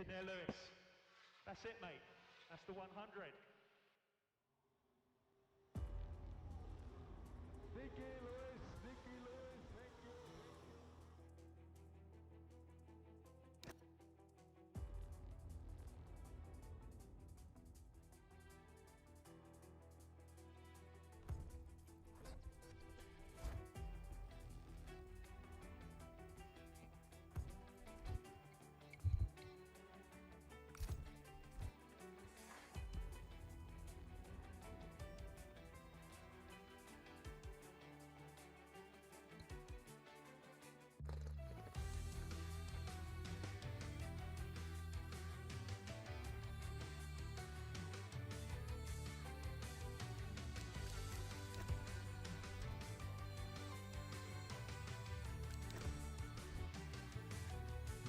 in there, Lewis. That's it, mate. That's the 100. Thank you, Lewis. Thank you, Lewis. Thank you.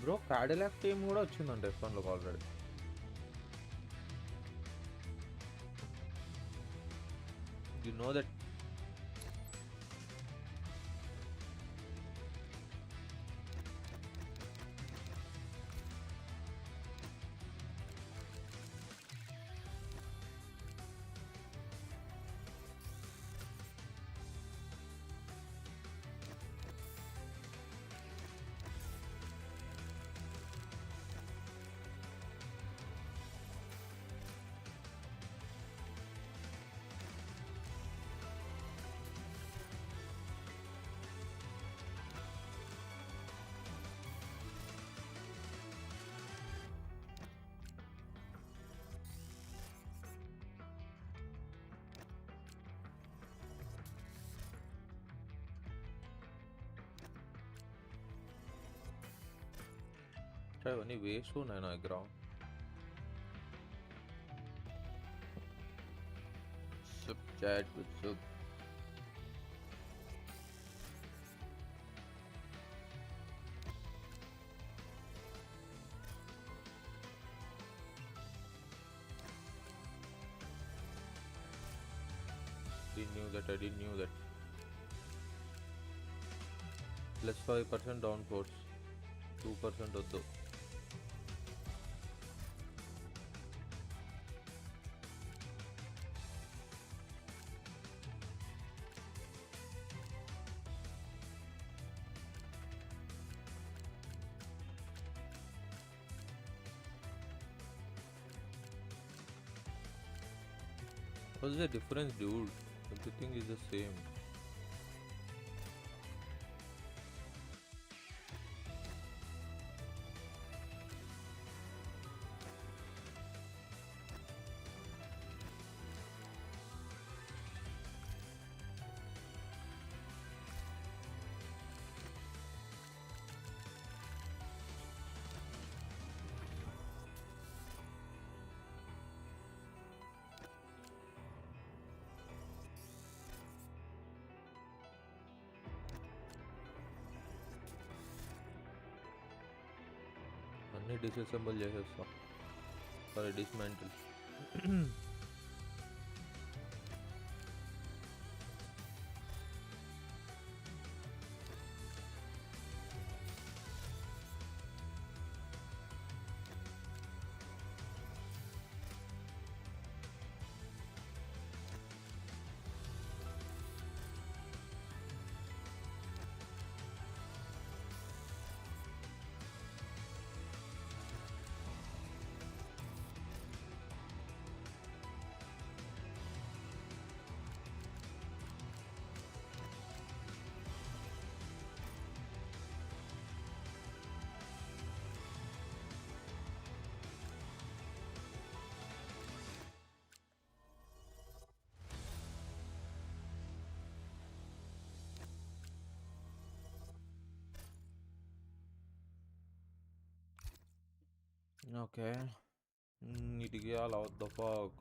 Bro Cadillac team కూడా వచ్చిందంట F1లోకి already. You know that. ఇవన్నీ waste ఉన్నాయి నా దగ్గర. Sub chat with sub. I didn't knew that. Plus 5% down force. 2% వద్దు. What's the difference, dude? Everything is the same. అన్నీ disassemble చేసేస్తాం ఫర్ డిస్మెంటల్. ఓకే, ఇటుకి అలా వద్ద ఫాక్.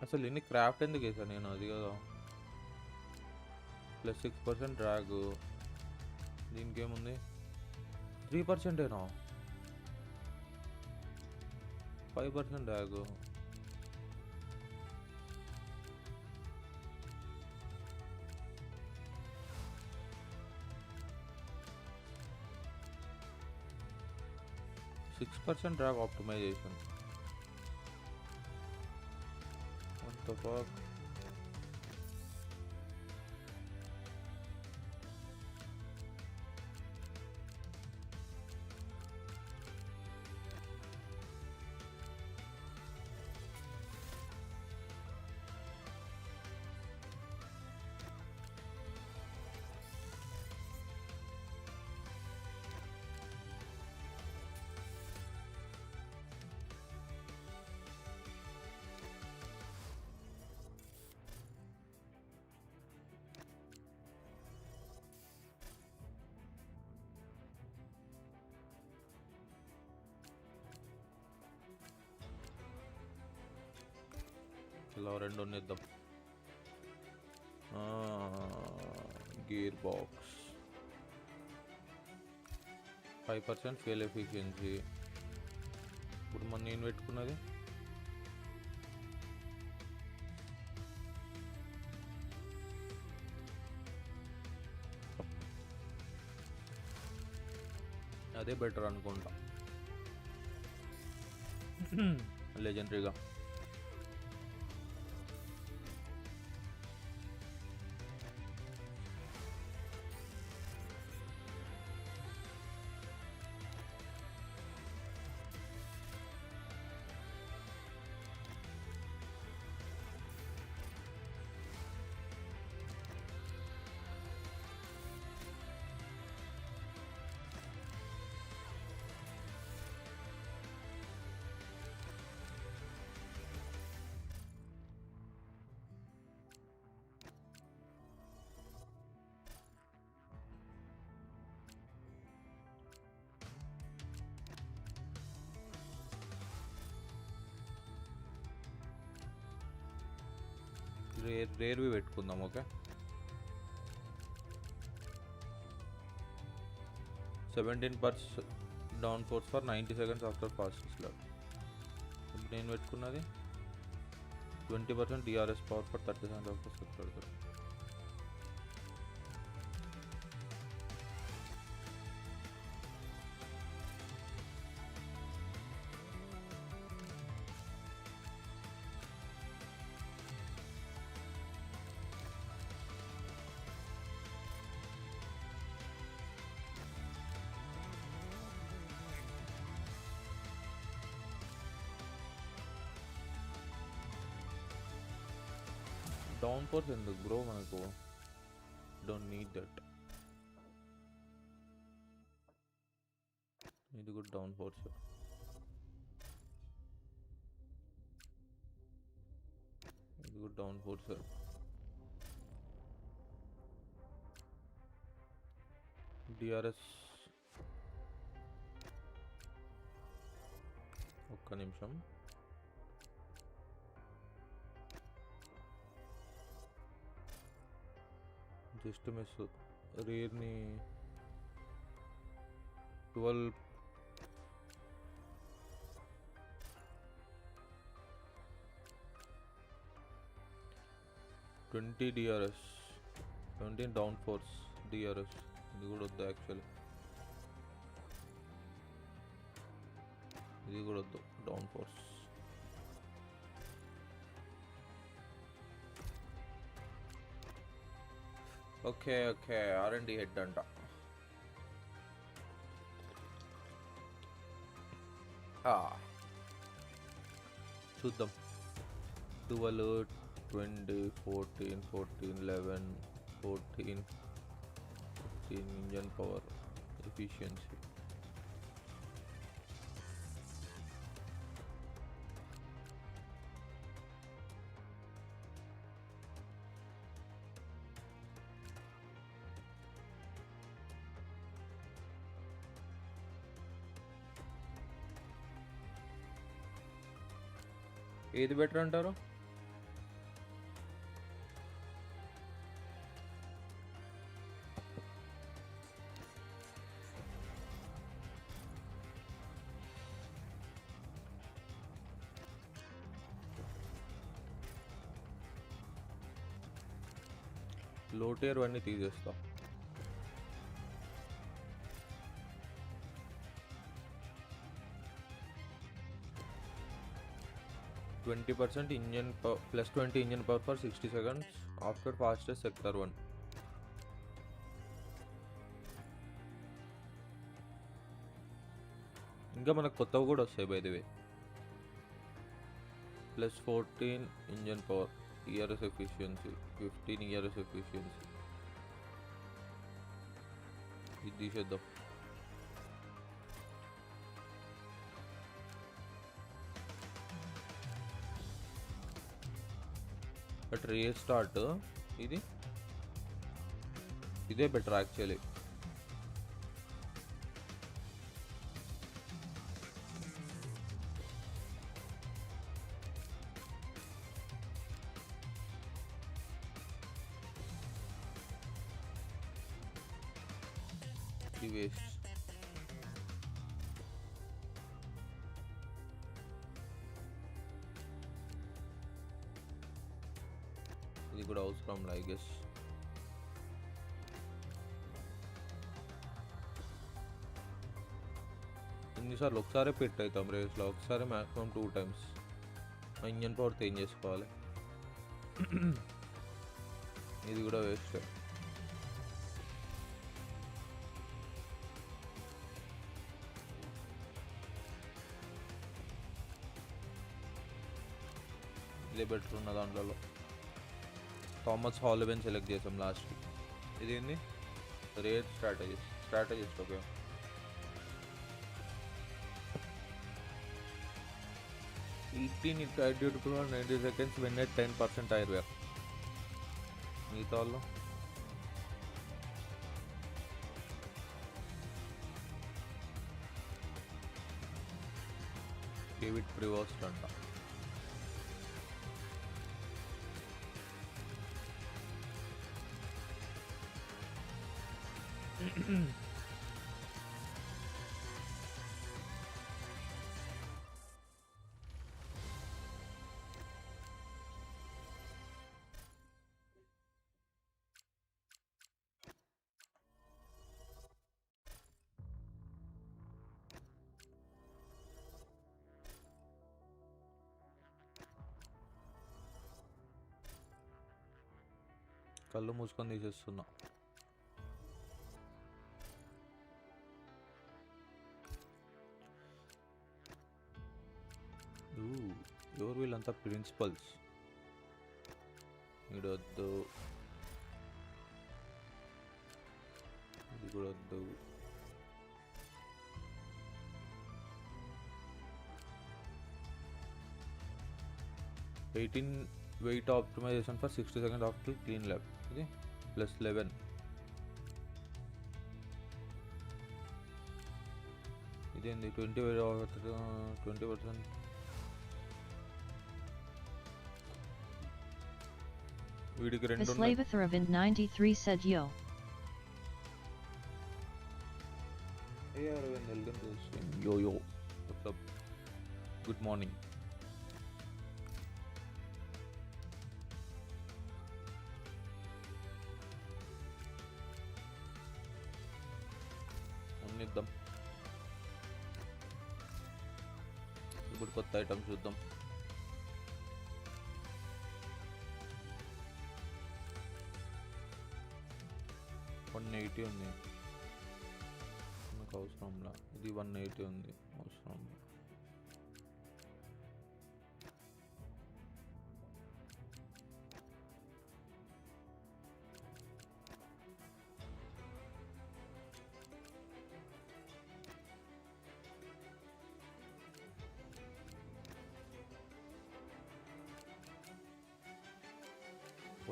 అసలు ఇన్ని క్రాఫ్ట్ ఎందుకు వేసాను నేను, అది కదా. ప్లస్ 6% డ్రాగ్, దీనికి ఏముంది 3%ఏనా, 5% drag. % Drag optimisation. What the fuck? ఇలా రెండు ఉన్నిద్దాం. Gear box 5% fuel efficiency. ఇప్పుడు మనం నేను పెట్టుకున్నది అదే బెటర్ అనుకుంటా లెజెండరీగా. రేర్వి పెట్టుకుందాం. Okay, 17% down force for 90 seconds after fast slot. ఇప్పుడు నేను పెట్టుకున్నది 20% DRS power for 30 seconds after slot. Down force ఎందుకు బ్రో మనకు, డోంట్ నీడ్ దట్. ఇది కూడా డౌన్ ఫోర్స్, ఇది కూడా డౌన్ ఫోర్స్. డిఆర్ఎస్ ఒక్క నిమిషం. Just miss. రేర్ని 12 20 డిఆర్ఎస్, 17 డౌన్ ఫోర్స్ డిఆర్ఎస్. ఇది కూడా వద్దు యాక్చువల్లీ, ఇది కూడా వద్దు down force. Okay okay, R&D head అంట. చూద్దాం. 12 20 14 14 11 14 15 ఇంజన్ పవర్ ఎఫిషియన్సీ. ఏది బెటర్ అంటారు? లో టియర్ అన్నీ తీసేస్తా. %20 engine power plus 20 engine power for 60 seconds after fastest sector 1. ఇంకా మనకు కొత్తవి కూడా వస్తాయి by the way. +14 engine power, ERS efficiency, 15 ERS efficiency. ఇది తీసేద్దాం. బట్ రీస్టార్ట్ ఇదే బెటర్ యాక్చువల్లీ. ఇది వేస్ట్. ఇది కూడా అవసరం ఐ గెస్. ఎన్నిసార్లు ఒకసారి పెట్ అవుతాం రేస్లో, ఒకసారి maximum 2 times. Engine power change చేసుకోవాలి. ఇది కూడా వేస్ట్. ఇదే బెటర్ ఉన్న దాంట్లో. థామస్ హాలివెన్ సెలెక్ట్ చేసాం లాస్ట్కి. ఇదేంది rare strategist. Okay, $18 90 seconds win at 10% tyre wear. మిగతా వాళ్ళు డేవిడ్ ప్రివోస్ట్ అంట. కళ్ళు మూసుకొని తీసేస్తున్నా. ఎవరు వీళ్ళంతా ప్రిన్సిపల్స్. ఇడొద్దు, ఇది కూడా వద్దు. $18 weight optimization for 60 seconds after clean lab. ఇది +11. ఇదేంది 20%. వీడికి 2 Vislavitharavind93 said yo. Yo. What's up? Good morning. ఉన్నిద్దాం. ఇప్పుడు కొత్త ఐటమ్స్ చూద్దాం. $180 ఉంది, నాకు అవసరంలా. ఇది $180 ఉంది, అవసరం.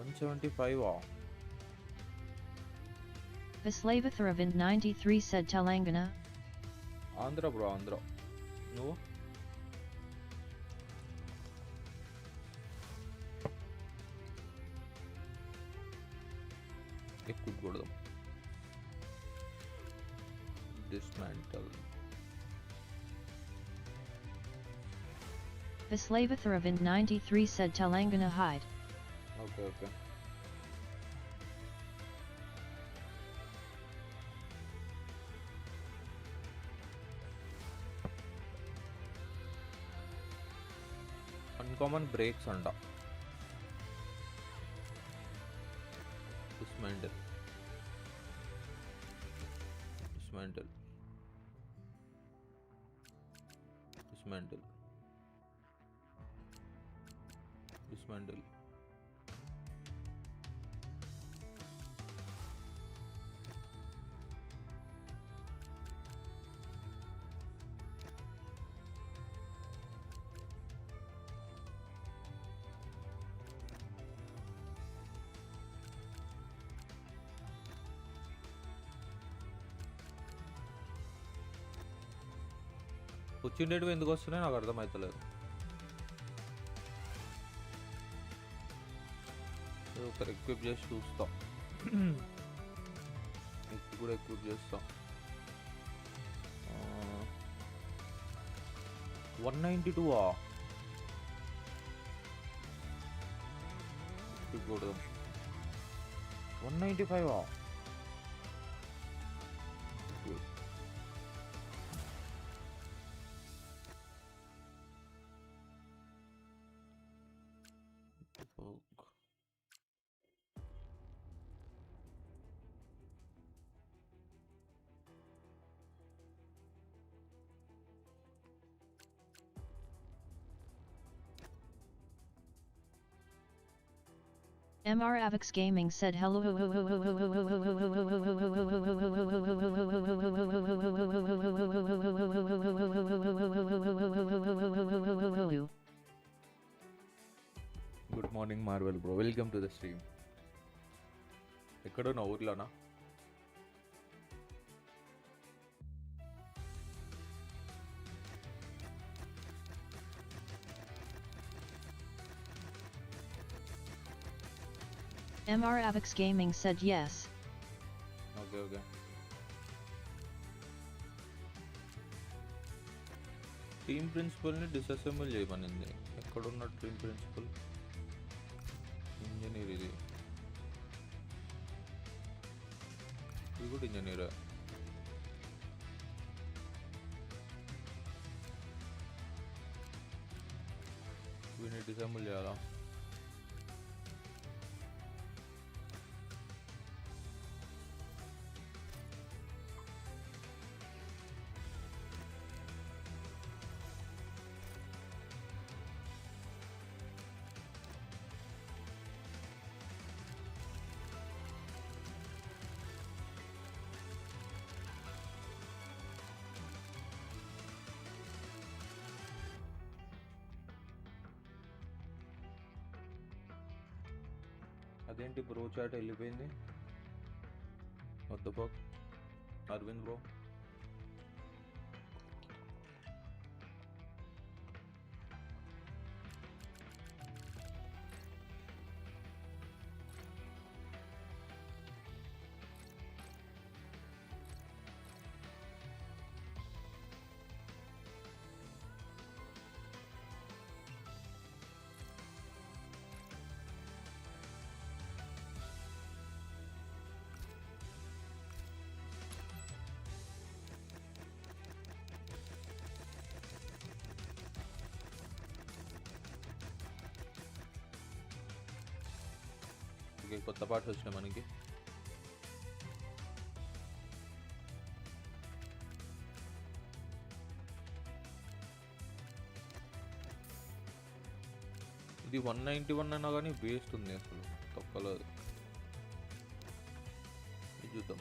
$175. Vislavitharavind93 said Telangana. Andhra bro, Andhra. నువ్వు ఎక్కువ dismantle. Vislavitharavind93 said Telangana hide. Okay. Uncommon brakes అంట. Dismantle dismantle dismantle dismantle. వచ్చిండేటివి ఎందుకు వస్తున్నాయి నాకు అర్థమవుతలేదు. ఒకరు ఎక్విప్ చేసి చూస్తా. కూడా ఎక్విప్ చేస్తా. 192 కొడదాం. 195 MR Avix Gaming said hello. Good morning Marvel bro, welcome to the stream. ఎక్కడో నా ఊర్లోనా? MR Avix Gaming said yes. Okay. Team ప్రిన్సిపల్ని డిసెసెంబుల్ చేయమనింది. ఎక్కడున్న టీమ్ ప్రిన్సిపల్? ఇంజనీర్ ఇది కూడా ఇంజనీరా? వీడిని డిసెంబుల్ చేయాలా? అదేంటి బ్రో చాట్ వెళ్ళిపోయింది? వద్దు బాక్ అరవింద్ బ్రో. కొత్త పార్ట్స్ వచ్చినాయి మనకి. ఇది 191 అయినా కానీ వేస్ట్ ఉంది అసలు, తొక్కలో. ఇది చూద్దాం.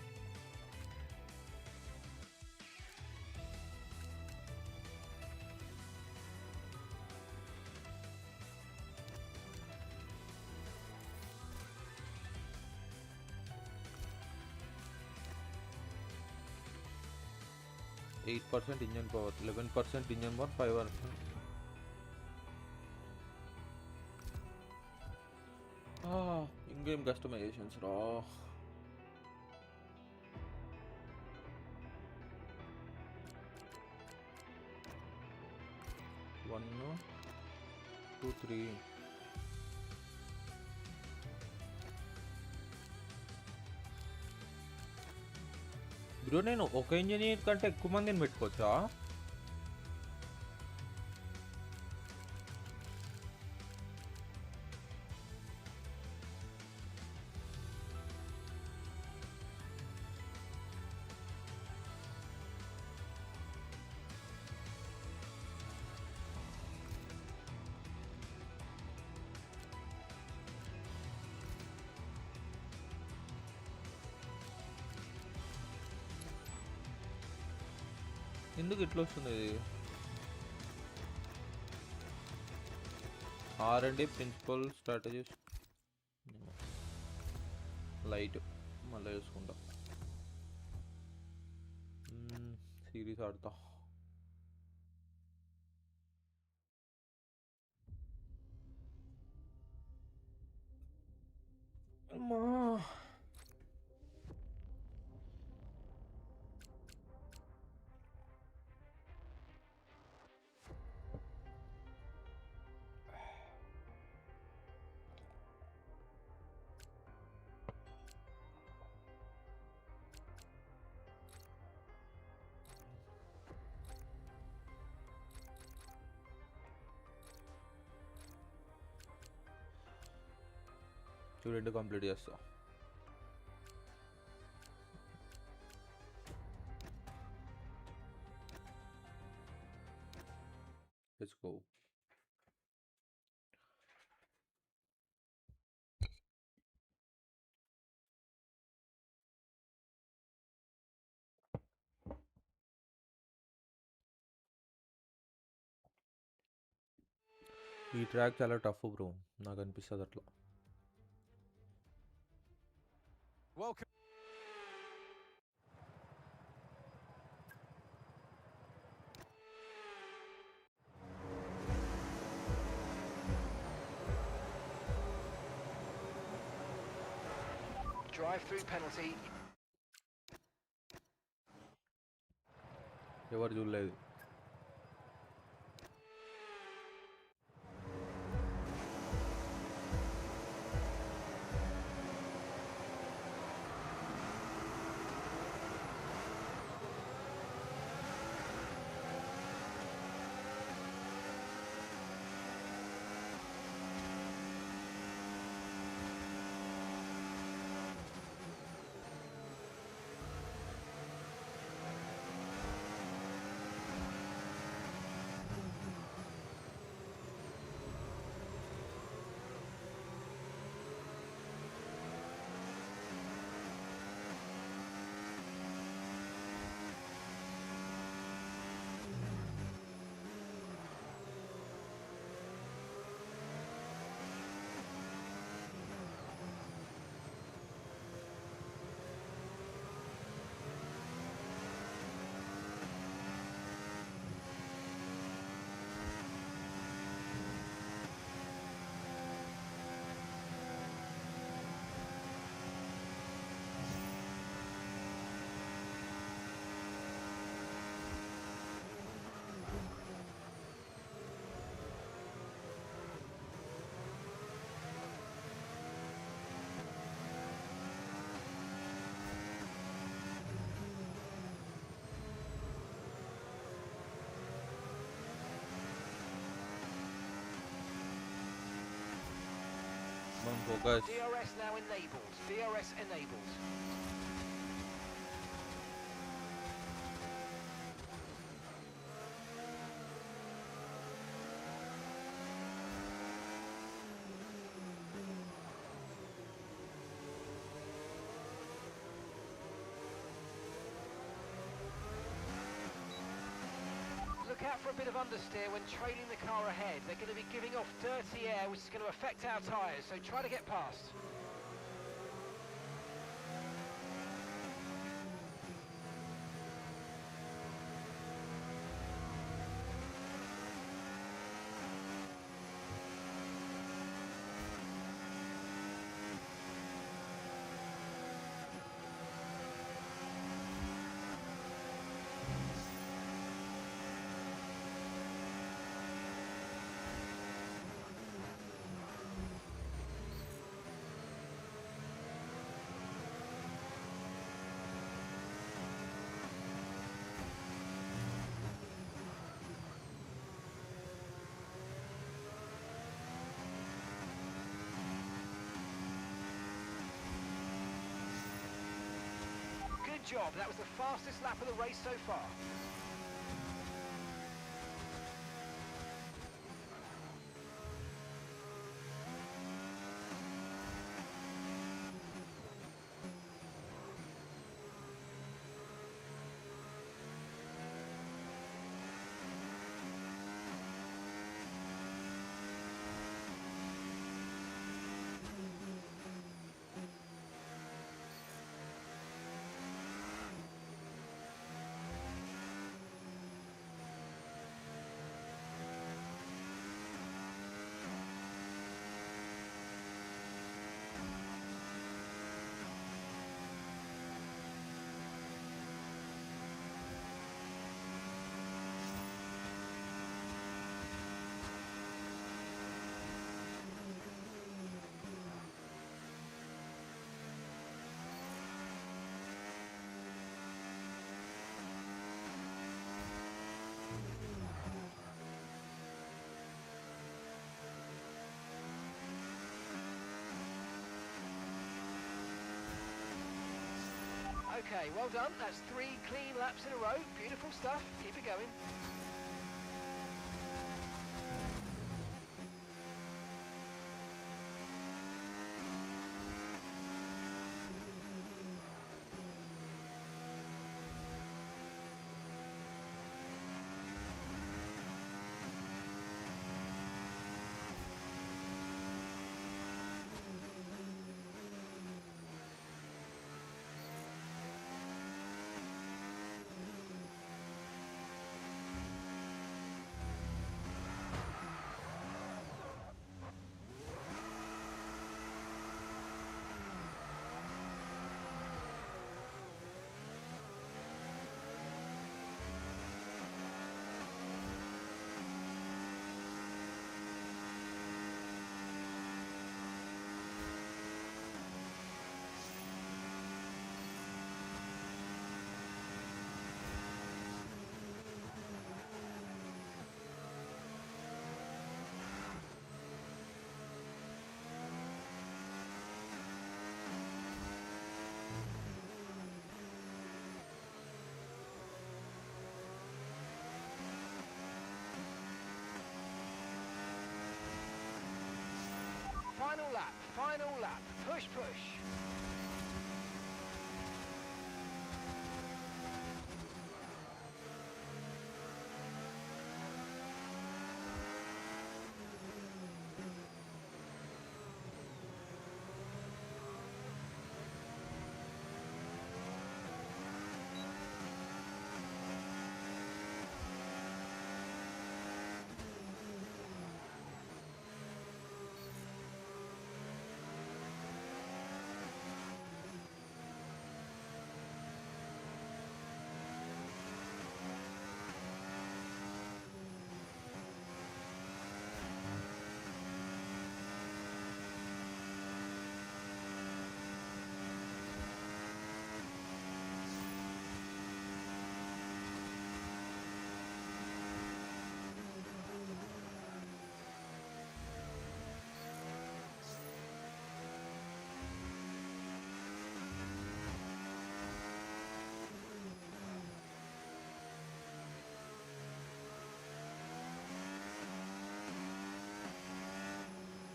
%8 engine power, 11% engine power, 5%. In game customisations రా. One 2 3 bro. నేను ఒక ఇంజనీర్ కంటే ఎక్కువ మందిని పెట్టుకోవచ్చా? ఎందుకు ఇట్లా వస్తుంది ఇది? R&D ప్రిన్సిపల్ స్ట్రాటజీస్ లైట్ మళ్ళీ చూసుకుంటా. సిరీస్ ఆడతా. అమ్మా చూడండి కంప్లీట్ చేస్తా. Let's go. ఈ ట్రాక్ చాలా టఫ్ బ్రో, నాకు అనిపిస్తుంది అట్లా. Welcome. Drive-through penalty. ఎవరు చూడలేదు. Focus. DRS now enabled. DRS enabled. Look out for a bit of understeer when trailing the car ahead. They're going to be giving off dirty air, which is going to affect our tyres, so try to get past. Good job, that was the fastest lap of the race so far. Okay, well done. That's 3 clean laps in a row. Beautiful stuff. Keep it going. Final lap, final lap. Push, push.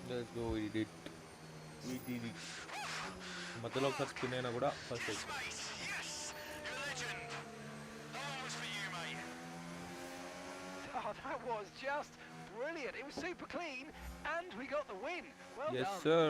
Let's go, we did it. We did it. మధ్యలో ఒకసారి spin అయినా కూడా first Oh, that was just brilliant. It was super clean, and we got the win. Well yes done. sir.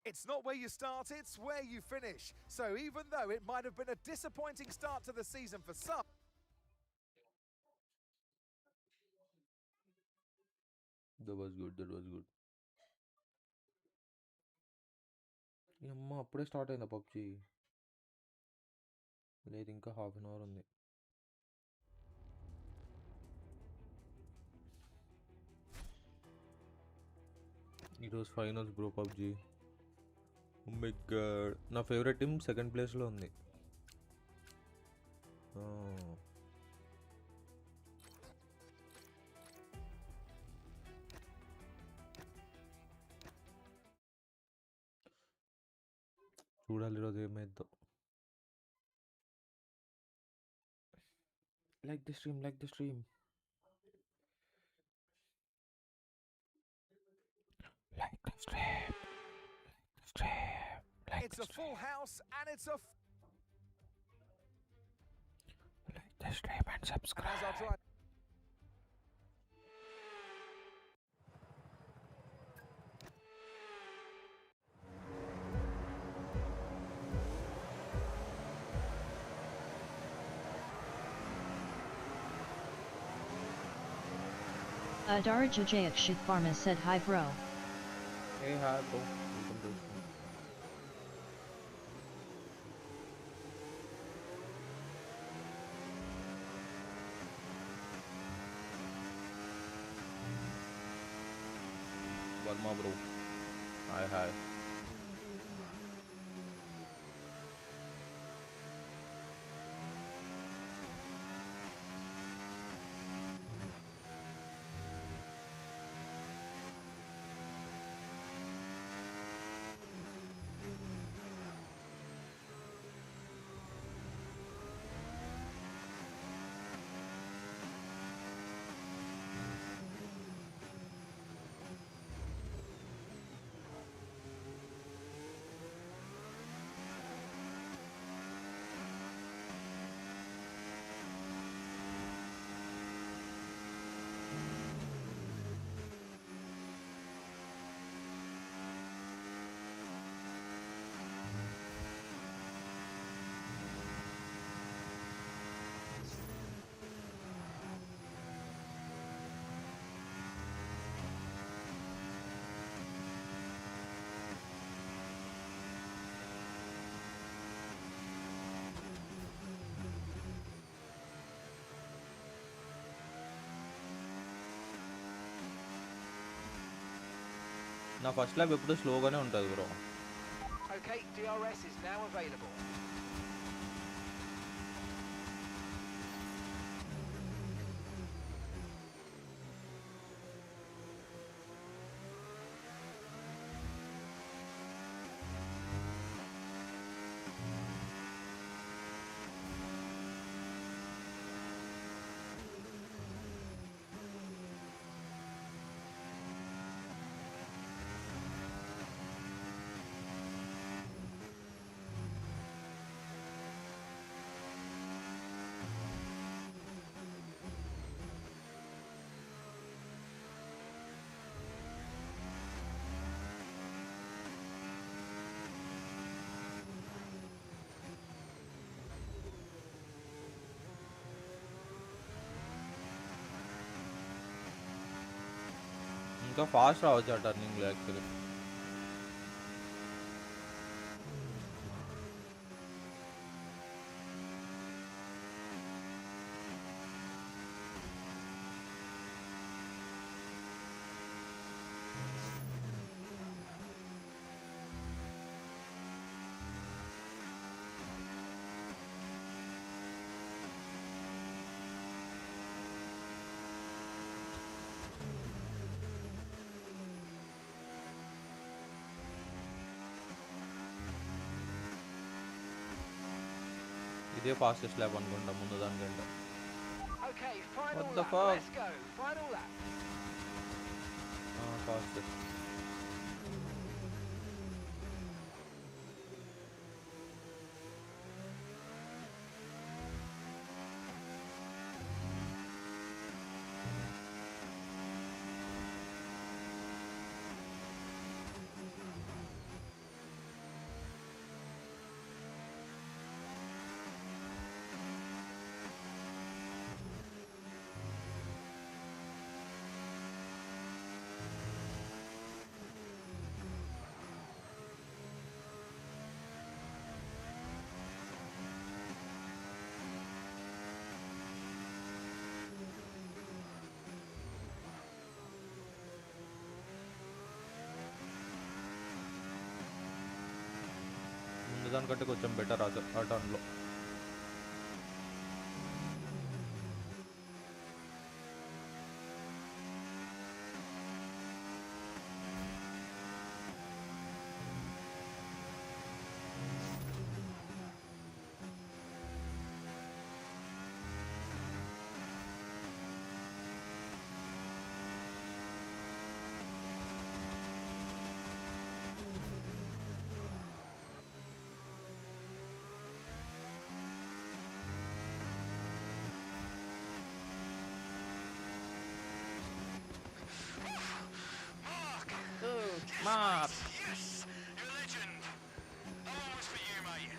It's not where you start, it's where you finish. So even though it might have been a disappointing start to the season for some, That was good, that was good. అమ్మ అప్పుడే start అయిందా PUBG? లేదు, ఇంకా half an hour ఉంది. ఈరోజు finals bro PUBG. నా favourite team second ప్లేస్లో ఉంది. చూడాలి ఈరోజు ఏమైద్దో. Like the stream, like the stream. Like the stream, like it's a full house and it's a like the stream and subscribe. as I'll try. Darja Jayakshit Pharma said hi bro. Hey, hi bro. Welcome to the stream. Verma bro. Hi, hi. నా first lab ఎప్పుడు స్లోగానే ఉంటుంది bro. Okay, DRS is now available. ఇంకా fast రావచ్చు ఆ టర్నింగ్లో actually. ఇదే fastest lab అనుకుంటా ముందు దానికంటే. Okay, final What the lap. fuck? Let's go. Final lap. Fastest. ముందు దానికంటే కొంచెం బెటర్ ఆ టర్న్లో. Mark! Yes! You're a legend! That one was for you, mate.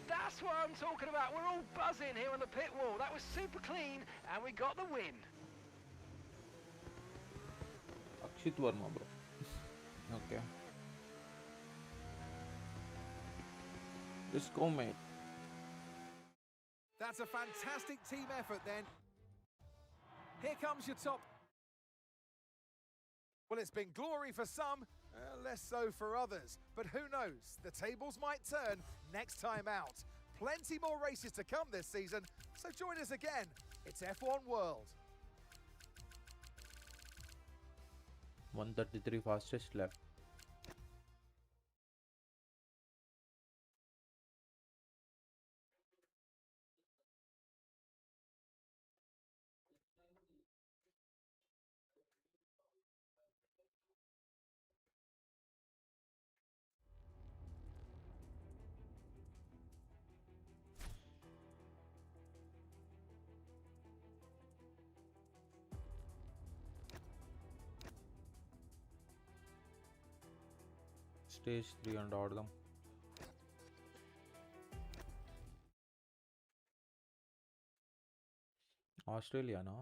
That's what I'm talking about. We're all buzzing here on the pit wall. That was super clean, and we got the win. Akshit Varma bro. Okay, let's go mate. That's a fantastic team effort then. Here comes your top. Well, it's been glory for some, less so for others. But who knows? The tables might turn next time out. Plenty more races to come this season, so join us again. It's F1 World. 133 fastest lap. Stage 3 and ఆడదాం. ఆస్ట్రేలియానా?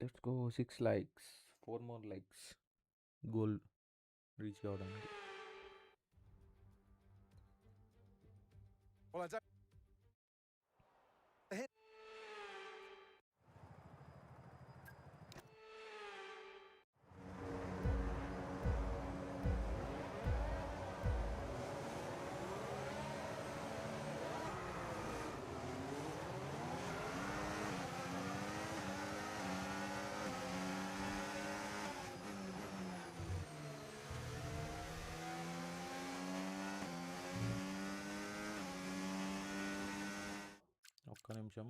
Let's go 6 likes. 4 more likes. Goal reach అవడానికి. Well, I don't. ఒక్క నిమిషం.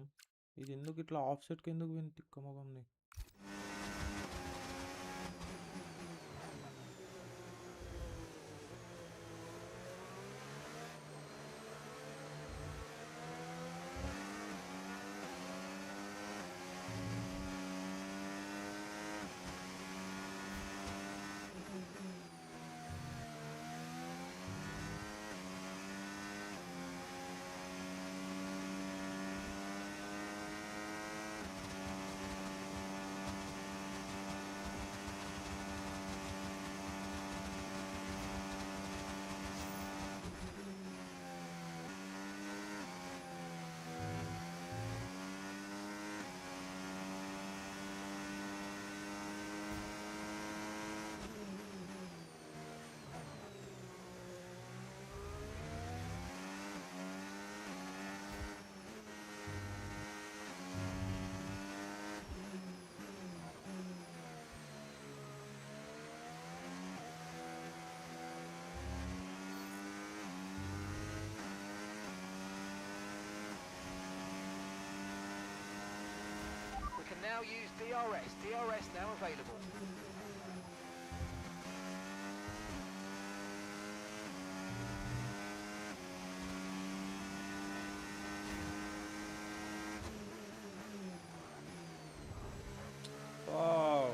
ఇది ఎందుకు ఇట్లా ఆఫ్సెట్కి ఎందుకు విని తిక్కమొగంది? We can now use DRS. DRS now available. Oh.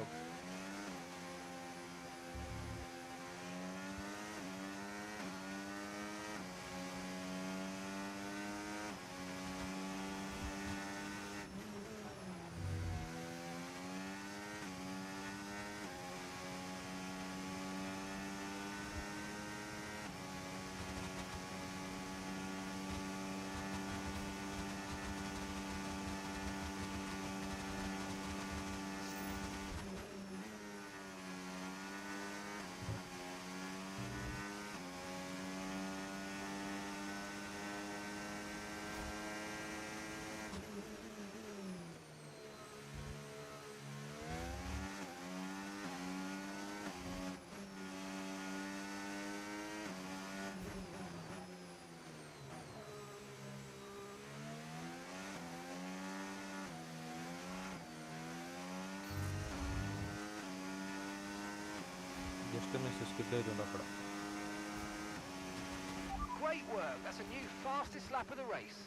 Just a miss, skip అవుతుంది అక్కడ. Great work. That's a new fastest lap of the race.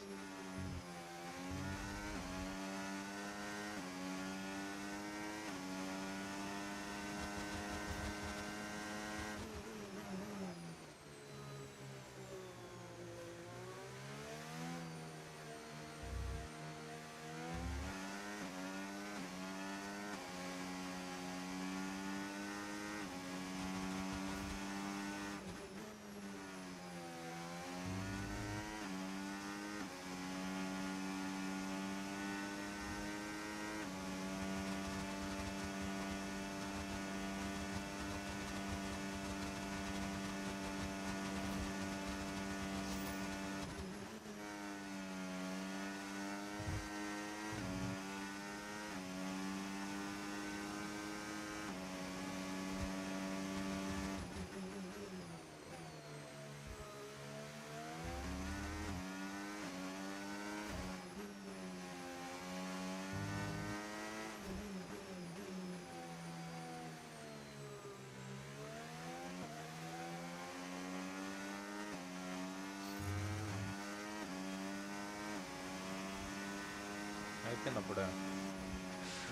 అయిపోయింది అప్పుడే.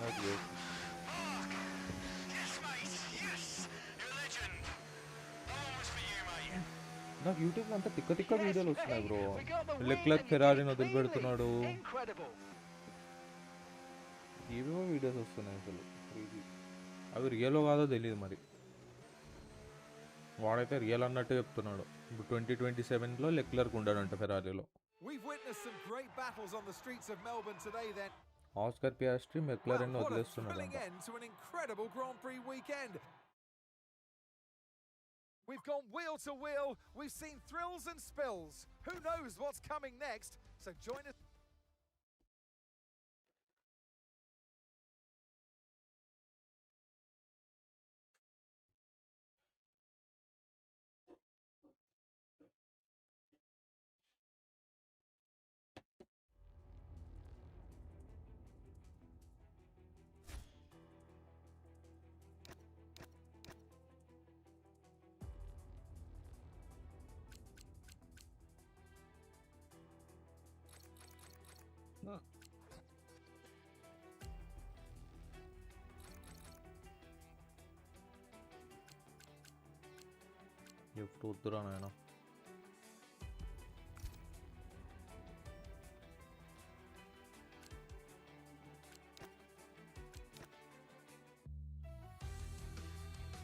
ఓకే. నాకు యూట్యూబ్లో అంతా తిక్క తిక్క వీడియోలు వస్తున్నాయి బ్రో. లెక్లర్క్ ఫెరారీని వదిలిపెడుతున్నాడు, ఏవేవో వీడియోస్ వస్తున్నాయి అసలు. అవి రియలో కాదో తెలియదు మరి. వాడైతే రియల్ అన్నట్టు చెప్తున్నాడు. ఇప్పుడు 2027లో లెక్లర్క్ ఉండాడంట ఫెరారీలో. ఆస్కర్ పియాస్ట్రీ మెక్లరెన్ వదిలేస్తున్నాడంట. We've gone wheel to wheel, we've seen thrills and spills. Who knows what's coming next? So join us. Gift వద్దురా నాయన.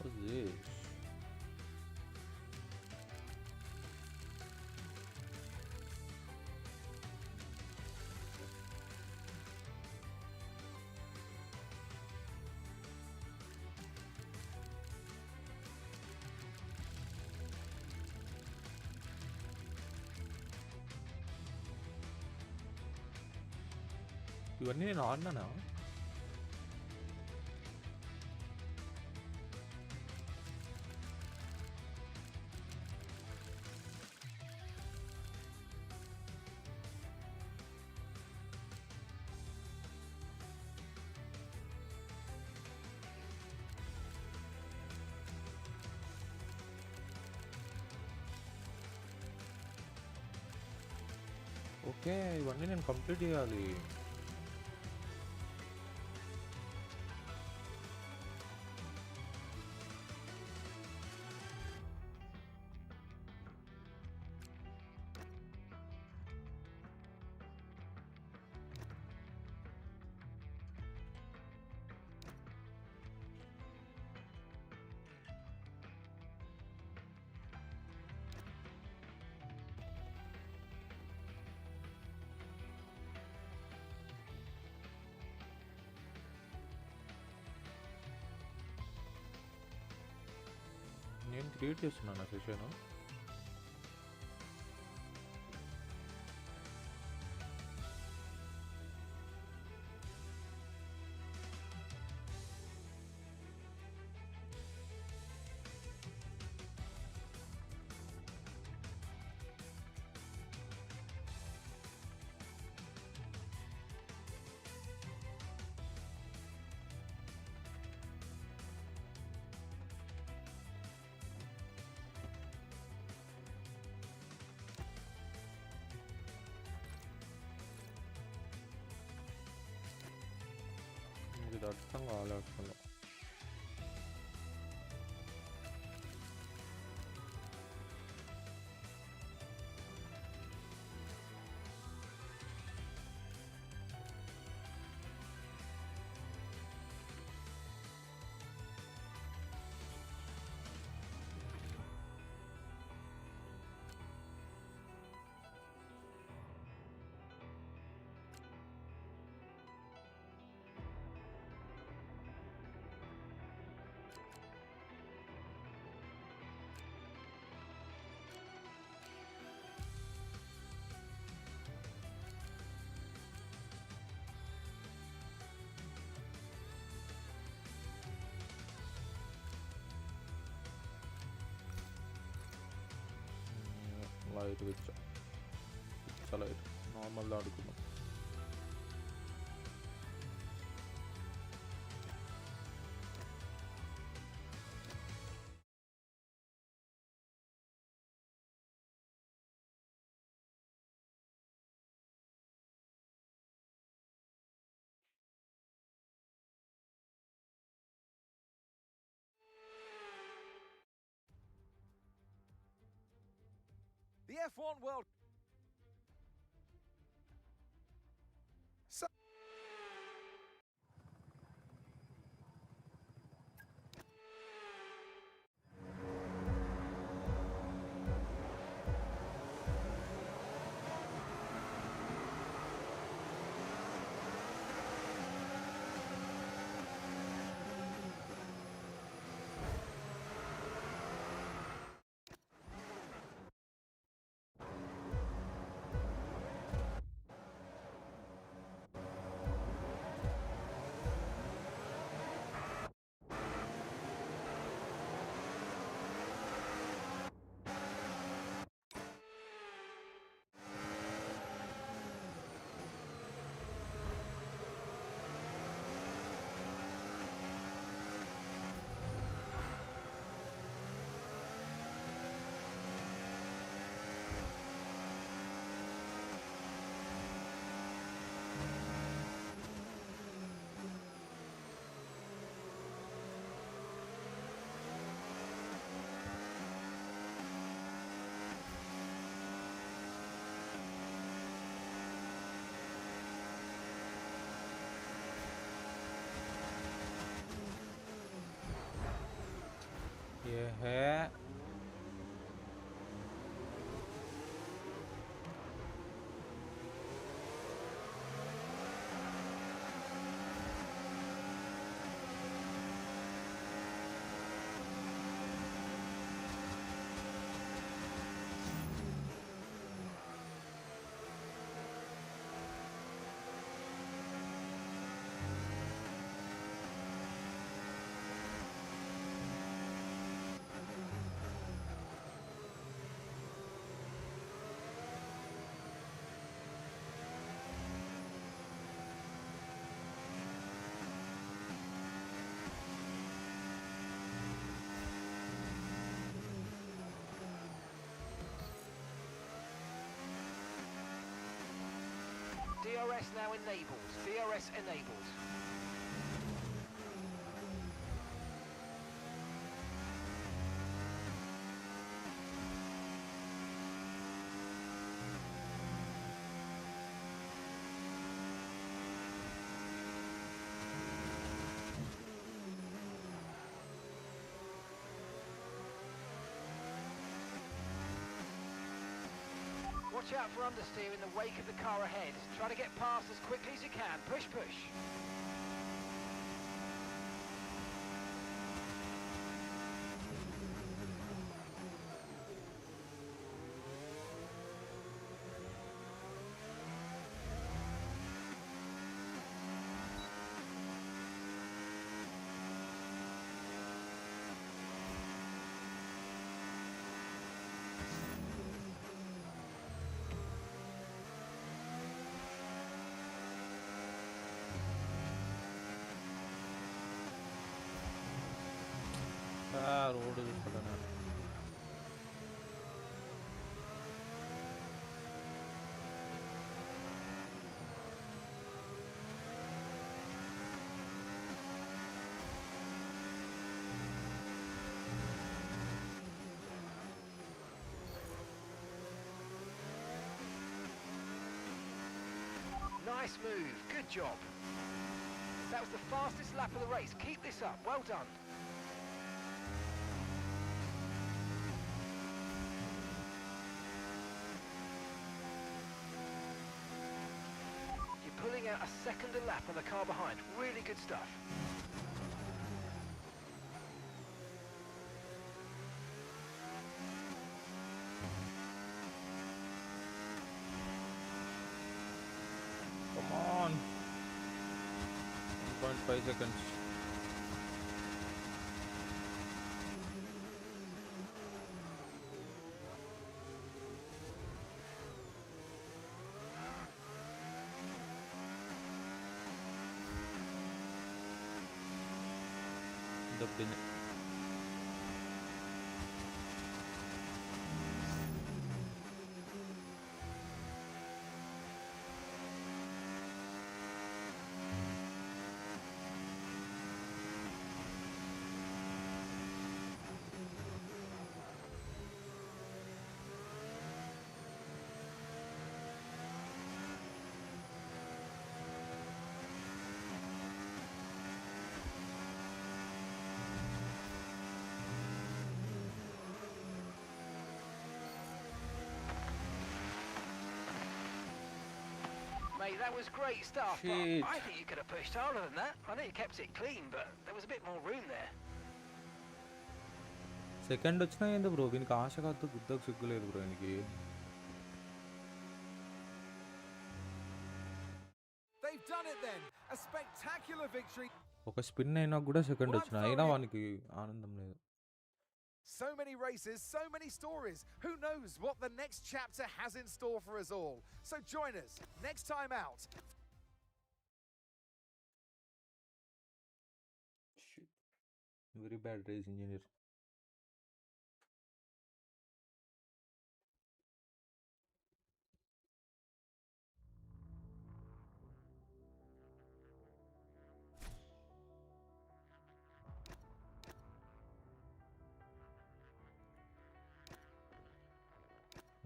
What's this? ఇవన్నీ నేను ఆడినానా? ఓకే, ఇవన్నీ నేను కంప్లీట్ చేయాలి. నేను క్రియేట్ చేస్తున్నాను ఆ సెషన్. ఇది అర్థం కావాలి అసలు. లైట్ ఇచ్చా లైట్ నార్మల్ ఆడుకున్నాం. The F1 World. So DRS now enabled. DRS enabled. Watch out for understeer in the wake of the car ahead. Try to get past as quickly as you can. Push, push. Road చూసుకుంటాను. Nice move. Good job. That was the fastest lap of the race. Keep this up. Well done. You're pulling out a second a lap on the car behind. Really good stuff. Come on. 1.5 seconds. The Mate, that was great stuff. But Shit. I think you could have pushed harder than that. I know you kept it clean, but there was a bit more room there. Second వచ్చినా ఏంది bro, వీనికి ఆశ కాదు, గుద్దకు సిగ్గులేదు bro వీనికి. They've done it then. A spectacular victory. ఒక spin అయినా కూడా second వచ్చిన అయినా వానికి ఆనందం లేదు. So many races, so many stories. Who knows what the next chapter has in store for us all? So join us next time out. Very bad race engineer.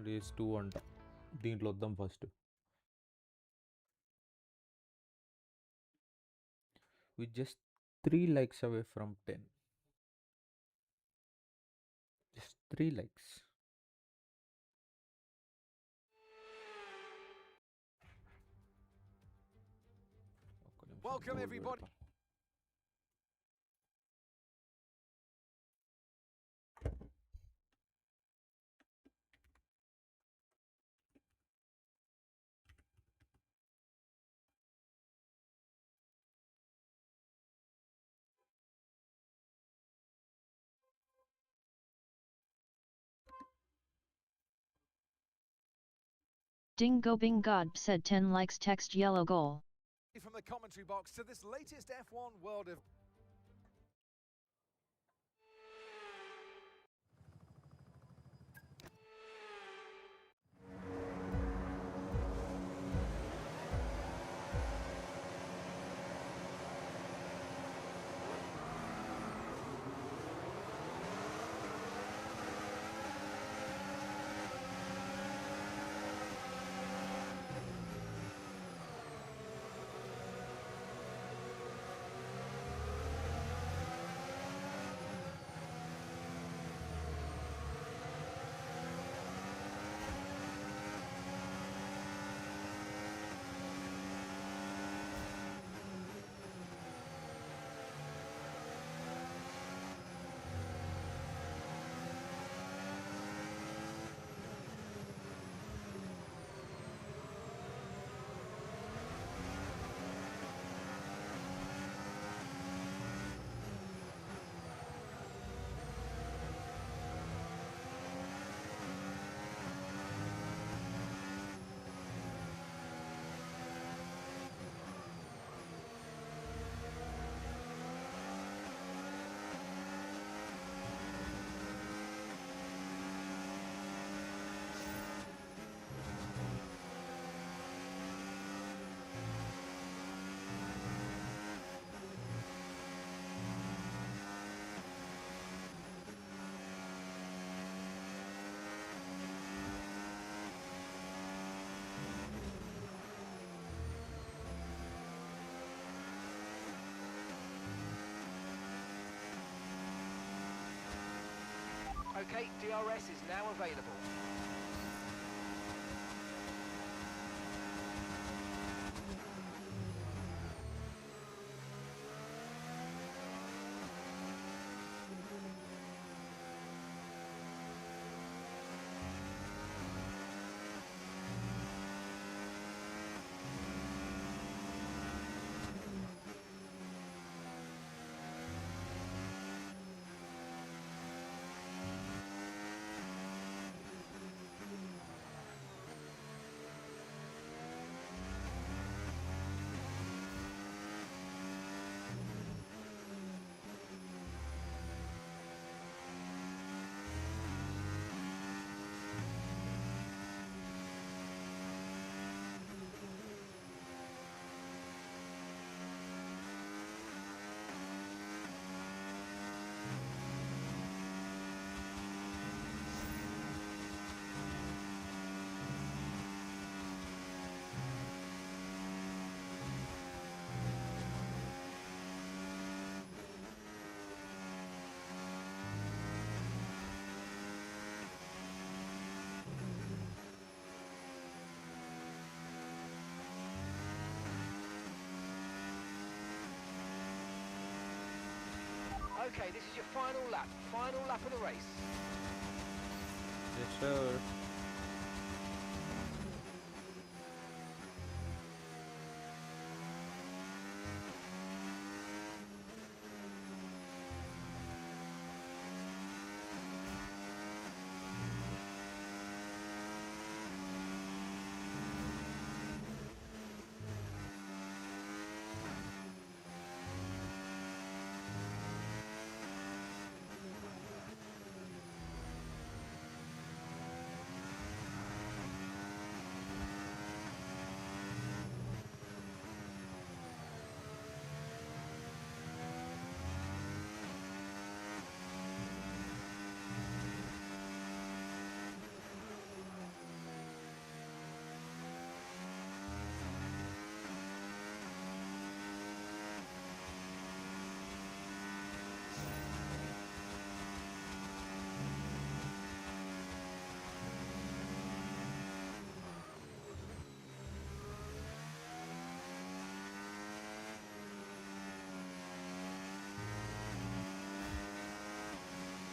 Race 2 అంట, దీంట్లో వద్దాం first. We just 3 likes away from 10. Just 3 likes. Welcome everybody. Ding go bing god said 10 likes text yellow goal. From the commentary box to this latest F1 world of Okay, DRS is now available. Okay, this is your final lap of the race. Yes, sir.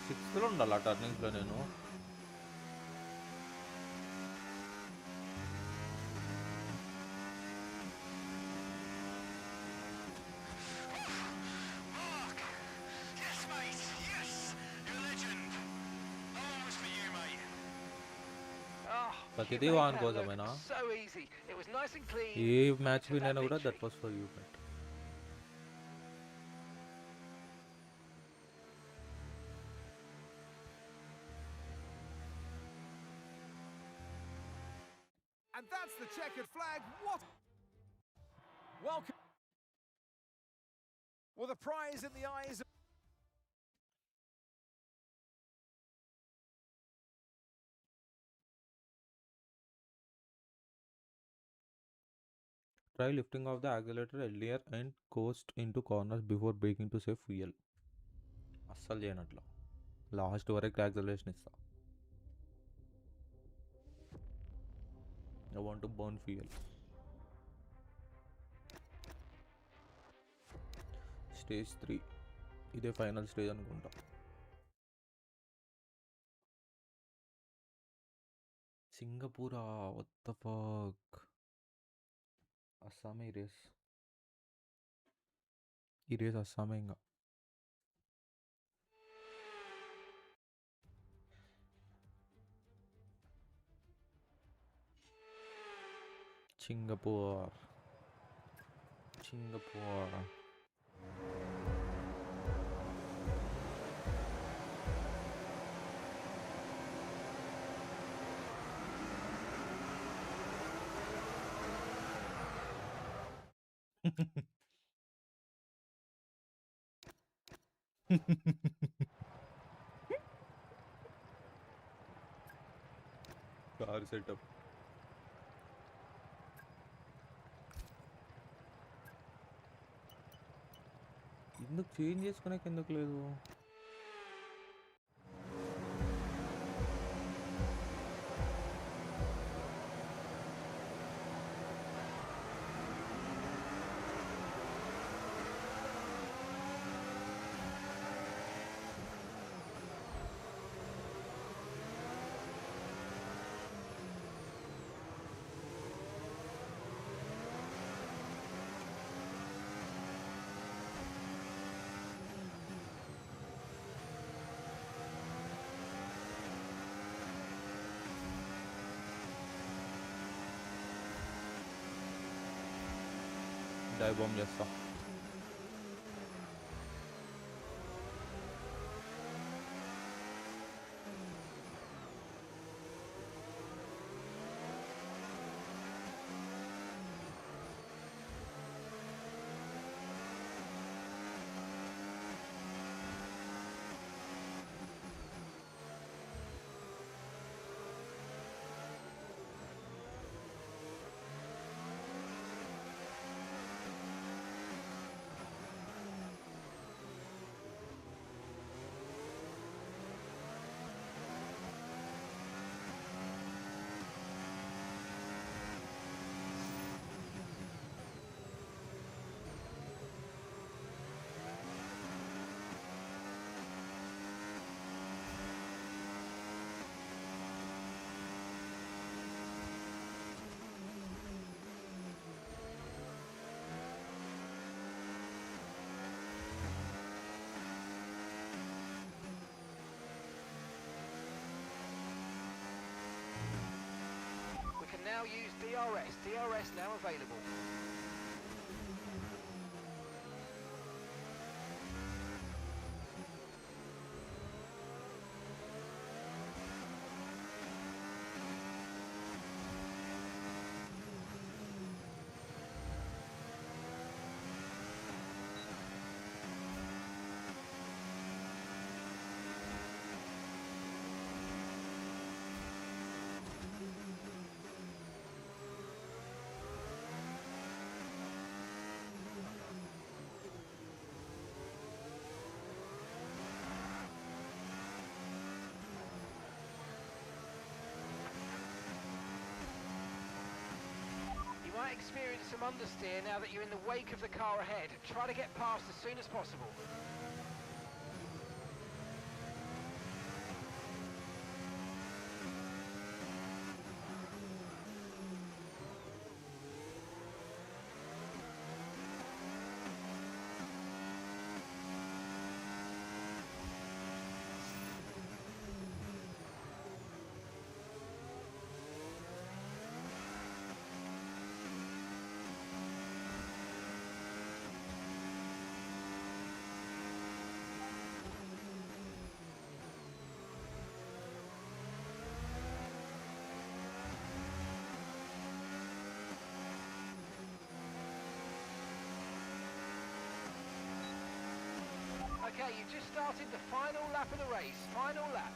సిక్స్త్లో ఉండాలి ఆ టర్నింగ్స్లో నేను. Mark! Yes, mate! Yes! You're a legend! That one was for you, mate. Oh, ప్రతిదీ you made వాన్ that కోసమేనా? look so easy. It was nice and clean. A match win to అయినా that కూడా that victory. Was for you but. And that's the checkered flag. What? Welcome. Well, the prize in the eyes of... Try lifting off the accelerator earlier and coast into corners before braking to save fuel. అస్సలు చేయను అట్లా, last వరకు acceleration ఇస్తా. I want to burn fuel. Stage 3 ఇదే final stage అనుకుంటా. సింగపూరా, what the fuck. అస్సామే ఈ race అస్సామే. ఇంకా Singapore. Car setup. ఎందుకు చేంజ్ చేసుకునే ఎందుకు లేదు? డై బాంబ్ చేస్తా. We can now use DRS. DRS now available. You might experience some understeer now that you're in the wake of the car ahead. Try to get past as soon as possible. Okay, you've just started the final lap of the race. Final lap.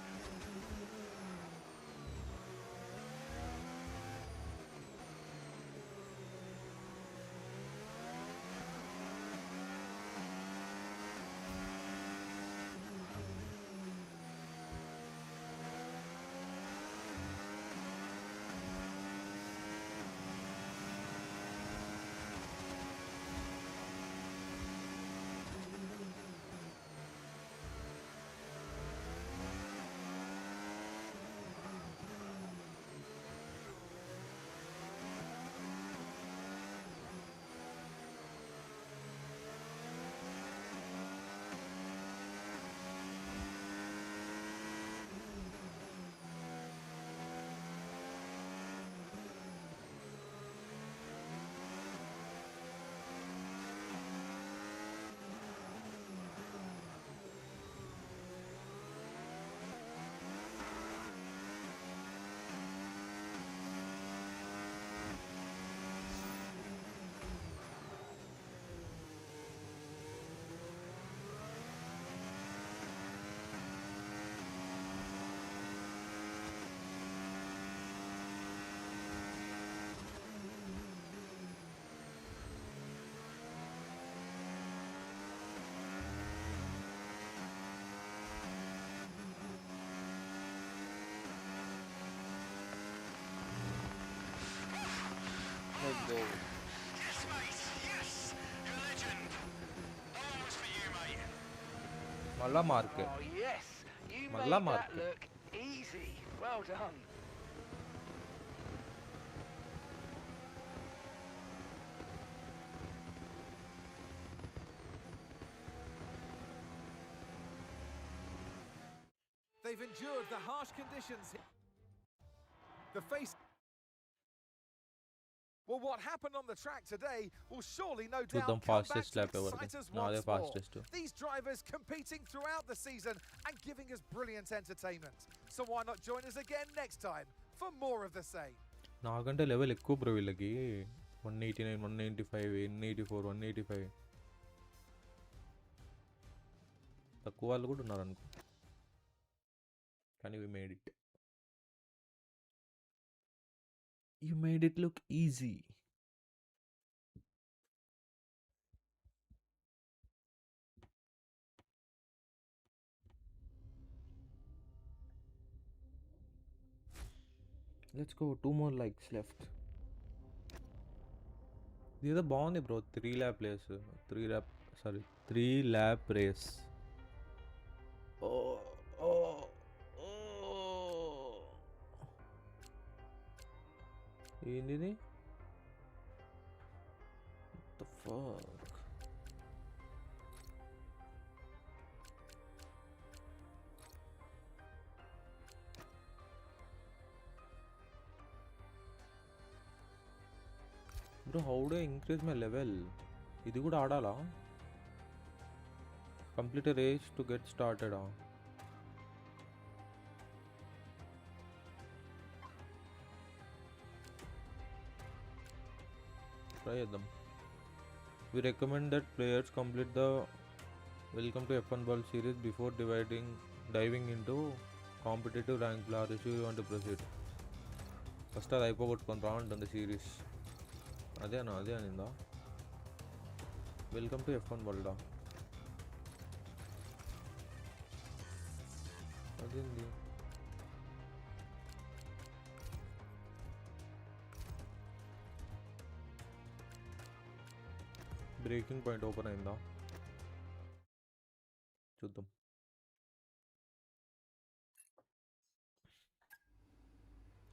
Let's go. Yes, mate. Yes. You're a legend. That was for you, mate. మళ్ళా మార్కే. Oh, yes. You Malla made that marke. look easy. Well done. They've endured the harsh conditions. The face Well, what happened on the track today will surely no చూద్దాం doubt come back fastest to lap ఎవరిది. excite us నాదే once more. fastest. These drivers competing throughout the season and giving us brilliant entertainment. So why not join us again next time for more of the same? నాకంటే level ఎక్కువ bro వీళ్ళకి. 189, 195, 184, 185. తక్కువ వాళ్ళు కూడా ఉన్నారు అనుకో. కానీ we made it. You made it look easy. Let's go. 2 more likes left. ఇదేదో బాగుంది bro. 3 lap race. 3 lap race. Oh. ఏంటిది? What the fuck? Bro, how do I increase my level? ఇది కూడా ఆడాలా? Complete a race to get started. Try them. We recommend that players complete the Welcome to F1 World Series before diving into competitive rank players if you want to proceed. First అది అయిపోగొట్టుకొని రా ఉంటుంది series. అదే అనిందా? Welcome to F1 వరల్డా? అదేంది? Breaking point open అయిందా? చూద్దాం.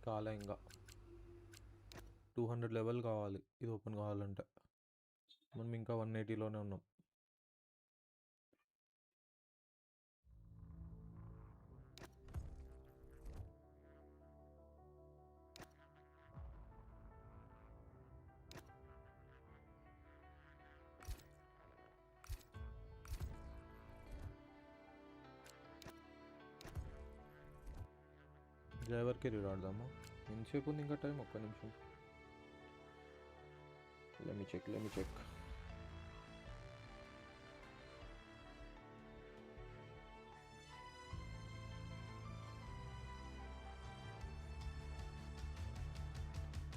కాలే ఇంకా 200 level కావాలి ఇది ఓపెన్ కావాలంటే. మనం ఇంకా 180లోనే ఉన్నాం. డ్రైవర్కి రీడ్ ఎంతసేపు ఉంది ఇంకా టైం? ఒక్క నిమిషం. let me check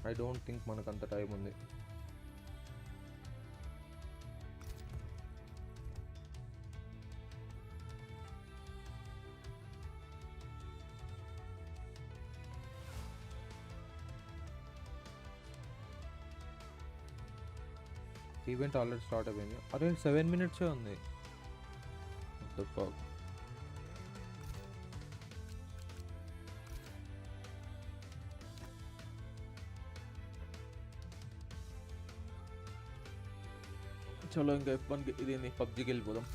I don't think మనకంత టైం ఉంది. ఈవెంట్ ఆల్రెడీ స్టార్ట్ అయిపోయింది. అరే 7 minutes ఉంది. What the fuck? చలో ఇంకా F1కి ఇది పబ్జీకి వెళ్ళిపోదాం.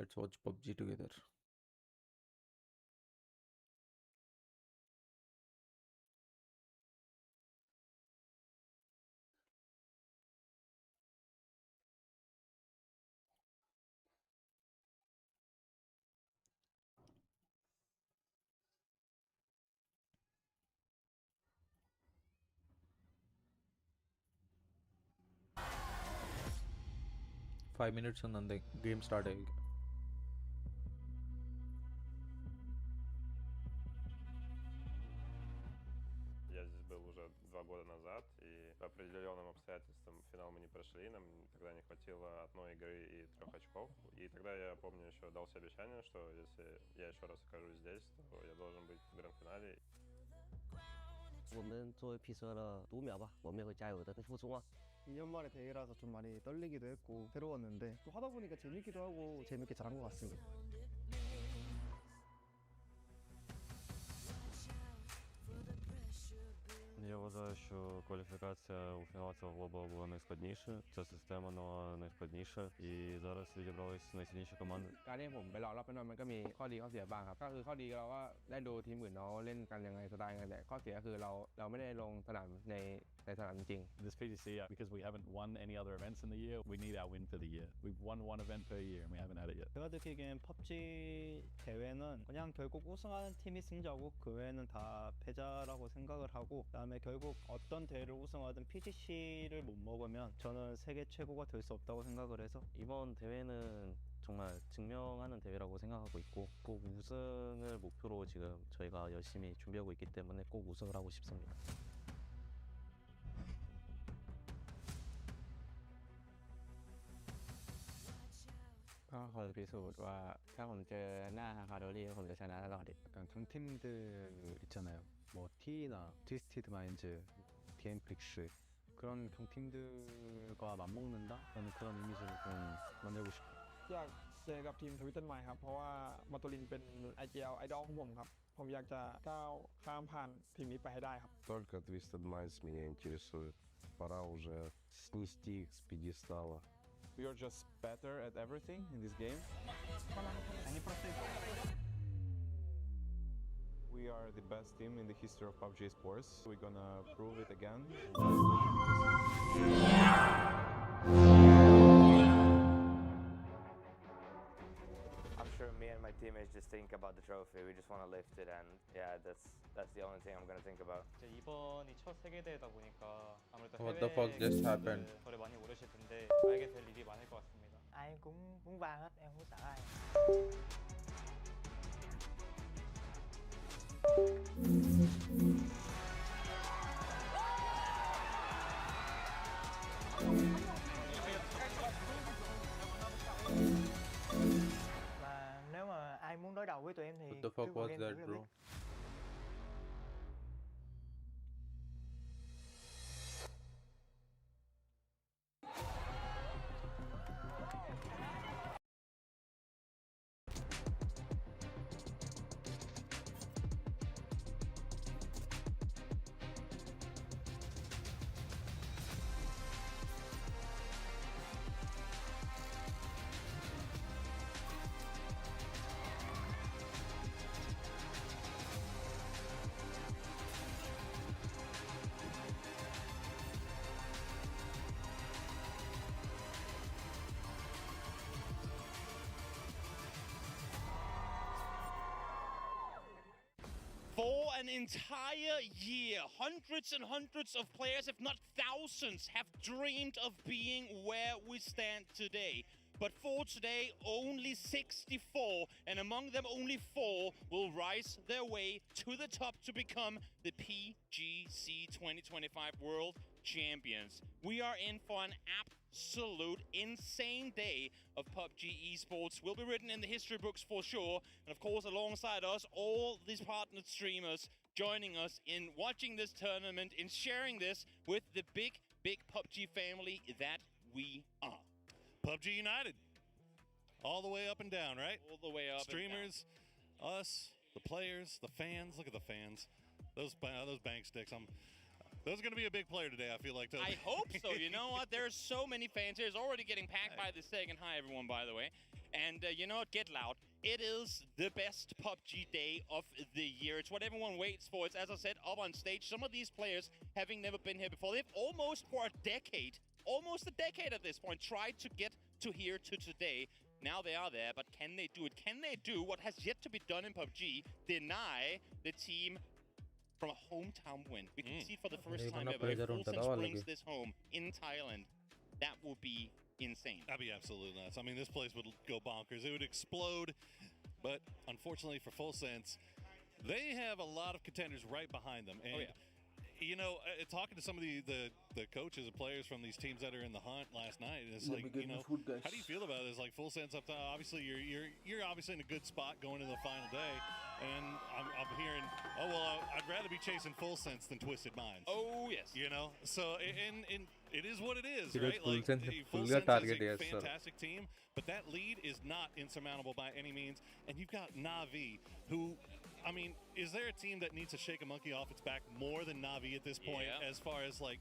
Let's watch PUBG together. Five minutes ఉంది అంతే గేమ్ స్టార్ట్ అయ్యి. Я здесь был уже 2 года назад, и по определенным обстоятельствам финал мы не прошли, нам тогда не хватило одной игры и 3 очков. И тогда я помню еще дал себе обещание, что если я еще раз окажусь здесь, то я должен быть в гранд-финале. 我们作为 피서라 读秒吧，我们也会加油的，付出啊。 2년 만에 대회라서 좀 많이 떨리기도 했고 새로웠는데 또 하다 보니까 재밌기도 하고 재밌게 잘한 것 같습니다. Я вас вважаю, що кваліфікація у фінал цього глобалу була найскладніша. Ця система нова найскладніша. І зараз відібрались найсильніші команди. การที่ผมไปรอรอบไปนอนมันก็มีข้อดีข้อเสียบ้างครับก็คือข้อดีเราก็ได้ดูทีมอื่นเขาเล่นกันยังไงสไตล์ยังไงแต่ข้อเสียคือเราไม่ได้ลงสนามในสนามจริง This PDC, because we haven't won any other events in the year, we need our win for the year. We've won one event per year and we haven't had it yet. 제가 느끼기엔 펍지 대회는 그냥 결국 우승하는 팀이 승자고 그 외에는 다 패자라고 생각을 하고 그다음에 결국 어떤 대회를 우승하든 PGC를 못 먹으면 저는 세계 최고가 될 수 없다고 생각을 해서 이번 대회는 정말 증명하는 대회라고 생각하고 있고 꼭 우승을 목표로 지금 저희가 열심히 준비하고 있기 때문에 꼭 우승을 하고 싶습니다. ก็ขอพิสูจน์ว่าถ้าผมเจอหน้าคาร์โดรี่ผมจะชนะตลอด 약간 강팀들 있잖아요. 뭐 T나 트위스티드 마인즈, DM플릭스 그런 강팀들과 맞먹는다? 라는 그런 이미지를 좀 만들고 싶어요. อยากเจอกับทีมทวิตเตอร์ใหม่ครับเพราะว่ามาตูลินเป็น IGL ไอดอลของผมครับผมอยากจะก้าวข้ามผ่านทีมนี้ไปให้ได้ครับ Только Twisted Minds меня интересует. Пора уже снести их с пьедестала. We are just better at everything in this game. We are the best team in the history of PUBG sports. We're gonna prove it again. I'm sure me and my teammates just think about the trophy. We just want to lift it, and yeah, that's the only thing I'm gonna think about. 이번이 첫 세계대회다 보니까 아무래도 What the fuck just happened? 저를 많이 모르실 텐데 알게 될 일이 많을 것 같습니다. Ai cũng vàng hết, em không sợ ai. Mà nếu mà ai muốn đối đầu với tụi em thì What the fuck was that, bro? For an entire year, hundreds and hundreds of players, if not thousands, have dreamed of being where we stand today. But for today, only 64, and among them only 4 will rise their way to the top to become the PGC 2025 World Champions. We are in for an absolute insane day of PUBG esports. Will be written in the history books for sure. And of course, alongside us, all these partnered streamers joining us in watching this tournament, in sharing this with the big PUBG family that we are. PUBG United. All the way up and down, right? All the way up Streamers, and down. us, the players, the fans. Look at the fans. Those bank sticks. Those are going to be a big player today, I feel like. I hope so. You know what? There's so many fans here. It's already getting packed by the second. Hi, everyone, by the way. And you know what? Get loud. It is the best PUBG day of the year. It's what everyone waits for. It's, as I said, up on stage. Some of these players, having never been here before, they've almost for a decade, almost a decade at this point, tried to get to here to today. Now they are there, but can they do it? Can they do what has yet to be done in PUBG? Deny the team from a hometown win. We can see for the first time ever if Fulsense brings this home in Thailand. That will be insane. That'd be absolutely nuts. I mean, this place would go bonkers. It would explode. But unfortunately for Fulsense, they have a lot of contenders right behind them. And you know, talking to some of the coaches and players from these teams that are in the hunt last night, it's like, you know, how do you feel about it? It's like Fulsense up top. Obviously, you're obviously in a good spot going into the final day, and I'm hearing, oh well, I'd rather be chasing Fulsense than Twisted Minds. Oh yes, you know. So and it is what it is, It right? was Like Fulsense target, is a yes, sir. fantastic team, but that lead is not insurmountable by any means. And you've got Na'Vi, who I mean, is there a team that needs to shake a monkey off its back more than Na'Vi at this point, as far as like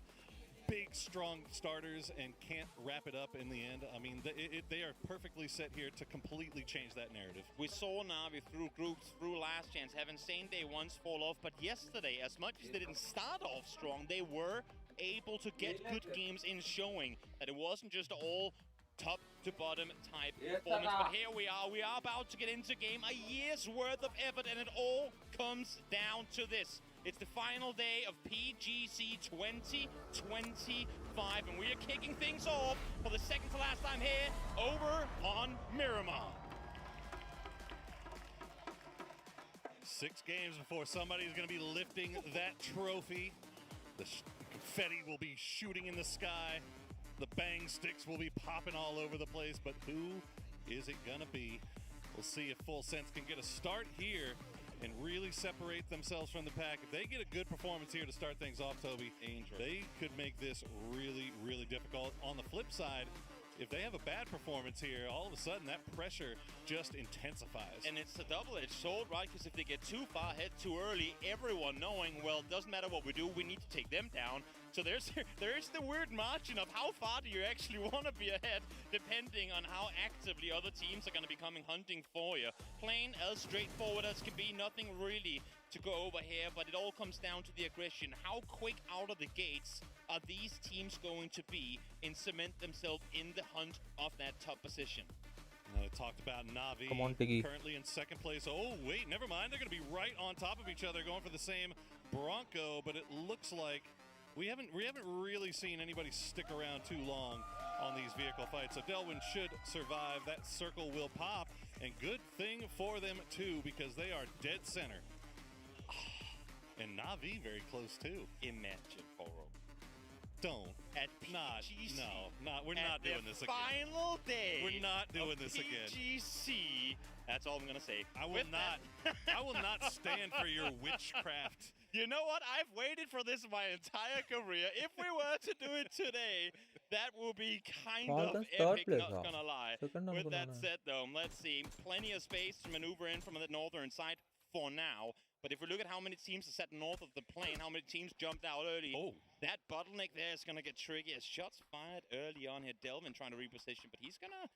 big, strong starters and can't wrap it up in the end? I mean, they are perfectly set here to completely change that narrative. We saw Na'Vi through groups, through last chance, having seen day ones fall off, but yesterday, as much as they didn't start off strong, they were able to get good games in, showing that it wasn't just all top to bottom type performance. But here we are about to get into game, a year's worth of effort, and it all comes down to this. It's the final day of PGC 2025, and we are kicking things off for the second to last time here over on Miramar. 6 games before somebody's going to be lifting that trophy. The confetti will be shooting in the sky. The bang sticks will be popping all over the place, but who is it gonna be? We'll see if Full Sense can get a start here and really separate themselves from the pack. If they get a good performance here to start things off, Toby, they could make this really, really difficult. On the flip side, if they have a bad performance here, all of a sudden that pressure just intensifies. And it's a double-edged sword, right? Because if they get too far ahead too early, everyone knowing, well, it doesn't matter what we do, we need to take them down. So there's the weird margin of how far do you actually want to be ahead, depending on how actively other teams are going to be coming hunting for you. Plain as straightforward as can be, nothing really to go over here, but it all comes down to the aggression. How quick out of the gates are these teams going to be and cement themselves in the hunt of that top position? Talked about Na'Vi Come on, Tiggy. currently in second place. Oh, wait, never mind. They're going to be right on top of each other, going for the same Bronco, but it looks like we haven't really seen anybody stick around too long on these vehicle fights. So Delwyn should survive. That circle will pop, and good thing for them, too, because they are dead center. And Na'Vi very close, too. Imagine, Poro. Don't. At PGC. We're not doing this again. Final day. We're not doing this again. PGC. That's all I'm gonna say. I will not stand for your witchcraft. You know what? I've waited for this my entire career. If we were to do it today, that will be kind of epic, not gonna lie. With that said, though, let's see. Plenty of space to maneuver in from the northern side for now. But if we look at how many teams are set north of the plane, how many teams jumped out early, that bottleneck there is going to get tricky. As shots fired early on here, Delvin trying to reposition, but he's gonna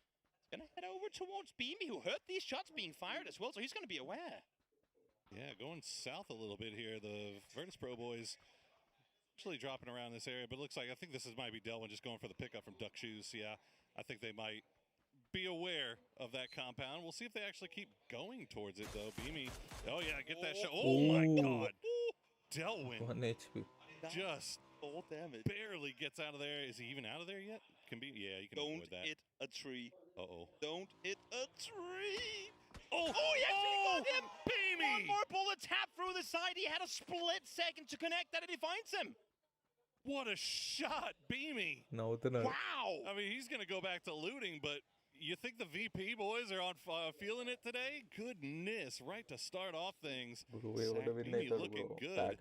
head over towards Beamy, who heard these shots being fired as well, so he's going to be aware. Yeah, going south a little bit here. The Virtus Pro boys actually dropping around this area, but it looks like, I think this might be Delwyn just going for the pickup from Duck Shoes. Yeah, I think they might be aware of that compound. We'll see if they actually keep going towards it, though. Beamy, oh yeah, get that shot. Oh my God. Delwyn 1 HP. just full damage. Barely gets out of there. Is he even out of there yet? Can be, yeah, you can avoid that. Don't hit a tree. Uh-oh. Don't hit a tree. Oh, yes, he got him. Beamy. One more bullet tap through the side. He had a split second to connect that, and he finds him. What a shot, Beamy. Wow. I mean, he's going to go back to looting, but you think the VP boys are on feeling it today? Goodness, right to start off things. Beamy looking good.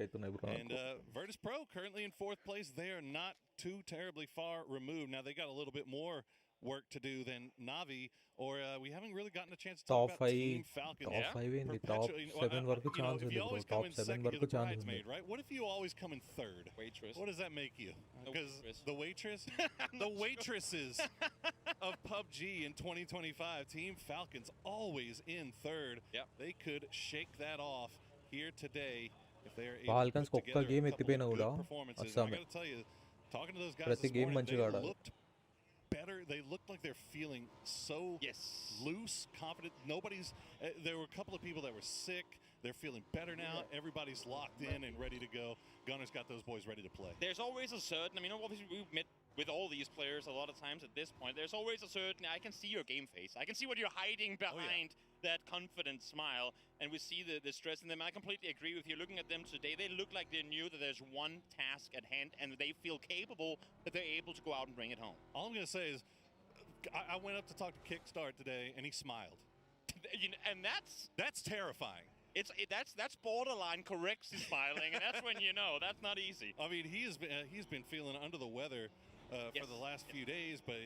And Virtus Pro currently in 4th place. They are not too terribly far removed. Now, they got a little bit more work to do than Na'Vi, or we haven't really gotten a chance to talk about Team Falcon. Top 5 in the top 7 వరకు chance ఉంది bro. Top 7 వరకు chance ఉంది. Right? What if you always come in 3rd? Waitress. What does that make you? Because the waitress, the waitresses of PUBG in 2025, Team Falcon's always in 3rd. Yep. They could shake that off here today if they are able Falcons to put ఒక్క together game a couple ఎత్తిపోయినా of కూడా good performances. I అస్సామే. got to tell you, talking to those guys ప్రతి this game morning, మంచిగా they ఆడాలి. looked better. They looked like they're feeling so loose, confident. There were a couple of people that were sick. They're feeling better now. Everybody's locked in and ready to go. Gunner's got those boys ready to play. There's always a certain, I mean, obviously we've met with all these players a lot of times at this point. There's always a certain, I can see your game face. I can see what you're hiding behind that confident smile. And we see the stress in them. I completely agree with you. Looking at them today, they look like they knew that there's one task at hand and they feel capable that they're able to go out and bring it home. All I'm going to say is, I went up to talk to Kickstart today, and he smiled. And that's terrifying. That's borderline correctly smiling, and that's when you know that's not easy. I mean, he's been feeling under the weather for the last few days, but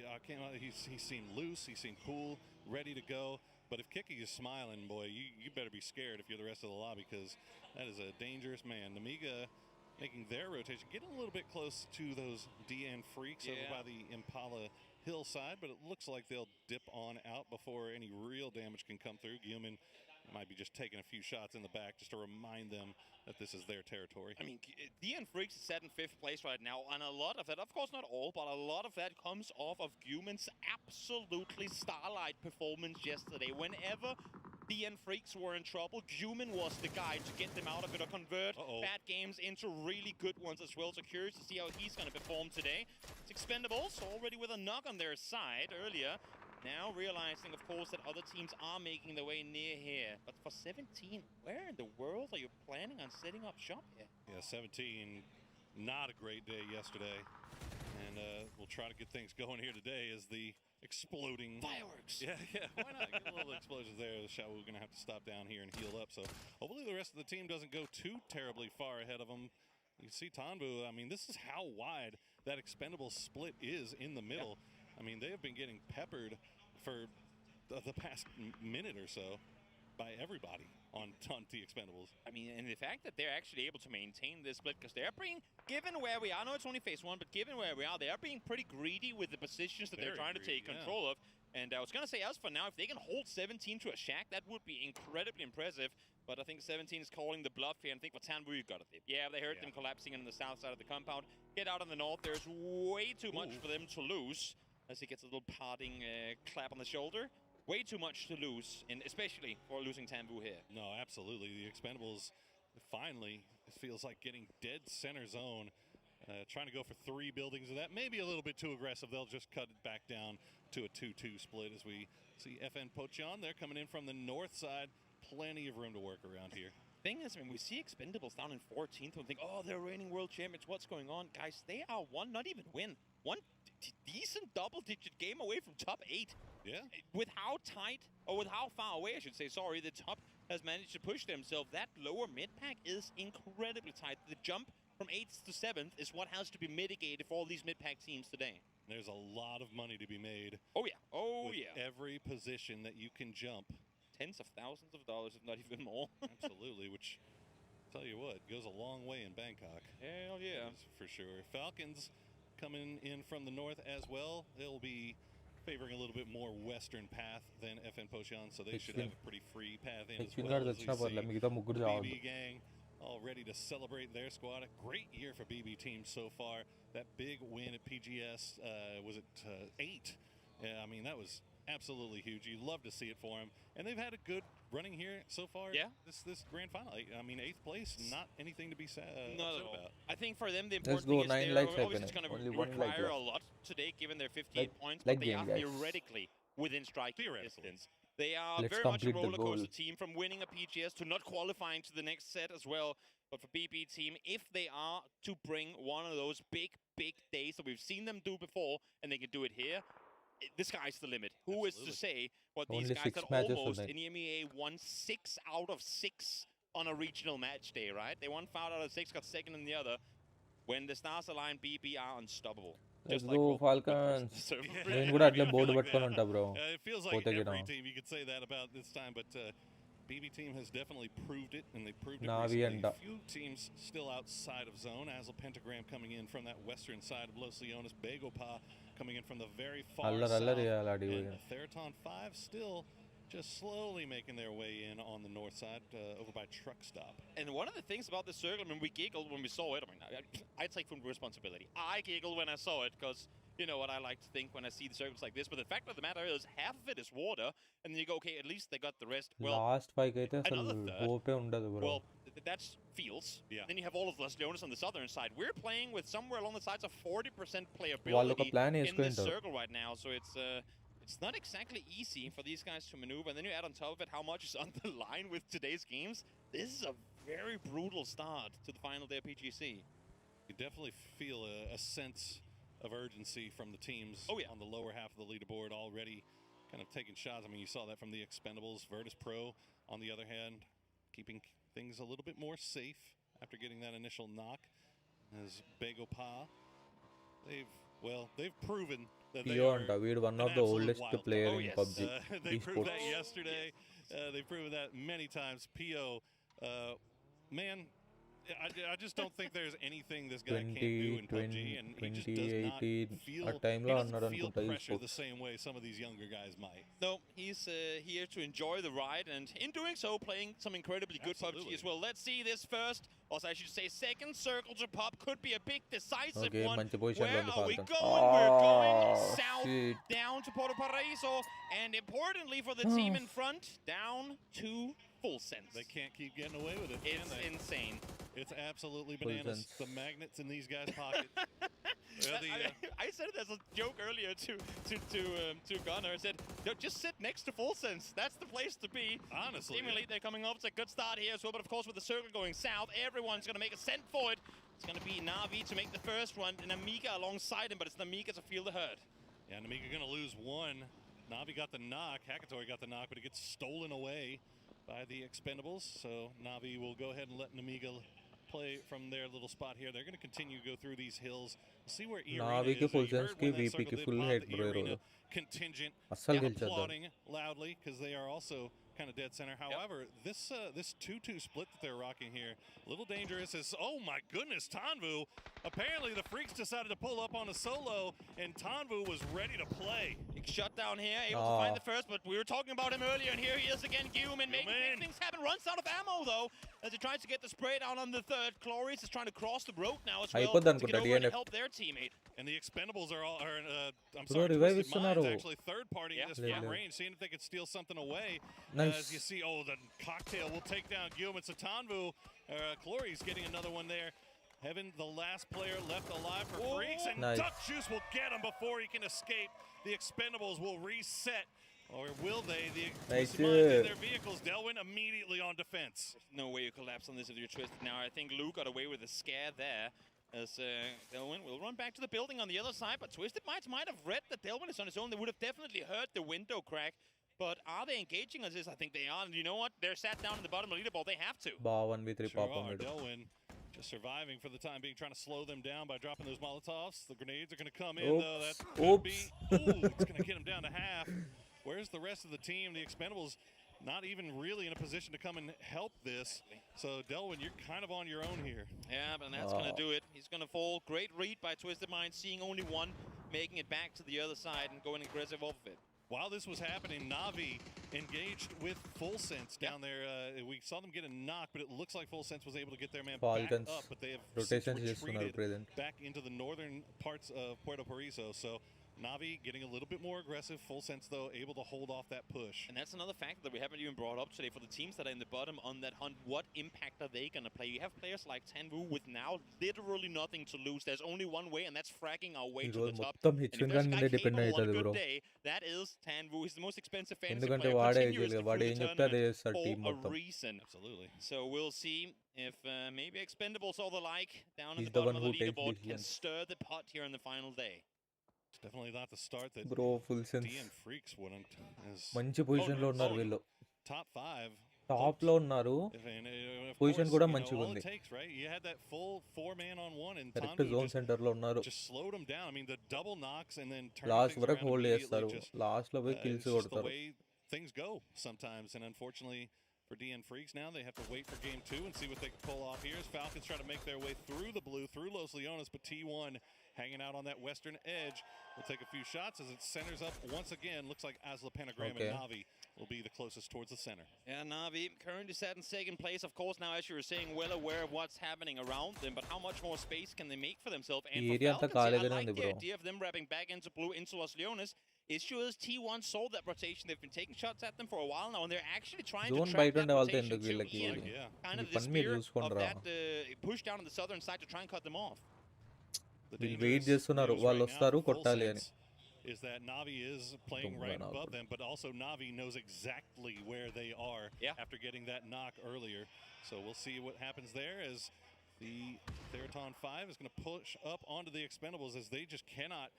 he seemed loose, he seemed cool, ready to go. But if Kiki is smiling, boy, you better be scared if you're the rest of the lobby, because that is a dangerous man. Namiga making their rotation, getting a little bit close to those DN freaks over by the Impala hillside, but it looks like they'll dip on out before any real damage can come through. Guilman might be just taking a few shots in the back just to remind them that this is their territory. I mean, DN Freaks is set in 5th place right now, and a lot of that, of course not all, but a lot of that comes off of Guman's absolutely starlight performance yesterday. Whenever DN Freaks were in trouble, Guman was the guy to get them out of it or convert bad games into really good ones as well. So curious to see how he's going to perform today. It's Expendables already with a knock on their side earlier. Now realizing, of course, that other teams are making their way near here. But for 17, where in the world are you planning on setting up shop here? Yeah, 17, not a great day yesterday. And we'll try to get things going here today as the exploding fireworks. Yeah, why not? Get a little explosions there. Shawu going to have to stop down here and heal up. So hopefully the rest of the team doesn't go too terribly far ahead of them. You see Tanbu, I mean, this is how wide that expendable split is in the middle. I mean, they have been getting peppered for the past minute or so by everybody on the Expendables. I mean, and the fact that they're actually able to maintain this split, because they're being, given where we are, I know it's only phase 1, but given where we are, they are being pretty greedy with the positions that they're trying to take control of. And I was going to say, as for now, if they can hold 17 to a shack, that would be incredibly impressive. But I think 17 is calling the bluff here, and I think for Tanbu, you've got to think. Yeah, they heard them collapsing in the south side of the compound. Get out in the north. There's way too much for them to lose, as he gets a little parting clap on the shoulder. Way too much to lose, and especially for losing Tanbu here. No, absolutely. The Expendables finally, it feels like getting dead center zone. Trying to go for 3 buildings of that. Maybe a little bit too aggressive. They'll just cut it back down to a 2-2 split as we see FN Pocheon. They're coming in from the north side. Plenty of room to work around here. Thing is, I mean, we see Expendables down in 14th and think, oh, they're reigning world champions. What's going on? Guys, they are not even win. One decent double-digit game away from top 8. Yeah. With how tight, or with how far away, I should say, sorry, the top has managed to push themselves. That lower mid-pack is incredibly tight. The jump from 8th to 7th is what has to be mitigated for all these mid-pack teams today. There's a lot of money to be made. Oh, yeah. Oh, yeah. Every position that you can jump. Tens of thousands of dollars, if not even more. Absolutely, which, tell you what, goes a long way in Bangkok. Hell yeah. For sure. Falcons coming in from the north as well. They'll be favoring a little bit more western path than FN Pocheon, so they should have a pretty free path in as well. As we see BB Gang all ready to celebrate their squad. A great year for BB team so far. That big win at PGS, was it 8? Yeah, I mean, that was absolutely huge. You love to see it for them. And they've had a good running here so far. Yeah. This grand final. I mean, 8th place, not anything to be sad about. I think for them, the important thing is they're obviously going to require a lot today, given their 58 points, but they are theoretically within striking distance. They are very much a roller coaster team, from winning a PGS to not qualifying to the next set as well. But for BB team, if they are to bring one of those big days that we've seen them do before, and they can do it here, the sky's the limit. Who is to say what these guys that almost in EMEA won 6 out of 6 on a regional match day, right? They won 5 out of 6, got second in the other. When the stars align, BB are unstoppable. Let's go Falcons. నేను కూడా అట్లే board పట్టుకొని ఉంటా bro. It feels like every team you could say that about this time, but BB team has definitely proved it, and they proved it recently. A few teams still outside of zone. Azle Pentagram coming in from that western side of Los Leones. Begopa coming in from the very far south. And Theraton 5 still just slowly making their way in on the north side over by Truck Stop. And one of the things about this circle, I mean, we giggled when we saw it. I mean, I take full responsibility. I giggled when I saw it because, you know what I like to think when I see the circles like this. But the fact of the matter is, half of it is water, and then you go, okay, at least they got the rest. Well, last 5 అయితే అసలు హోపే ఉండదు bro. Well, that's fields. Yeah. Then you have all of Los Leones on the southern side. We're playing with somewhere along the sides of 40% playability in this circle right now, so it's not exactly easy for these guys to maneuver. And then you add on top of it how much is on the line with today's games. This is a very brutal start to the final day of PGC. You definitely feel a sense of urgency from the teams on the lower half of the leaderboard, already kind of taking shots. I mean, you saw that from the Expendables. Virtus Pro, on the other hand, keeping things a little bit more safe after getting that initial knock. As Begopa, they've Well, they've proven that they PO are and David, one an of the absolute oldest wild player card. in PUBG They proved that esports. yesterday. They've proven that many times. PO, man, I just don't think there's anything this guy can't do in PUBG, and he just does not 2018 feel, ఆ టైంలో he అన్నాడు doesn't feel అనుకుంటా pressure the esports. same way some of these younger guys might. No, he's here to enjoy the ride, and in doing so, playing some incredibly good PUBG as well. Let's see this first, or I should say second circle to pop. Could be a big decisive Okay, one. మంచి position Where లో are we ఉంది going? We're going Falcon. south, Shit. down to Porto Paraíso, and importantly for the team in front, down to Full Sense. They can't keep getting away with it. It's insane. It's absolutely Full bananas. sense. The magnets in these guys' pockets. I said it as a joke earlier to Gunnar. I said, just sit next to Full Sense. That's the place to be. Honestly, seemingly they're coming up. It's a good start here as well. But of course, with the circle going south, everyone's going to make a send for it. It's going to be Navi to make the first one, and Amiga alongside him. But it's Amiga to feel the hurt. Yeah, and Amiga going to lose one. Navi got the knock. Hakatori got the knock, but it gets stolen away by the Expendables. So Navi will go ahead and let Namiga play from their little spot here. They're going to continue to go through these hills. See where Navi ki full sense ki VP ki full hate bro arena contingent అస్సలు గెలిచేద్దాం. applauding loudly because they are also kind of dead center. However, this 2-2 split that they're rocking here, a little dangerous. Is oh my goodness, Tanvu. Apparently the Freaks decided to pull up on a solo, and Tanvu was ready to play. Big shut down here, able to find the first, but we were talking about him earlier, and here he is again, Guman, making big things happen. Runs out of ammo though, as he tries to get the spray down on the third. Cloris is trying to cross the road now as well to get over and help their teammate. And the Expendables are all, I'm Bro, sorry, revive Twisted ఇస్తున్నారు. Minds actually third party in this front range, seeing if they could steal something away. Nice. As you see, the cocktail will take down Guman. Satanvu, Clory's getting another one there. Heaven, the last player left alive for Freaks, and Nice. Duck Juice will get him before he can escape. The Expendables will reset, or will they? The Nice. Twisted Minds in their vehicles, Delwyn immediately on defense. There's no way you collapse on this if you're Twisted now. I think Luke got away with a scare there. As Delwyn will run back to the building on the other side, but Twisted Minds might have read that Delwyn is on his own. They would have definitely heard the window crack. But are they engaging on this? I think they are. And you know what? They're sat down in the bottom of the leaderboard. They have to. బాగా 1v3 Sure పాపం are. వీడు. Delwyn just surviving for the time being, trying to slow them down by dropping those Molotovs. The grenades are going to come in, though. That could be. Ooh, it's going to get them down to half. Where's the rest of the team? The Expendables not even really in a position to come and help this. So, Delwyn, you're kind of on your own here. Yeah, but that's going to do it. He's going to fall. Great read by Twisted Minds, seeing only one, making it back to the other side and going aggressive off of it. While this was happening, Navi engaged with Full Sense down there. We saw them get a knock, but it looks like Full Sense was able to get their man Falcons back up, but they have rotations since చేస్తున్నారు retreated present. back into the northern parts of Puerto Paraiso. So Navi getting a little bit more aggressive. Full Sense, though, able to hold off that push. And that's another factor that we haven't even brought up today for the teams that are in the bottom on that hunt. What impact are they going to play? You have players like Tanvu with now literally nothing to lose. There's only one way, and that's fragging our way to the top. మొత్తం And if హిచ్విన్ there's గాని a మీదే guy depend capable on అవుతుంది a bro. good day, that is Tanvu. He's the most expensive fantasy ఎందుకంటే player వాడే continuously వాడు through ఏం the చెప్తే అదే tournament చేస్తాడు టీం for a మొత్తం. reason. Absolutely. So we'll see if maybe Expendables or the like down in He's the the bottom one of the who takes leaderboard can decisions. stir the pot here in the final day. It's definitely not the start that Bro, Full Sense. DN Freaks wouldn't. మంచి position లో ఉన్నారు వీళ్ళు. Top 5. Top లో ఉన్నారు. Position కూడా మంచిగా ఉంది. You had that full 4-man on one, and correct zone centre లో ఉన్నారు. just slowed him down. I mean, the double knocks and then turning last things వరకు around హోల్డ్ immediately. చేస్తారు. Last లో పోయి కిల్స్ It's just the కొడతారు. way things go sometimes, and unfortunately for DN Freaks now, they have to wait for game 2 and see what they can pull off here as Falcons try to make their way through the blue, through Los Leones, but T1 hanging out on that western edge will take a few shots as it centers up once again. Looks like Asla Pentagram and Navi will be the closest towards the center. Yeah, Navi currently sat in second place. Of course, now as you were saying, well aware of what's happening around them, but how much more space can they make for themselves? And for Falcons, I like the idea of them wrapping back into blue, into Los Leones. Issue is T1 sold that rotation. They've been taking shots at them for a while now, and they're actually trying to trap that rotation too. Kind of the spirit of that push down on the southern side to try and cut them off. Wait చేస్తున్నారు వాళ్ళు వస్తారు కొట్టాలి అని. Is that Navi is playing right above them, but also Navi knows exactly where they are after getting that knock earlier. So we'll see what happens there as the Theraton 5 is going to push up onto the Expendables as they just cannot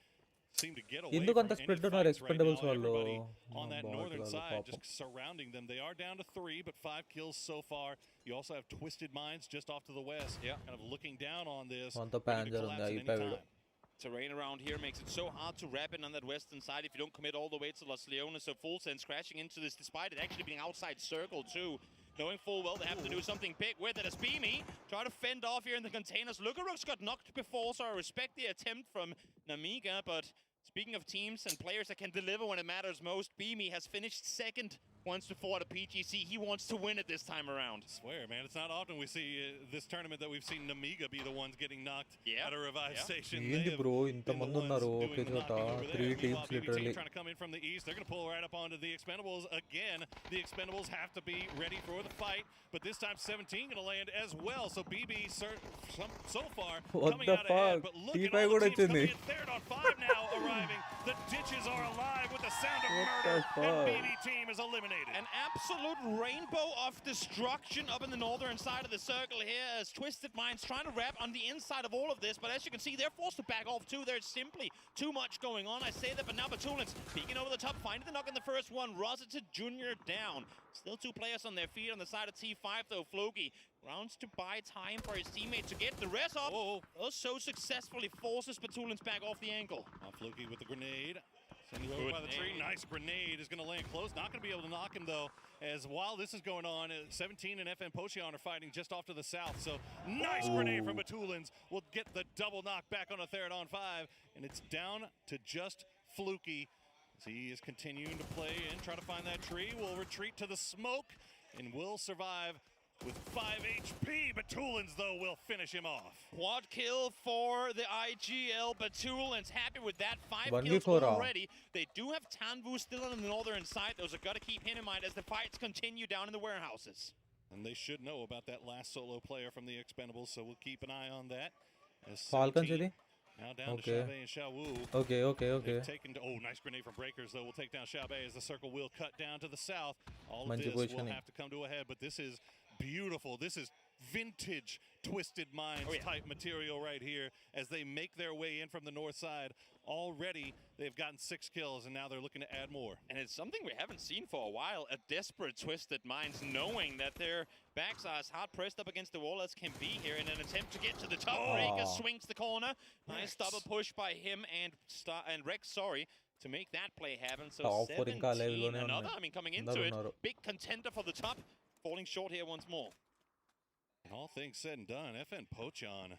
seem to get away ఎందుకు from అంత any spread ఉన్నారు fights right now. ఎక్స్పెండబుల్స్ వాళ్ళు? Everybody on that northern side just surrounding them. They are down to 3, but 5 kills so far. You also have Twisted Minds just off to the west, kind of looking down on this. అంత ప్యాన్జర్ ఉంది అయిపోయాడు. Terrain around here makes it so hard to wrap in on that western side if you don't commit all the way to Los Leones. So Full Sense crashing into this, despite it actually being outside circle too. Knowing full well they have to do something big with it as Beamy try to fend off here in the containers. Lugarux got knocked before, so I respect the attempt from Namiga, but speaking of teams and players that can deliver when it matters most, Beamy has finished second once before at a PGC. He wants to win it this time around. I swear, man, it's not often we see this tournament that we've seen Namiga be the ones getting knocked at a revive station. ఏంది bro ఇంతమంది ఉన్నారు ఒకే చోట 3 teams literally. Trying to come in from the east. They're going to pull right up onto the Expendables again. The Expendables have to be ready for the fight, but this time 17 going to land as well. So BB so far coming out ahead, but look at all the teams coming in. Third on 5 now arriving. The ditches are alive with the sound of murder, and BB team is eliminated. An absolute rainbow of destruction up in the northern side of the circle here as Twisted Minds trying to wrap on the inside of all of this, but as you can see, they're forced to back off too. There's simply too much going on. I say that, but now Batulins peeking over the top, finding the knock in the first one. Rosita Jr. down. Still 2 players on their feet on the side of T5 though. Floki rounds to buy time for his teammate to get the rest off. So successfully forces Batulins back off the ankle. Floki with the grenade. Sending over by the tree. Nice grenade is going to land close. Not going to be able to knock him, though, as while this is going on, 17 and FN Pocheon are fighting just off to the south. So nice grenade from Batulins will get the double knock back on a third on 5. And it's down to just Fluky as he is continuing to play and try to find that tree. Will retreat to the smoke and will survive with 5 HP. Batulins, though, will finish him off. Quad kill for the IGL. Batulins happy with that. 5 kills already. They do have Tanvu still on the northern side. Those are got to keep him in mind as the fights continue down in the warehouses. And they should know about that last solo player from the Expendables, so we'll keep an eye on that. Falcons ఇది now down to Xiaobei and Xiaowu. Okay. They've taken nice grenade from Breakers, though. We'll take down Xiaobei as the circle will cut down to the south. All of this will have to come to a head, but this is beautiful. This is vintage Twisted Minds type material right here as they make their way in from the north side. Already they've gotten 6 kills and now they're looking to add more. And it's something we haven't seen for a while, a desperate Twisted Minds knowing that their backs are as hard pressed up against the wall as can be here in an attempt to get to the top. Breaker swings the corner. Nice double push by him and Rex, to make that play happen. So 17 another, coming into it. Big contender for the top, falling short here once more. All things said and done, FN Pocheon,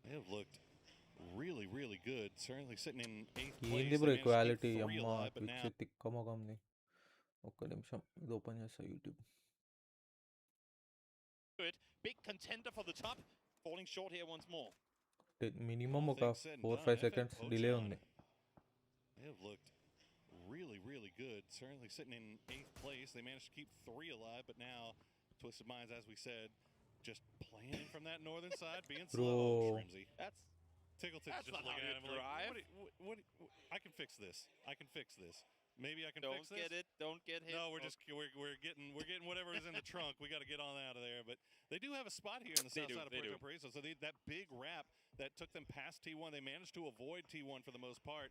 they have looked really, really good. Certainly sitting in 8th place. ఏంది bro equality అమ్మ twitch తిక్కమగంది ఒక్క నిమిషం ఇది open చేస్తా YouTube. Big contender for the top, falling short here once more. Minimum ఒక 4-5 seconds delay ఉంది. They have looked really, really good. Certainly sitting in 8th place. They managed to keep 3 alive, but now Twisted Minds, as we said, just playing from that northern side, being slow. Shrimsy. That's Tickleton just looking at him like, what, I can fix this. I can fix this. Maybe I can fix this. Don't get hit. No, we're getting whatever is in the trunk. We got to get on out of there. But they do have a spot here in the south side of Puerto Paraiso. So that big wrap that took them past T1, they managed to avoid T1 for the most part.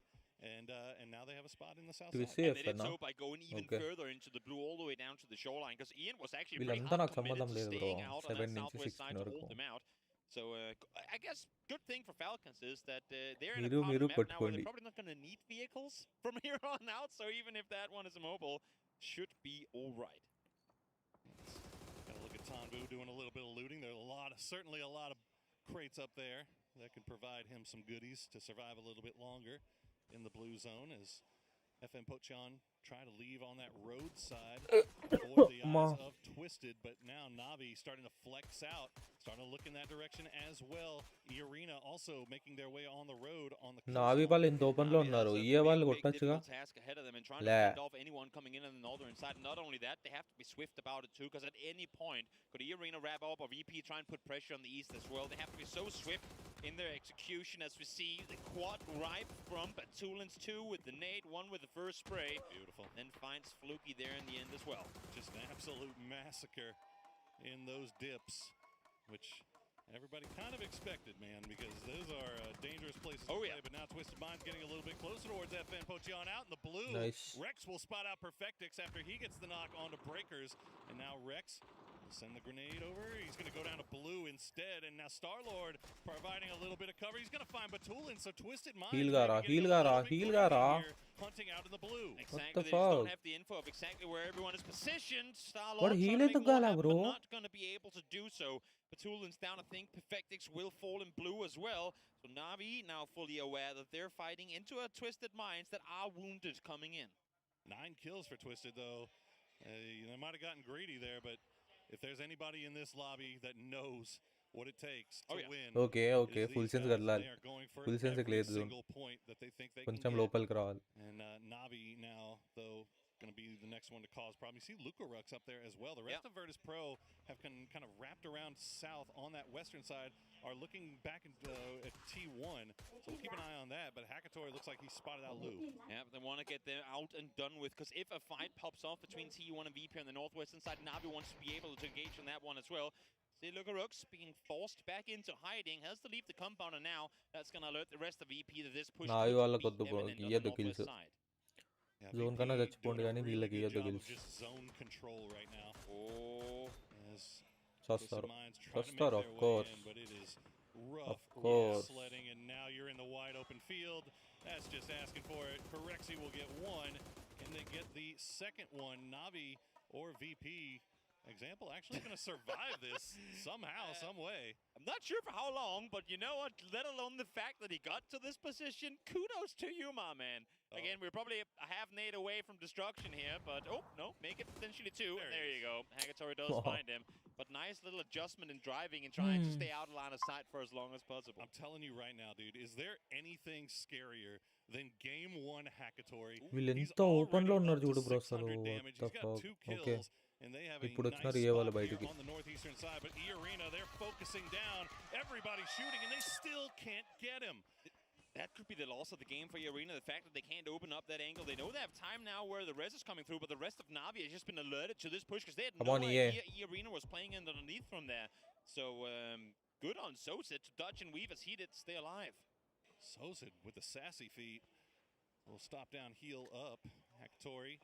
And now they have a spot in the south side. And they did so by going even further into the blue, all the way down to the shoreline, because Ian was actually pretty hard committed to staying out on that southwest side to hold them out. So I guess good thing for Falcons is that they're in a part of the map now where they're probably not going to need vehicles from here on out. So even if that one is immobile, should be all right. Got to look at Tanbu doing a little bit of looting. There's certainly a lot of crates up there that can provide him some goodies to survive a little bit longer in the blue zone as FN Pocheon try to leave on that road side for the eyes of Twisted, but now Navi starting to flex out, starting to look in that direction as well. Arena also making their way on the road on the Navi వాళ్ళు ఇంత open లో ఉన్నారు ఏ వాళ్ళు కొట్టొచ్చుగా task ahead of them and trying to fend off anyone coming in on the northern side. Not only that, they have to be swift about it too, because at any point could Arena wrap up or VP try and put pressure on the east as well. They have to be so swift in their execution as we see the quad ripe from Batulins 2 with the nade, 1 with the first spray. Beautiful. Then finds Fluky there in the end as well. Just an absolute massacre in those dips, which everybody kind of expected, man, because those are dangerous places to play. But now Twisted Minds getting a little bit closer towards FN Pocheon out in the blue. Nice. Rex will spot out Perfectix after he gets the knock onto Breakers. And now Rex Send the grenade over. He's going to go down to blue instead. And now Star-Lord providing a little bit of cover. He's going to find Batulin. So Twisted Minds. Heal gara. Hunting out in the blue. What the They just don't fuck? have the info of exactly where everyone is positioned. What Star-Lord heal trying to the make more gala, happen, bro? but not going to be able to do so. Batulin's down, I think. Perfectix will fall in blue as well. So Na'Vi now fully aware that they're fighting into a Twisted Minds that are wounded coming in. 9 kills for Twisted, though. They might have gotten greedy there, but if there's anybody in this lobby that knows what it takes to win, Okay. Full sense gadlal. Full sense లేదు zone. కొంచెం లోపలికి రావాలి. And Na'Vi now, though, going to be the next one to cause problem. You see Luca Rux up there as well. The rest of Virtus Pro have kind of wrapped around south on that western side, are looking back at T1. So we'll keep an eye on that. But Hakatori looks like he spotted out Lou. Yeah, they want to get them out and done with, because if a fight pops off between T1 and VP on the northwestern side, Na'Vi wants to be able to engage on that one as well. See Luca Rux being forced back into hiding, has to leave the compound, and now that's going to alert the rest of VP that this push Na'Vi could వాళ్ళకి be వద్దు bro. evident on the ఇయ్యద్దు northwest kills. side. Zone కన్నా చచ్చిపోండి కానీ వీళ్ళకి ఇయ్యద్దు kills. Just zone control right now. Sastar, of course. But it is rough. Of course. Sledding, and now you're in the wide open field. That's just asking for it. Correxy will get one. Can they get the second one? Na'Vi or VP? Example actually going to survive this somehow, some way. I'm not sure for how long, but you know what? Let alone the fact that he got to this position. Kudos to you, my man. Again, we're probably a half nade away from destruction here, but no, make it potentially 2. There you go. Hagatori does find him. But nice little adjustment in driving and trying to stay out of line of sight for as long as possible. I'm telling you right now, dude, is there anything scarier than game 1 Hakatori? వీళ్ళు ఎంత open లో ఉన్నారు చూడు bro అసలు. What the fuck? Okay. And they have ఇప్పుడు a వచ్చినారు nice ఏ వాళ్ళ spot బయటికి. here on the northeastern side, but E-Arena, they're focusing down. Everybody's shooting, and they still can't get him. That could be the loss of the game for E-Arena, the fact that they can't open up that angle. They know they have time now where the res is coming through, but the rest of Na'Vi has just been alerted to this push because they had no idea E-Arena was playing underneath from there. So good on Sosit to dodge and weave as he did stay alive. Sosit with the sassy feet will stop down, heal up. Hakatori,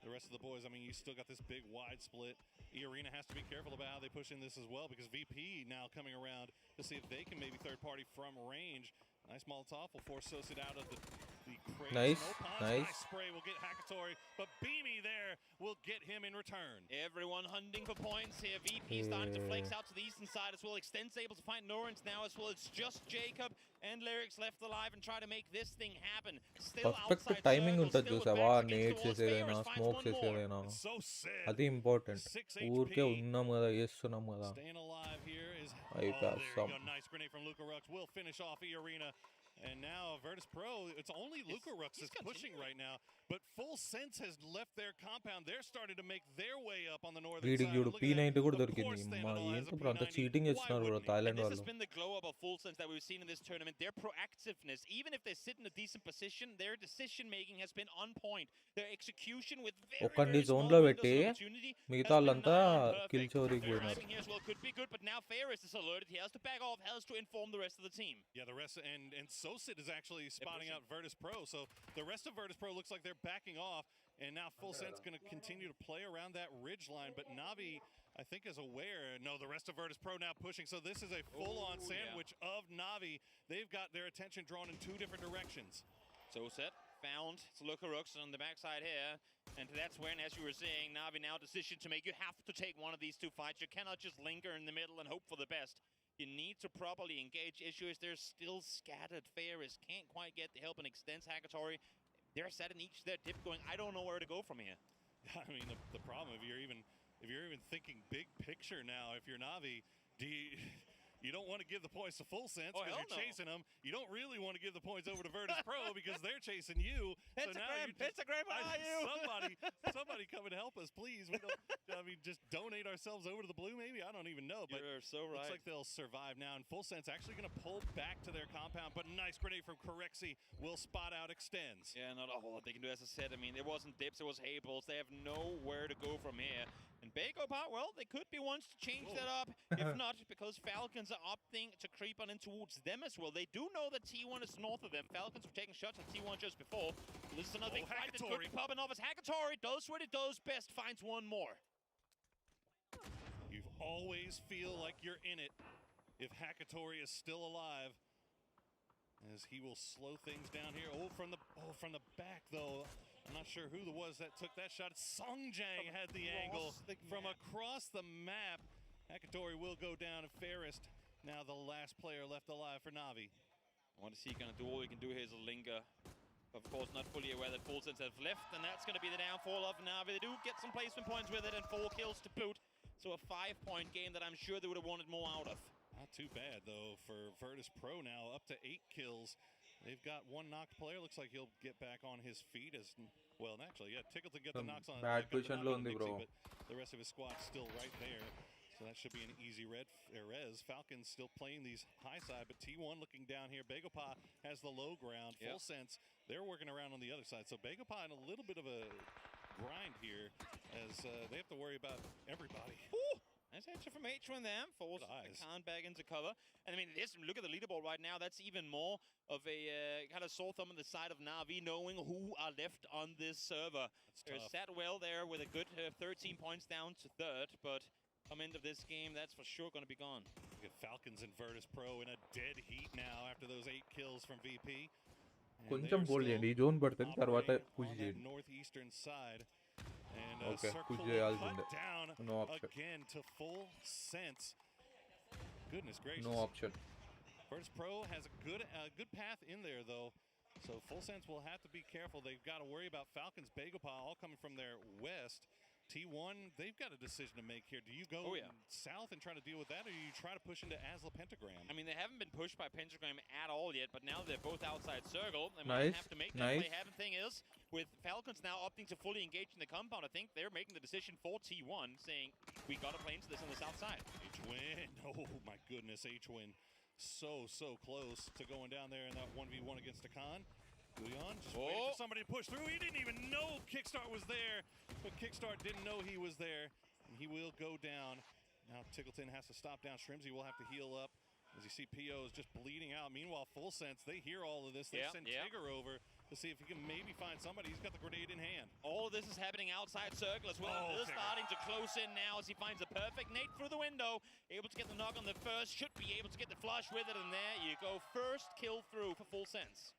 the rest of the boys, I mean, you still got this big wide split. E-Arena has to be careful about how they push in this as well, because VP now coming around to see if they can maybe third party from range. Nice Molotov will force Sosit out of the crate. Nice. Nice spray will get Hakatori, but Beamy there will get him in return. Everyone hunting for points here. VP starting to flex out to the eastern side as well. Extend's able to find Norrens now as well. It's just Jacob and Lyrics left alive and try to make this thing happen. Still perfect timing ఉంటుంది చూసావా, నేట్స్ చేసేదైనా smokes చేసేదైనా, అది important. ఊరికే ఉన్నాం కదా, చేస్తున్నాం కదా. అయిపోయాం. Nice grenade from Luca Rux will finish off E-Arena. And now Virtus Pro, it's only Luca Rux is pushing right now, but Full Sense has left their compound. They're starting to make their way up on the northern వీడికి side. చూడు P90 కూడా దొరికింది. మా ఏంటి bro అంత cheating చేస్తున్నారు bro Thailand This వాళ్ళు. has been the glow up of Full Sense that we've seen in this tournament. Their proactiveness, even if they sit in a decent position, their decision making has been on point. Their execution with ఒకరిని zone లో పెట్టి మిగతా వాళ్ళంతా kill చోరీకి పోయినారు. Here as well could be good, but now Ferris is alerted. He has to back off, has to inform the rest of the team. Yeah, the rest and Sosit is actually spotting out Virtus Pro, so the rest of Virtus Pro looks like they're backing off, and now Full Sense going to continue to play around that ridge line, but Na'Vi, I think, is aware. No, the rest of Virtus Pro now pushing, so this is a full-on sandwich of Na'Vi. They've got their attention drawn in 2 different directions. Sosit found Luca Rux on the backside here, and that's when, as you were saying, Na'Vi now decision to make. You have to take one of these 2 fights. You cannot just linger in the middle and hope for the best. You need to properly engage issues. They're still scattered. Ferris can't quite get the help and extends Hakatori. They're set in each their dip going, I don't know where to go from here. I mean, the problem, if you're even thinking big picture now, if you're Na'Vi, you don't want to give the points to Full Sense because you're chasing them. You don't really want to give the points over to Virtus Pro because they're chasing you. Pentagram, where are you? Somebody come and help us, please. We don't, I mean, just donate ourselves over to the blue, maybe? I don't even know. But you're so right. Looks like they'll survive now. And Full Sense actually going to pull back to their compound, but nice grenade from Corexy will spot out Extends. Yeah, not a whole lot they can do, as I said. I mean, it wasn't dips, it was hay balls. They have nowhere to go from here. And Baco Power, well, they could be ones to change that up. If not, because Falcons are opting to creep on in towards them as well. They do know that T1 is north of them. Falcons were taking shots at T1 just before. So this is another big fight that could be popping off as Hakatori does what it does best, finds one more. You've always feel like you're in it if Hakatori is still alive. As he will slow things down here. From the back though. I'm not sure who it was that took that shot. Songjang had the angle from across the map. Hakatori will go down and Fairest. Now the last player left alive for Na'Vi. What is he going to do? All he can do here is linger. Of course, not fully aware that FullSense have left, and that's going to be the downfall of Na'Vi. They do get some placement points with it and 4 kills to boot. So a 5-point game that I'm sure they would have wanted more out of. Not too bad, though, for Virtus Pro now, up to 8 kills. They've got one knocked player. Looks like he'll get back on his feet as well. Actually, yeah, Tickleton get the knocks on. Bad position lo undi, bro. But the rest of his squad's still right there. So that should be an easy res. Falcons still playing these high side, but T1 looking down here. Begopa has the low ground. Full sense, they're working around on the other side. So Begopa in a little bit of a grind here as they have to worry about everybody. Ooh! Nice answer from H1 there. Force Khan back into cover. And I mean, look at the leaderboard right now. That's even more of a kind of sore thumb on the side of Na'Vi, knowing who are left on this server. There's Satwell there with a good 13 points down to third, but come into this game, that's for sure going to be gone. Look at Falcons and Virtus Pro in a dead heat now after those 8 kills from VP. కొంచెం hold చేయండి ఈ zone పడుతుంది తర్వాత push చేయండి Northeastern side. And okay push cut చేయాల్సిందే down no option again to Full Sense. Goodness gracious. No option Virtus Pro has a good path in there though. So Full Sense will have to be careful. They've got to worry about Falcons, Begopa all coming from their west. T1, they've got a decision to make here. Do you go south and try to deal with that, or do you try to push into Asla Pentagram? I mean, they haven't been pushed by Pentagram at all yet, but now they're both outside circle. They Nice, might have to make that nice. play. The thing is, with Falcons now opting to fully engage in the compound, I think they're making the decision for T1, saying, we got to play into this on the south side. H-Win, oh my goodness, H-Win. So close to going down there in that 1v1 against Akan. Guyon just waited for somebody to push through. He didn't even know Kickstart was there, but Kickstart didn't know he was there, and he will go down. Now Tickleton has to stop down. Shrimsy will have to heal up. As you see, PO is just bleeding out. Meanwhile, Full Sense, they hear all of this. They send Tigger over to see if he can maybe find somebody. He's got the grenade in hand. All of this is happening outside circle as well. They're starting to close in now as he finds a perfect nade through the window. Able to get the knock on the first, should be able to get the flush with it, and there you go. First kill through for Full Sense.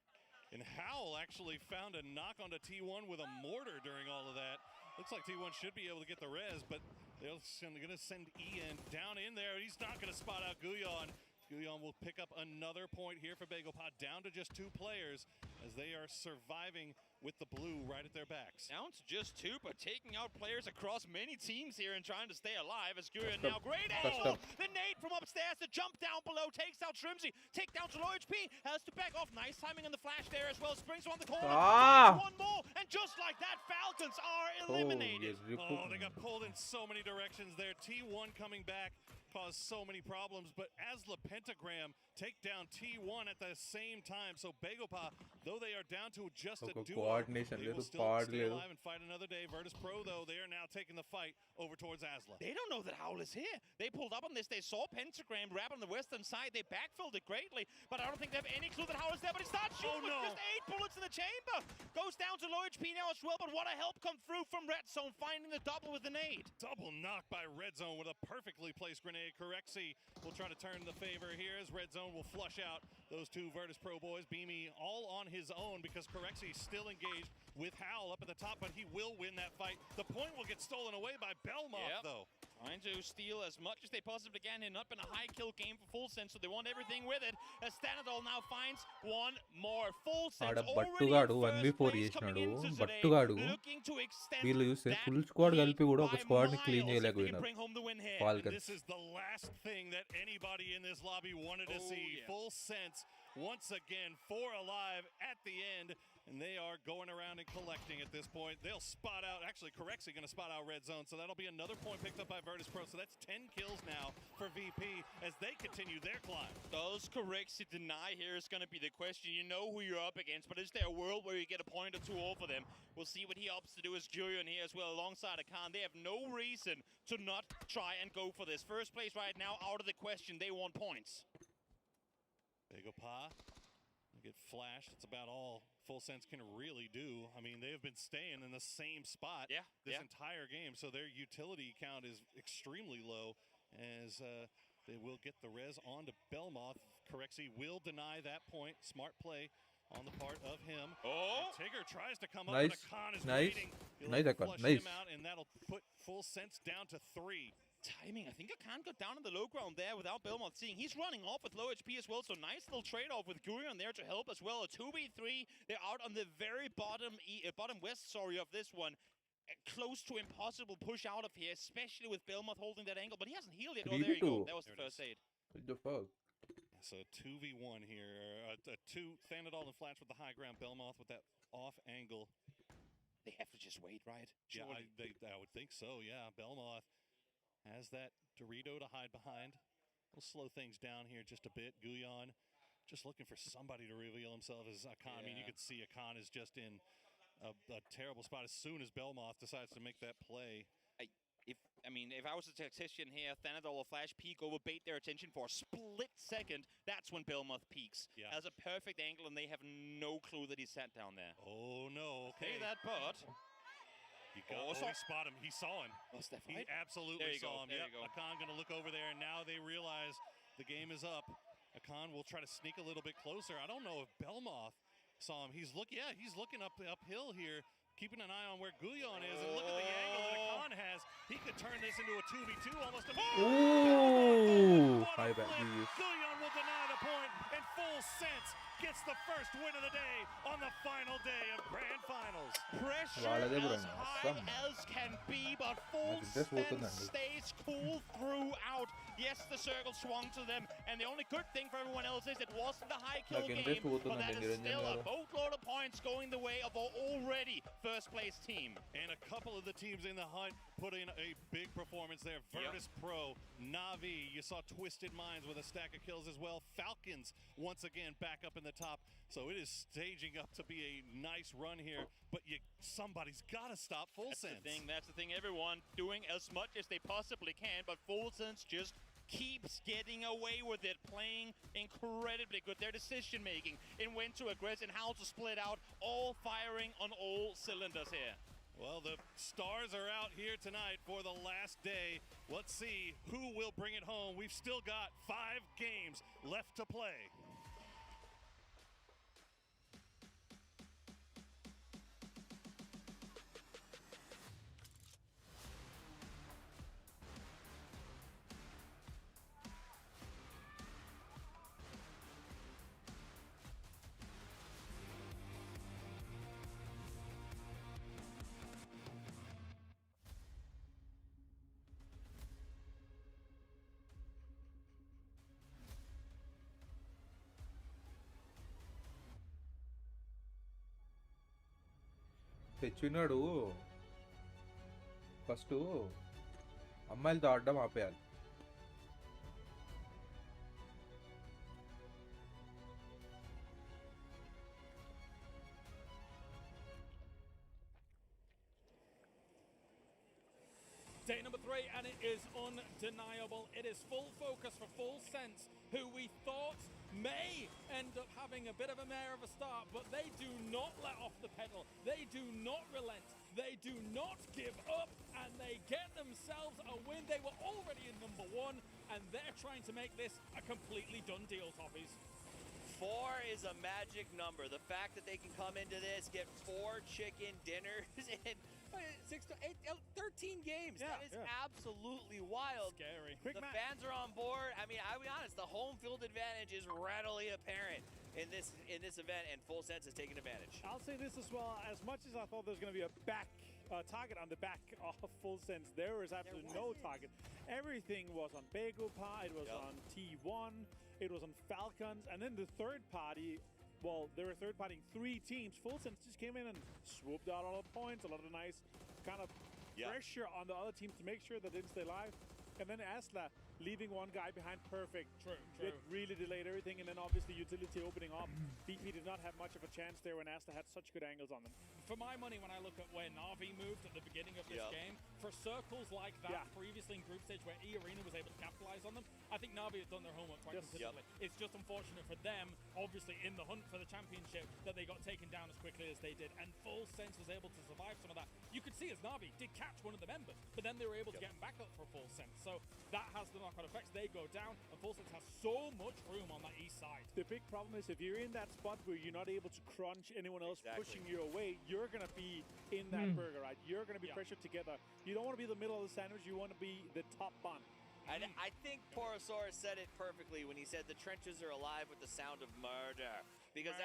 And Howl actually found a knock onto T1 with a mortar during all of that. Looks like T1 should be able to get the res, but they're going to send Ian down in there. He's not going to spot out Guyon. Guyon will pick up another point here for Begopa, down to just 2 players as they are surviving with the blue right at their backs. Down to just 2, but taking out players across many teams here and trying to stay alive as Guyon now great angle. The nade from upstairs, the jump down below, takes out Shrimsy, take down to low HP, has to back off. Nice timing on the flash there as well. Springs on the corner, one more, and just like that, Falcons are eliminated. They got pulled in so many directions there. T1 coming back caused so many problems, but Asla Pentagram take down T1 at the same time. So Begopa, though they are down to just a duo, they will still stay alive and fight another day. Virtus Pro, though, they are now taking the fight over towards Asla. They don't know that Howl is here. They pulled up on this. They saw Pentagram wrap on the western side. They backfilled it greatly, but I don't think they have any clue that Howl is there. But he starts shooting with just 8 bullets in the chamber. Goes down to low HP now as well, but what a help come through from Red Zone, finding the double with the nade. Double knock by Red Zone with a perfectly placed grenade. Correxy will try to turn the favor here as Red Zone will flush out those 2 Virtus Pro boys. Beamy all on his own because Corexy is still engaged with Howl up at the top, but he will win that fight. The point will get stolen away by Belmont, though. Trying to steal as much as they possibly can, and up in a high kill game for Full Sense, so they want everything with it. As Stanadol now finds one more. Full Sense బట్టుగాడు 1v4 చేసినాడు బట్టుగాడు వీళ్ళు చూస్తే full squad కలిపి కూడా ఒక squad ని clean చేయలేకపోయినారు Falcons. This is the last thing that anybody in this lobby wanted to see. Full Sense once again 4 alive at the end, and they are going around and collecting at this point. They'll spot out, actually Corexy going to spot out Red Zone, so that'll be another point picked up by Virtus Pro. So that's 10 kills now for VP as they continue their climb. Does Corexy deny here is going to be the question. You know who you're up against, but is there a world where you get a point or 2 off of them? We'll see what he opts to do as Guyon here as well alongside Akan. They have no reason to not try and go for this. First place right now out of the question. They want points. Begopa get flashed. It's about all Full Sense can really do. I mean, they have been staying in the same spot this entire game, so their utility count is extremely low. as they will get the res onto Belmoth. Correxy will deny that point. Smart play on the part of him. Oh! And Tigger tries to come up, Nice. but Akan is Nice. waiting. He'll Nice, Akan. flush Nice. him out, and that'll put Full Sense down to 3. Timing. I think Akan got down on the low ground there without Belmont seeing. He's running off with low HP as well, so nice little trade-off with Gurion there to help as well. A 2v3. They're out on the very bottom west, of this one. Close to impossible push out of here, especially with Belmont holding that angle, but he hasn't healed yet. Oh, there you go. That was the first aid. What the fuck? So 2v1 here. A 2 Thanadol and Flash with the high ground. Belmoth with that off angle. They have to just wait, right? Yeah, I would think so, yeah. Belmoth has that Dorito to hide behind. We'll slow things down here just a bit. Guyon just looking for somebody to reveal himself as Akan. I mean, you can see Akan is just in a terrible spot as soon as Belmoth decides to make that play. If I was a tactician here, Thanadol or Flash peek over, bait their attention for a split second. That's when Belmoth peaks. Yeah. Has a perfect angle, and they have no clue that he's sat down there. Oh no! Okay, Say that, but he spot him. He saw him. Was that He right? absolutely saw him. There Yep. you go. Akan gonna look over there, and now they realize the game is up. Akan will try to sneak a little bit closer. I don't know if Belmoth saw him. He's looking uphill here, keeping an eye on where Guyon is, and look at the angle that Akan has. He could turn this into a 2v2 almost immediately. Ooh! High back. Guyon will deny the point, and Full Sense gets the first win of the day on the final day of Grand Finals. Pressure as high as can be, but Full Sense stays cool throughout. Yes, the circle swung to them, and the only good thing for everyone else is it wasn't a high kill game, but that is still a boatload of points going the way of our already first place team. And a couple of the teams in the hunt put in a big performance there. Virtus Pro, Na'Vi, you saw Twisted Minds with a stack of kills as well. Falcons once again back up in the top. So it is staging up to be a nice run here, but somebody's got to stop Full Sense. That's the thing, everyone doing as much as they possibly can, but Full Sense just keeps getting away with it, playing incredibly good. Their decision making in when to aggress and how to split out, all firing on all cylinders here. Well, the stars are out here tonight for the last day. Let's see who will bring it home. We've still got 5 games left to play. తెచ్చినాడు first అమ్మాయిలతో ఆడడం ఆపేయాలి. Day number 3, and it is undeniable. It is full focus for Full Sense, who we thought may end up having a bit of a mare of a start, but they do not let off the pedal. They do not relent. They do not give up, and they get themselves a win. They were already in number 1, and they're trying to make this a completely done deal, Toppies. 4 is a magic number. The fact that they can come into this, get 4 chicken dinners in 6 to 8, 13 games. Yeah, that is absolutely wild. Scary. The fans are on board. I mean, I'll be honest, the home field advantage is readily apparent in this event, and Full Sense is taking advantage. I'll say this as well. As much as I thought there was going to be a target on the back of Full Sense, there was absolutely no target. Everything was on Begopa, it was on T1, it was on Falcons, and then the third party, well, they were third partying 3 teams. Full Sense just came in and swooped out all the points, a lot of nice kind of pressure on the other teams to make sure they didn't stay alive. And then Asla leaving one guy behind, perfect. True. It really delayed everything, and then obviously utility opening up. BP did not have much of a chance there when Asta had such good angles on them. For my money, when I look at where Na'Vi moved at the beginning of this game, for circles like that previously in group stage where E-Arena was able to capitalize on them, I think Na'Vi have done their homework quite consistently. It's just unfortunate for them, obviously in the hunt for the championship, that they got taken down as quickly as they did, and Full Sense was able to survive some of that. You could see as Na'Vi did catch one of the members, but then they were able to get him back up for Full Sense. So that has the knock-on effects. They go down, and Full Sense has so much room on that east side. The big problem is if you're in that spot where you're not able to crunch anyone else pushing you away, you're going to be in that burger, right? You're going to be pressured together. You don't want to be the middle of the sandwich. You want to be the top bun. And I think Porosaurus said it perfectly when he said the trenches are alive with the sound of murder. Because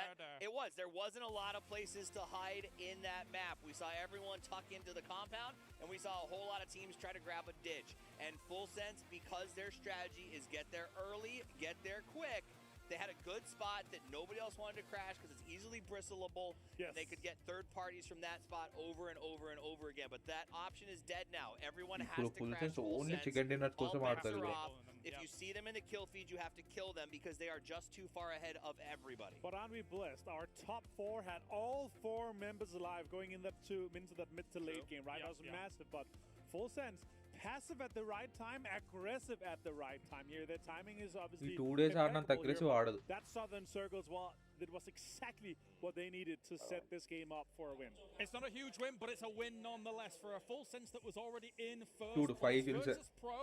there wasn't a lot of places to hide in that map. We saw everyone tuck into the compound, and we saw a whole lot of teams try to grab a ditch. And Full Sense, because their strategy is get there early, get there quick, they had a good spot that nobody else wanted to crash because it's easily bristleable. Yes. They could get third parties from that spot over and over and over again. But that option is dead now. Everyone has to crash Full only Sense. chicken dinner All కోసం bets ఆడతారు are bro. off. If you see them in the kill feed, you have to kill them because they are just too far ahead of everybody. But aren't we blessed? Our top 4 had all 4 members alive going into that mid to late game, right? That was massive, but Full Sense, passive at the right time, aggressive at the right time here. Their timing is obviously ఈ 2 days ఆడినంత aggressive ఆడదు. That southern circle as well, that was exactly what they needed to set this game up for a win. It's not a huge win, but it's a win nonetheless for a Full Sense that was already in first 2 to 5 place. kills. Virtus Pro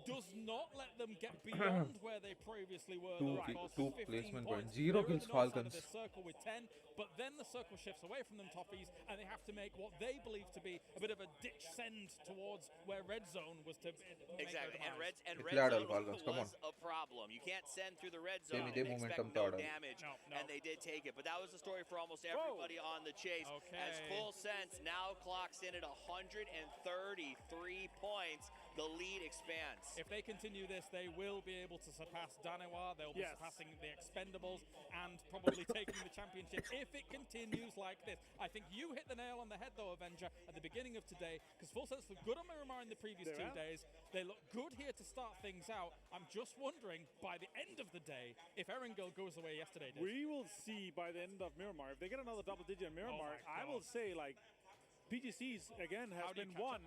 does not let them get beyond where they previously were. Two placement points. 0 kills Falcons. The circle with 10, but then the circle shifts away from them Toffees, and they have to make what they believe to be a bit of a ditch send towards where Red Zone was to Exactly, and Red Falcons, Zone come on. was a problem. You can't send through the Red Zone and expect no damage, and they did take it. But that was the story for almost everybody on the chase. As Full Sense now clocks in at 133 points, the lead expands. If they continue this, they will be able to surpass Danewa. They'll be surpassing the Expendables and probably taking the championship if it continues like this. I think you hit the nail on the head, though, Avenger, at the beginning of today, because Full Sense looked good on Miramar in the previous 2 days. They look good here to start things out. I'm just wondering, by the end of the day, if Erangel goes away yesterday. We will see by the end of Miramar. If they get another double digit in Miramar, I will say, like, PGCs, again, has been won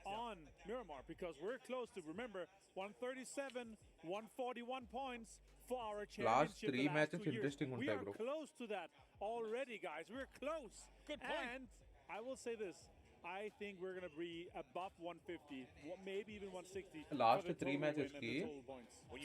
on Miramar because we're close to, remember, 137, 141 points for our championship. Last 3 matches interesting We are bro. close to that already, guys. We're close. Good point. And I will say this. I think we're going to be above 150, maybe even 160. Last 3 matches ki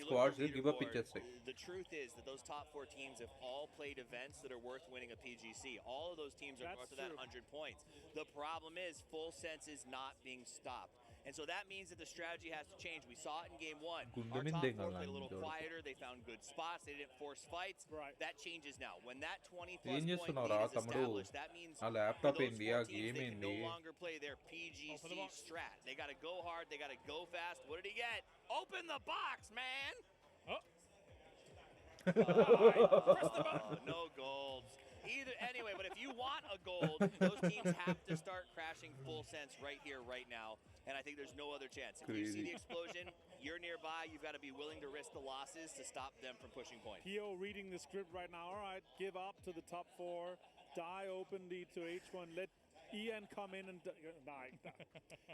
squads give up pitches. The truth is that those top 4 teams have all played events that are worth winning a PGC. All of those teams are north of that 100 points. The problem is Full Sense is not being stopped. And so that means that the strategy has to change. We saw it in game 1. Our top 4 played a little quieter. They found good spots. They didn't force fights. That changes now. When that 20-plus point lead is established, that means for those 4 teams, they can no longer play their PGC strat. They got to go hard. They got to go fast. What did he get? Open the box, man! No golds. Anyway, but if you want a gold, those teams have to start crashing Full Sense right here, right now. And I think there's no other chance. If you see the explosion, you're nearby, you've got to be willing to risk the losses to stop them from pushing point. Hio reading the script right now. All right, give up to the top 4. Die openly to H1. Let Ian come in and die.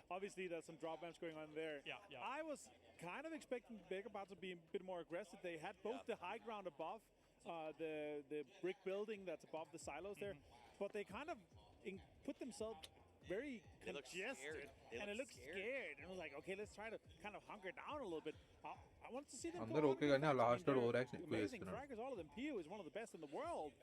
Obviously, there's some drop bombs going on there. I was kind of expecting Begabout to be a bit more aggressive. They had both the high ground above the brick building that's above the silos there, but they kind of put themselves very congested, and it looked scared. And I was like, okay, let's try to kind of hunker down a little bit. I want to see them go okay, last overreaction. Amazing crackers, all of them. PU is one of the best in the world.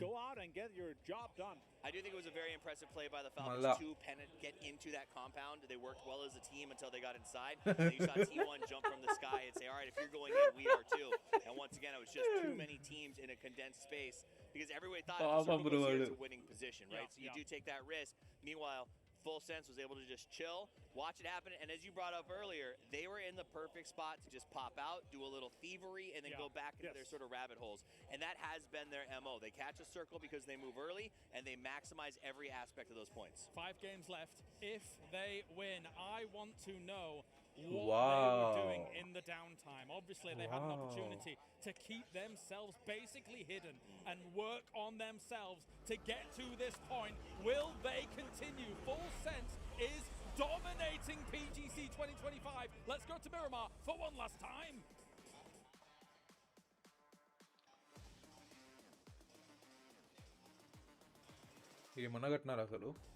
Go out and get your job done. I do think it was a very impressive play by the Falcons to get into that compound. They worked well as a team until they got inside. And you saw T1 jump from the sky and say, all right, if you're going in, we are too. And once again, it was just too many teams in a condensed space because everybody thought it was a winning position, right? So you do take that risk. Meanwhile, Full Sense was able to just chill, watch it happen, and as you brought up earlier, they were in the perfect spot to just pop out, do a little thievery, and then go back into their sort of rabbit holes. And that has been their MO. They catch a circle because they move early, and they maximize every aspect of those points. 5 games left. If they win, I want to know what they were doing in the downtime. Obviously, they had an opportunity to keep themselves basically hidden and work on themselves to get to this point. Will they continue? Full Sense is dominating PGC 2025. Let's go to Miramar for one last time.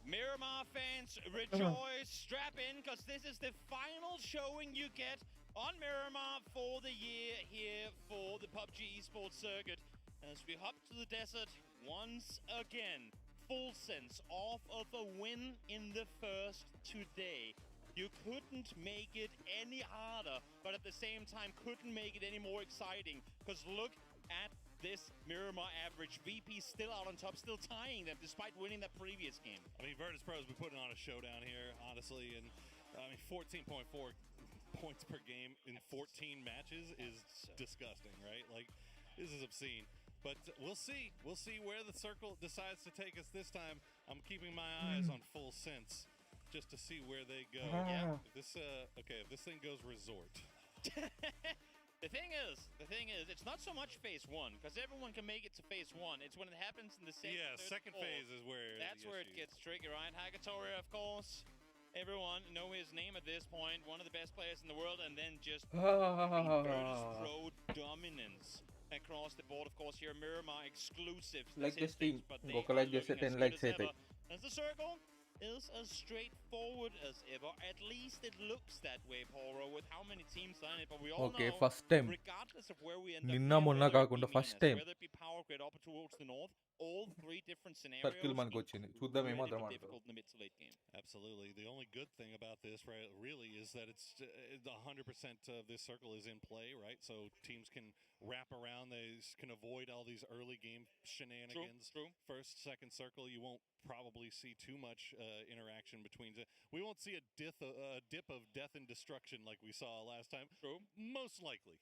Miramar fans, rejoice, strap in, because this is the final showing you get on Miramar for the year here for the PUBG esports circuit. As we hop to the desert once again, Full Sense off of a win in the first today. You couldn't make it any harder, but at the same time couldn't make it any more exciting, because look at this Miramar average. VP still out on top, still tying them despite winning that previous game. I mean, Virtus Pro has been putting on a showdown here, honestly, and I mean, 14.4 points per game in 14 matches is disgusting, right? Like, this is obscene. But we'll see. We'll see where the circle decides to take us this time. I'm keeping my eyes on Full Sense just to see where they go. Yeah. If this, if this thing goes resort. The thing is, it's not so much phase one, because everyone can make it to phase one. It's when it happens in the second, second phase is where that's where it gets tricky, right? Hagatoria, of course. Everyone know his name at this point. One of the best players in the world, and then just Virtus Pro dominance across the board. Of course, here Miramar exclusives. Like this team, but they Gokala are just looking 10 as likes good as ever. As the circle is as straightforward as ever. At least it looks that way, Poro, with how many teams are in it. But we all know, first time. regardless of where we end up, Ninna monna kaakunda first time. whether it be Power Grid up towards the north, all three different scenarios Circle మనకు వచ్చింది చూద్దాం really ఏమాత్రం difficult in the mid to late game. Absolutely. The only good thing about this, right, really, is that it's 100% of this circle is in play, right? So teams can wrap around. They can avoid all these early game shenanigans. True. First, second circle, you won't probably see too much interaction between. We won't see a dip of death and destruction like we saw last time. True. Most likely.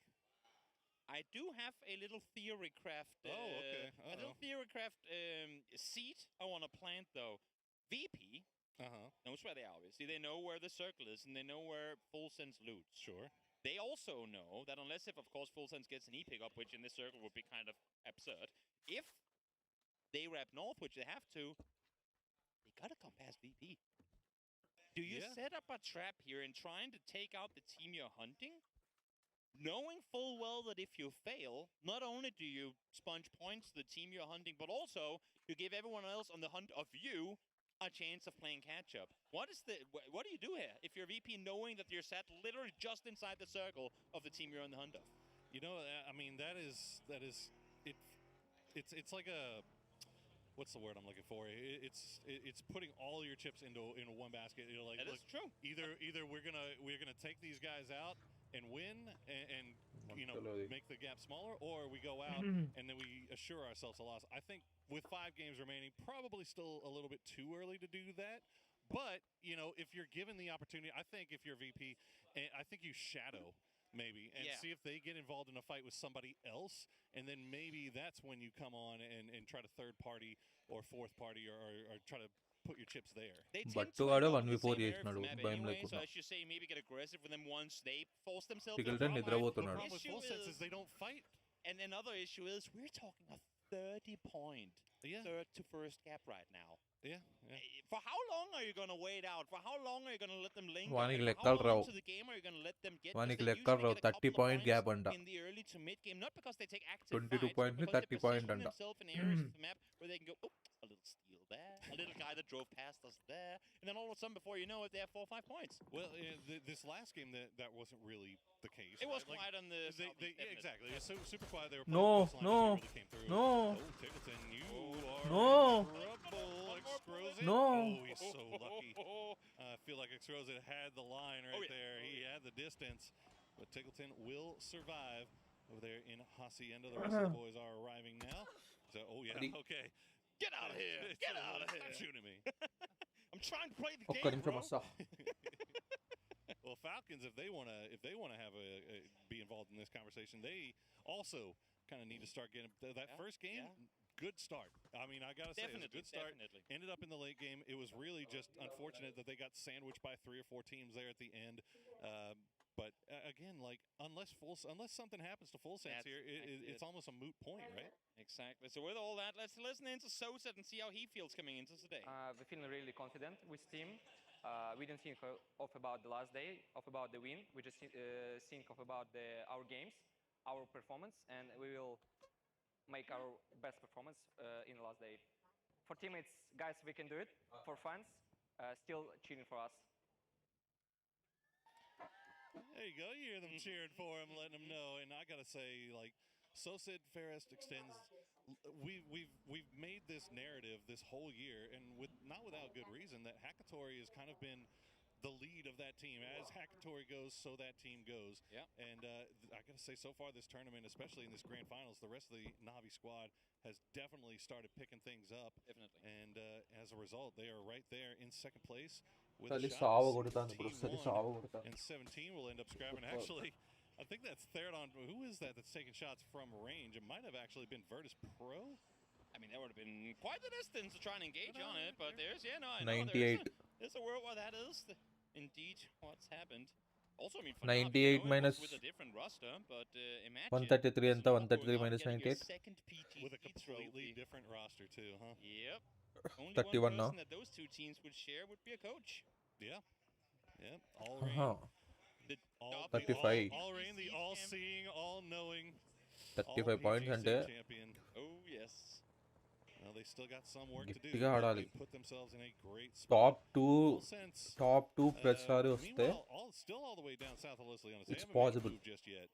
I do have a little theorycraft. A little theorycraft seed I want to plant though. VP knows where they are. Obviously, they know where the circle is, and they know where Full Sense loots. Sure. They also know that unless if, of course, Full Sense gets an E pickup, which in this circle would be kind of absurd, if they wrap north, which they have to, they gotta come past VP. Do you set up a trap here in trying to take out the team you're hunting? Knowing full well that if you fail, not only do you sponge points to the team you're hunting, but also you give everyone else on the hunt of you a chance of playing catch-up. What do you do here if you're VP knowing that you're sat literally just inside the circle of the team you're on the hunt of? You know, I mean, it's like a, what's the word I'm looking for? It's putting all your chips into one basket. You know, like, that is true. Either we're gonna take these guys out and win and you know, make the gap smaller, or we go out and then we assure ourselves a loss. I think with 5 games remaining, probably still a little bit too early to do that. But, you know, if you're given the opportunity, I think if you're VP, I think you shadow maybe and see if they get involved in a fight with somebody else, and then maybe that's when you come on and try to third party or fourth party or try to put your chips there. But to add 1v4 చేసినాడు భయం So లేకుండా I should say maybe get aggressive with them once they force themselves Tickleton to నిద్రపోతున్నాడు. The problem with Full Sense is they don't fight. And another issue is we're talking a 30-point third to first gap right now. Yeah. For how long are you going to wait out? For how long are you going to let them linger? వానికి How లెక్కలు long Rao into the game are you going to let them get? వానికి Because they లెక్కలు usually Rao get a couple 30 of point points gap అంట in the early to mid game, not because they take active 22 fights, points but ని because 30 they point position అంట themselves in areas of the map where they can go, oh, a little steal there, a little guy that drove past us there, and then all of a sudden, before you know it, they have 4 or 5 points. Well, this last game that wasn't really the case. It was right? quiet on the exactly. It was super quiet. They were No, playing no, really came through. no. Oh, Tickleton, you are No. in trouble. Extrozit. No. Oh, he's so lucky. I feel like Extrozit had the line right there. He had the distance. But Tickleton will survive over there in Hacienda. The rest of the boys are arriving now. So, oh, yeah, okay. Get out of here! Get out of here! Stop shooting me. I'm trying to play the ఒక్క game, నిమిషం bro. వస్తా Well, Falcons, if they want to have be involved in this conversation, they also kind of need to start getting that first game. Good start. I mean, I gotta say, it was a good start. Ended up in the late game. It was really just unfortunate that they got sandwiched by 3 or 4 teams there at the end. But again, like unless something happens to Full Sense here, it's almost a moot point, right? Exactly. So with all that, let's listen into Soset and see how he feels coming into today. We're feeling really confident with team. We didn't think of about the last day, of about the win. We just think of about our games, our performance, and we will make our best performance in the last day. For teammates, guys, we can do it. For fans, still cheering for us. There you go. You hear them cheering for him, letting him know. And I gotta say, like, Soset Ferest extends. We've made this narrative this whole year, and not without good reason, that Hackatory has kind of been the lead of that team. As Hackatory goes, so that team goes. Yeah. And I gotta say, so far this tournament, especially in this grand finals, the rest of the Navi squad has definitely started picking things up. Definitely. And as a result, they are right there in second place with Sali a shot. saava kodutanu bro. Sali Team saava 1 kodutanu. and 17 will end up scrapping. Actually, I think that's third on. Who is that that's taking shots from range? It might have actually been Virtus Pro. I mean, that would have been quite the distance to try and engage on it, but there's, I know, 98. there's a world where that is indeed what's happened. Also, I mean, for 98 Navi, minus with a different roster, but imagine 133 and 133 minus 98. second PT With a completely different roster too, huh? Yep. Only 31 one now. person that those two teams would share would be a coach. Yeah. Yeah. All Uh-huh. rain. All 35. All rain, the all-seeing, all-knowing. 35 points అంటే champion. Oh yes. Well, they still got some work to do. గట్టిగా ఆడాలి. They put themselves in a great spot. Top 2 Full sense. Top 2 ప్రతిసారి వస్తే Meanwhile, still all the way down south of Leslie, honestly. It's They haven't possible. made a move just yet.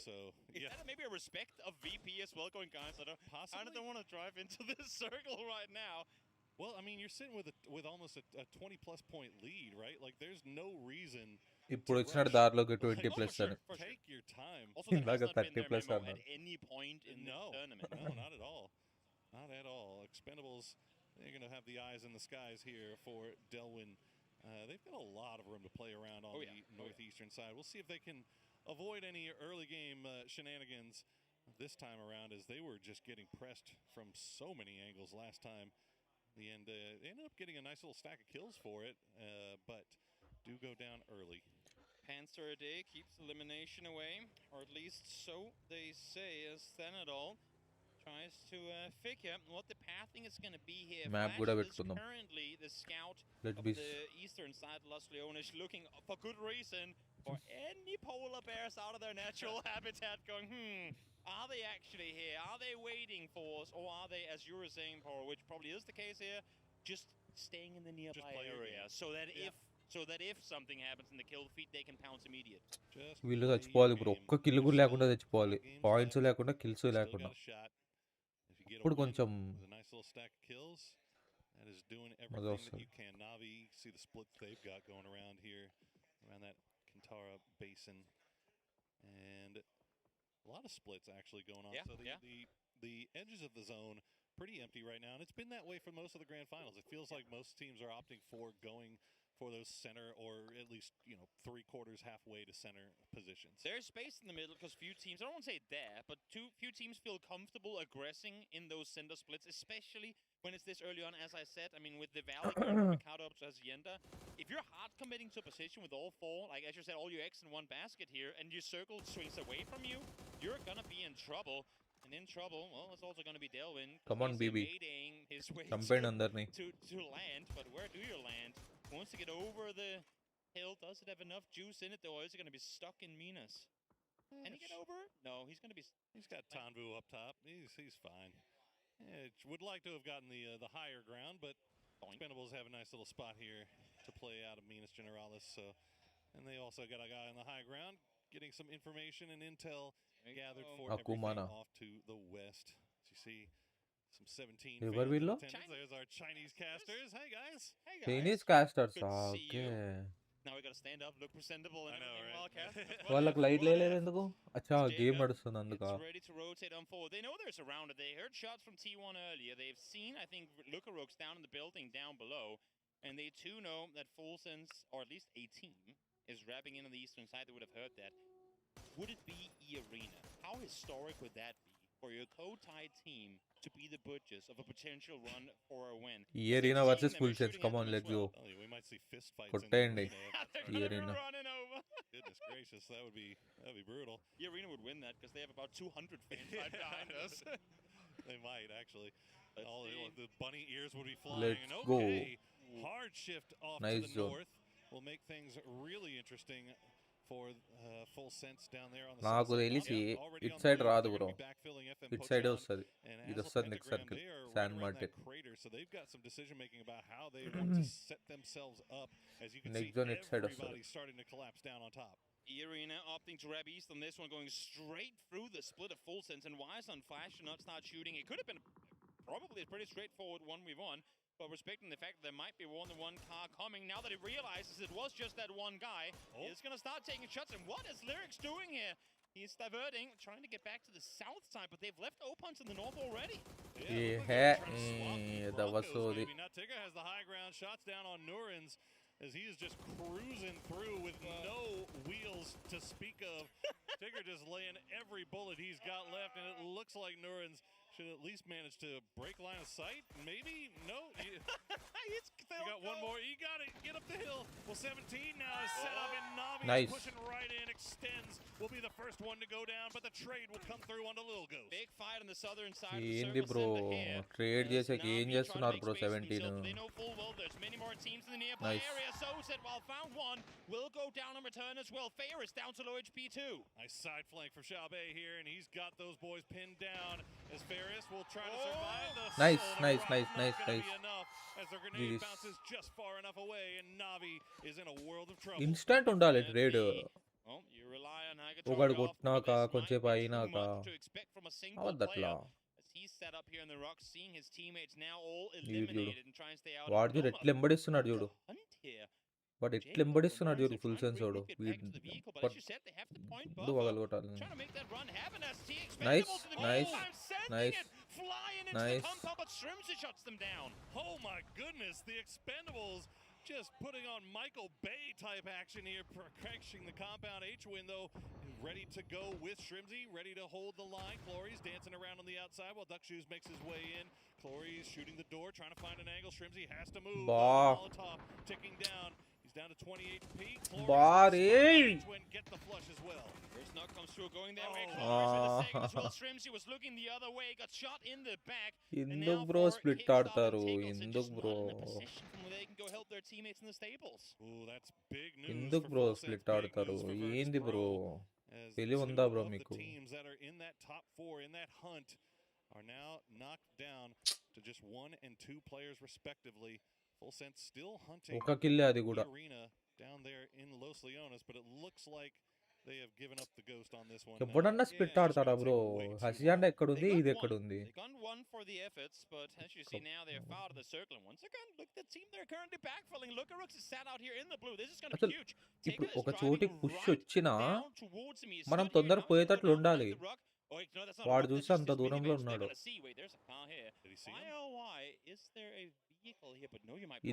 So Is that maybe a respect of VP as well, going, guys? I don't want to drive into this circle right now. Well, I mean, you're sitting with almost a 20-plus point lead, right? Like, there's no reason. ఇప్పుడు వచ్చిన దారిలోకి 20 plus అని Take your time. Also, there ఇందాక has not been 30 their plus memo అన్నారు. at any point in the tournament. No, not at all. Not at all. Expendables, they're going to have the eyes in the skies here for Delwyn. They've got a lot of room to play around on the northeastern side. We'll see if they can avoid any early game shenanigans this time around, as they were just getting pressed from so many angles last time. They ended up getting a nice little stack of kills for it, but do go down early. Panzer a day keeps elimination away, or at least so they say, as Thanadol tries to figure what the pathing is going to be here. Map Flash కూడా is పెట్టుకుందాం. currently the scout Let's of be the eastern side of Los Leones, looking for good reason for any polar bears out of their natural habitat, going, are they actually here? Are they waiting for us? Or are they, as you were saying, Paul, which probably is the case here, just staying in the nearby area so that if something happens in the kill feed, they can pounce immediate. వీళ్ళు చచ్చిపోవాలి bro. ఒక్క kill కూడా లేకుండా చచ్చిపోవాలి. Points లేకుండా kills లేకుండా. ఇప్పుడు కొంచెం a nice little stack of kills. That is doing everything that you can. Navi, see the splits they've got going around here, around that Kintara basin, and a lot of splits actually going on. So the edges of the zone pretty empty right now, and it's been that way for most of the grand finals. It feels like most teams are opting for going for those center, or at least 3/4 halfway to center positions. There's space in the middle because few teams, I don't want to say there, but few teams feel comfortable aggressing in those center splits, especially when it's this early on. As I said, I mean, with the Valley going from Mikado up to Hacienda, if you're hard committing to a position with all four, like as you said, all your eggs in one basket here, and your circle swings away from you, you're gonna be in trouble. And in trouble, well, it's also going to be Delwyn. Come on, BB. His way Campaign అందర్ని. to land, but where do you land? Wants to get over the hill. Does it have enough juice in it, though? Or is it going to be stuck in Minas? Can he get over? No, he's going to be. He's got Tanvu up top. He's fine. Would like to have gotten the higher ground, but Expendables have a nice little spot here to play out of Minas Generalis. So, and they also got a guy on the high ground, getting some information and intel gathered for everything off to the west. As you see, some 17 fans in attendance. There's our Chinese casters. Hey guys. Hey guys. Chinese casters. Good to see you. Okay. Now we got to stand up, look presentable, and while casting. వాళ్ళకి light లేదు ఎందుకు? అచ్చా game నడుస్తుంది అందుక. It's ready to rotate on forward. They know they're surrounded. They heard shots from T1 earlier. They've seen, I think, Lukaroks down in the building down below, and they too know that Full Sense, or at least a team, is wrapping in on the eastern side. They would have heard that. Would it be E-Arena? How historic would that be for your co-tied team to be the butchers of a potential run for a win? E-Arena versus Full Sense. Come on, let's go. We might see fist fights. కొట్టేయండి They're going to be running over. Goodness gracious, that'd be brutal. The arena would win that because they have about 200 fans right behind us. They might actually. The bunny ears would be flying. Let's and go. Hard shift off Nice to the zone. north will make things really interesting for full sense down there on the నాకు తెలిసి it side రాదు bro it side వస్తుంది ఇది వస్తుంది next circle San Martin so they've got some decision making about how they want to set themselves up. As you can see, everybody's starting to collapse down on top. Arena opting to grab east on this one, going straight through the split of full sense, and Wise on flash to not start shooting. It could have been probably a pretty straightforward 1v1, but respecting the fact that there might be more than one car coming, now that he realizes it was just that one guy, he's going to start taking shots. And what is Lyrics doing here? He's diverting, trying to get back to the south side, but they've left opens in the north already. that was so Now Tigger has the high ground, shots down on Nurins as he is just cruising through with no wheels to speak of. Tigger just laying every bullet he's got left, and it looks like Nurins should at least manage to break line of sight. Maybe? No. You got one more. You got it. Get up the hill. Well, 17 now is set up, and Navi is pushing right in. Extends will be the first one to go down, but the trade will come through on the Little Ghost. Big fight on the southern side ఏంది bro trade చేసాక ఏం చేస్తున్నారు bro 17 They know full well there's many more teams in the nearby area. So said while found one will go down and return as well. Ferris down to low HP too. Nice side flank for Xiaobei here, and he's got those boys pinned down as Ferris will try to survive the nice enough as the grenade bounces just far enough away, and Navi is in a world of trouble. Instant ఉండాలి trade Well, you rely on Hagatorov, ఒకడు కొట్టినాక కొంచెం అయినాక to expect from a single అవద్దట్లా player. As he's set up here in the rocks, seeing his teammates now all eliminated and trying to stay out. వాడు చూడు ఎట్లా ఎంబడిస్తున్నాడు చూడు here. వాడు ఎట్లా ఎంబడిస్తున్నాడు చూడు ఫుల్ సెన్స్ వాడు పగలగొట్టాలి nice nice nice nice But Shrimsy shuts them down. Oh my goodness, the Expendables just putting on Michael Bay type action here, crashing the compound. H-Win though, ready to go with Shrimsy, ready to hold the line. Clory's dancing around on the outside while Duck Shoes makes his way in. Clory's shooting the door, trying to find an angle. Shrimsy has to move. Molotov ticking down. He's down to 20 HP. Clory's get the flush as well. First knock comes through, going that way. Clory's with the second as well. Shrimsy was looking the other way, got shot in the back. ఎందుకు bro split ఆడతారు ఎందుకు bro They can go help their teammates in the stables. Ooh, that's big news. ఎందుకు bro split ఆడతారు ఏంది bro తెలివి ఉందా bro మీకు teams that are in that top 4 in that hunt are now knocked down to just 1 and 2 players respectively. Full Sense still hunting ఒక kill అది కూడా arena down there in Los Leones, but it looks like they have given up the ghost on this one. ఎప్పుడన్నా split ఆడతారా bro హసియాండా ఎక్కడ ఉంది ఇది ఎక్కడ ఉంది They got one for the efforts, but as you see now they're far to the circle. And once again, look at the team they're currently backfilling. Lucarux is sat out here in the blue. This is going to be huge. ఇప్పుడు ఒక చోటికి push వచ్చినా మనం తొందర పోయేటట్లు ఉండాలి వాడు చూసి అంత దూరంలో ఉన్నాడు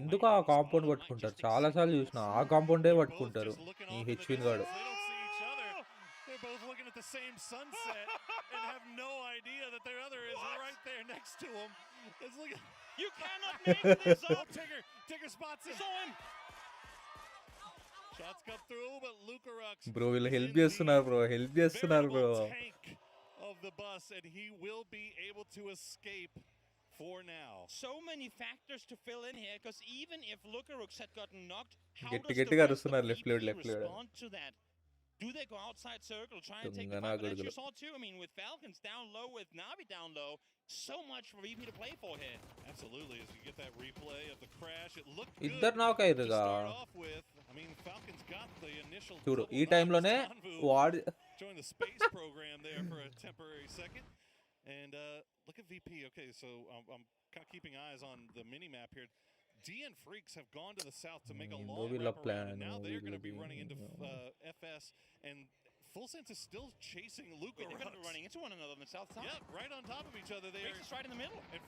ఎందుకు ఆ కాంపౌండ్ పట్టుకుంటారు చాలా సార్లు చూసిన ఆ కాంపౌండే పట్టుకుంటారు ఈ హెచ్విన్ గాడు They're both looking at the same sunset and have no idea that their other is right there next to them. It's like you cannot make this up. Tigger spots him. Shots come through, but Lucarux. Bro, will help చేస్తున్నారు bro. Help చేస్తున్నారు bro. Of the bus, and he will be able to escape for now. So many factors to fill in here, because even if Lucarux had gotten knocked, how Get does the rest of left VP left respond to that? Do they go outside circle, try and take the fight? But as you saw too, I mean, with Falcons down low, with Navi down low, so much for VP to play for here. Absolutely, as you get that replay of the crash, it looked good ఇద్దరు నాక్ to అయ్యారుగా start off with. I mean, Falcons got the initial చూడు ఈ టైంలోనే వాడు joined the space program there for a temporary second. And look at VP. Okay, so I'm kind of keeping eyes on the mini map here. DN Freaks have gone to the south to make a long wraparound, and now they're going to be running into FS, and Full Sense is still chasing Luca. They're going to be running into one another on the south side. Yeah, right on top of each other. Freaks is right in the middle. And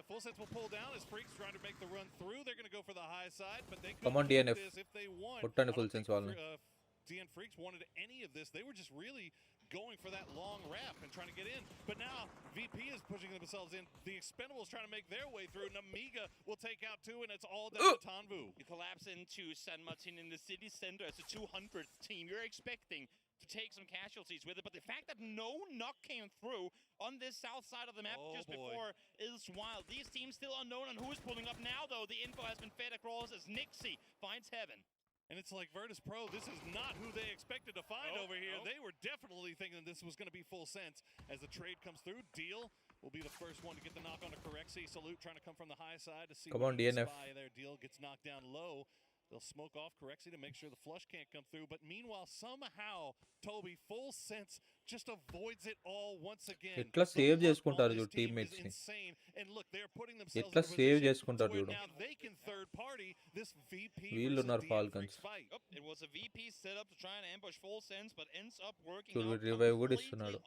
Full Sense will pull down as Freaks trying to make the run through. They're going to go for the high side, but they Come on, could DNF. this if they won. కొట్టండి Full Sense వాళ్ళని DN Freaks wanted any of this. They were just really going for that long wrap and trying to get in. But now VP is pushing themselves in. The Expendables trying to make their way through. Namiga will take out two, and it's all down to Tanvu. You collapse into San Martin in the city center as a 200th team. You're expecting to take some casualties with it, but the fact that no knock came through on this south side of the map before is wild. These teams still unknown on who's pulling up now, though. The info has been fed across as Nixie finds heaven. And it's like Virtus Pro, this is not who they expected to find over here. They were definitely thinking this was going to be full sense as the trade comes through. Deal will be the first one to get the knock on a Correxy. Salute trying to come from the high side to see what DNF. Spy there. Deal gets knocked down low. They'll smoke off Correxy to make sure the flush can't come through. But meanwhile, somehow, Toby, full sense just avoids it all once again. ఎట్లా save చేసుకుంటారు చూడు teammates ని ఎట్లా save చేసుకుంటారు చూడు వీళ్ళు ఉన్నారు Falcons It was a VP set up to try and ambush full sense but ends up working చూడు out రివైవ్ కూడా ఇస్తున్నాడు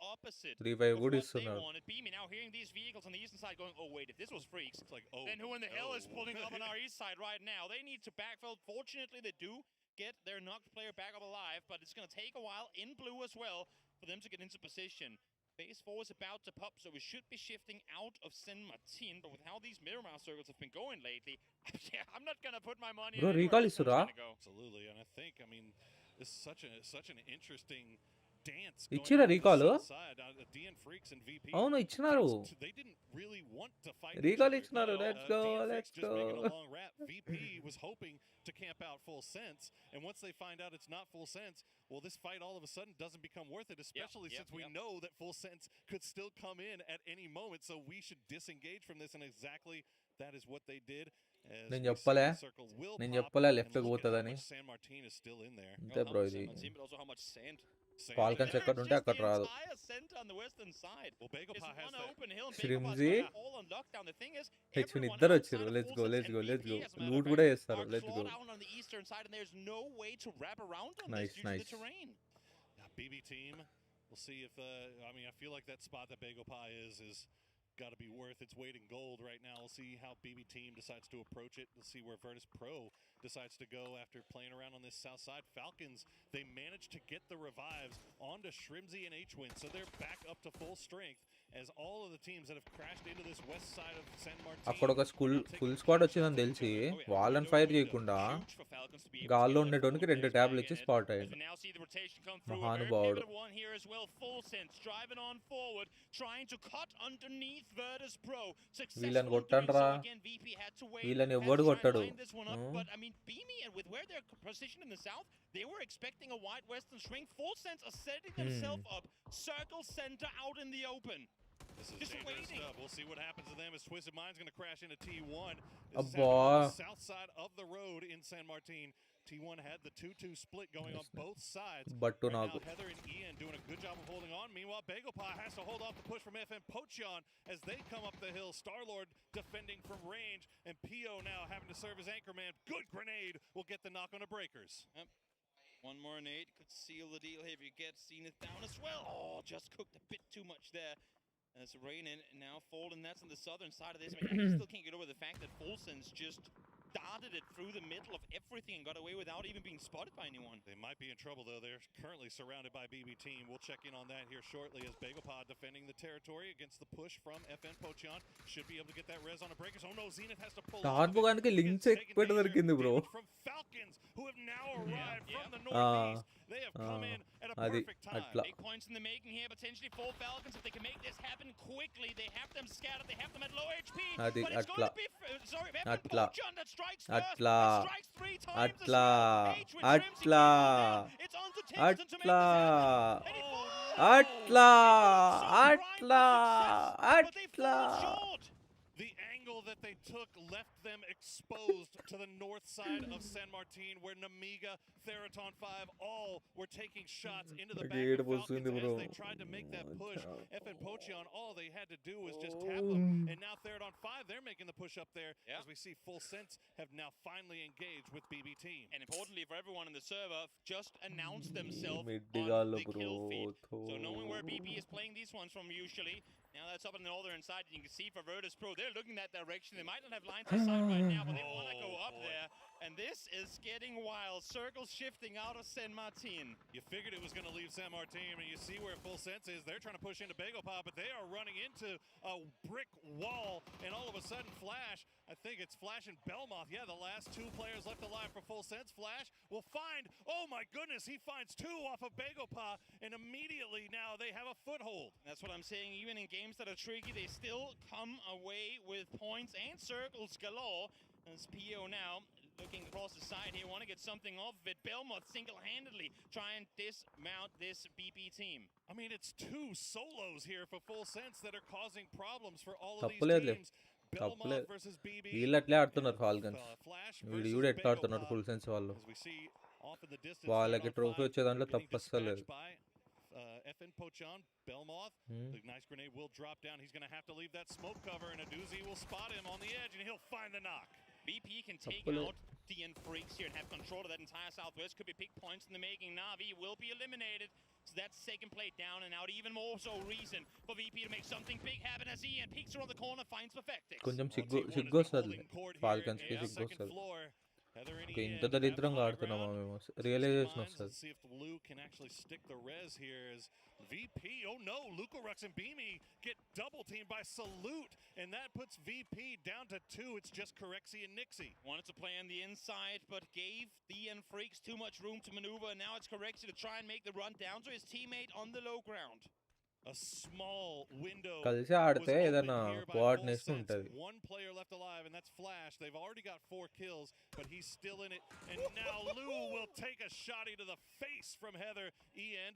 రివైవ్ కూడా ఇస్తున్నాడు Beamy now hearing these vehicles on the eastern side going, oh wait, if this was Freaks, it's like, then who in the hell is pulling up on our east side right now? They need to backfill. Fortunately, they do get their knocked player back up alive, but it's going to take a while in blue as well for them to get into position. Phase 4 is about to pop, so we should be shifting out of San Martin, but with how these Miramar circles have been going lately, I'm not going to put my money Bro, on recall isura Absolutely, and I think, I mean, this is such an interesting dance ఇచ్చిరా recall అవును ఇచ్చినారు recall ఇచ్చినారు let's go VP was hoping to camp out full sense, and once they find out it's not full sense, well, this fight all of a sudden doesn't become worth it, especially since we know that full sense could still come in at any moment, so we should disengage from this, and exactly that is what they did. నేను చెప్పలే left పోతుందని అంతే bro ఇది Falcons ఎక్కడ ఉంటే అక్కడ రాదు శ్రిమ్జీ హెచ్విన్ ఇద్దరు వచ్చారు లెట్స్ గో లూట్ కూడా చేస్తారు let's go nice BB team, we'll see if I mean, I feel like that spot that Bagel Pie is got to be worth its weight in gold right now. We'll see how BB team decides to approach it. We'll see where Virtus Pro decides to go after playing around on this south side. Falcons, they managed to get the revives onto Shrimzy and H-Win, so they're back up to full strength as all of the teams that have crashed into this west side of San Martin. అక్కడ ఒక full squad వచ్చిందని తెలిసి వాళ్ళని fire చేయకుండా గాల్లో ఉండేటోనికి 2 ట్యాబ్లు ఇచ్చి spot అయ్యింది మహానుభావుడు వీళ్ళని కొట్టండ్రా వీళ్ళని ఎవడు కొట్టాడు They were expecting a wide western swing. Full sense are setting themselves up. Circle center out in the open. This is just dangerous stuff. We'll see what happens to them as Twisted Mind's going to crash into T1. This is on the south side of the road in San Martin. T1 had the 2-2 split going on both sides. But right now, Heather and Ian doing a good job of holding on. Meanwhile, Bagel Pie has to hold off the push from FN Pocheon as they come up the hill. Star-Lord defending from range, and Pio now having to serve as anchorman. Good grenade will get the knock on the breakers. Yep. One more nade could seal the deal here if you get Zenith down as well. Oh, just cooked a bit too much there. As Rainen now folding, that's on the southern side of this. I mean, he still can't get over the fact that Fulsen's just darted it through the middle of everything and got away without even being spotted by anyone. They might be in trouble, though. They're currently surrounded by BB team. We'll check in on that here shortly as Bagopod defending the territory against the push from FN Pocheon. Should be able to get that res on the breakers. Oh no, Zenith has to pull off. From Falcons, who have now arrived from the northeast. They have come in at a perfect time. Big points in the making here, potentially 4 Falcons. If they can make this happen quickly, they have them scattered, they have them at low HP. But it's going to be, sorry, FN Pocheon that strikes first, that strikes 3 times as well. It's on to Timson to make this happen. The angle that they took left them exposed to the north side of San Martin, where Namiga, Theraton 5, all were taking shots into the back of Falcons as they tried to make that push. FN Pocheon, all they had to do was just tap them. And now Theraton 5, they're making the push up there as we see Full Sense have now finally engaged with BB team. And importantly for everyone in the server, just announced themselves on the kill feed. So knowing where BB is playing these ones from usually, now that's up on the northern side, you can see for Virtus Pro, they're looking that direction. They might not have lines of sight right now, but they want to go up there. And this is getting wild. Circles shifting out of San Martin. You figured it was going to leave San Martin, and you see where Full Sense is. They're trying to push into Bagopop, but they are running into a brick wall, and all of a sudden, Flash, I think it's Flash and Belmoth. Yeah, the last two players left alive for Full Sense. Flash will find, oh my goodness, he finds two off of Bagopop, and immediately now they have a foothold. That's what I'm saying. Even in games that are tricky, they still come away with points and circles galore. As PO now looking across the side here, want to get something off of it. Belmoth single-handedly try and dismount this BP team. I mean, it's two solos here for Full Sense that are causing problems for all of these teams. Belmoth versus BB. వీళ్ళట్లే ఆడుతున్నారు falcons వీడు ఎట్లా ఆడుతున్నారు full sense వాళ్ళు వాళ్ళకి trophy వచ్చే దాంట్లో తప్పు అస్సలేదు. FN Pochon, Belmoth, the nice grenade will drop down. He's going to have to leave that smoke cover, and Aduzi will spot him on the edge, and he'll find the knock. BP can take out DN Freaks here and have control of that entire Southwest. Could be big points in the making. Na'Vi will be eliminated. So that's second plate down and out. Even more so reason for VP to make something big happen as Ian peeks around the corner, finds Perfectix. కొంచెం సిగ్గొస్తుంది ఫాల్కన్స్కి సిగ్గొస్తుంది. ఇంత దరిద్రంగా ఆడుతున్నామా మేము realisation వస్తుంది. See if Lou can actually stick the res here as VP. Oh no, Lucarux and Beamy get double teamed by Salute, and that puts VP down to 2. It's just Corexi and Nixie. Wanted to play on the inside, but gave DN Freaks too much room to maneuver, and now it's Corexi to try and make the run down to his teammate on the low ground. A small window. కలిసి ఆడితే ఏదైనా coordination ఉంటుంది. One player left alive, and that's Flash. They've already got 4 kills, but he's still in it. And now Lou will take a shotty to the face from Heather. Ian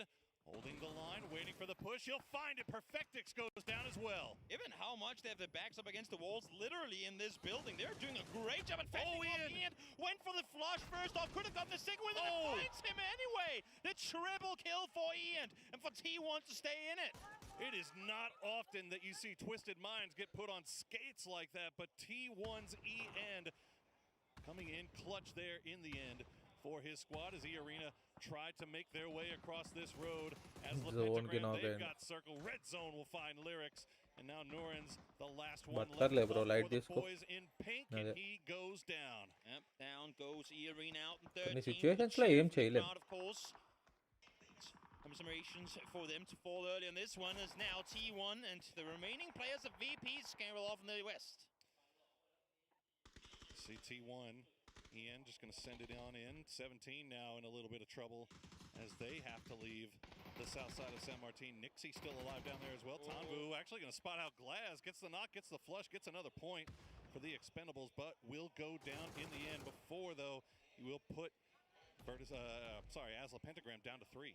holding the line, waiting for the push. He'll find it. Perfectix goes down as well. Given how much they have their backs up against the walls, literally in this building, they're doing a great job at fending off Ian. Went for the flush first off, could have got the single with it, and finds him anyway. The triple kill for Ian, and for T1 to stay in it. It is not often that you see Twisted Minds get put on skates like that, but T1's E-End coming in clutch there in the end for his squad as E-Arena tried to make their way across this road. As Pentagram, they've got circle. Red Zone will find Lyrics. And now Noren's the last one left for the boys in pink, and he goes down. Yep, down goes E-Arena out in 13. Of course. Commiserations for them to fall early on this one is now T1 and the remaining players of VP scramble off in the west. See T1, Ian just going to send it on in. 17 now in a little bit of trouble as they have to leave the south side of San Martin. Nixie still alive down there as well. Tanvu actually going to spot out Glass, gets the knock, gets the flush, gets another point for the Expendables, but will go down in the end. Before, though, he will put Asla Pentagram down to 3.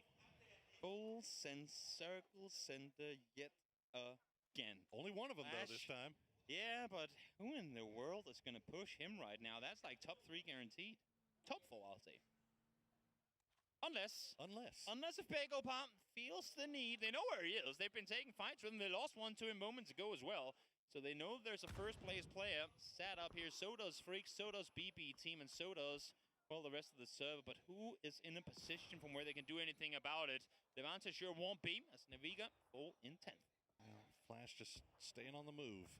Full Sense Circle Center yet again. Only one of them, though, this time. Yeah, but who in the world is going to push him right now? That's like top 3 guaranteed. Top 4, I'll say. Unless if Bagopop feels the need. They know where he is. They've been taking fights with him. They lost 1-2 moments ago as well. So they know there's a first-place player sat up here. So does Freaks, so does BP team, and so does, well, the rest of the server. But who is in a position from where they can do anything about it? Devante sure won't be, as Naviga full in 10th. Flash just staying on the move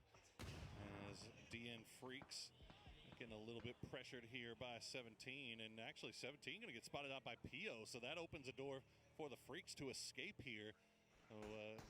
as DN Freaks getting a little bit pressured here by 17, and actually 17 going to get spotted out by PO, so that opens a door for the Freaks to escape here. So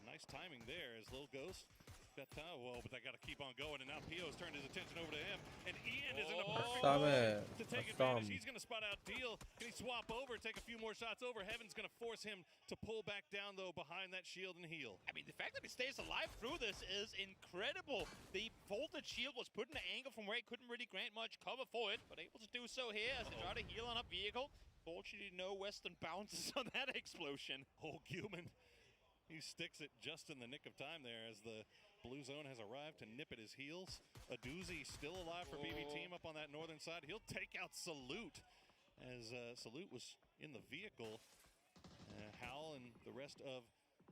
nice timing there as Lil Ghost got time. Whoa, but they got to keep on going, and now PO's turned his attention over to him, and Ian is in a perfect position to take advantage. He's going to spot out Deal. Can he swap over, take a few more shots over? Heaven's going to force him to pull back down, though, behind that shield and heal. I mean, the fact that he stays alive through this is incredible. The vaulted shield was put in an angle from where he couldn't really grant much cover for it, but able to do so here as they try to heal on a vehicle. Fortunately, no Western bounces on that explosion. Oh, Human. He sticks it just in the nick of time there as the blue zone has arrived to nip at his heels. Aduzi still alive for BB team up on that northern side. He'll take out Salute as Salute was in the vehicle. Hal and the rest of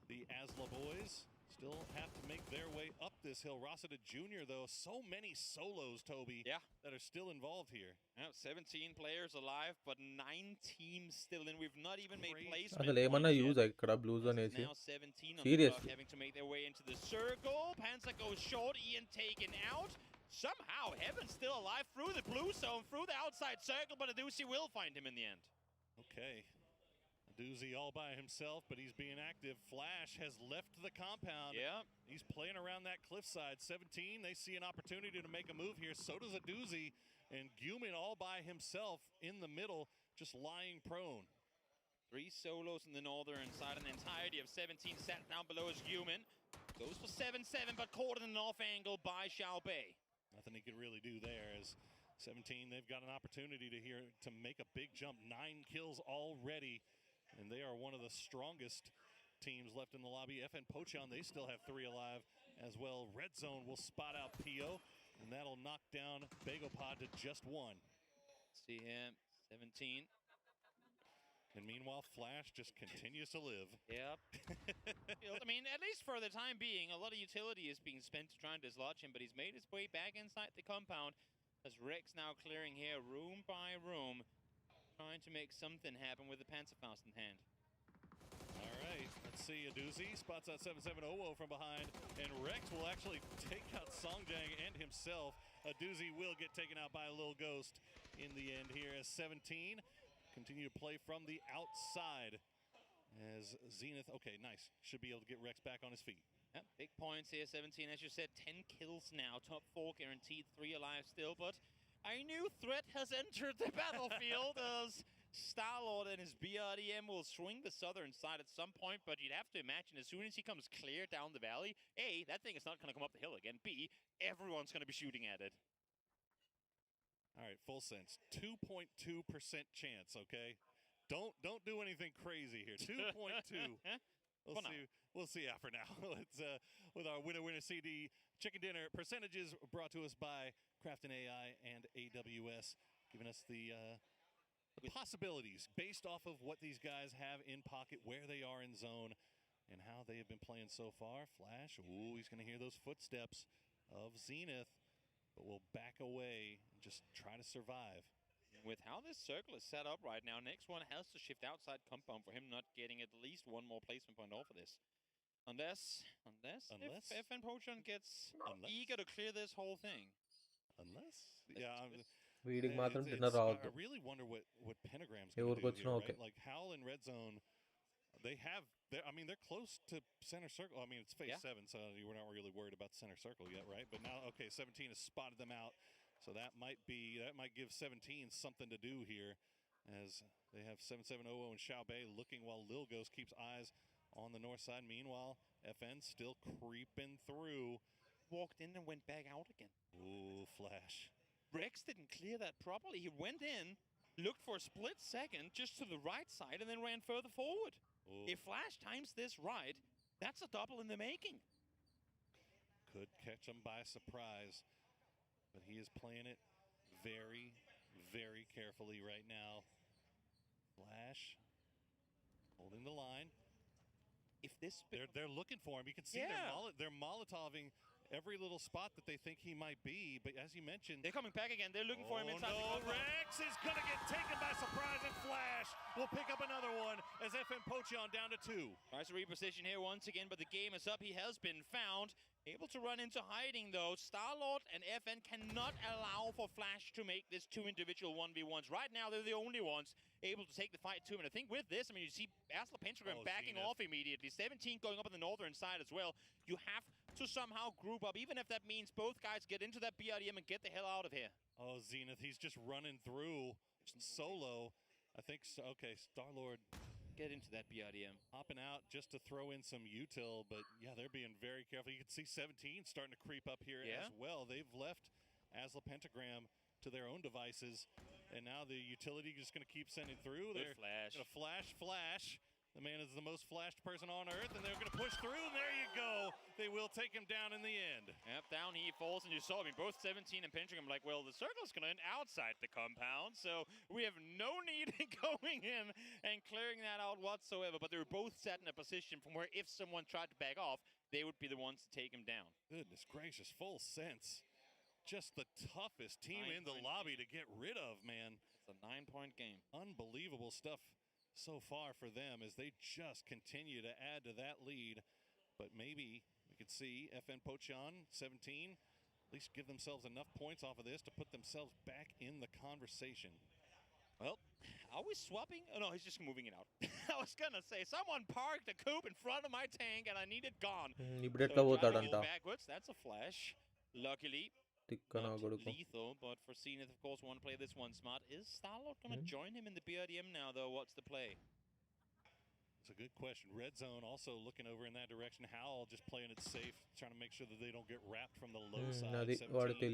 the Asla boys still have to make their way up this hill. Rossita Jr., though, so many solos, Toby, that are still involved here. 17 players alive, but 9 teams still in. We've not even made placement. అసలు ఏమన్నా use ఇక్కడ blue zone వేసి Now 17 on the clock, having to make their way into the circle. Panzer goes short, Ian taken out. Somehow, Heaven's still alive through the blue zone, through the outside circle, but Aduzi will find him in the end. Okay. Aduzi all by himself, but he's being active. Flash has left the compound. Yeah. He's playing around that cliffside. 17, they see an opportunity to make a move here. So does Aduzi, and Guman all by himself in the middle, just lying prone. 3 solos in the northern side, and the entirety of 17 sat down below as Guman. Goes for 7-7, but caught in an off angle by Xiaobei. Nothing he could really do there as 17, they've got an opportunity to make a big jump. 9 kills already, and they are one of the strongest teams left in the lobby. FN Pochon, they still have 3 alive as well. Red Zone will spot out Pio, and that'll knock down Bagopod to just 1. See him, 17. And meanwhile, Flash just continues to live. Yep. I mean, at least for the time being, a lot of utility is being spent to try and dislodge him, but he's made his way back inside the compound as Rex now clearing here room by room, trying to make something happen with the Panzerfaust in hand. All right, let's see. Aduzi spots out 7700 from behind, and Rex will actually take out Songjang and himself. Aduzi will get taken out by a little ghost in the end here as 17 continue to play from the outside as Zenith, okay, nice. Should be able to get Rex back on his feet. Yep, big points here, 17, as you said, 10 kills now, top 4 guaranteed, 3 alive still, but a new threat has entered the battlefield as Starlord and his BRDM will swing the southern side at some point, but you'd have to imagine as soon as he comes clear down the valley, A, that thing is not going to come up the hill again, B, everyone's going to be shooting at it. All right, full sense. 2.2% chance, okay? Don't do anything crazy here. 2.2. We'll see after now. Let's with our winner CD chicken dinner percentages brought to us by Crafton AI and AWS, giving us the possibilities based off of what these guys have in pocket, where they are in zone, and how they have been playing so far. Flash, ooh, he's going to hear those footsteps of Zenith, but will back away and just try to survive. With how this circle is set up right now, next one has to shift outside compound for him not getting at least one more placement point off of this. Unless if FN Pochon gets eager to clear this whole thing. వీడికి మాత్రం dinner రావద్దు. I really wonder what Pentagram's going to do here, right? Like Howl and Red Zone, they're close to center circle. I mean, it's phase 7, so we're not really worried about the center circle yet, right? But now, okay, 17 has spotted them out, so that might give 17 something to do here, as they have 7700 and Xiaobei looking while Lil Ghost keeps eyes on the north side. Meanwhile, FN still creeping through. Walked in and went back out again. Ooh, Flash. Rex didn't clear that properly. He went in, looked for a split second just to the right side, and then ran further forward. Ooh. If Flash times this right, that's a double in the making. Could catch him by surprise, but he is playing it very, very carefully right now. Flash holding the line. If this they're looking for him. You can see they're Molotoving every little spot that they think he might be, but as you mentioned, they're coming back again. They're looking for him inside. No, Rex is gonna get taken by surprise, and Flash will pick up another one as FN Pochon down to 2. Tries to reposition here once again, but the game is up. He has been found. Able to run into hiding though. Starlord and FN cannot allow for Flash to make this 2 individual 1v1s. Right now, they're the only ones able to take the fight to him. And I think with this, I mean, you see Asla Pentagram backing off immediately. 17 going up on the northern side as well. You have to somehow group up, even if that means both guys get into that BRDM and get the hell out of here. Oh, Zenith, he's just running through solo. I think so. Okay, Starlord. Get into that BRDM. Hopping out just to throw in some util, but yeah, they're being very careful. You can see 17 starting to creep up here as well. They've left Asla Pentagram to their own devices, and now the utility is just going to keep sending through. They're going to flash. The man is the most flashed person on earth, and they're going to push through, and there you go. They will take him down in the end. Yep, down he falls, and you saw, I mean, both 17 and Pentagram like, well, the circle is going to end outside the compound, so we have no need in going in and clearing that out whatsoever. But they were both set in a position from where if someone tried to back off, they would be the ones to take him down. Goodness gracious, full sense. Just the toughest team in the lobby to get rid of, man. It's a 9-point game. Unbelievable stuff so far for them as they just continue to add to that lead. But maybe we could see FN Pochon, 17, at least give themselves enough points off of this to put themselves back in the conversation. Well, are we swapping? Oh no, he's just moving it out. I was gonna say, someone parked a coupe in front of my tank and I need it gone. So driving it backwards, that's a flash. Luckily, not lethal, but for Zenith, of course, want to play this one smart. Is Starlord gonna join him in the BRDM now, though? What's the play? It's a good question. Red Zone also looking over in that direction. Howl just playing it safe, trying to make sure that they don't get wrapped from the low side. 17.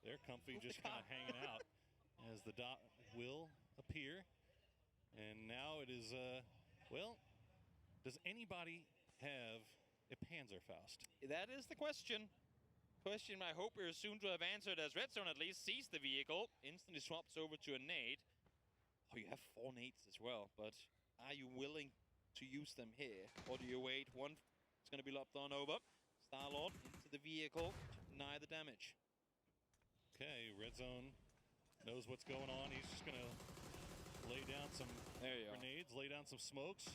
They're comfy, just kind of hanging out as the dot will appear. And now it is, well, does anybody have a Panzerfaust? That is the question. Question I hope we're soon to have answered, as Red Zone at least sees the vehicle, instantly swaps over to a nade. Oh, you have 4 nades as well, but are you willing to use them here? Or do you wait? One is going to be lopped on over. Starlord into the vehicle to deny the damage. Okay, Red Zone knows what's going on. He's just going to lay down some grenades, lay down some smokes.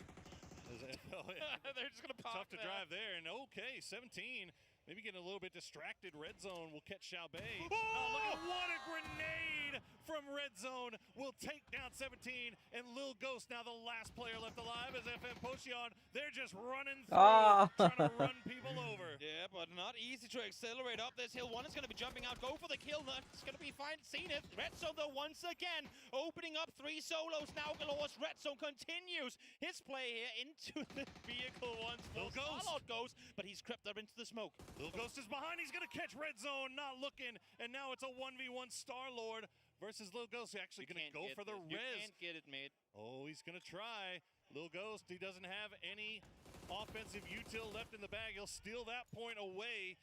They're just going to pop. Tough to drive there. And okay, 17. Maybe getting a little bit distracted. Red Zone will catch Xiaobei. Oh, look at what a grenade from Red Zone will take down 17. And Lil Ghost, now the last player left alive, is FM Potion. They're just running through, trying to run people over. Yeah, but not easy to accelerate up this hill. One is going to be jumping out. Go for the kill. It's going to be fine. Zenith. Red Zone, though, once again, opening up 3 solos. Now Galores. Red Zone continues his play here into the vehicle once more. Starlord goes, but he's crept up into the smoke. Lil Ghost is behind. He's going to catch Red Zone, not looking. And now it's a 1v1 Starlord versus Lil Ghost. He's actually going to go for the res. You can't get it, mate. Oh, he's going to try. Lil Ghost, he doesn't have any offensive util left in the bag. He'll steal that point away.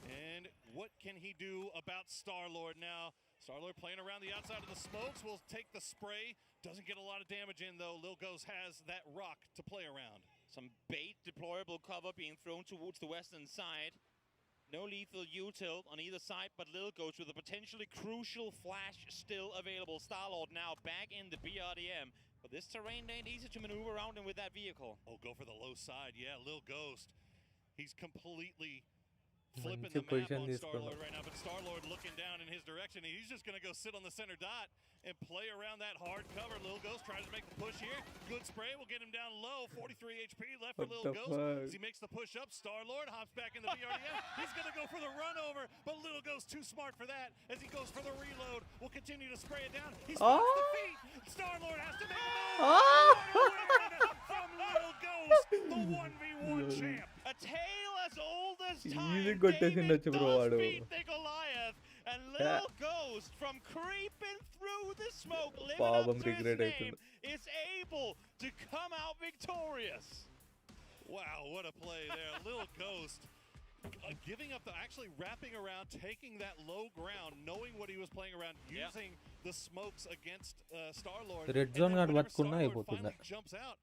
And what can he do about Starlord now? Starlord playing around the outside of the smokes. Will take the spray. Doesn't get a lot of damage in, though. Lil Ghost has that rock to play around. Some bait deployable cover being thrown towards the western side. No lethal util on either side, but Lil Ghost with a potentially crucial flash still available. Starlord now back in the BRDM. But this terrain ain't easy to maneuver around in with that vehicle. Oh, go for the low side. Yeah, Lil Ghost. He's completely flipping the map on Starlord right now, but Starlord looking down in his direction. He's just going to go sit on the center dot and play around that hard cover. Lil Ghost tries to make the push here. Good spray will get him down low. 43 HP left for Lil Ghost. As he makes the push up, Starlord hops back in the BRDM. He's going to go for the run over, but Lil Ghost too smart for that. As he goes for the reload, will continue to spray it down. He spots the feet. Starlord has to make a move. From Lil Ghost, the 1v1 champ. A tale as old as time. David does beat the Goliath, and Lil Ghost, from creeping through the smoke, living up to his name, is able to come out victorious. Wow, what a play there. Lil Ghost giving up, actually wrapping around, taking that low ground, knowing what he was playing around, using the smokes against Starlord. Red Zone finally jumps out.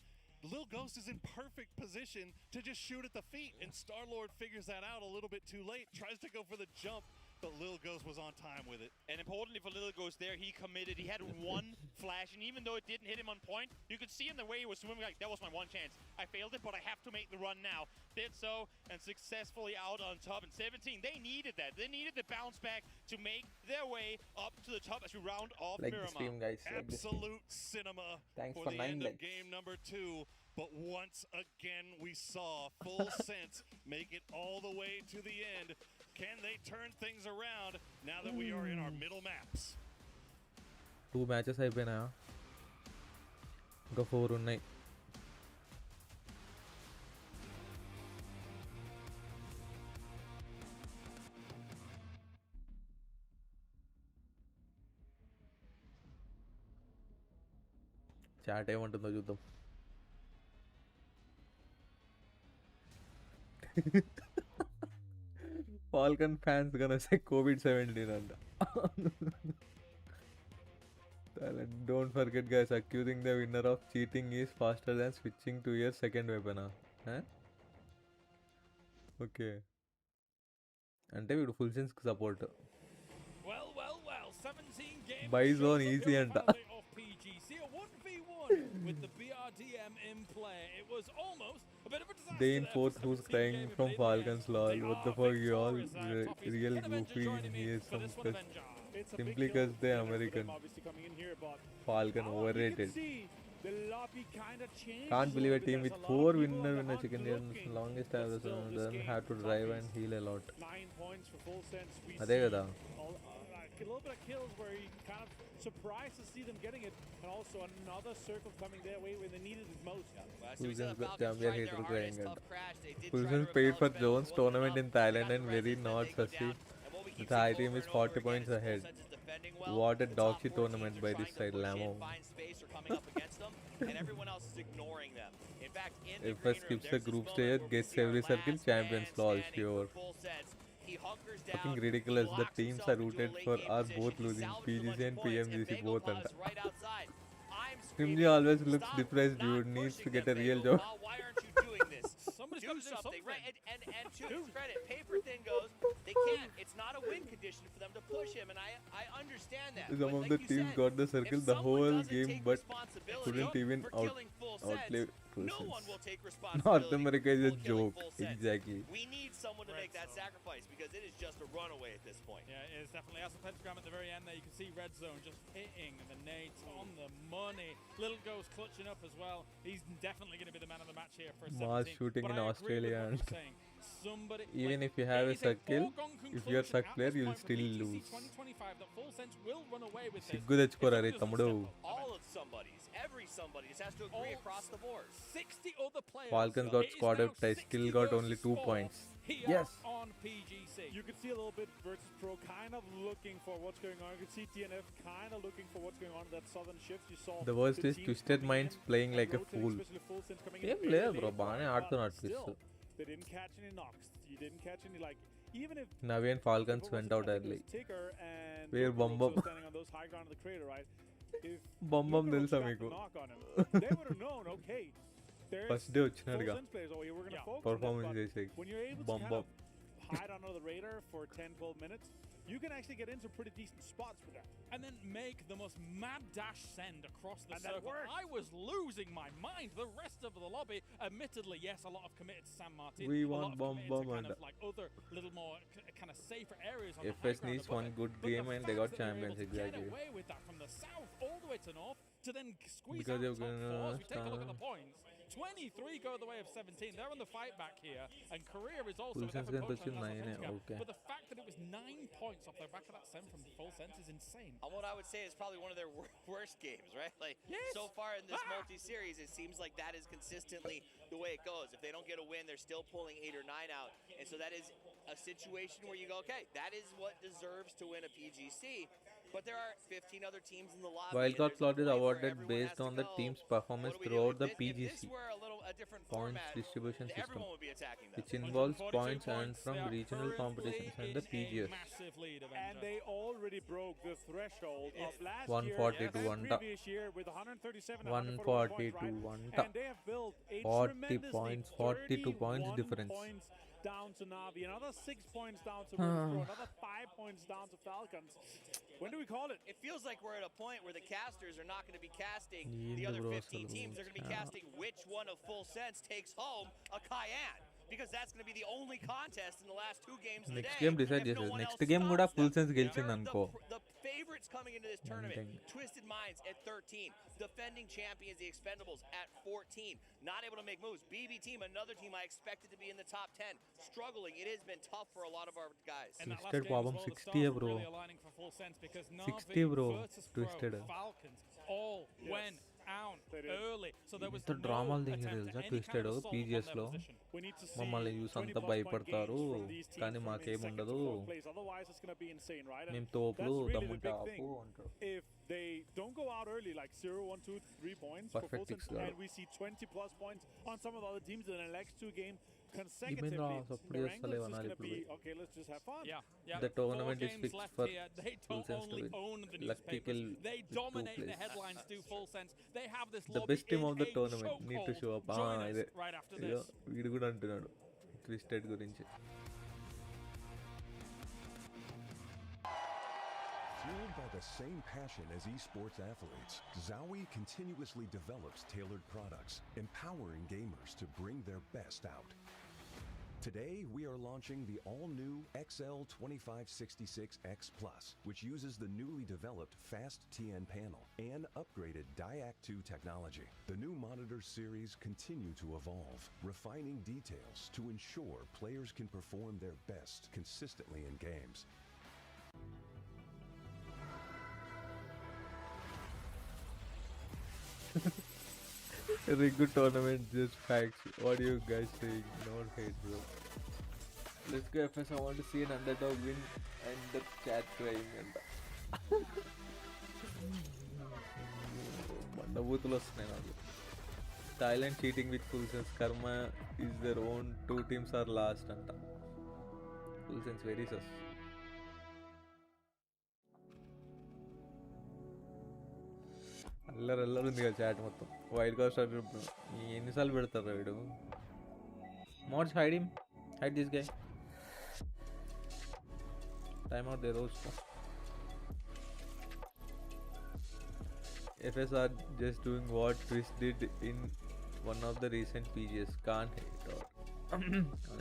Lil Ghost is in perfect position to just shoot at the feet, and Starlord figures that out a little bit too late, tries to go for the jump, but Lil Ghost was on time with it. And importantly for Lil Ghost there, he committed. He had one flash, and even though it didn't hit him on point, you could see in the way he was swimming, like, that was my one chance. I failed it, but I have to make the run now. Did so, and successfully out on top. And 17, they needed that. They needed the bounce back to make their way up to the top as we round off Miramar. Stream, guys. Absolute cinema. Thanks for for the 9 end likes. of game number 2. But once again, we saw Full Sense make it all the way to the end. Can they turn things around now that we are in our middle maps? 2 matches అయిపోయినా ఇంకా 4 ఉన్నాయి. Chat ఏమంటుందో చూద్దాం. Falcon fans gonna say COVID-19 and don't forget guys, accusing the winner of cheating is faster than switching to your second weapon. Huh? Okay. అంటే వీడు full sense కి support. Well, 17 games. Buy zone easy అంట. Of PGC, a 1v1 with the BRDM in play. It was almost a bit of a disaster. Dane there Fourth, for who's 17 crying game, from but in the end, Falcons lol. they What the are fuck, you all victorious. Toffees real in Avenger goofy. joining me He is for some this one, cuz. Avenger. It's a Simply big kill cause they for them, American. obviously coming in here, but Falcon you overrated. can see the lobby kind of changed. Can't believe a team with 4 winner chicken looking, dinners, longest but average, still, this doesn't game, have to drive and Toffees, heal a lot. 9 points for full sense. We Adhe see kada. a little bit of kills where he kind of surprised to see them getting it, and also another circle coming their way when they needed it most. Fulton's got champion hater crying at. Fulton's paid for Jones tournament in Thailand and very not sussy. The Thai team is 40 points ahead. What a dog shit tournament by this side, Lamo. If I skips the group stage, gets every circle, champions lol, sure. Fucking ridiculous. The teams are rooted for are both losing. PGC and PMGC both and Stimgy always looks depressed, dude. Needs to get a real job. Somebody's do got to do something, something. right? And to his credit, Paper Thin goes, they can't. It's not a win condition for them to push him, and I understand that. Some but of like the you teams said, got the circle if the someone whole doesn't game take but responsibility couldn't even for killing Full outplay Sense, Full no one Sense. will take North responsibility America is a for killing joke. Full Sense. Exactly. We need someone to make that sacrifice because it is just a runaway at this point. Yeah, it is definitely. As a pentagram at the very end there, you can see Red Zone just hitting the nades on the money. Little Ghost clutching up as well. He's definitely going to be the man of the match here for 17. Mass shooting But in I agree with Australia what and you're saying. Somebody, even like, if you have it a is circle, foregone if you are conclusion suck at player, this you'll point for still PGC lose. 2025 that Full Sense will run away with this. Siggu తెచ్చుకోరా తమ్ముడు. All of somebody's, every somebody just has to agree across the board. 60 other players. Falcons got squad up, I still got only 2 points. Yes. On PGC. You can see a little bit Virtus Pro kind of looking for what's going on. You can see TNF kind of looking for what's going on in that southern shift. You saw The worst is Twisted Minds playing like a fool. especially Full Sense coming in Game very player late, bro, బాగానే ఆడుతున్నాడు still, Twist. they didn't catch any knocks. You didn't catch any, like, even if Navi and Falcons went out early. Tigger and Where Doku Bum Bum. was standing on those high ground of the crater, right? If Bum Bum Doku తెలుసా got the మీకు? knock on him, they would have known, okay, there's First day Full వచ్చినాడుగా Sense players over here, we're going to focus on performance them, చేసే but when you're able to Bum kind Bum. of hide under the radar for 10-12 minutes, you can actually get into pretty decent spots with that. And then make the most mad dash send across the And that circle. worked. I was losing my mind. The rest of the lobby, admittedly, yes, a lot of committed to San Martin. We a want lot of Bum committed Bum to kind and of like other little more kind of safer areas on the high FS ground needs above one it. good But the game and they fact got that they were champions, able to get exactly. away with that from the south all the way to north to then squeeze Because out they're top gonna four. As we take a look at start- the points, 23 go the way of 17. They're on the fight back here, and career is also Full with Sense Evan against Boatman as a 9, pentagram. okay. But the fact that it was 9 points off the back of that send from Full Sense is insane. What I would say is probably one of their worst games, right? Like, Yes. so far in this multi-series, it seems like that is consistently the way it goes. If they don't get a win, they're still pulling 8 or 9 out. And so that is a situation where you go, okay, that is what deserves to win a PGC. But there are 15 other teams in the lobby. Wildcard and there's a slot is point where awarded everyone based has to on the go, team's performance what do we do? throughout the If this PGC were a different points format, distribution system, everyone would be attacking them. which involves 142 points earned points. from They are regional currently competitions and the in a PGS. massive lead, And Avenger. they already broke the threshold of last 142 year one and ta. previous year with 137 142 points, one right? ta. And they have built a 40 tremendous points, lead, 42 points 31 difference. points down to Navi, another 6 points down to Virtus Pro, another 5 points down to Falcons. When do we call it? It feels like we're at a point where the casters are not going to be casting Need the other bro 15 teams. They're going to be casting which one of Full Sense takes home a Cayenne. Because that's going to be the only contest in the last 2 games of the Next day. game decide if no చేసేది one next else game కూడా stops full them. Sense గెలిచింది అనుకో. The favorites coming into this tournament, Anything. Twisted Minds at 13, defending champions, the Expendables at 14, not able to make moves. BB Team, another team I expected to be in the top 10, struggling. It has been tough for a lot of our guys. And that last Twisted game as పాపం well, the 60 stars were bro. really aligning for Full Sense because 60 Navi, bro. Virtus Pro, Twisted. Falcons all went out early. So there was ఇంత no డ్రామాలు attempt దింగి at తెలుసా any twisted kind of assault on PGS their లో position. We need to see మమ్మల్ని చూసి 20 అంతా plus point భయపడతారు games from these teams కానీ from in second to మాకేముండదు fourth place. Otherwise, it's going to be insane, right? And మేము తోపులు that's really the దమ్ముంటే big ఆపు thing. అంటారు. If they don't go out early, like 0, 1, 2, 3 points for Perfect Full Sense, six, and we see 20 plus points on some of the other teams in the next 2 games consecutively, రా, సప్పుడు the చేస్తలేవు wrangle is అనాలి just going to ఇప్పుడు. be, okay, let's just have fun. Yeah. The tournament 4 is games fixed left for here. They Full don't Sense to only win. own the Lucky newspapers, kill they with 2 dominate the plays. headlines too, Full Sense. They have this The lobby best team in of the a tournament need to show up. chokehold. Join us ఇదే right after ఇదో this. వీడు కూడా అంటున్నాడు twisted గురించి. Full Fueled by the same passion as esports athletes, Zowie continuously develops tailored products, empowering gamers to bring their best out. Today, we are launching the all-new XL2566X Plus, which uses the newly developed Fast TN panel and upgraded DiAC2 technology. The new monitor series continue to evolve, refining details to ensure players can perform their best consistently in games. Very good tournament, just facts. What are you guys saying? Not hate, bro. Let's go FS. I want to see an underdog win and the chat crying and Thailand cheating with full sense. Karma is their own. 2 teams are last and full sense very sus. అల్లరు ఉంది కదా chat మొత్తం wild card start ఎన్నిసార్లు పెడతారు వీడు modes hide him hide this guy time out they roast FS are just doing what Chris did in one of the recent PGs. Can't hate or on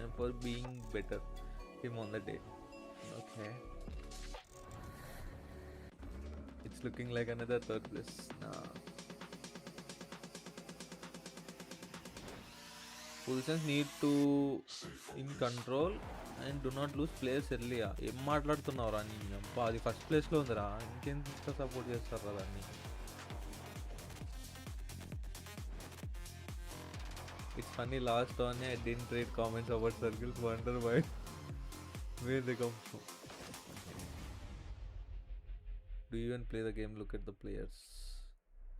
him for being better him on the day. Okay, it's looking like another third place. Nah. Positions need to in control and do not lose players early. ఏం మాట్లాడుతున్నావురా నీ అబ్బా అది first ప్లేస్లో ఉందిరా ఇంకెంత support చేస్తారా దాన్ని It's funny, last on I didn't read comments about circles, wonder why where they come from. Do you even play the game? Look at the players.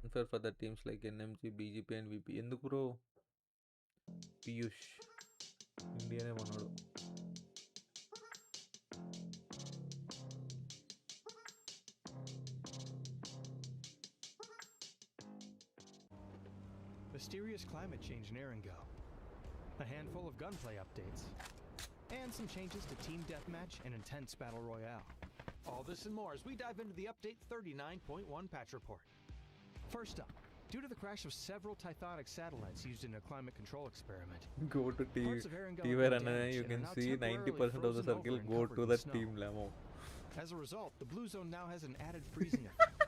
Unfair for the teams like NMG, BGP and VP. Enduku bro? Piyush. Indian manodu. Mysterious climate change in Erangel, a handful of gunplay updates, and some changes to Team Deathmatch and Intense Battle Royale. All this and more as we dive into the Update 39.1 patch report. First up, due to the crash of several Tythonic satellites used in a climate control experiment, go to TVR and you can see 90% of the circle go to the team Lemo. As a result, the blue zone now has an added freezing effect.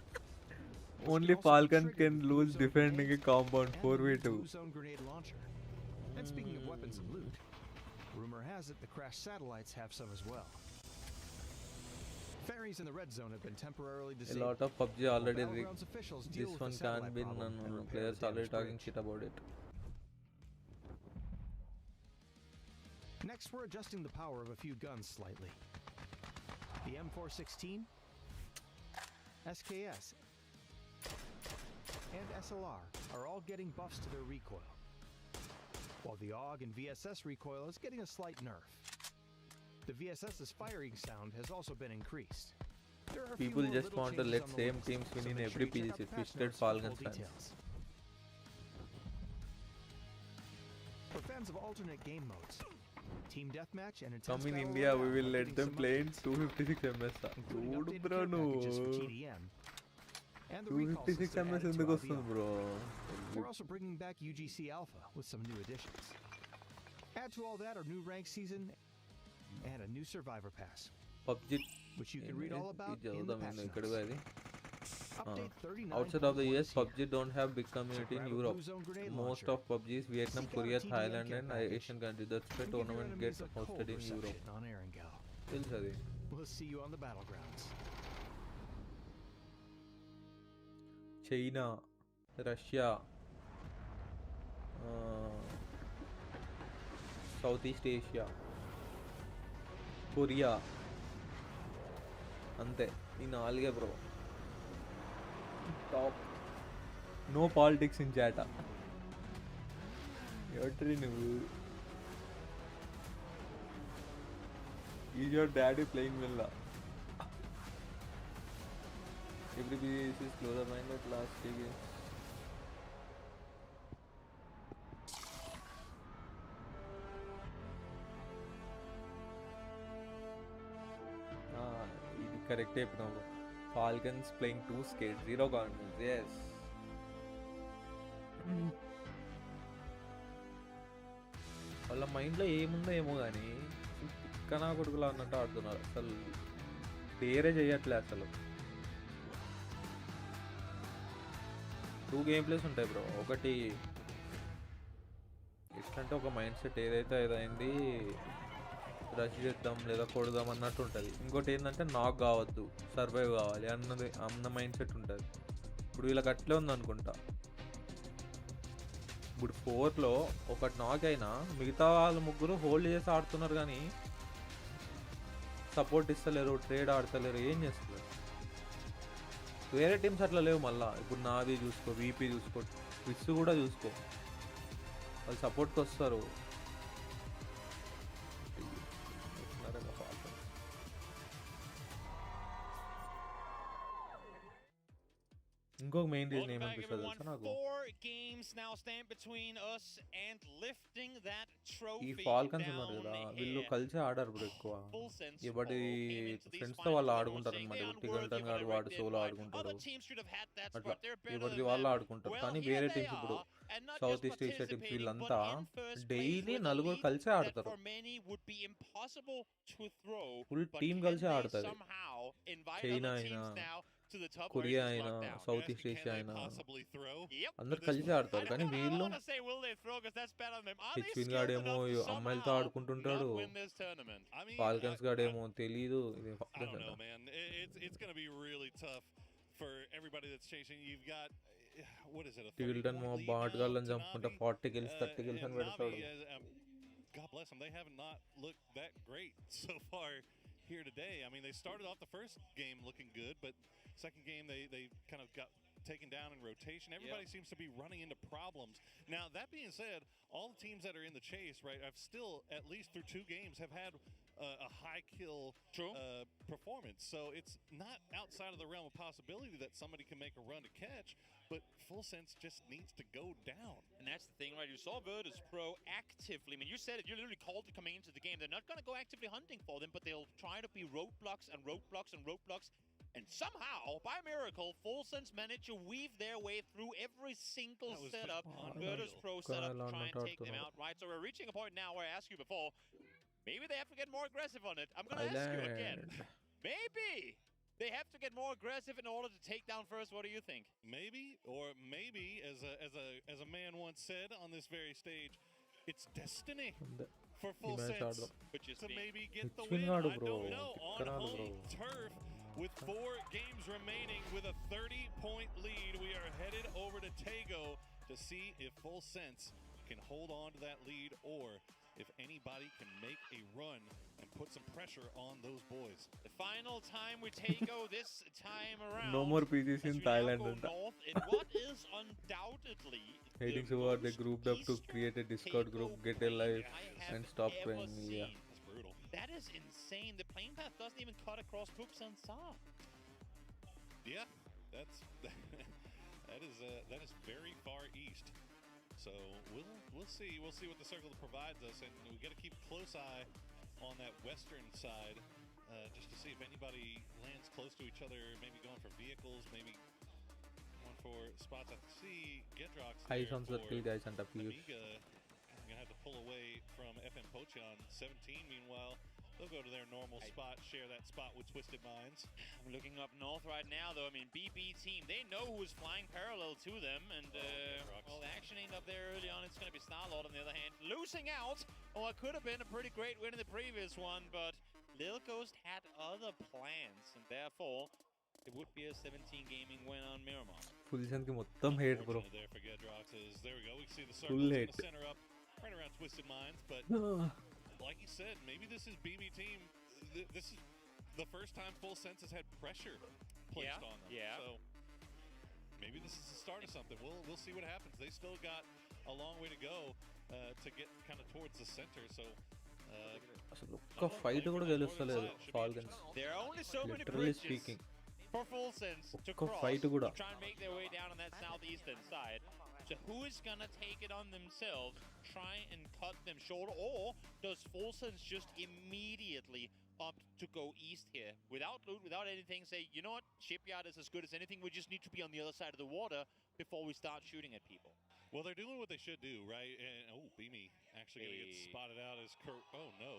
Only Falcon can lose defending a compound 4v2. Blue zone grenade launcher. And speaking of weapons and loot, rumor has it the crashed satellites have some as well. Ferries in the red zone have been temporarily disabled. A lot of PUBG already rigged. This one can't be none. Players already talking shit about it. Next, we're adjusting the power of a few guns slightly. The M416, SKS, and SLR are all getting buffs to their recoil, while the AUG and VSS recoil is getting a slight nerf. The VSS's firing sound has also been increased. People just want to let same teams win in every PGC. Twisted Falcon fans. For fans of alternate game modes, Team Deathmatch and Intense Come in Battle India, we Royale will are let getting them some play in updates, 256 ms. including Good updated bro, care no. packages for TDM and the recall 256 system ms added in to the question, RVR. bro. We're also bringing back UGC Alpha with some new additions. Add to all that our new rank season and a new Survivor Pass, PUBG, which you can read all about in the patch notes. Update 39. Outside of the US, PUBG don't have big community in Europe. Most of PUBG is Vietnam, Korea, Thailand and Asian countries. That's why tournament gets hosted in Europe. We'll see you on the battlegrounds. China, Russia, Southeast Asia, Korea. అంతే ఈ నాలుగే bro top no politics in chat ఎవరి నువ్వు is your daddy playing will every bees is closer mind at last games ఇది correct అయిపోయినావు Falcons playing too scared, zero confidence. Yes. వాళ్ళ మైండ్లో ఏముందో ఏమో కానీ తిక్కనా కొడుకులా అన్నట్టు ఆడుతున్నారు. అసలు పేరే చేయట్లే అసలు. 2 గేమ్ ప్లేస్ ఉంటాయి బ్రో. ఒకటి ఎట్లంటే ఒక మైండ్ సెట్ ఏదైతే ఏదైంది రష్ చేద్దాం లేదా కొడదాం అన్నట్టు ఉంటుంది. ఇంకోటి ఏంటంటే నాక్ కావద్దు, సర్వైవ్ కావాలి అన్న మైండ్ సెట్ ఉంటుంది. ఇప్పుడు వీళ్ళకి అట్లే ఉందనుకుంటా. ఇప్పుడు 4లో ఒకటి నాక్ అయినా మిగతా వాళ్ళు ముగ్గురు హోల్డ్ చేసి ఆడుతున్నారు కానీ సపోర్ట్ ఇస్తలేరు, ట్రేడ్ ఆడతలేరు, ఏం చేస్తలేరు. వేరే టీమ్స్ అట్లా లేవు. మళ్ళీ ఇప్పుడు నావి చూసుకో, వీపీ చూసుకో, స్విస్ కూడా చూసుకో, వాళ్ళు సపోర్ట్కి వస్తారు. ఇంకొక మెయిన్ రీజన్ ఏమనిపిస్తుంది తెలుసా నాకు, ఈ ఫాల్కన్స్ ఉన్నారు కదా వీళ్ళు కలిసి ఆడారు ఇప్పుడు ఎక్కువ. ఎవరి ఫ్రెండ్స్తో వాళ్ళు ఆడుకుంటారు అనమాట. టిగల్టన్ గారు వాడు సోలో ఆడుకుంటారు, అట్లా ఎవరిది వాళ్ళు ఆడుకుంటారు. కానీ వేరే టీమ్స్ ఇప్పుడు సౌత్ ఈస్ట్ ఏషియా టీమ్స్ వీళ్ళంతా డైలీ 4 కలిసి ఆడతారు. ఫుల్ టీమ్ కలిసి ఆడతారు. చైనా అయినా, కొరియా అయినా, సౌత్ ఈస్ట్ ఏషియా అయినా అందరు కలిసి ఆడతారు. కానీ వీళ్ళు హెచ్విన్ గాడేమో అమ్మాయిలతో ఆడుకుంటుంటాడు, ఫాల్కన్స్ గాడేమో తెలీదు. టిల్టన్ బాట్ గాళ్ళని చంపుకుంటా 40 kills 30 kills అని పెడతాడు. God bless them. They have not looked that great so far here today. I mean, they started off the first game looking good, but second game they kind of got taken down in rotation. Everybody seems to be running into problems. Now, that being said, all the teams that are in the chase, right, have still, at least through 2 games, have had a high kill performance. So it's not outside of the realm of possibility that somebody can make a run to catch, but Full Sense just needs to go down. And that's the thing, right? You saw Virtus Pro actively, I mean, you said it, you literally called it coming into the game. They're not going to go actively hunting for them, but they'll try to be roadblocks and roadblocks and roadblocks. And somehow, by miracle, Full Sense managed to weave their way through every single setup, Virtus Pro setup, to try and take them out, right? So we're reaching a point now where I asked you before, maybe they have to get more aggressive on it. I'm going to ask you again. Maybe they have to get more aggressive in order to take down first. What do you think? Maybe, or maybe, as a man once said on this very stage, it's destiny for Full Sense to maybe get the win. I don't know. On home turf, with 4 games remaining, with a 30-point lead, we are headed over to Tego to see if Full Sense can hold on to that lead, or if anybody can make a run and put some pressure on those boys. The final time we Tego this time around. No more PGs in Thailand. North in what is undoubtedly heading toward the grouped up to create a Discord group, get a life, and stop crying. Yeah. That's brutal. That is insane. The plane path doesn't even cut across Puksan Sa. Yeah, that is very far east. So we'll see what the circle provides us, and we got to keep a close eye on that western side, just to see if anybody lands close to each other, maybe going for vehicles, maybe going for spots. I see Gedrox there Eyes on circle, guys, and up here. I'm gonna have to pull away from FM Pochon 17. Meanwhile, they'll go to their normal spot, share that spot with Twisted Minds. I'm looking up north right now, though. I mean, BB team, they know who's flying parallel to them, and well, the action ain't up there early on. It's going to be Starlord on the other hand, losing out. Well, it could have been a pretty great win in the previous one, but Lil Ghost had other plans, and therefore it would be a 17 gaming win on Miramar. Full Sense ki mottam hate, bro. There for Gedrox is, there we go. We can see the circle in the center up, right around Twisted Minds, but like you said, maybe this is BB team. This is the first time Full Sense has had pressure placed on them. Yeah. So maybe this is the start of something. We'll see what happens. They still got a long way to go to get kind of towards the center. So ఒక్క fight కూడా గెలుస్తలేదు falcons. There are only so many Literally bridges speaking. for Full Sense to ఒక్క cross fight కూడా. to try and make their way down on that southeastern side. So who is going to take it on themselves, try and cut them short, or does Full Sense just immediately opt to go east here without loot, without anything. Say, you know what, shipyard is as good as anything. We just need to be on the other side of the water before we start shooting at people. Well, they're doing what they should do, right? And Beamy actually gonna get spotted out as oh no.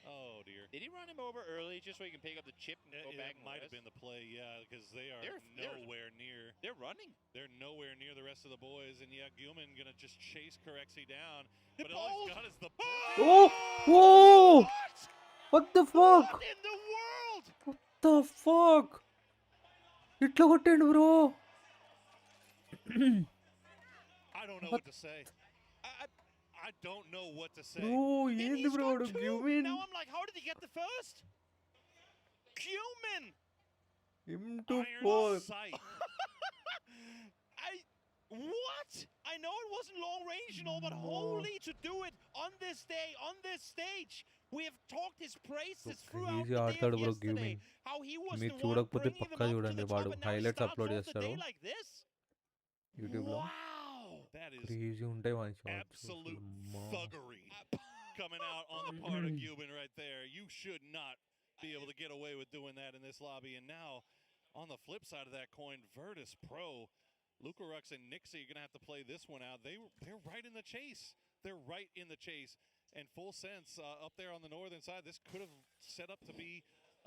Oh dear. Did he run him over early just so he can pick up the chip and go back? It might have been the play, yeah, because they are nowhere near. They're running. They're nowhere near the rest of the boys, and yeah, Gilman gonna just chase Corexy down. But all he's got is the Oh! Whoa! What the fuck? What in the world? What the fuck? ఇట్లా కొట్టిండు bro. I don't know what to say. I don't know what to say. Oh, ఏంది bro Gilman? Now I'm like, how did he get the first? Gilman! M24. What? I know it wasn't long range and all, but holy, to do it on this day, on this stage. We have talked his praises throughout the day of yesterday. How he was the one bringing them up to the top, and now he starts off the day like this? Wow! That is crazy ఉంటాయి మన shots. absolute thuggery coming out on the part of Gilman right there. You should not be able to get away with doing that in this lobby. And now, on the flip side of that coin, Virtus Pro, Lucarux and Nixie are going to have to play this one out. They're right in the chase. They're right in the chase. And full sense up there on the northern side, this could have set up to be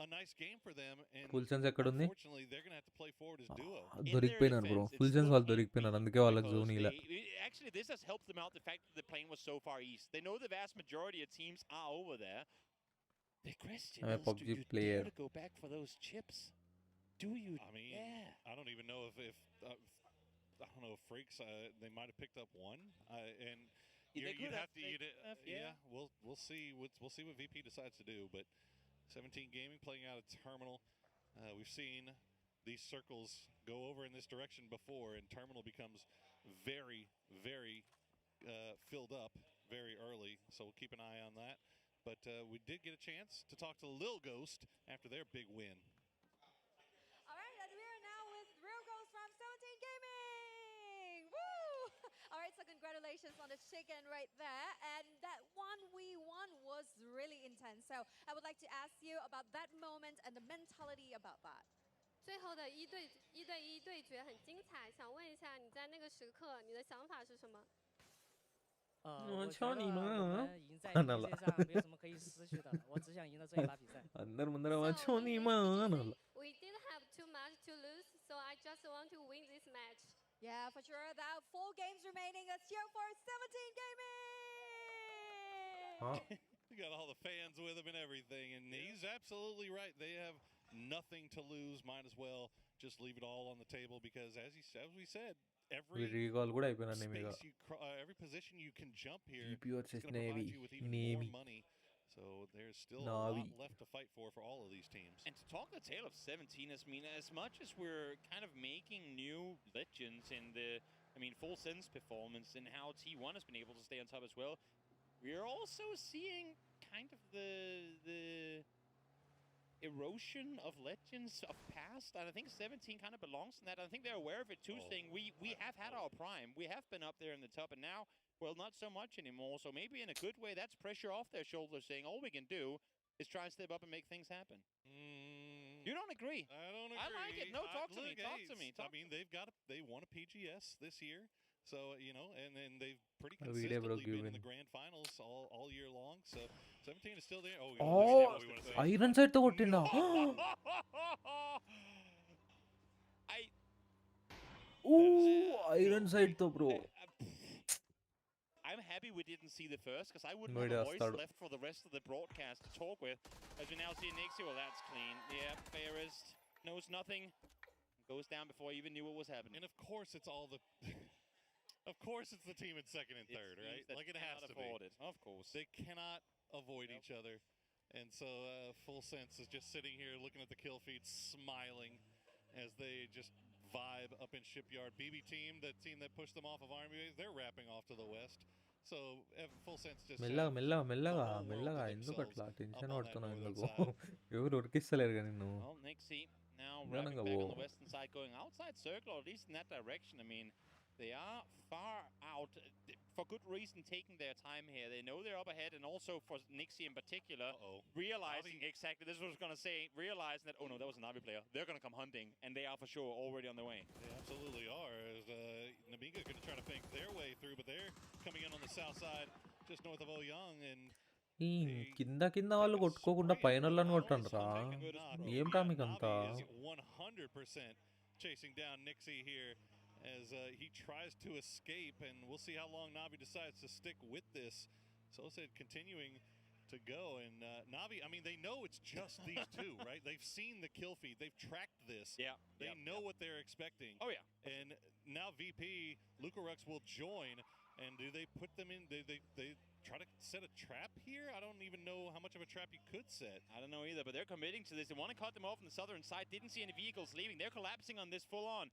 a nice game for them. And full sense ఎక్కడ ఉంది? unfortunately, they're going to have to play forward as duo. దొరికిపోయినారు bro. Full sense వాళ్ళు దొరికిపోయినారు, అందుకే వాళ్ళకి zone ఇలా. Actually, this has helped them out, the fact that the plane was so far east. They know the vast majority of teams are over there. The question I'm a is, PUBG do you player. dare to go back for those chips? Do you? I mean, I don't even know if I don't know if Freaks they might have picked up one, and you'd have to. Yeah, we'll see. We'll see what VP decides to do. But 17 Gaming playing out of Terminal. We've seen these circles go over in this direction before, and Terminal becomes very, very filled up very early. So we'll keep an eye on that. But we did get a chance to talk to Lil Ghost after their big win. All right, and we are now with Real Ghost from 17 Gaming. Woo! All right, so congratulations on the chicken right there. And that 1v1 was really intense. So I would like to ask you about that moment and the mentality about that. 最后的一对一对决很精彩，想问一下你在那个时刻你的想法是什么？我敲你妈！赢在比赛上没有什么可以失去的，我只想赢到这一把比赛。అందరు ముందర我敲你妈అనాల. We didn't have too much to lose, so I just want to win this match. Yeah, for sure. That 4 games remaining. Let's cheer for 17 Gaming. You got all the fans with him and everything, and he's absolutely right. They have nothing to lose. Might as well just leave it all on the table because, as we said, every recall కూడా అయిపోయినా నేమిగా. every position you can jump here GP is versus going to provide Navy. you with even more money. So there's still a lot left to fight for all of these teams. And to talk the tale of 17, as much as we're kind of making new legends in the, full sense performance and how T1 has been able to stay on top as well, we're also seeing kind of the erosion of legends of past, and I think 17 kind of belongs in that. I think they're aware of it too, saying we have had our prime, we have been up there in the top, and now, well, not so much anymore. So maybe in a good way, that's pressure off their shoulders, saying all we can do is try and step up and make things happen. You don't agree? I don't agree. I like it. No, talk to me. Talk to me. They won a PGS this year. So, and then they've pretty consistently been in the grand finals all year long. So 17 is still there. Iron side తో కొట్టిండా? Iron side తో bro. I'm happy we didn't see the first, because I wouldn't have a voice left for the rest of the broadcast to talk with. As we now see Nixie, well, that's clean. Yeah, Fairest knows nothing. Goes down before he even knew what was happening. And of course it's all the... Of course it's the team in second and third, right? Like it has to be. Of course. They cannot avoid each other. And so Full Sense is just sitting here looking at the kill feed, smiling as they just vibe up in Shipyard. BB team, the team that pushed them off of Army Base, they're wrapping off to the west. So Full Sense just మెల్లగా ఎందుకు అట్లా tension పడుతున్నావు ఎందుకు? ఎవరు ఉరికిస్తలేరు కానీ నువ్వు. Well, Nixie now wrapping back on the western side, going outside circle, or at least in that direction. They are far out. for good reason, taking their time here. They know they're up ahead, and also for Nixie in particular, realizing exactly this was going to say, realizing that, oh no, that was a Navi player. They're going to come hunting, and they are for sure already on the way. They absolutely are. As Namiga going to try to fake their way through, but they're coming in on the south side, just north of Ouyang, and కింద వాళ్ళు కొట్టుకోకుండా పైన వాళ్ళని కొట్టండి రా ఏం రా మీకంతా Navi is 100% chasing down Nixie here as he tries to escape, and we'll see how long Navi decides to stick with this. So said continuing to go, and Navi, I mean, they know it's just these two, right? They've seen the kill feed. They've tracked this. Yeah. They know what they're expecting. Oh, yeah. And now VP, Lucarux will join, and do they put them in? They try to set a trap here? I don't even know how much of a trap you could set. I don't know either, but they're committing to this. They want to cut them off on the southern side. Didn't see any vehicles leaving. They're collapsing on this full on.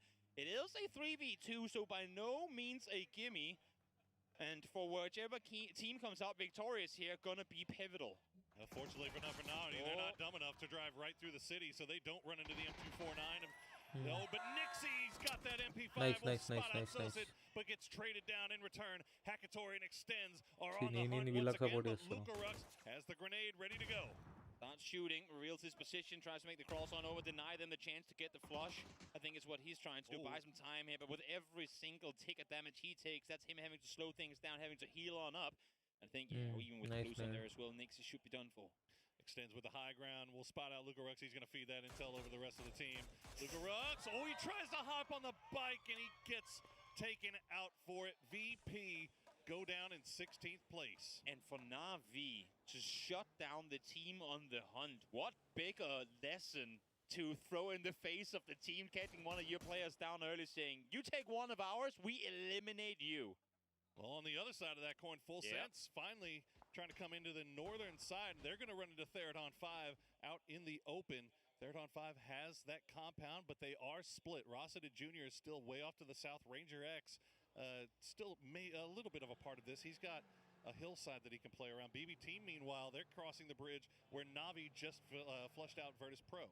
It is a 3v2, so by no means a gimme. And for whichever team comes out victorious here, gonna be pivotal. Fortunately for Navi, they're not dumb enough to drive right through the city, so they don't run into the M249. No, but Nixie's got that MP5. Nice. But gets traded down in return. Hackatorian extends are See, on the hunt వీళ్ళకి once support again, but చేస్తున్నా. Lucarux has the grenade ready to go. Starts shooting, reveals his position, tries to make the cross on over, deny them the chance to get the flush. I think it's what he's trying to do, buy some time here, but with every single tick of damage he takes, that's him having to slow things down, having to heal on up. I think, even with the blues on there as well, Nixie should be done for. Extends with the high ground. We'll spot out Lucarux. He's going to feed that intel over the rest of the team. Lucarux, he tries to hop on the bike, and he gets taken out for it. VP go down in 16th place. And for Navi to shut down the team on the hunt, what bigger lesson to throw in the face of the team catching one of your players down early saying, you take one of ours, we eliminate you. Well, on the other side of that coin, Full Sense finally trying to come into the northern side. They're going to run into Theradon 5 out in the open. Theradon 5 has that compound, but they are split. Rossita Jr. is still way off to the south. Ranger X still a little bit of a part of this. He's got a hillside that he can play around. BB Team, meanwhile, they're crossing the bridge where Navi just flushed out Virtus Pro.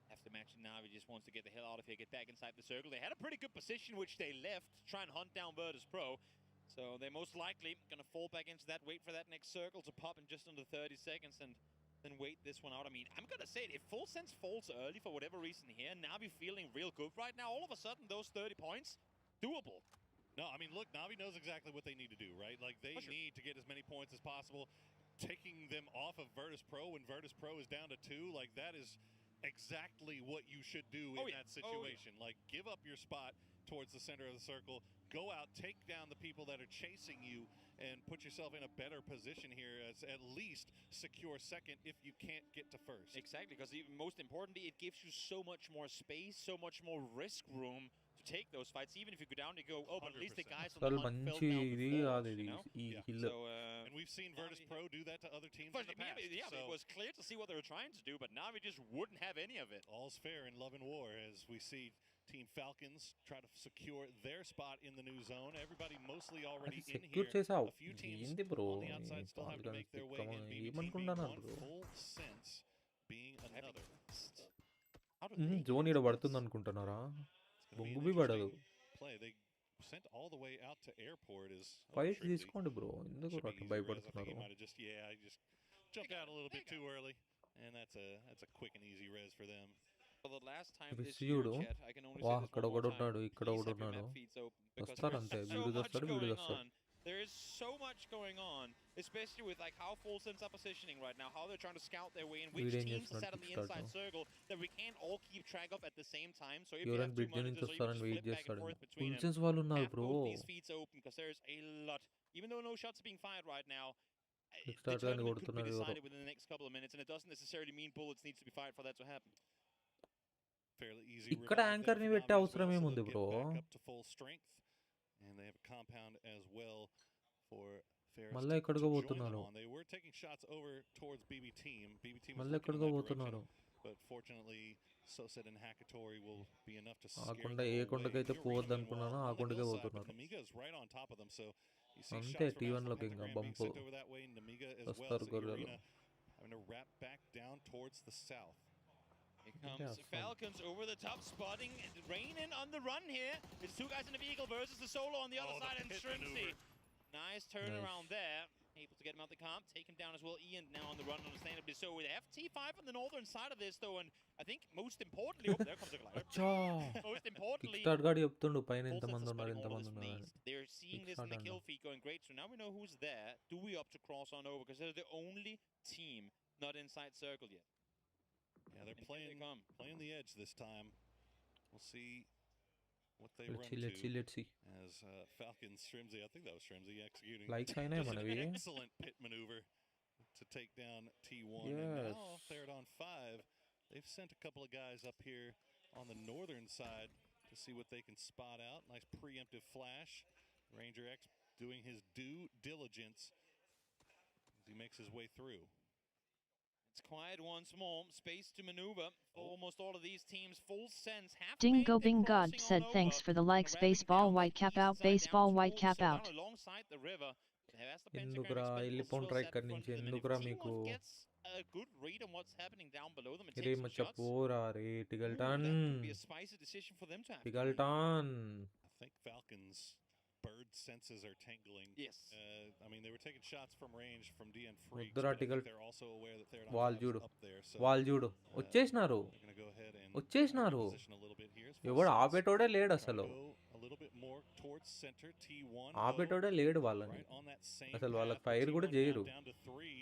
After matching, Navi just wants to get the hell out of here, get back inside the circle. They had a pretty good position, which they left to try and hunt down Virtus Pro. So they're most likely going to fall back into that, wait for that next circle to pop in just under 30 seconds, and then wait this one out. I mean, I'm going to say it, if Full Sense falls early for whatever reason here, Navi feeling real good right now, all of a sudden, those 30 points, doable. No, I mean, look, Navi knows exactly what they need to do, right? Like, they need to get as many points as possible. Taking them off of Virtus Pro when Virtus Pro is down to 2, like, that is exactly what you should do in that situation. Like, give up your spot towards the center of the circle, go out, take down the people that are chasing you, and put yourself in a better position here as at least secure second if you can't get to first. Exactly, because most importantly, it gives you so much more space, so much more risk room to take those fights. Even if you go down, you go, but at least the guys on the hunt fell down before, you know? So, and we've seen Virtus Pro do that to other teams in the past. So it was clear to see what they were trying to do, but Navi just wouldn't have any of it. All's fair in love and war as we see Team Falcons try to secure their spot in the new zone. Everybody mostly already in here. A few teams on the outside still have to make their way in. BB Full Sense being another. Zone ఈడ పడుతుంది అనుకుంటున్నారా బొంగు పడదు Play. They sent all the way out to airport is fight తీసుకోండి bro ఎందుకు భయపడుతున్నారు I just jumped out a little bit too early, and that's a quick and easy res for them. For the last time ఇది this year, సీయుడు Chet, I can only వా say this అక్కడ one more ఒకడు time. ఉన్నాడు ఇక్కడ Please ఒకడు have your ఉన్నాడు map feeds open, because వస్తారంతే there's వీడు so much వస్తాడు వీడు going వస్తాడు on. There is so much going on, especially with like how Full Sense are positioning right now, how they're trying to scout their way in, which Video teams are not set on the start inside now. circle that we can't all keep track of at the same time. So if you ఎవరైనా have two bridge నుంచి monitors, or you వస్తారని just wait flip back and చేస్తాడు forth between Full them, Sense వాళ్ళు ఉన్నారు have bro both these feeds open, because there's a lot. Even though no shots are being fired right now, the Start గాని tournament could be కొడుతున్నారు ఎవరో decided within the next couple of minutes, and it doesn't necessarily mean bullets needs to be fired for that to happen. Fairly easy. ఇక్కడ anchor ని పెట్టే అవసరం ఏముంది bro Up to full strength, and they have a compound as well for Ferris మళ్ళీ to ఎక్కడికో join them పోతున్నారు on. They were taking shots over towards BB Team. BB Team was మళ్ళీ looking in ఎక్కడికో that పోతున్నారు direction, but fortunately, Soset and Hackatori will be enough to ఆ scare కొండ them A away. కొండకైతే You're పోవద్దు reading అనుకున్నానో well ఆ on the కొండకే hillside, but పోతున్నారు Namiga is right on top of them, so you see అంతే shots from T1 Asrock లోకి ఇంకా Pentagram being bump sent over that way. Namiga as well వస్తారు as the గొర్రెలు arena having to wrap back down towards the south. Here comes Falcons over the top, spotting Rainen on the run here. It's two guys in a vehicle versus the solo on the other side, and Shrimpsy Nice turnaround there. Able to get him out the comp, take him down as well. Ian now on the run, understandably so. With FT5 on the northern side of this, though, and I think most importantly, oh, there comes a glider. Most importantly, Kickstart గాడు చెప్తుండు పైన Full ఎంతమంది Sense are ఉన్నారు spotting all of ఎంతమంది this ఉన్నారు maze. They're seeing this in Kickstart the అన్న. kill feed going great, so now we know who's there. Do we opt to cross on over? Because they're the only team not inside circle yet. Yeah, they're playing the edge this time. We'll see what they Let's run see, to let's see. as Falcons Shrimsy, I think that was Shrimsy executing Like just China, an manavi. excellent pit maneuver to take down T1. Yes. And now they're on 5. They've sent a couple of guys up here on the northern side to see what they can spot out. Nice preemptive flash. Ranger X doing his due diligence as he makes his way through. It's quiet once more. Space to maneuver for almost all of these teams. Full Sense have Dingo Bing God said thanks for the likes. Baseball white cap out. Baseball white cap out. Alongside the river. That's the ఎందుకురా వెళ్ళిపోండ్రా ఇక్కడి నుంచి ఎందుకురా మీకు a good read on what's happening down below them. రే మచ్చ పోరా రే టిగల్టన్ Be a spicy decision for them to have. టిగల్టన్ I think Falcons' bird senses are tingling. Yes. I mean, they were taking shots from range from DN Freaks, వద్దురా but I టిగల్ think they're also aware that they're వాళ్ళు not చూడు up there. So వాళ్ళు చూడు వచ్చేసినారు they're going to go ahead and వచ్చేసినారు position a little bit here. ఎవడు ఆపేటోడే లేడు అసలు A little bit more towards center T1. ఆపేటోడే లేడు వాళ్ళని అసలు వాళ్ళకి ఫైర్ కూడా చేయరు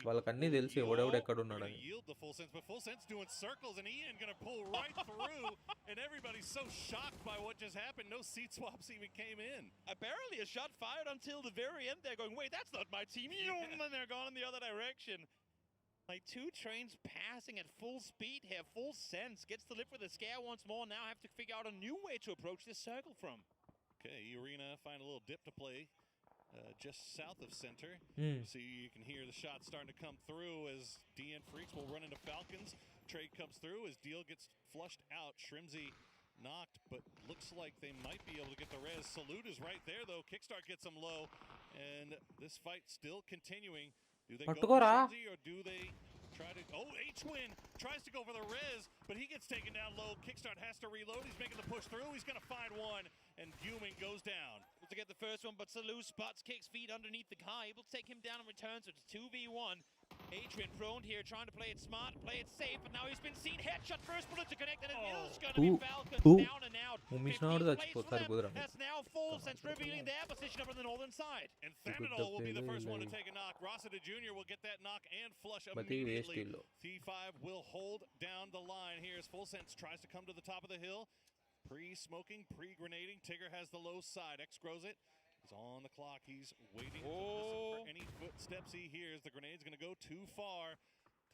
వాళ్ళకి అన్నీ తెలుసు ఎవడెవడు ఎక్కడ ఉన్నాడని Yield the Full Sense, but Full Sense doing circles and Ian going to pull right through, and everybody's so shocked by what just happened. No seat swaps even came in. Apparently a shot fired until the very end. They're going, wait, that's not my team. And then they're gone in the other direction. Like two trains passing at full speed here. Full Sense gets to live with the scare once more. Now have to figure out a new way to approach this circle from. Okay, Arena find a little dip to play just south of center. See, you can hear the shots starting to come through as DN Freaks will run into Falcons. Trade comes through as Deal gets flushed out. Shrimsy knocked, but looks like they might be able to get the res. Salute is right there, though. Kickstart gets them low, and this fight still continuing. Do they go for Shrimsy or do they try to... Oh, H-Win tries to go for the res, but he gets taken down low. Kickstart has to reload. He's making the push through. He's going to find one, and Fuming goes down. Able to get the first one, but Salute spots, kicks feet underneath the car. Able to take him down and returns. It's 2v1. Adrian prone here, trying to play it smart, play it safe, but now he's been seen. Headshot, first bullet to connect, and it is going to be Falcons down and out. 15 plays for them. That's now Full Sense revealing their position up on the northern side. And Thanadol will be the first one to take a knock. Rossiter Jr. will get that knock and flush immediately. T5 will hold down the line here as Full Sense tries to come to the top of the hill. Pre-smoking, pre-grenading. Tigger has the low side. X grows it. He's on the clock. He's waiting to listen for any footsteps he hears. The grenade's going to go too far.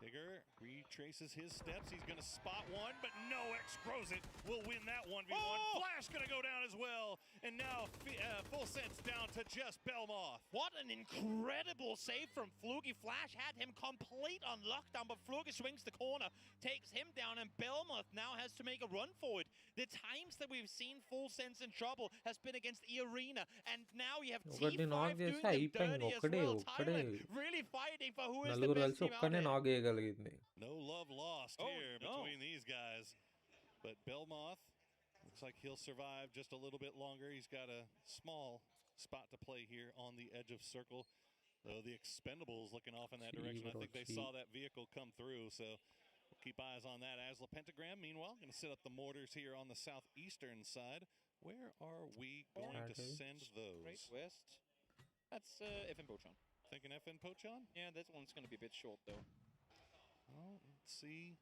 Tigger retraces his steps. He's going to spot one, but no, X grows it. Will win that 1v1. Flash going to go down as well. And now Full Sense down to just Belmoth. What an incredible save from Flugy. Flash had him complete on lockdown, but Flugy swings the corner, takes him down, and Belmoth now has to make a run for it. The times that we've seen Full Sense in trouble has been against the Arena, and now you have T5 doing them dirty as well. Thailand really fighting for who is the best team out there. No love lost here between these guys. But Belmoth looks like he'll survive just a little bit longer. He's got a small spot to play here on the edge of circle. Though the Expendables looking off in that direction. I think they saw that vehicle come through, so we'll keep eyes on that. Asla Pentagram, meanwhile, going to set up the mortars here on the southeastern side. Where are we going to send those? Right west. That's FN Pochon. Thinking FN Pochon? Yeah, that one's going to be a bit short, though. Well, let's see.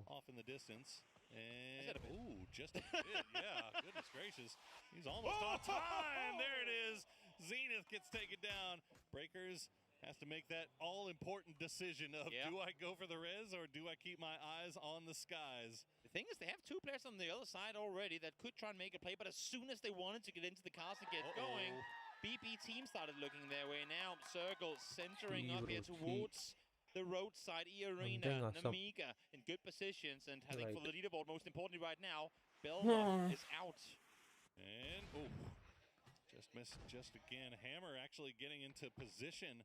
Off in the distance. And, ooh, just a bit. Yeah, goodness gracious. He's almost on time. There it is. Zenith gets taken down. Breakers has to make that all-important decision of do I go for the res or do I keep my eyes on the skies? The thing is, they have two players on the other side already that could try and make a play, but as soon as they wanted to get into the cars and get going, BP team started looking their way. Now, Circle centering up here towards the roadside. E-Arena, Namiga in good positions and heading for the leaderboard. Most importantly right now, Belmont is out. And, just missed just again. Hammer actually getting into position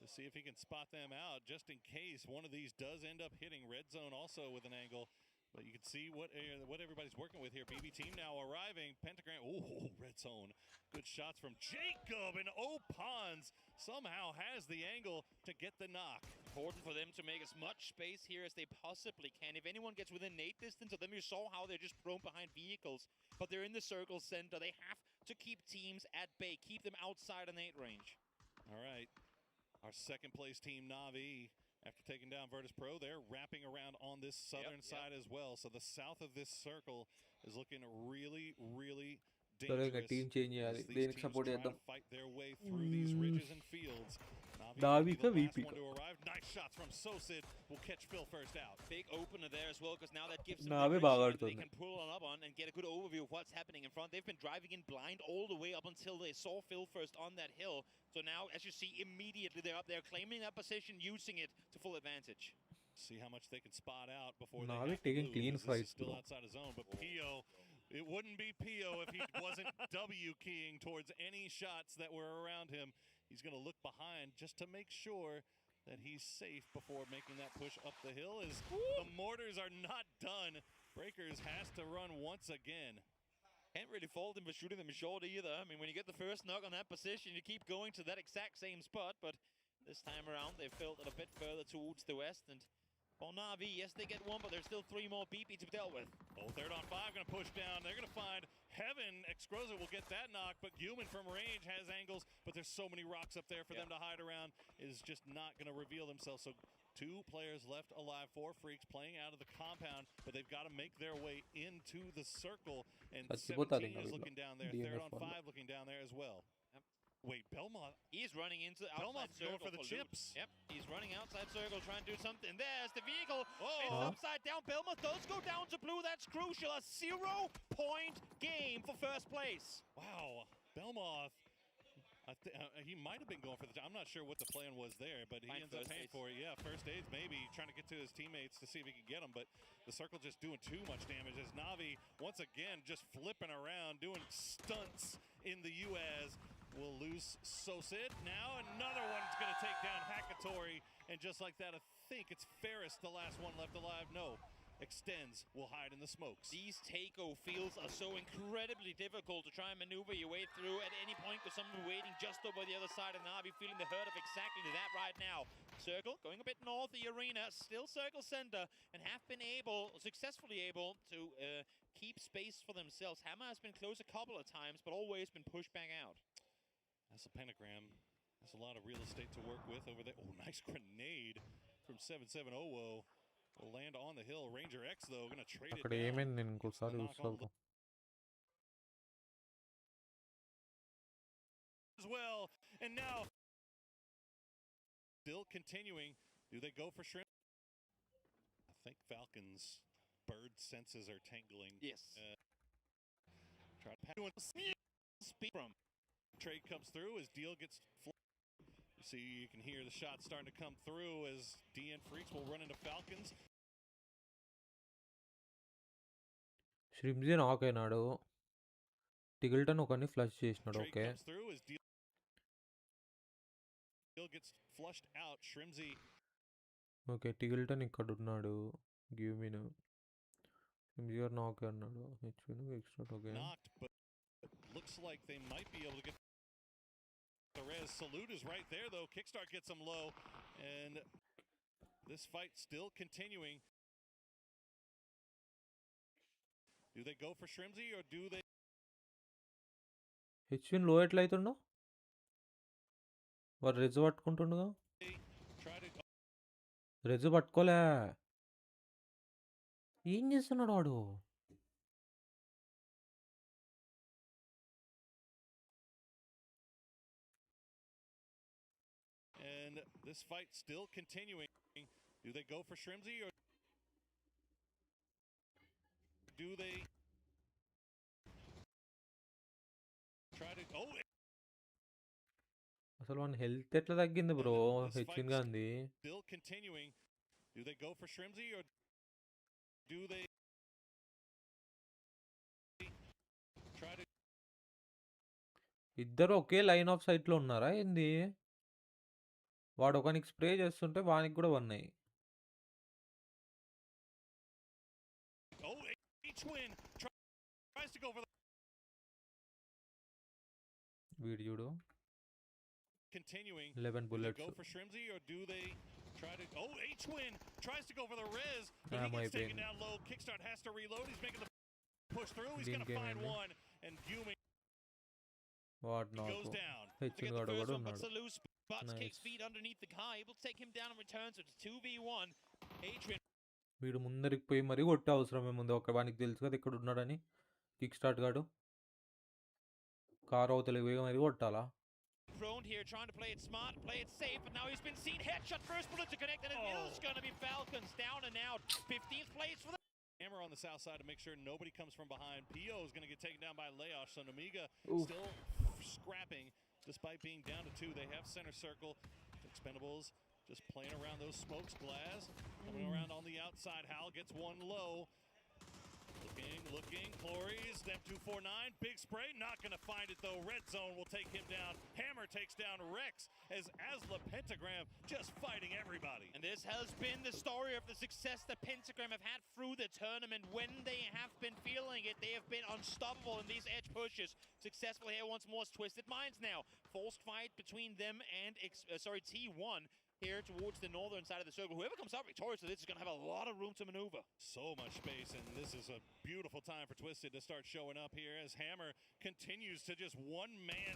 to see if he can spot them out just in case one of these does end up hitting red zone also with an angle. But you can see what everybody's working with here. BB team now arriving. Pentagram. Oh, red zone. Good shots from Jacob, and Opons somehow has the angle to get the knock. Important for them to make as much space here as they possibly can. If anyone gets within nade distance of them, you saw how they're just thrown behind vehicles, but they're in the circle center. They have to keep teams at bay, keep them outside of nade range. All right, our second place team, Navi, after taking down Virtus Pro, they're wrapping around on this southern side as well. So the south of this circle is looking really, really dangerous. Team change చేయాలి దేనికి support చేద్దాం fight their way through these ridges and fields. Navi ka VP one to arrive. Nice shots from Sosid. Will catch Phil first out. Big opener there as well, because now that gives them Navi they can pull on up on and get a good overview of what's happening in front. They've been driving in blind all the way up until they saw Phil first on that hill. So now, as you see, immediately they're up there claiming that position, using it to full advantage. See how much they can spot out before Navi they taking clean fight. Still outside his zone, but Pio, it wouldn't be Pio if he wasn't W keying towards any shots that were around him. He's going to look behind just to make sure that he's safe before making that push up the hill. As the mortars are not done, Breakers has to run once again. Can't really fault him for shooting them short either. I mean, when you get the first knock on that position, you keep going to that exact same spot, but this time around they've filled it a bit further towards the west. And for Navi, yes, they get one, but there's still 3 more BP to be dealt with. Oh, 3rd on 5, going to push down. They're going to find Heaven. Exgroza will get that knock, but Human from range has angles, but there's so many rocks up there for them to hide around. It is just not going to reveal themselves. So 2 players left alive, 4 freaks playing out of the compound, but they've got to make their way into the circle. And 17 is looking down there. 3rd on 5 looking down there as well. Wait, Belmont. He's running into the outside circle going for the chips. Yep, he's running outside circle trying to do something. There's the vehicle. Oh. It's upside down. Belmont does go down to blue. That's crucial. A 0-point game for first place. Wow, Belmont. He might have been going for the. I'm not sure what the plan was there, but he ends up paying for it. Yeah, first aids maybe, trying to get to his teammates to see if he can get them, but the circle just doing too much damage as Navi once again just flipping around, doing stunts in the UAS. Will lose Sosid. Now another one's going to take down Hackatory, and just like that, I think it's Ferris, the last one left alive. No, Extends will hide in the smokes. These Takeo fields are so incredibly difficult to try and maneuver your way through at any point, with someone waiting just over the other side, and Navi feeling the hurt of exactly that right now. Circle going a bit north the arena, still circle center, and have been successfully able to keep space for themselves. Hammer has been close a couple of times, but always been pushed back out. That's a pentagram. That's a lot of real estate to work with over there. Oh, nice grenade from 770. Will land on the hill. Ranger X, though, going to trade it down. As well. And now, still continuing. Do they go for shrimp? I think Falcon's bird senses are tangling. Yes. Try to speed from. Trade comes through as Deal gets you see, you can hear the shots starting to come through as DN Freaks will run into Falcons. Shrimzy knock అయినాడు టిగిల్టన్ ఒకని flush చేసినాడు okay Deal gets flushed out. Shrimzy okay టిగిల్టన్ ఇక్కడ ఉన్నాడు give me now Shrimzy knock అన్నాడు హెచ్‌విను extra okay looks like they might be able to get the res. Salute is right there, though. Kickstart gets them low, and this fight still continuing. Do they go for Shrimzy, or do they? హెచ్‌విన్ లో ఎట్లా అవుతుండో వాడు రెజ్ పట్టుకుంటుండగా రెజ్ పట్టుకోలే ఏం చేస్తున్నాడు వాడు And this fight still continuing. Do they go for Shrimzy, or do they try to? Oh, అసలు వాని health ఎట్లా తగ్గింది bro హెచ్‌విన్ గాంది still continuing. Do they go for Shrimzy, or do they try to? ఇద్దరు ఒకే లైన్ ఆఫ్ సైట్ లో ఉన్నారా ఏంది వాడు ఒకనికి స్ప్రే చేస్తుంటే వానికి కూడా పన్నాయి Oh, H-Twin tries to go for the... Video do. Continuing. 11 bullets. Do they go for Shrimsy or do they try to... Oh, H-Twin tries to go for the res, but he my gets taken pain. down low. Kickstart has to reload. He's making the push through. He's Green going to game find ending. one, and Guming What not? goes down. Hitching Get the got first a one, but Salus butts Nice. kicks feet underneath the car, able to take him down and returns. So it's 2v1. Adrian వీడు ముందరికి పోయి మరీ కొట్టే అవసరం ఏముంది ఒక వానికి తెలుసు కదా ఇక్కడ ఉన్నాడని కిక్ స్టార్ట్ గాడు కారు అవతలికి పోయి మరీ కొట్టాలా prone here, trying to play it smart, play it safe, but now he's been seen. Headshot, first bullet to connect, and it is going to be Falcons down and out. 15th place for the... Hammer on the south side to make sure nobody comes from behind. PO is going to get taken down by Leosh, so Namiga still scrapping despite being down to 2. They have center circle. Expendables just playing around those smokes. Glass coming around on the outside. Hal gets one low. Looking. Clories, them 249. Big spray, not going to find it though. Red zone will take him down. Hammer takes down Rex as Asla Pentagram just fighting everybody. And this has been the story of the success that Pentagram have had through the tournament. When they have been feeling it, they have been unstoppable in these edge pushes. Successful here once more is Twisted Minds now. Forced fight between them and T1. Here towards the northern side of the circle. Whoever comes out victorious with this is going to have a lot of room to maneuver. So much space, and this is a beautiful time for Twisted to start showing up here as Hammer continues to just one-man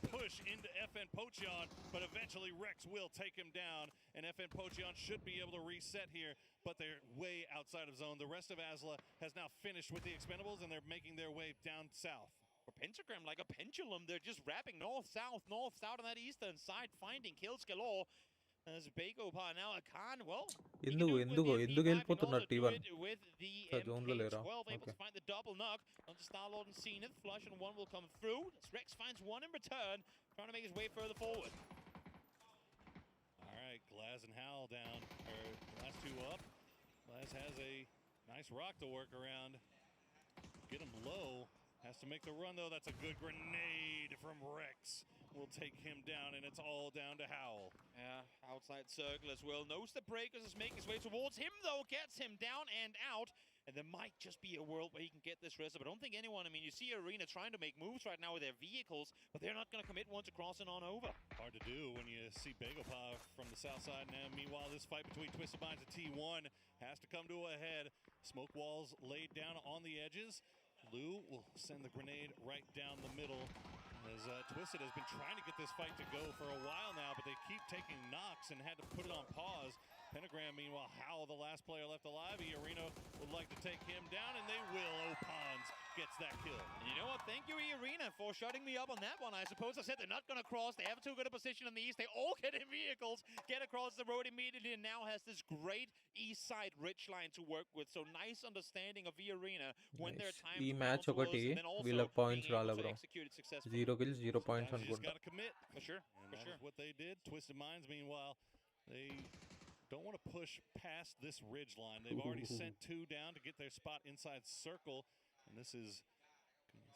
push into FN Pocheon, but eventually Rex will take him down, and FN Pocheon should be able to reset here, but they're way outside of zone. The rest of Asla has now finished with the Expendables, and they're making their way down south. For Pentagram, like a pendulum, they're just wrapping north-south on that eastern side, finding kills galore. As Bago now a Khan, well, ఎందుకు వెళ్ళిపోతున్నారు T1 zone లేరా able to find the double knock onto Starlord and Zenith. Flush and one will come through. Rex finds one in return, trying to make his way further forward. All right, Glaz and Hal down, or last two up. Glaz has a nice rock to work around. Get him low. Has to make the run though. That's a good grenade from Rex. Will take him down, and it's all down to Howl. Yeah, outside circle as well. Knows the breakers is making his way towards him, though. Gets him down and out. And there might just be a world where he can get this rest, but I don't think anyone, I mean, you see Arena trying to make moves right now with their vehicles, but they're not going to commit one to crossing on over. Hard to do when you see Bagopa from the south side now. Meanwhile, this fight between Twisted Minds and T1 has to come to a head. Smoke walls laid down on the edges. Lou will send the grenade right down the middle. As Twisted has been trying to get this fight to go for a while now, but they keep taking knocks and had to put it on pause. Pentagram, meanwhile, Howell, the last player left alive. Arena would like to take him down, and they will. Opons gets that kill. And you know what? Thank you, Arena, for shutting me up on that one. I suppose I said they're not going to cross. They have too good a position in the east. They all get in vehicles, get across the road immediately, and now has this great east side ridge line to work with. So nice understanding of Arena when their time ఈ match ఒకటి వీళ్ళకి points రాలే bro 0 kills 0 points అనుకుంటా got to commit. For sure. What they did. Twisted Minds, meanwhile, they don't want to push past this ridge line. They've already sent 2 down to get their spot inside circle, and this is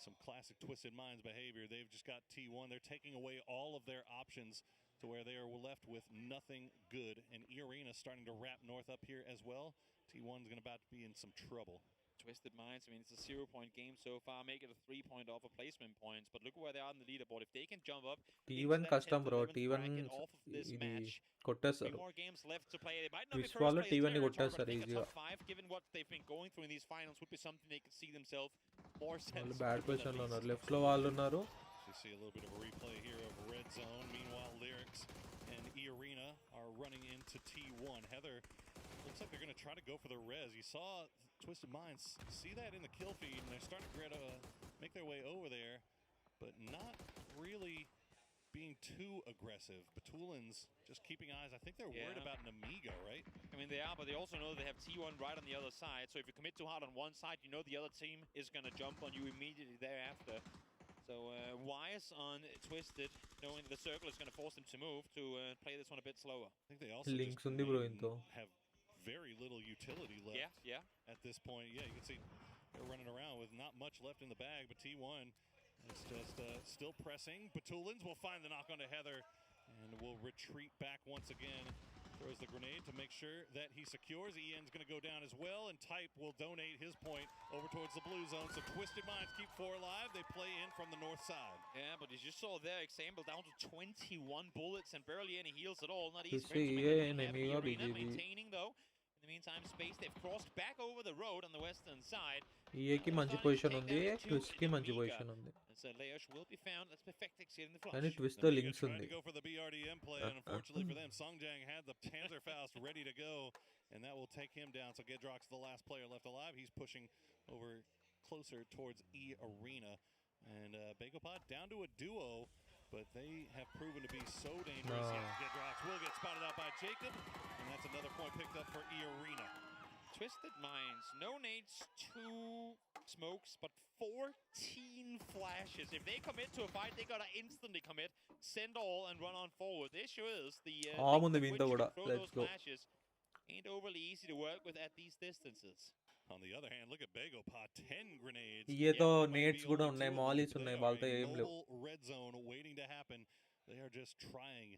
some classic Twisted Minds behavior. They've just got T1. They're taking away all of their options to where they are left with nothing good, and Arena starting to wrap north up here as well. T1's going to about to be in some trouble. Twisted Minds, I mean, it's a 0-point game so far. Make it a 3-point off of placement points, but look where they are on the leaderboard. If they can jump up, T1 కష్టం bro T1 ఇది కొట్టేస్తారు twist వాళ్ళు T1 ని కొట్టేస్తారు ఈజీగా given what they've been going through in these finals would be something they could see themselves more sense. వాళ్ళు bad position లో ఉన్నారు లెఫ్ట్ లో వాళ్ళు ఉన్నారు. You see a little bit of a replay here of red zone. Meanwhile, Lyrics and Arena are running into T1. Heather looks like they're going to try to go for the res. You saw Twisted Minds see that in the kill feed, and they're starting to make their way over there, but not really being too aggressive. Batulin's just keeping eyes. I think they're worried about Namiga, right? I mean, they are, but they also know they have T1 right on the other side. So if you commit too hard on one side, you know the other team is going to jump on you immediately thereafter. So wise on Twisted, knowing the circle is going to force them to move to play this one a bit slower. I think they also have very little utility left at this point. Yeah, you can see they're running around with not much left in the bag, but T1 is just still pressing. Batulins will find the knock onto Heather and will retreat back once again. Throws the grenade to make sure that he secures. Ian's going to go down as well, and Type will donate his point over towards the blue zone. So Twisted Minds keep 4 alive. They play in from the north side. Yeah, but as you saw there, example down to 21 bullets and barely any heals at all. Not You easy for him to see, make yeah, anything happen. enemy Arena BGB. maintaining though. In the meantime, space, they've crossed back over the road on the western side. EA కి మంచి position ఉంది, twist కి మంచి position ఉంది. So Leosh will be found. That's Perfectix here in the flush. కానీ twist తో links Trying ఉంది. to go for the BRDM play, and unfortunately for them, Songjang had the Panzerfaust ready to go, and that will take him down. So Gedrock's the last player left alive. He's pushing over closer towards E Arena, and Bagopod down to a duo, but they have proven to be so dangerous. No. Yeah, Gedrox will get spotted out by Jacob, and that's another point picked up for E Arena. Twisted Minds, no nades, 2 smokes, but 14 flashes. If they commit to a fight, they gotta instantly commit, send all, and run on forward. The issue is the ముందు వింత కూడా. throw Let's those go. flashes ain't overly easy to work with at these distances. On the other hand, look at Bagopod, 10 grenades. EAతో నేట్స్ కూడా ఉన్నాయి, mollies ఉన్నాయి, వాళ్ళతో ఏం లేవు. Red zone waiting to happen. They are just trying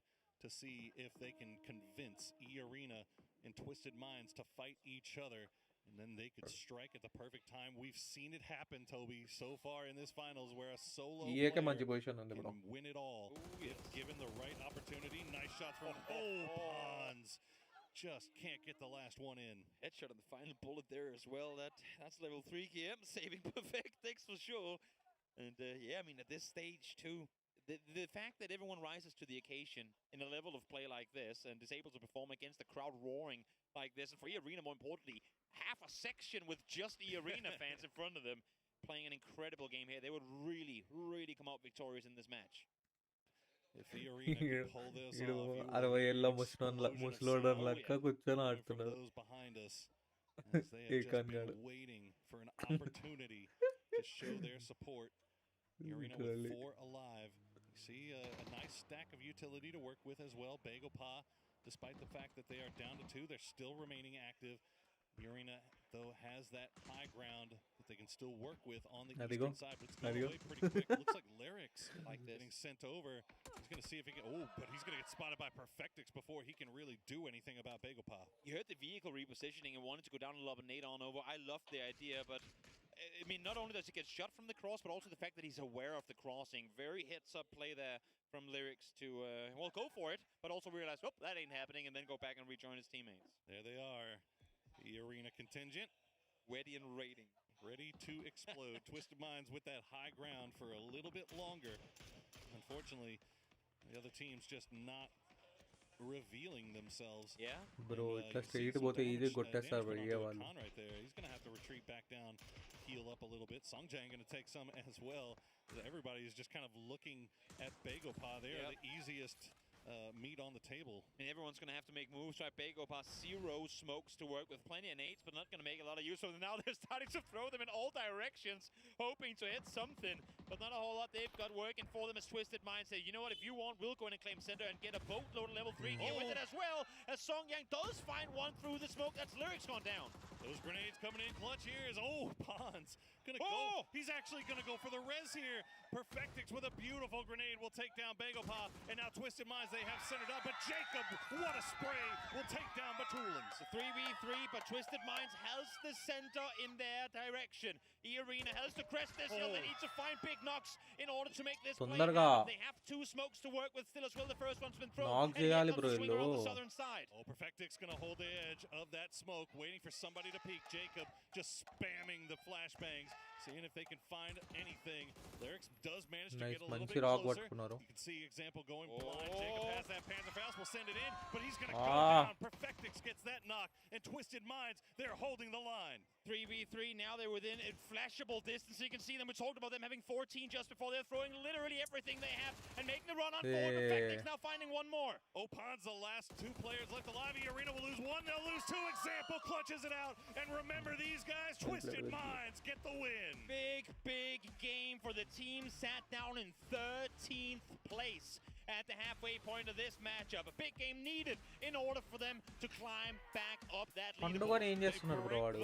to see if they can convince E Arena and Twisted Minds to fight each other, and then they could strike at the perfect time. We've seen it happen, Toby, so far in this finals, where a solo EA కి player మంచి position ఉంది bro. can win it all if given the right opportunity. Nice shots from Pons. Just can't get the last one in. Headshot on the final bullet there as well. That's level 3 KM, saving Perfectix for sure. And yeah, I mean, at this stage too, the fact that everyone rises to the occasion in a level of play like this and is able to perform against the crowd roaring like this, and for E Arena, more importantly, half a section with just E Arena fans in front of them playing an incredible game here, they would really, really come out victorious in this match. If E Arena can pull this off, you will 60 hear ఏళ్ళ an ముసలోడన్ explosion of లెక్క sound కూర్చొని from ఆడుతున్నాడు. those behind us, as they have just been waiting for an opportunity to show their support. E Arena with Literally. 4 alive. You see a nice stack of utility to work with as well. Bagopa, despite the fact that they are down to 2, they're still remaining active. E Arena, though, has that high ground that they can still work with on the eastern side, but it's going away pretty quick. Looks like Lyrics getting sent over. He's going to see if he can. Oh, but he's going to get spotted by Perfectix before he can really do anything about Bagopa. You heard the vehicle repositioning and wanted to go down and lob a nade on over. I love the idea, but I mean, not only does he get shot from the cross, but also the fact that he's aware of the crossing. Very heads-up play there from Lyrics to, well, go for it, but also realize, oh, that ain't happening, and then go back and rejoin his teammates. There they are. The Arena contingent. Ready and raiding. Ready to explode. Twisted Minds with that high ground for a little bit longer. Unfortunately, the other team's just not revealing themselves. Yeah. Bro, ఇట్లా straight పోతే easy కొట్టేస్తారు bro EA వాళ్ళు. Right there. He's going to have to retreat back down, heal up a little bit. Songjang going to take some as well. Everybody is just kind of looking at Bagopa. They are the easiest meat on the table. And everyone's going to have to make moves. Try Bagopa, 0 smokes to work with, plenty of nades, but not going to make a lot of use of them. Now they're starting to throw them in all directions, hoping to hit something, but not a whole lot they've got working for them as Twisted Minds say, you know what, if you want, we'll go in and claim center and get a boatload of level 3 gear with it as well, as Songjang does find one through the smoke. That's Lyrics gone down. Those grenades coming in clutch here is, Pons gonna go. He's actually gonna go for the res here. Perfectix with a beautiful grenade will take down Bagopa, and now Twisted Minds, they have centered up, but Jacob, what a spray, will take down Batulins. 3v3, but Twisted Minds has the center in their direction. E Arena has to crest this hill. They need to find big knocks in order to make this play happen. They have 2 smokes to work with still as well. The first one's been thrown. Knock చేయాలి bro swing around the వీళ్ళు. southern side. Perfectix gonna hold the edge of that smoke, waiting for somebody to peek. Jacob just spamming the flashbangs, seeing if they can find anything. Lyrics does manage to get a little bit closer. You can see example going blind. Jacob has that Panzerfaust, will send it in, but he's gonna go down. Perfectix gets that knock, and Twisted Minds, they're holding the line. 3v3, now they're within a flashable distance. You can see them. We talked about them having 14 just before. They're throwing literally everything they have and making the run on forward. Perfectix now finding one more. Pons, the last 2 players left alive. The Arena will lose 1, they'll lose 2. Example clutches it out. And remember these guys, Twisted Minds get the win. Big game for the team. Sat down in 13th place at the halfway point of this matchup. A big game needed in order for them to climb back up that leaderboard. పండుగ ఏం చేస్తున్నారు bro వాడు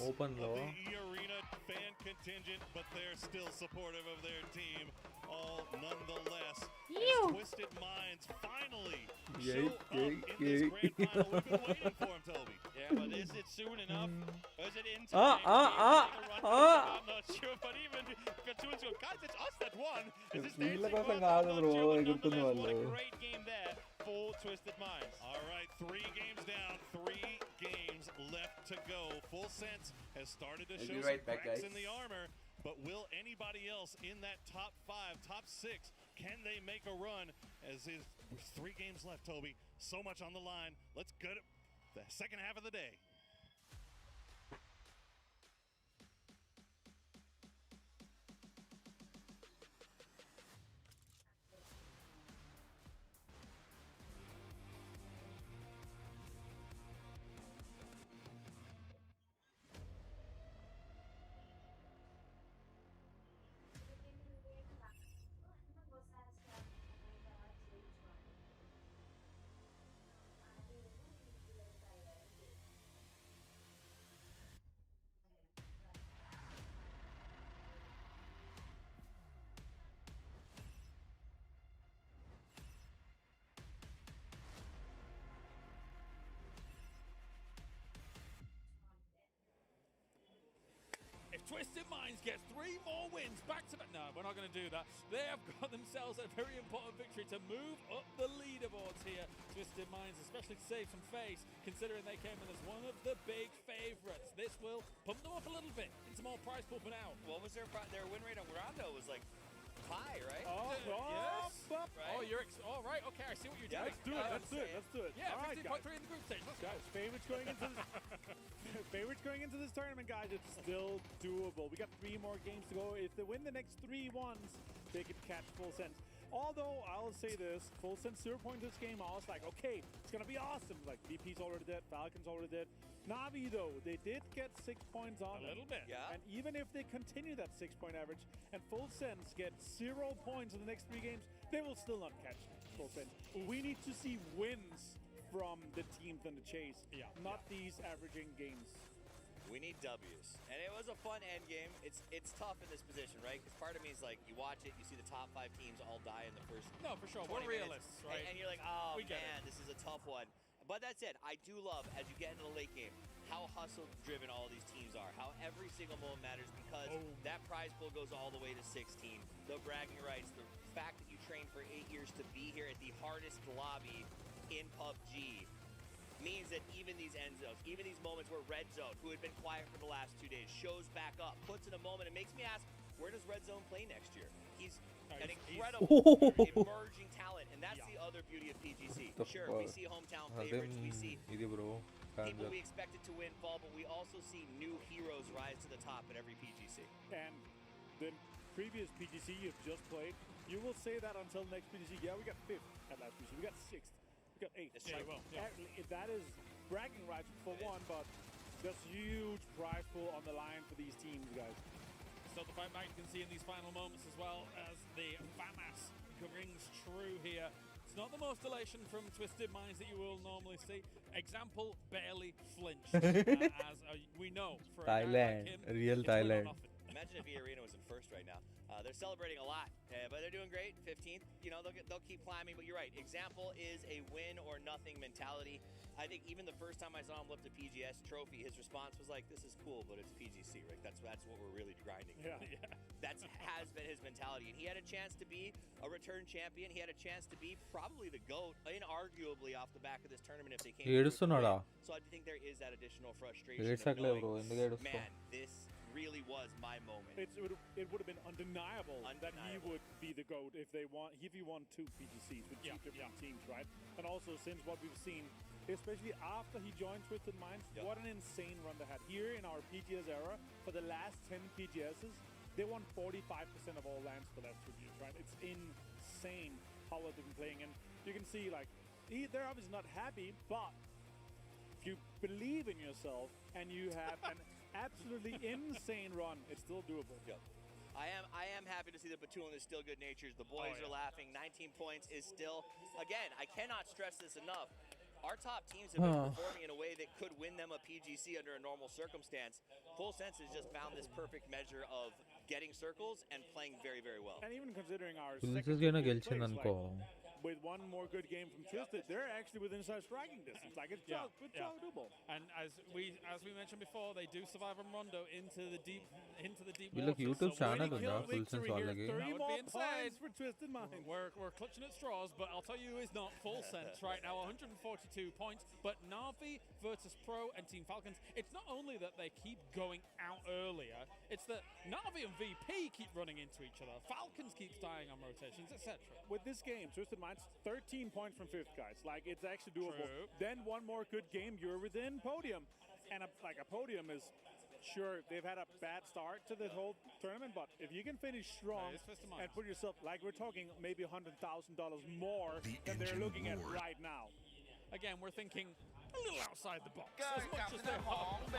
open లో? The Arena fan contingent, but they're still supportive of their team, all nonetheless. Ew. Twisted Minds finally Yay, show up yay, in this yay. grand final. We've been waiting for him, Toby. Yeah, but is it soon enough? Or is it in time? I'm not sure, but even Fatuan's going, guys, it's us that won. Is this their వీళ్ళ team? కోసం I'm కాదు not bro sure, but ఎగురుతున్న nonetheless, what వాళ్ళు a great game there for Twisted Minds. All right, 3 games down, 3 games left to go. Full Sense has started to I'll show be some right back, cracks guys. in the armor, but will anybody else in that top 5, top 6, can they make a run? As is 3 games left, Toby. So much on the line. Let's go to the second half of the day. If Twisted Minds gets 3 more wins back to back, no, we're not going to do that. They have got themselves a very important victory to move up the leaderboards here. Twisted Minds, especially to save some face, considering they came in as one of the big favorites. This will pump them up a little bit into more prize pool for now. What was their win rate on Rondo? Was like high, right? Yes. Right? Oh, all right. Okay, I see what you're doing. Let's do it. Let's do it. Let's do it. Yeah, all right, 15.3 in the group stage. Let's go. Guys, favorites going into this. Favorites going into this tournament, guys. It's still doable. We got 3 more games to go. If they win the next 3 ones, they could catch Full Sense. Although I'll say this, Full Sense 0 point this game, I was like, okay, it's gonna be awesome. Like VP's already dead, Falcon's already dead. Navi though, they did get 6 points on A little bit. Yeah. And even if they continue that 6-point average and Full Sense get 0 points in the next 3 games, they will still not catch Full Sense. We need to see wins from the teams in the chase, not these averaging games. We need W's. And it was a fun end game. It's tough in this position, right? Because part of me is like, you watch it, you see the top 5 teams all die in the first. No, for sure. 20 We're minutes, realists, right? And you're like, oh We get man, this is a tough one. But that said, I do love, as you get into the late game, how hustle-driven all these teams are. How every single moment matters because that prize pool goes all the way to 16. The bragging rights, the fact that you trained for 8 years to be here at the hardest lobby in PUBG means that even these end zones, even these moments where Red Zone, who had been quiet for the last 2 days, shows back up, puts in a moment, and makes me ask, where does Red Zone play next year? He's an incredible emerging talent, and that's the other beauty of PGC. Sure, we see hometown favorites, we see people we expected to win fall, but we also see new heroes rise to the top at every PGC. And the previous PGC you've just played, you will say that until next PGC. Yeah, we got 5th at last PGC. We got 6th. We got 8th. That is bragging rights for one, but there's huge prize pool on the line for these teams, guys. So the fight back you can see in these final moments as well as the FAMAS rings true here. It's not the most elation from Twisted Minds that you will normally see. Example, barely flinched. As we know for Thailand, a guy like him, real it's Thailand. Imagine if E Arena was in first right now. They're celebrating a lot, but they're doing great. 15th, you know, they'll keep climbing. But you're right. Example is a win or nothing mentality. I think even the first time I saw him lift a PGS trophy, his response was like, "This is cool, but it's PGC, right? That's what we're really grinding." Yeah. That has been his mentality, and he had a chance to be a return champion. He had a chance to be probably the GOAT, inarguably off the back of this tournament if they came. ఏడుస్తున్నాడా? So I think there is that additional frustration. ఏడ్చట్లే bro, ఎందుకు ఏడుస్తావు? Man, this really was my moment. It would have been undeniable that he would be the GOAT if he won 2 PGCs with 2 different teams, right? And also since what we've seen, especially after he joined Twisted Minds, what an insane run they had. Here in our PGS era, for the last 10 PGSs, they won 45% of all lands for that 2 years, right? It's insane how well they've been playing, and you can see like they're obviously not happy, but if you believe in yourself and you have an absolutely insane run, it's still doable. Yep. I am happy to see that Batul is still good natured. The boys are laughing. 19 points is still, again, I cannot stress this enough. our top teams have been performing in a way that could win them a PGC under a normal circumstance. Full Sense has just found this perfect measure of getting circles and playing very, very well. And even considering our Pulses'గానే గెలిచింది అనుకో. with one more good game from Twisted, they're actually within inside striking distance. Like it's good doable. And as we mentioned before, they do survive on Rondo into the deep వీళ్ళకి waters. YouTube So channel winning ఉందా kill full sense victory here, వాళ్ళకి? 3 That would more be insane. points for Twisted Mind. We're clutching at straws, but I'll tell you who is not. Full Sense right now, 142 points. But Na'Vi versus Pro and Team Falcons, it's not only that they keep going out earlier, it's that Na'Vi and VP keep running into each other. Falcons keeps dying on rotations, etc. With this game, Twisted Mind's 13 points from 5th, guys. Like, it's actually doable. True. Then one more good game, you're within podium. And a podium is, sure, they've had a bad start to the whole tournament, but if you can finish strong and put yourself, like we're talking maybe $100,000 more than they're looking at right now. Again, we're thinking a little outside the box. As much as they're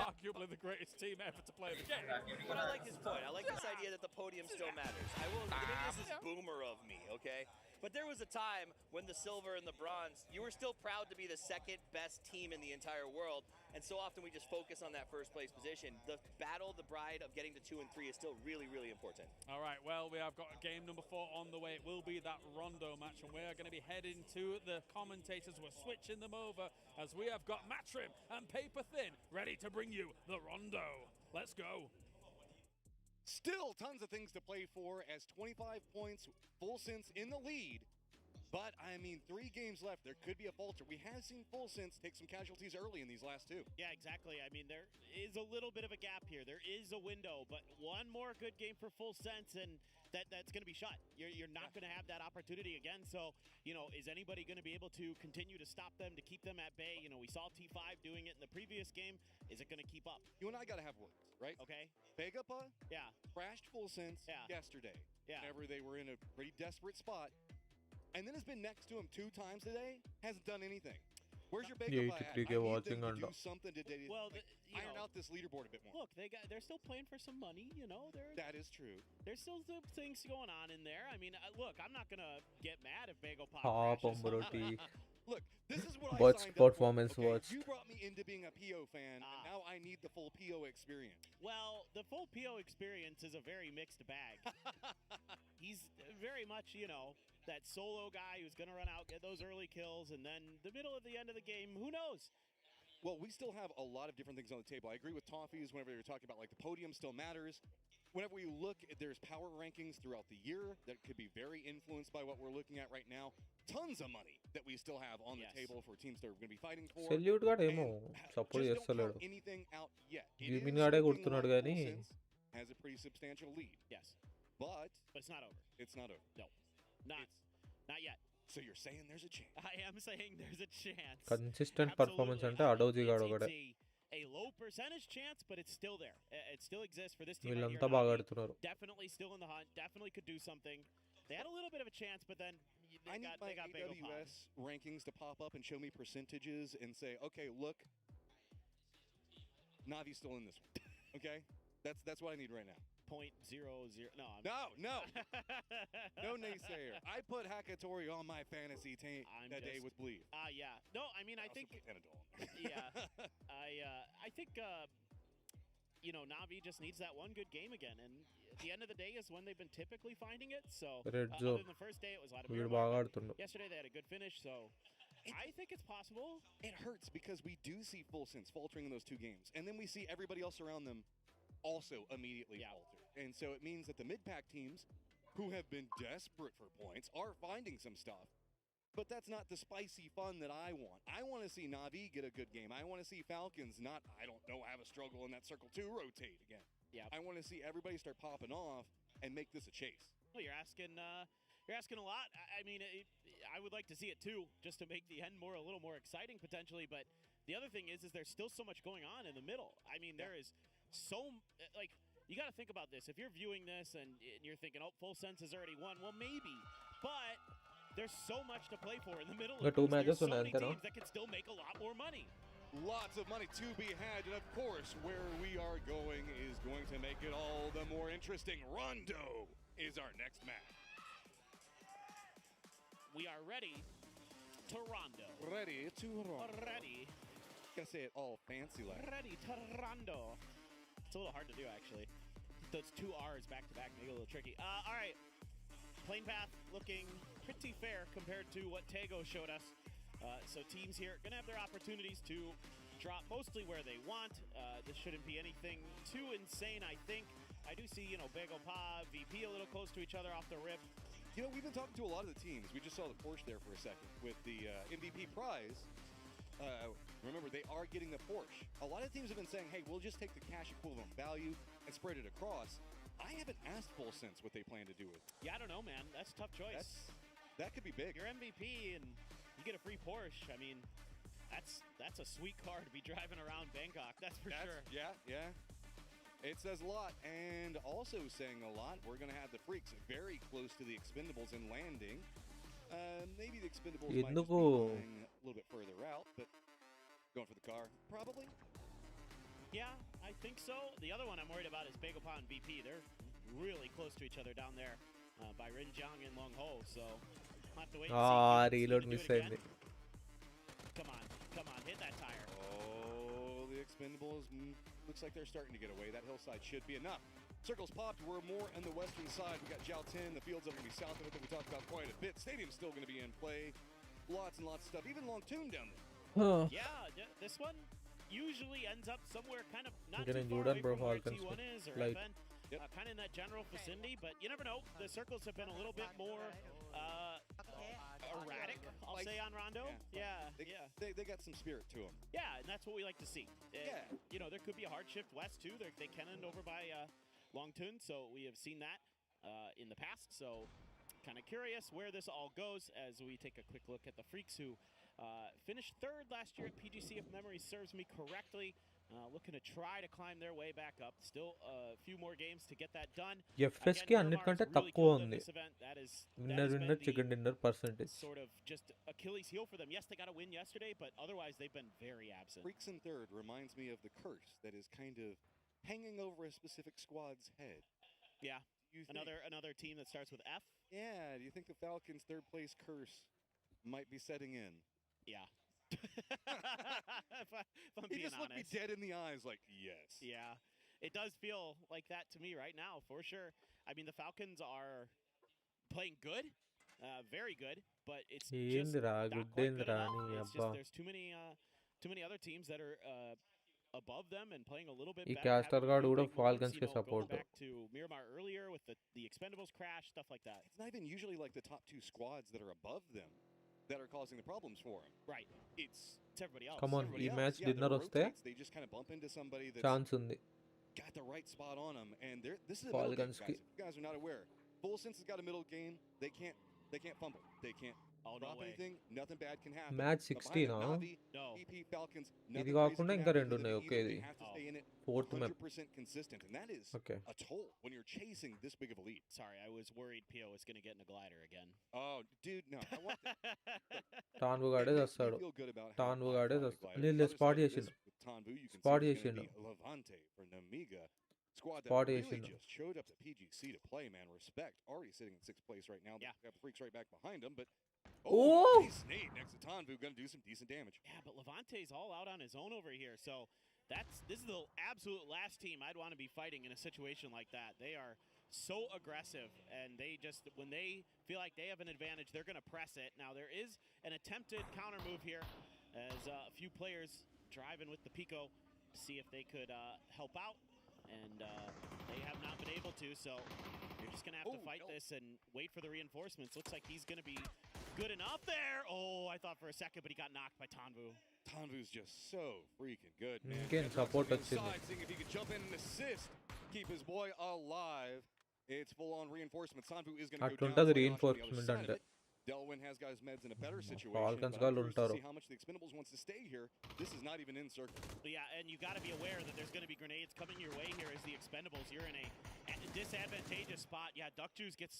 arguably the greatest team ever to play the game. But I like his point. I like this idea that the podium still matters. Maybe this is boomer of me, okay? But there was a time when the silver and the bronze, you were still proud to be the second best team in the entire world. And so often we just focus on that first place position. The battle, the bride of getting to 2 and 3 is still really, really important. All right, well, we have got game number 4 on the way. It will be that Rondo match, and we are going to be heading to the commentators. We're switching them over as we have got Matrim and Paper Thin ready to bring you the Rondo. Let's go. Still tons of things to play for as 25 points, Full Sense in the lead. But, I mean, 3 games left. There could be a falter. We have seen Full Sense take some casualties early in these last 2. Yeah, exactly. I mean, there is a little bit of a gap here. There is a window, but one more good game for Full Sense, and that's going to be shut. You're not going to have that opportunity again. So, is anybody going to be able to continue to stop them, to keep them at bay? We saw T5 doing it in the previous game. Is it going to keep up? You and I got to have words, right? Okay. Vegapa crashed Full Sense yesterday. Yeah. Whenever they were in a pretty desperate spot. And then has been next to him 2 times today. Hasn't done anything. Where's your Vegapa at? I need them to do something to iron out this leaderboard a bit more. Look, they're still playing for some money, That is true. There's still some things going on in there. I mean, look, I'm not going to get mad if Vegapa crashes. Look, this is what Watch I signed performance up for. watch. You brought me into being a PO fan, and now I need the full PO experience. Well, the full PO experience is a very mixed bag. He's very much, that solo guy who's going to run out, get those early kills, and then the middle of the end of the game, who knows? Well, we still have a lot of different things on the table. I agree with Toffees whenever you're talking about, like, the podium still matters. Whenever we look, there's power rankings throughout the year that could be very influenced by what we're looking at right now. Tons of money that we still have on the table for teams that are going to be fighting for. Salute గాడు ఏమో support చేస్తలేడు. Anything out yet. జిమిన్ గాడే కొడుతున్నాడు కానీ has a pretty substantial lead. Yes. But it's not over. It's not over. No. Not yet. So you're saying there's a chance? I am saying there's a chance. Consistent performance అంటే అడోజీ గాడు ఒకడే. A low percentage chance, but it's still there. It still exists for this team. వీళ్ళంతా బాగా ఆడుతున్నారు. Definitely still in the hunt. Definitely could do something. They had a little bit of a chance, but then I need my AWS rankings to pop up and show me percentages and say, okay, look, Navi's still in this one. Okay, that's what I need right now. 0.00. No. No naysayer. I put Hakatori on my fantasy team that day with Bleed. Yeah. No, I mean, I think. Yeah. I think. Navi just needs that one good game again, and at the end of the day is when they've been typically finding it. So other than the first day, it was Vladimir. Yesterday they had a good finish, so I think it's possible. It hurts because we do see Full Sense faltering in those 2 games, and then we see everybody else around them also immediately falter. And so it means that the mid-pack teams who have been desperate for points are finding some stuff. But that's not the spicy fun that I want. I want to see Navi get a good game. I want to see Falcons not, have a struggle in that Circle 2 rotate again. Yeah. I want to see everybody start popping off and make this a chase. Well, you're asking a lot. I mean, I would like to see it too, just to make the end a little more exciting potentially. But the other thing is there's still so much going on in the middle. I mean, there is you got to think about this. If you're viewing this and you're thinking, oh, Full Sense has already won, well, maybe. But there's so much to play for in the middle. There's so many teams that can still make a lot more money. Lots of money to be had, and of course, where we are going is going to make it all the more interesting. Rondo is our next match. We are ready to rondo. Ready to rondo. Ready. Gotta say it all fancy like. Ready to rondo. It's a little hard to do, actually. Those two R's back to back make it a little tricky. All right. Plane path looking pretty fair compared to what Tego showed us. So teams here going to have their opportunities to drop mostly where they want. This shouldn't be anything too insane, I think. I do see, Bagel Pa, VP a little close to each other off the rip. We've been talking to a lot of the teams. We just saw the Porsche there for a second with the MVP prize. Remember, they are getting the Porsche. A lot of teams have been saying, hey, we'll just take the cash equivalent value and spread it across. I haven't asked FullSense what they plan to do with it. Yeah, I don't know, man. That's a tough choice. That could be big. You're MVP and you get a free Porsche. I mean, that's a sweet car to be driving around Bangkok. That's for sure. Yeah. It says a lot, and also saying a lot, we're going to have the Freaks very close to the Expendables in landing. Maybe the Expendables might just be flying a little bit further out, but going for the car, probably. Yeah, I think so. The other one I'm worried about is Bagel Pa and VP. They're really close to each other down there by Rinjiang and Long Ho, so I'll have to wait and see. Reload miss ayyindi. Come on, hit that tire. Oh, the Expendables looks like they're starting to get away. That hillside should be enough. Circles popped. We're more on the western side. We got Jiao 10. The fields are going to be south of it that we talked about quite a bit. Stadium's still going to be in play. Lots and lots of stuff. Even Long Tune down there. Yeah, this one usually ends up somewhere kind of not Getting too far Jordan, away from bro, where Falcons T1 is or like FN. Kind of in that general vicinity, but you never know. The circles have been a little bit more erratic, I'll say, on Rondo. Yeah. They got some spirit to them. Yeah, and that's what we like to see. There could be a hard shift west, too. They can end over by Longtun, so we have seen that in the past. So kind of curious where this all goes as we take a quick look at the Freaks who finished third last year at PGC, if memory serves me correctly. Looking to try to climb their way back up. Still a few more games to get that done. FS కి అన్నిటికంటే తక్కువ ఉంది winner chicken dinner percentage. Sort of just Achilles heel for them. Yes, they got a win yesterday, but otherwise they've been very absent. Freaks in third reminds me of the curse that is kind of hanging over a specific squad's head. Yeah, another team that starts with F. Yeah, do you think the Falcons' third place curse might be setting in? Yeah. if I'm he being just looked me honest. dead in the eyes like, yes. Yeah, it does feel like that to me right now, for sure. I mean, the Falcons are playing good, very good, but it's just not quite good enough. It's just there's too many other teams that are above them and playing a little bit better. Caster guard కూడా Falcons కి support. Going back to Miramar earlier with the Expendables crash, stuff like that. It's not even usually like the top two squads that are above them that are causing the problems for him. Right. It's everybody else. Come on, ఈ match dinner వస్తే they just kind of bump into somebody that's chance ఉంది. got the right spot on them, and this is a Falcons middle game, guys. If you guys are not aware, FullSense has got a middle game. They can't fumble. They can't drop anything. Nothing bad can happen. Match 16 EP Falcons. ఇది కాకుండా ఇంకా రెండు ఉన్నాయి. Okay, ఇది fourth map. 100% consistent, and that is a toll when you're chasing this big of a lead. Sorry, I was worried Pio was going to get in a glider again. Oh, dude, no. I want టాన్వు గాడే వస్తాడు. టాన్వు గాడే వస్తాడు. లేదు spot చేసిండు. Spot చేసిండు. Levante for Namiga. Squad that Spot really చేసిండు. just showed up to PGC to play, man. Respect. Already sitting in 6th place right now. Yeah. Got the Freaks right back behind them, but Oh! nice nade next to Tanvu. Going to do some decent damage. Yeah, but Levante's all out on his own over here, so this is the absolute last team I'd want to be fighting in a situation like that. They are so aggressive, and they just, when they feel like they have an advantage, they're going to press it. Now, there is an attempted counter move here as a few players driving with the Pico to see if they could help out, and they have not been able to, so you're just going to have to fight this and wait for the reinforcements. Looks like he's going to be good enough there. Oh, I thought for a second, but he got knocked by Tanvu. Tanvu's just so freaking good, man. Again, support inside, seeing if he could jump in and assist, keep his boy alive. It's full-on reinforcements. Tanvu is going to go down. అట్లుంటది reinforcement అంటే. Delwyn has got his meds in a better situation. Falcons but గాళ్ళు I'm curious to ఉంటారు. see how much the Expendables wants to stay here. This is not even in circle. Yeah, and you got to be aware that there's going to be grenades coming your way here as the Expendables. You're in a disadvantageous spot. Yeah, Duck Juice gets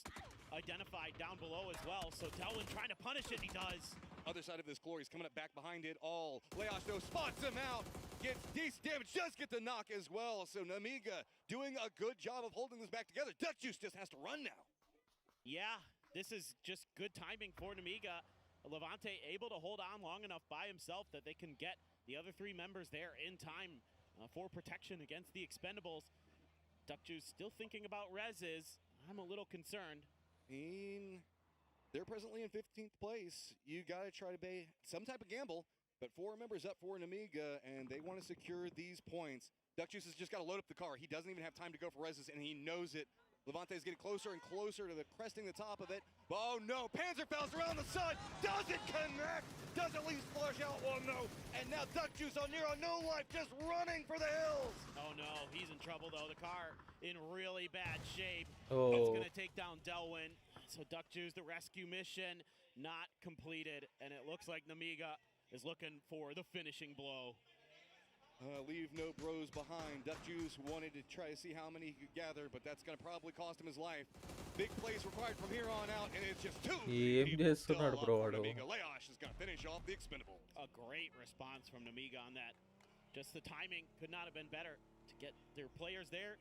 identified down below as well. So Delwyn trying to punish it, and he does. Other side of this glory is coming up back behind it all. Leosh spots him out, gets decent damage, does get the knock as well. So Namiga doing a good job of holding this back together. Duck Juice just has to run now. Yeah, this is just good timing for Namiga. Levante able to hold on long enough by himself that they can get the other 3 members there in time for protection against the Expendables. Duck Juice still thinking about reses. I'm a little concerned. They're presently in 15th place. You got to try to pay some type of gamble, but 4 members up for an Amiga, and they want to secure these points. Duck Juice has just got to load up the car. He doesn't even have time to go for reses, and he knows it. Levante's getting closer and closer to the cresting the top of it. Oh no, Panzerfaust around the side, doesn't connect, does at least flush out one though. And now Duck Juice on near on no life, just running for the hills. Oh no, he's in trouble though. The car in really bad shape. Oh. It's gonna take down Delwyn. So Duck Juice, the rescue mission not completed, and it looks like Namiga is looking for the finishing blow. Leave no bros behind. Duck Juice wanted to try to see how many he could gather, but that's going to probably cost him his life. Big plays required from here on out, and it's just 2 people still up for Namiga. Leosh is going to finish off the Expendables. A great response from Namiga on that. Just the timing could not have been better to get their players there,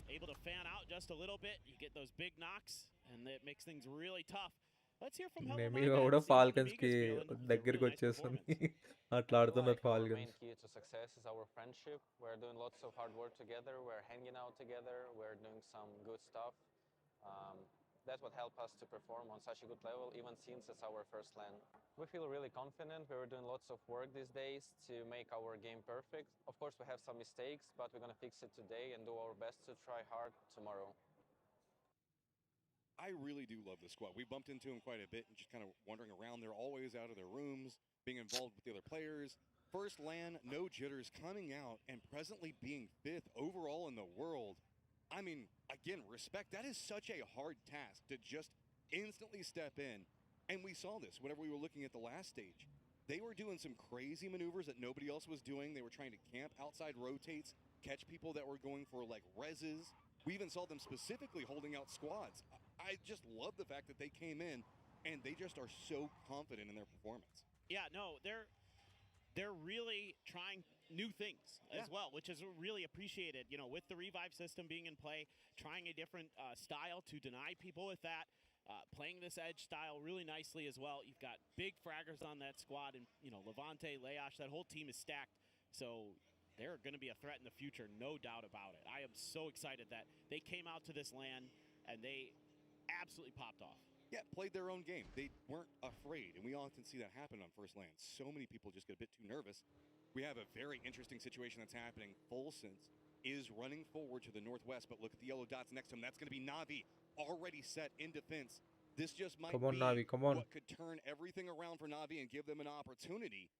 able to fan out just a little bit. You get those big knocks, and it makes things really tough. Let's hear from Nemiga కూడా Falcons కి దగ్గరికి వచ్చేస్తుంది అట్లా ఆడుతున్నారు Falcons. The main key to success is our friendship. We're doing lots of hard work together. We're hanging out together. We're doing some good stuff. That's what helped us to perform on such a good level, even since it's our first LAN. We feel really confident. We were doing lots of work these days to make our game perfect. Of course, we have some mistakes, but we're going to fix it today and do our best to try hard tomorrow. I really do love this squad. We bumped into them quite a bit and just kind of wandering around. They're always out of their rooms, being involved with the other players. First LAN, no jitters, coming out and presently being 5th overall in the world. I mean, again, respect. That is such a hard task to just instantly step in. And we saw this whenever we were looking at the last stage. They were doing some crazy maneuvers that nobody else was doing. They were trying to camp outside rotates, catch people that were going for like reses. We even saw them specifically holding out squads. I just love the fact that they came in and they just are so confident in their performance. Yeah, no, they're really trying new things as well, which is really appreciated. You know, with the revive system being in play, trying a different style to deny people with that, playing this edge style really nicely as well. You've got big fraggers on that squad, and you know, Levante, Leosh, that whole team is stacked. So they're going to be a threat in the future, no doubt about it. I am so excited that they came out to this LAN and they absolutely popped off. Yeah, played their own game. They weren't afraid, and we often see that happen on first LAN. So many people just get a bit too nervous. We have a very interesting situation that's happening. Fulsense is running forward to the northwest, but look at the yellow dots next to him. That's going to be Navi, already set in defense. This just might Come on, be Navi, come on. what could turn everything around for Navi and give them an opportunity.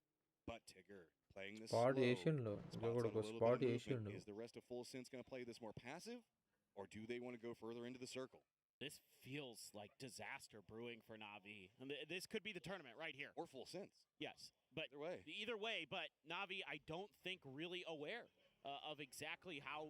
But Tigger playing this Spot slow. చేసిండు ఇంకొకటి spot చేసిండు. Is the rest of Fulsense going to play this more passive, or do they want to go further into the circle? This feels like disaster brewing for Navi. And this could be the tournament right here. Or Fulsense. Yes, but either way, but Navi, I don't think really aware of exactly how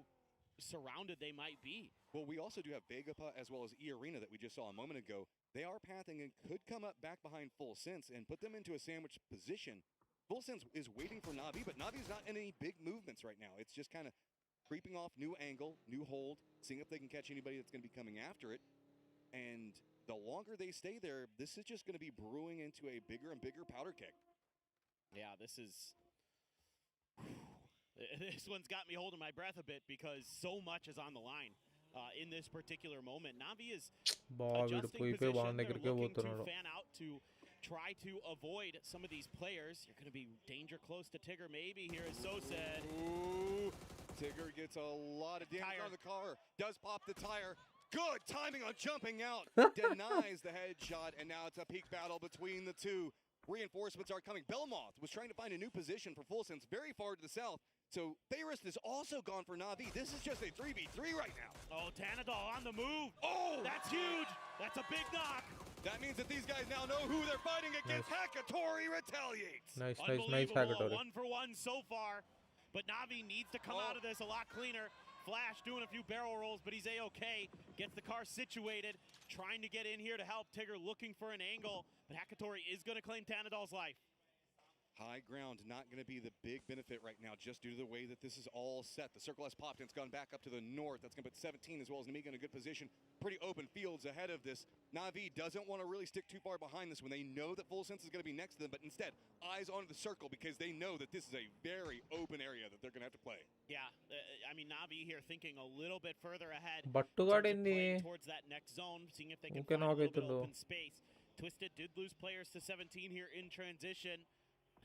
surrounded they might be. Well, we also do have Vegapa as well as E-Arena that we just saw a moment ago. They are pathing and could come up back behind Fulsense and put them into a sandwich position. Fulsense is waiting for Navi, but Navi's not in any big movements right now. It's just kind of creeping off, new angle, new hold, seeing if they can catch anybody that's going to be coming after it. And the longer they stay there, this is just going to be brewing into a bigger and bigger powder keg. Yeah, this one's got me holding my breath a bit because so much is on the line in this particular moment. Navi is adjusting position. They're looking to fan out to try to avoid some of these players. You're going to be danger close to Tigger maybe here, as So said. Ooh, Tigger gets a lot of damage on the car. Does pop the tire. Good timing on jumping out. Denies the headshot, and now it's a peak battle between the two. Reinforcements are coming. Belmoth was trying to find a new position for Fulsense very far to the south. So Bayerist is also gone for Navi. This is just a 3v3 right now. Oh, Tanadol on the move. Oh! That's huge. That's a big knock. That means that these guys now know who they're fighting against. Nice. Hakatori retaliates. Nice Hakatori. 1 for 1 so far. But Navi needs to come out of this a lot cleaner. Flash doing a few barrel rolls, but he's A-okay. Gets the car situated, trying to get in here to help Tigger, looking for an angle. But Hakatori is going to claim Tanadol's life. High ground not going to be the big benefit right now, just due to the way that this is all set. The circle has popped and it's gone back up to the north. That's going to put 17 as well as Namiga in a good position. Pretty open fields ahead of this. Na'Vi doesn't want to really stick too far behind this when they know that Full Sense is going to be next to them, but instead, eyes onto the circle because they know that this is a very open area that they're going to have to play. Yeah, I mean, Na'Vi here thinking a little bit further ahead. Buttugaad inni Towards that next zone, seeing if they can Okay, find a little bit naagaytundu. of open space. Twisted did lose players to 17 here in transition.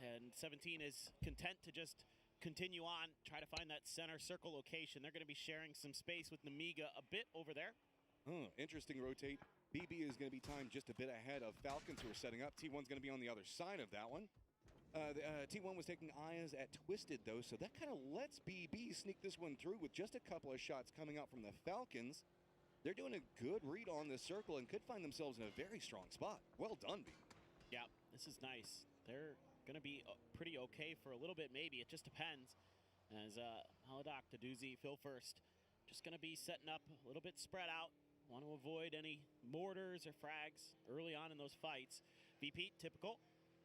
And 17 is content to just continue on, try to find that center circle location. They're going to be sharing some space with Namiga a bit over there. Interesting rotate. BB is going to be timed just a bit ahead of Falcons who are setting up. T1's going to be on the other side of that one. T1 was taking Ayaz at Twisted, though, so that kind of lets BB sneak this one through with just a couple of shots coming out from the Falcons. They're doing a good read on this circle and could find themselves in a very strong spot. Well done, BB. Yeah, this is nice. They're going to be pretty okay for a little bit, maybe. It just depends. As Haladoc, Taduzi, Phil first. Just going to be setting up a little bit spread out. Want to avoid any mortars or frags early on in those fights. VP, typical,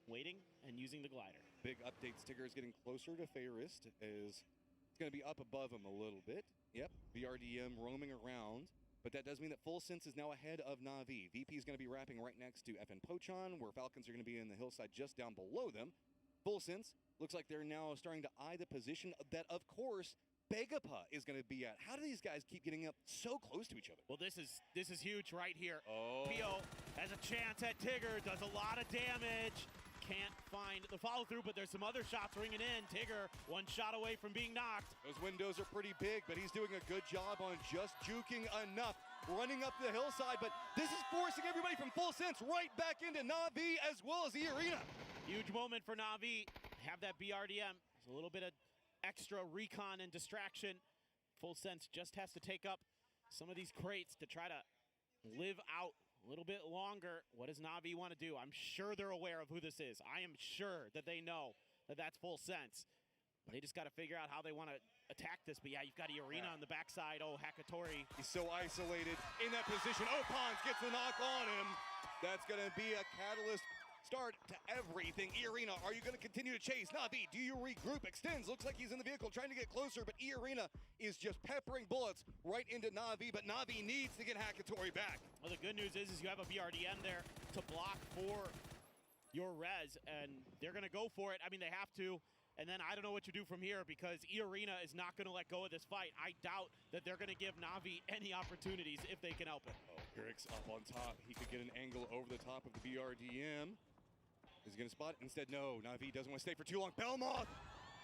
waiting and using the glider. Big updates. Tigger is getting closer to Fairist as it's going to be up above him a little bit. Yep, VRDM roaming around. But that does mean that Full Sense is now ahead of Na'Vi. VP is going to be wrapping right next to FN Pochon, where Falcons are going to be in the hillside just down below them. Full Sense looks like they're now starting to eye the position that, of course, Begapa is going to be at. How do these guys keep getting up so close to each other? Well, this is huge right here. Pio has a chance at Tigger, does a lot of damage. Can't find the follow-through, but there's some other shots ringing in. Tigger, one shot away from being knocked. Those windows are pretty big, but he's doing a good job on just juking enough, running up the hillside, but this is forcing everybody from Full Sense right back into Na'Vi as well as the arena. Huge moment for Na'Vi. Have that BRDM. There's a little bit of extra recon and distraction. Full Sense just has to take up some of these crates to try to live out a little bit longer. What does Na'Vi want to do? I'm sure they're aware of who this is. I am sure that they know that that's Full Sense. They just got to figure out how they want to attack this. But yeah, you've got Arena on the backside. Oh, Hakatori. He's so isolated in that position. Oh, Pons gets the knock on him. That's going to be a catalyst start to everything. Arena, are you going to continue to chase? Na'Vi, do you regroup? Extends, looks like he's in the vehicle trying to get closer, but Arena is just peppering bullets right into Na'Vi, but Na'Vi needs to get Hakatori back. Well, the good news is you have a BRDM there to block for your res, and they're going to go for it. I mean, they have to. And then I don't know what you do from here because E-Arena is not going to let go of this fight. I doubt that they're going to give Na'Vi any opportunities if they can help it. Oh, Grix up on top. He could get an angle over the top of the BRDM. Is he going to spot it? Instead, no. Na'Vi doesn't want to stay for too long. Belmoth,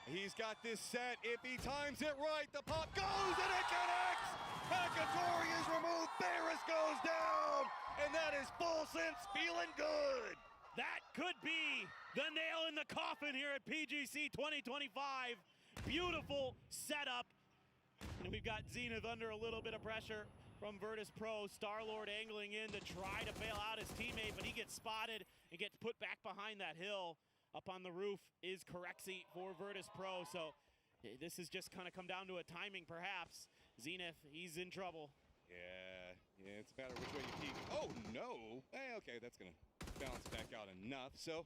he's got this set. If he times it right, the pop goes and it connects. Hakatori is removed. Ferris goes down. And that is Full Sense feeling good. That could be the nail in the coffin here at PGC 2025. Beautiful setup. And we've got Zenith under a little bit of pressure from Virtus Pro. Star-Lord angling in to try to bail out his teammate, but he gets spotted and gets put back behind that hill. Up on the roof is Corexi for Virtus Pro. So this has just kind of come down to a timing perhaps. Zenith, he's in trouble. Yeah, it's a matter of which way you peek. Oh, no. Okay, that's going to bounce back out enough. So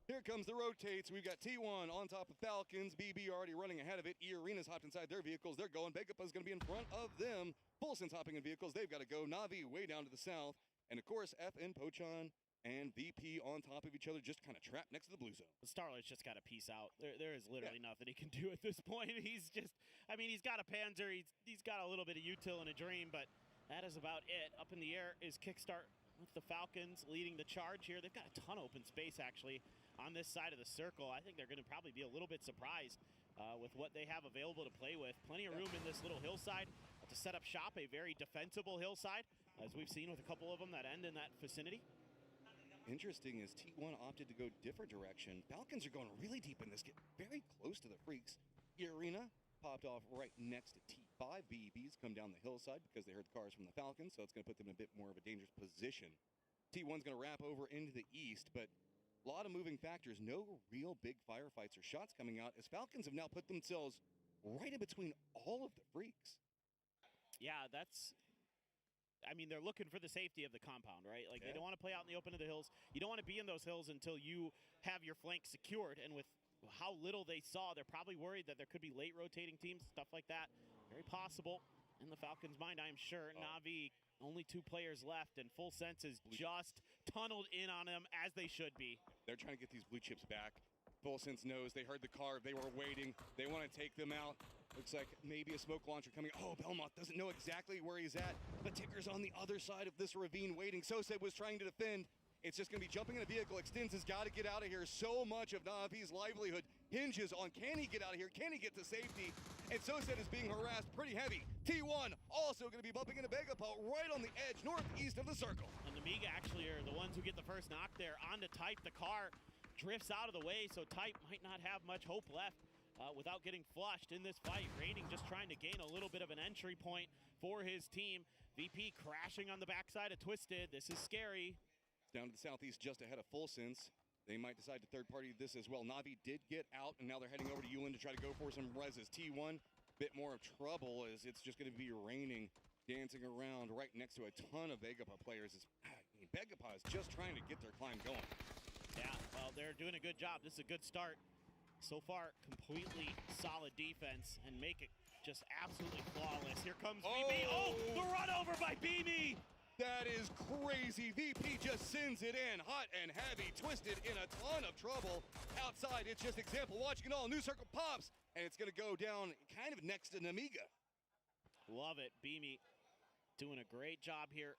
here comes the rotates. We've got T1 on top of Falcons. BB already running ahead of it. E-Arena's hopped inside their vehicles. They're going. Begapa's going to be in front of them. Full Sense hopping in vehicles. They've got to go. Na'Vi way down to the south. And, of course, FN, Pochon, and VP on top of each other, just kind of trapped next to the blue zone. Starlight's just got to peace out. There is literally nothing he can do at this point. He's just, I mean, he's got a Panzer. He's got a little bit of util and a dream, but that is about it. Up in the air is Kickstart with the Falcons leading the charge here. They've got a ton of open space, actually, on this side of the circle. I think they're going to probably be a little bit surprised with what they have available to play with. Plenty of room in this little hillside to set up shop, a very defensible hillside, as we've seen with a couple of them that end in that vicinity. Interesting is T1 opted to go different direction. Falcons are going really deep in this, get very close to the Freaks. Arena popped off right next to T5. BBs come down the hillside because they heard the cars from the Falcons, so it's going to put them in a bit more of a dangerous position. T1's going to wrap over into the east, but a lot of moving factors. No real big firefights or shots coming out as Falcons have now put themselves right in between all of the Freaks. Yeah, that's I mean, they're looking for the safety of the compound, right? Like, they don't want to play out in the open of the hills. You don't want to be in those hills until you have your flank secured. And with how little they saw, they're probably worried that there could be late rotating teams, stuff like that. Very possible in the Falcons' mind, I am sure. Na'Vi, only 2 players left, and Full Sense is just tunneled in on them as they should be. They're trying to get these blue chips back. Full Sense knows they heard the car. They were waiting. They want to take them out. Looks like maybe a smoke launcher coming. Oh, Belmont doesn't know exactly where he's at. But Ticker's on the other side of this ravine waiting. Sosed was trying to defend. It's just going to be jumping in a vehicle. Extends has got to get out of here. So much of Na'Vi's livelihood hinges on, can he get out of here? Can he get to safety? And Sosed is being harassed pretty heavy. T1 also going to be bumping into Begapa right on the edge, northeast of the circle. And the Miga actually are the ones who get the first knock there. On to Type. The car drifts out of the way, so Type might not have much hope left without getting flushed in this fight. Raining just trying to gain a little bit of an entry point for his team. VP crashing on the backside of Twisted. This is scary. Down to the southeast, just ahead of Full Sense. They might decide to third-party this as well. Na'Vi did get out, and now they're heading over to Yulin to try to go for some reses. T1, bit more of trouble as it's just going to be Raining dancing around right next to a ton of Begapa players. Begapa is just trying to get their climb going. Yeah, well, they're doing a good job. This is a good start. So far, completely solid defense and make it just absolutely flawless. Here comes VP. Oh, the run over by Beamy! That is crazy. VP just sends it in, hot and heavy. Twisted in a ton of trouble. Outside, it's just example. Watching it all. New circle pops, and it's going to go down kind of next to Namiga. Love it. Beamy doing a great job here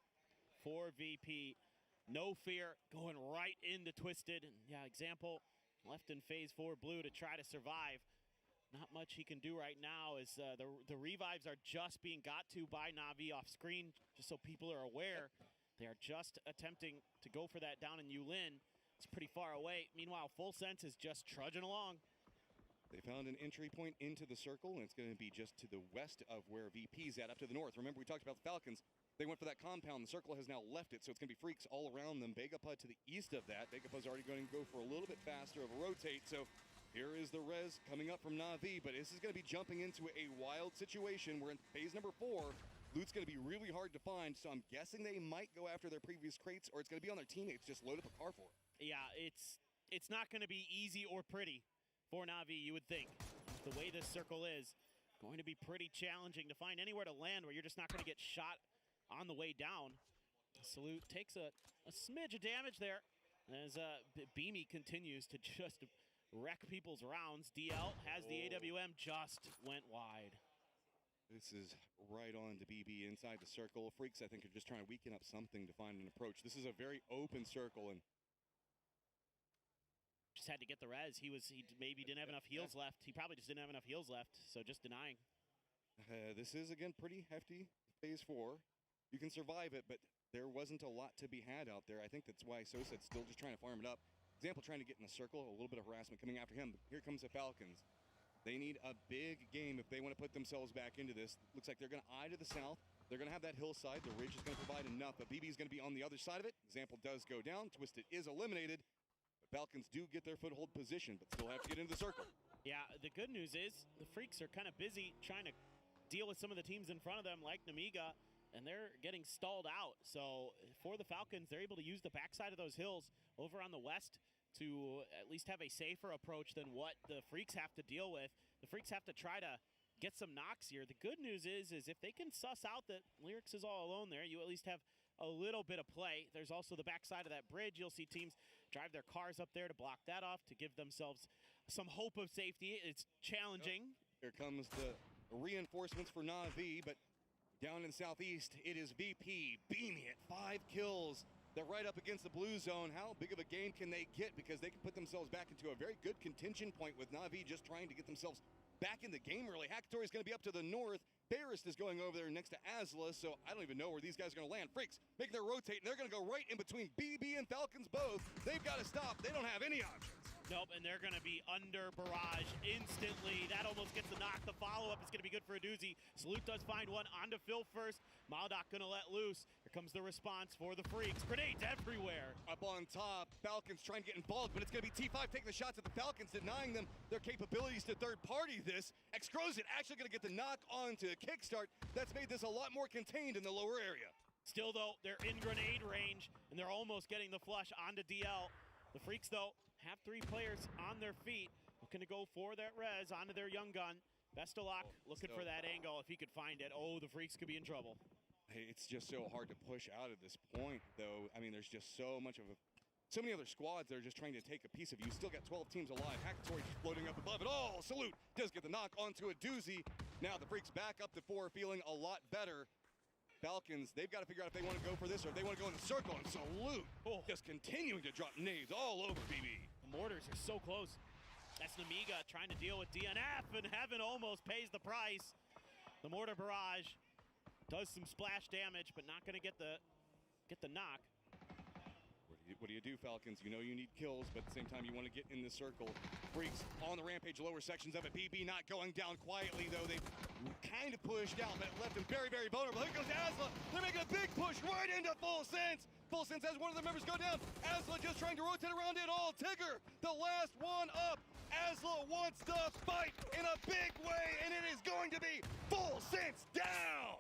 for VP. No fear, going right into Twisted. And yeah, example, left in phase 4 blue to try to survive. Not much he can do right now as the revives are just being got to by Na'Vi off screen, just so people are aware. They are just attempting to go for that down in Yulin. It's pretty far away. Meanwhile, Full Sense is just trudging along. They found an entry point into the circle, and it's going to be just to the west of where VP's at, up to the north. Remember, we talked about the Falcons. They went for that compound. The circle has now left it, so it's going to be Freaks all around them. Begapa to the east of that. Begapa's already going to go for a little bit faster of a rotate, so here is the res coming up from Na'Vi, but this is going to be jumping into a wild situation. We're in phase number 4. Loot's going to be really hard to find, so I'm guessing they might go after their previous crates, or it's going to be on their teammates. Just load up a car for it. Yeah, it's not going to be easy or pretty for Na'Vi, you would think. The way this circle is, going to be pretty challenging to find anywhere to land where you're just not going to get shot on the way down. Salute takes a smidge of damage there as Beamy continues to just wreck people's rounds. DL has the AWM, just went wide. This is right on to BB inside the circle. Freaks, I think, are just trying to weaken up something to find an approach. This is a very open circle, and just had to get the res. He maybe didn't have enough heals left. He probably just didn't have enough heals left, so just denying. This is, again, pretty hefty phase 4. You can survive it, but there wasn't a lot to be had out there. I think that's why Sosa's still just trying to farm it up. Example, trying to get in the circle, a little bit of harassment coming after him. Here comes the Falcons. They need a big game if they want to put themselves back into this. Looks like they're going to eye to the south. They're going to have that hillside. The ridge is going to provide enough, but BB is going to be on the other side of it. Example does go down. Twisted is eliminated. But Falcons do get their foothold position, but still have to get into the circle. Yeah, the good news is the Freaks are kind of busy trying to deal with some of the teams in front of them, like Namiga, and they're getting stalled out. So for the Falcons, they're able to use the backside of those hills over on the west to at least have a safer approach than what the Freaks have to deal with. The Freaks have to try to get some knocks here. The good news is if they can suss out that Lyrics is all alone there, you at least have a little bit of play. There's also the backside of that bridge. You'll see teams drive their cars up there to block that off, to give themselves some hope of safety. It's challenging. Here comes the reinforcements for Na'Vi, but down in southeast, it is VP Beamy at 5 kills. They're right up against the blue zone. How big of a game can they get? Because they can put themselves back into a very good contention point with Na'Vi just trying to get themselves back in the game early. Hackatory is going to be up to the north. Barrist is going over there next to Asla, so I don't even know where these guys are going to land. Freaks making their rotate, and they're going to go right in between BB and Falcons both. They've got to stop. They don't have any options. Nope, and they're going to be under barrage instantly. That almost gets the knock. The follow-up is going to be good for a doozy. Salute does find one. On to Phil first. Maldoc going to let loose. Here comes the response for the Freaks. Grenades everywhere. Up on top, Falcons trying to get involved, but it's going to be T5 taking the shots at the Falcons, denying them their capabilities to third-party this. Exgrosit actually going to get the knock on to Kickstart. That's made this a lot more contained in the lower area. Still, though, they're in grenade range, and they're almost getting the flush onto DL. The Freaks, though, have 3 players on their feet, looking to go for that res onto their young gun. Best of luck, looking for that angle if he could find it. Oh, the Freaks could be in trouble. Hey, it's just so hard to push out at this point, though. I mean, there's just so many other squads that are just trying to take a piece of you. Still got 12 teams alive. Hackatory just floating up above it. Oh, Salute does get the knock onto a doozy. Now the Freaks back up to 4, feeling a lot better. Falcons, they've got to figure out if they want to go for this or if they want to go in the circle. And Salute just continuing to drop nades all over BB. The mortars are so close. That's Namiga trying to deal with DNF, and Heaven almost pays the price. The mortar barrage does some splash damage, but not going to get the knock. What do you do, Falcons? You know you need kills, but at the same time you want to get in the circle. Freaks on the rampage, lower sections of it. BB not going down quietly, though. They've kind of pushed out, but it left him very, very vulnerable. Here goes Asla. They're making a big push right into Full Sense. Full Sense has one of the members go down. Asla just trying to rotate around it all. Tigger, the last one up. Asla wants to fight in a big way, and it is going to be Full Sense down.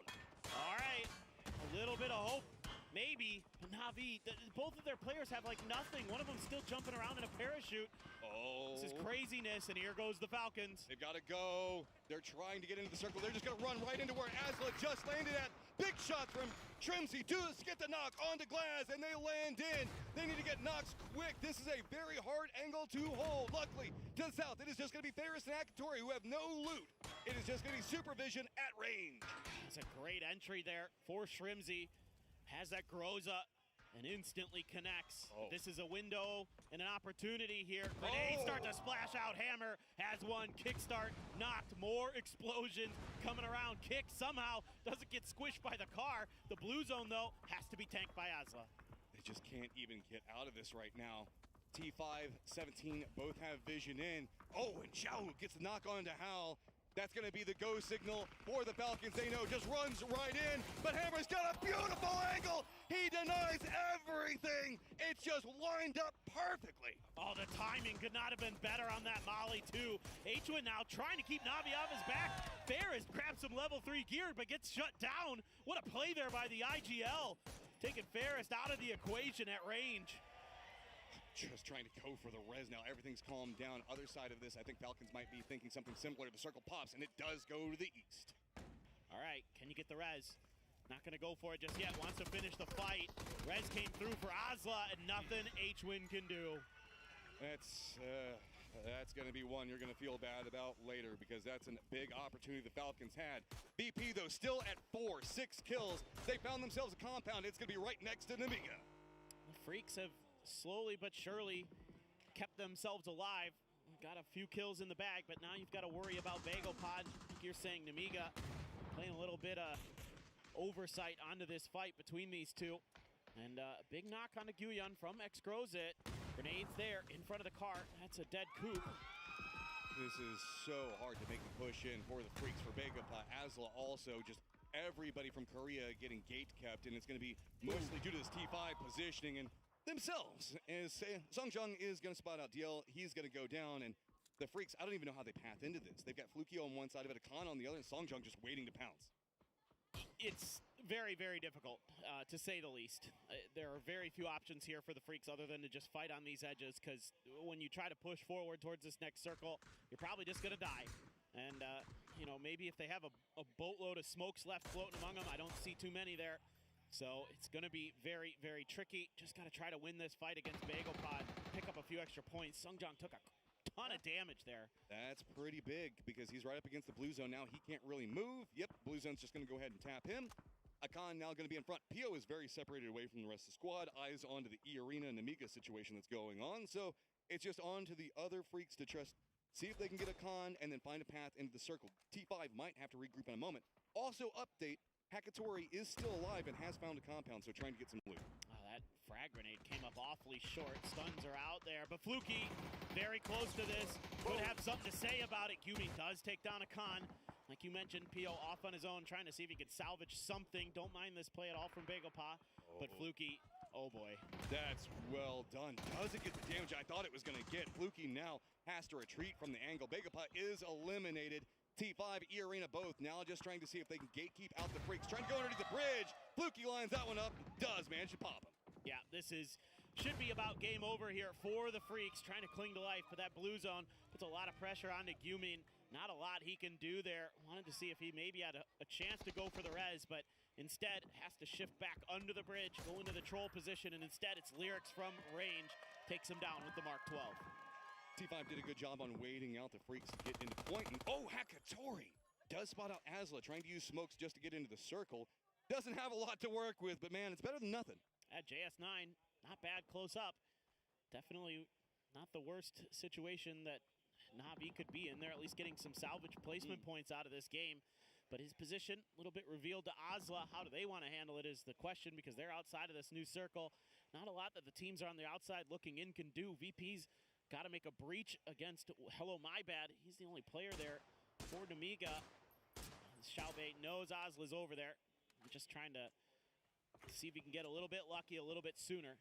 All right, a little bit of hope. Maybe, but Navi, both of their players have like nothing. One of them still jumping around in a parachute. Oh. This is craziness, and here goes the Falcons. They've got to go. They're trying to get into the circle. They're just going to run right into where Asla just landed at. Big shot from Trimsy to get the knock onto Glass, and they land in. They need to get knocks quick. This is a very hard angle to hold. Luckily, to the south, it is just going to be Ferris and Hackatory who have no loot. It is just going to be supervision at range. It's a great entry there for Shrimsy. Has that Groza and instantly connects. This is a window and an opportunity here. Grenades start to splash out. Hammer has one. Kickstart knocked. More explosions coming around. Kick somehow doesn't get squished by the car. The blue zone, though, has to be tanked by Asla. They just can't even get out of this right now. T5, 17, both have vision in. Oh, and Xiao gets the knock on to Hal. That's going to be the go signal for the Falcons. They know, just runs right in, but Hammer's got a beautiful angle. He denies everything. It's just lined up perfectly. Oh, the timing could not have been better on that Molly, too. H1 now trying to keep Navi off his back. Ferris grabs some level 3 gear, but gets shut down. What a play there by the IGL. Taking Ferris out of the equation at range. Just trying to go for the res now. Everything's calmed down. Other side of this, I think Falcons might be thinking something similar. The circle pops, and it does go to the east. All right, can you get the res? Not going to go for it just yet. Wants to finish the fight. Res came through for Asla, and nothing H-Win can do. That's going to be one you're going to feel bad about later, because that's a big opportunity the Falcons had. BP, though, still at 4, 6 kills. They found themselves a compound. It's going to be right next to Namiga. The Freaks have slowly but surely kept themselves alive. Got a few kills in the bag, but now you've got to worry about Bagel Pod. I think you're saying Namiga playing a little bit of oversight onto this fight between these two. And big knock on the Guyon from Xgrozit. Grenades there in front of the car. That's a dead coup. This is so hard to make the push in for the Freaks. For Bagel Pod, Asla also just everybody from Korea getting gate kept, and it's going to be mostly due to this T5 positioning and themselves. As Songjung is going to spot out DL, he's going to go down, and the Freaks, I don't even know how they path into this. They've got Flukio on one side of it, Akan on the other, and Songjung just waiting to pounce. It's very, very difficult, to say the least. There are very few options here for the Freaks other than to just fight on these edges, because when you try to push forward towards this next circle, you're probably just going to die. And, you know, maybe if they have a boatload of smokes left floating among them, I don't see too many there. So it's going to be very, very tricky. Just got to try to win this fight against Bagel Pod, pick up a few extra points. Songjung took a ton of damage there. That's pretty big because he's right up against the blue zone now. He can't really move. Yep, blue zone's just going to go ahead and tap him. Akan now going to be in front. Pio is very separated away from the rest of the squad. Eyes onto the E-Arena and Namiga situation that's going on. So it's just on to the other Freaks to trust, see if they can get Akan and then find a path into the circle. T5 might have to regroup in a moment. Also, update. Hackatory is still alive and has found a compound, so trying to get some loot. Oh, that frag grenade came up awfully short. Stuns are out there, but Fluky very close to this. Could have something to say about it. Gumi does take down Akan. Like you mentioned, Pio off on his own, trying to see if he can salvage something. Don't mind this play at all from Bagel Pa, but Fluky, oh boy. That's well done. Doesn't get the damage I thought it was going to get. Fluky now has to retreat from the angle. Bagel Pa is eliminated. T5, E-Arena both now just trying to see if they can gatekeep out the Freaks. Trying to go underneath the bridge. Fluky lines that one up. Does manage to pop him. Yeah, should be about game over here for the Freaks, trying to cling to life, but that blue zone puts a lot of pressure on Gumin. Not a lot he can do there. Wanted to see if he maybe had a chance to go for the res, but instead has to shift back under the bridge, go into the troll position, and instead it's Lyrics from range, takes him down with the Mark 12. T5 did a good job on waiting out the Freaks to get into point. And oh, Hakatori does spot out Asla, trying to use smokes just to get into the circle. Doesn't have a lot to work with, but man, it's better than nothing. At JS9, not bad close up. Definitely not the worst situation that Navi could be in there, at least getting some salvage placement points out of this game. But his position, a little bit revealed to Asla. How do they want to handle it is the question, because they're outside of this new circle. Not a lot that the teams are on the outside looking in can do. VP's got to make a breach against Hello My Bad. He's the only player there for Namiga. Xiaobei knows Asla's over there. Just trying to see if he can get a little bit lucky a little bit sooner.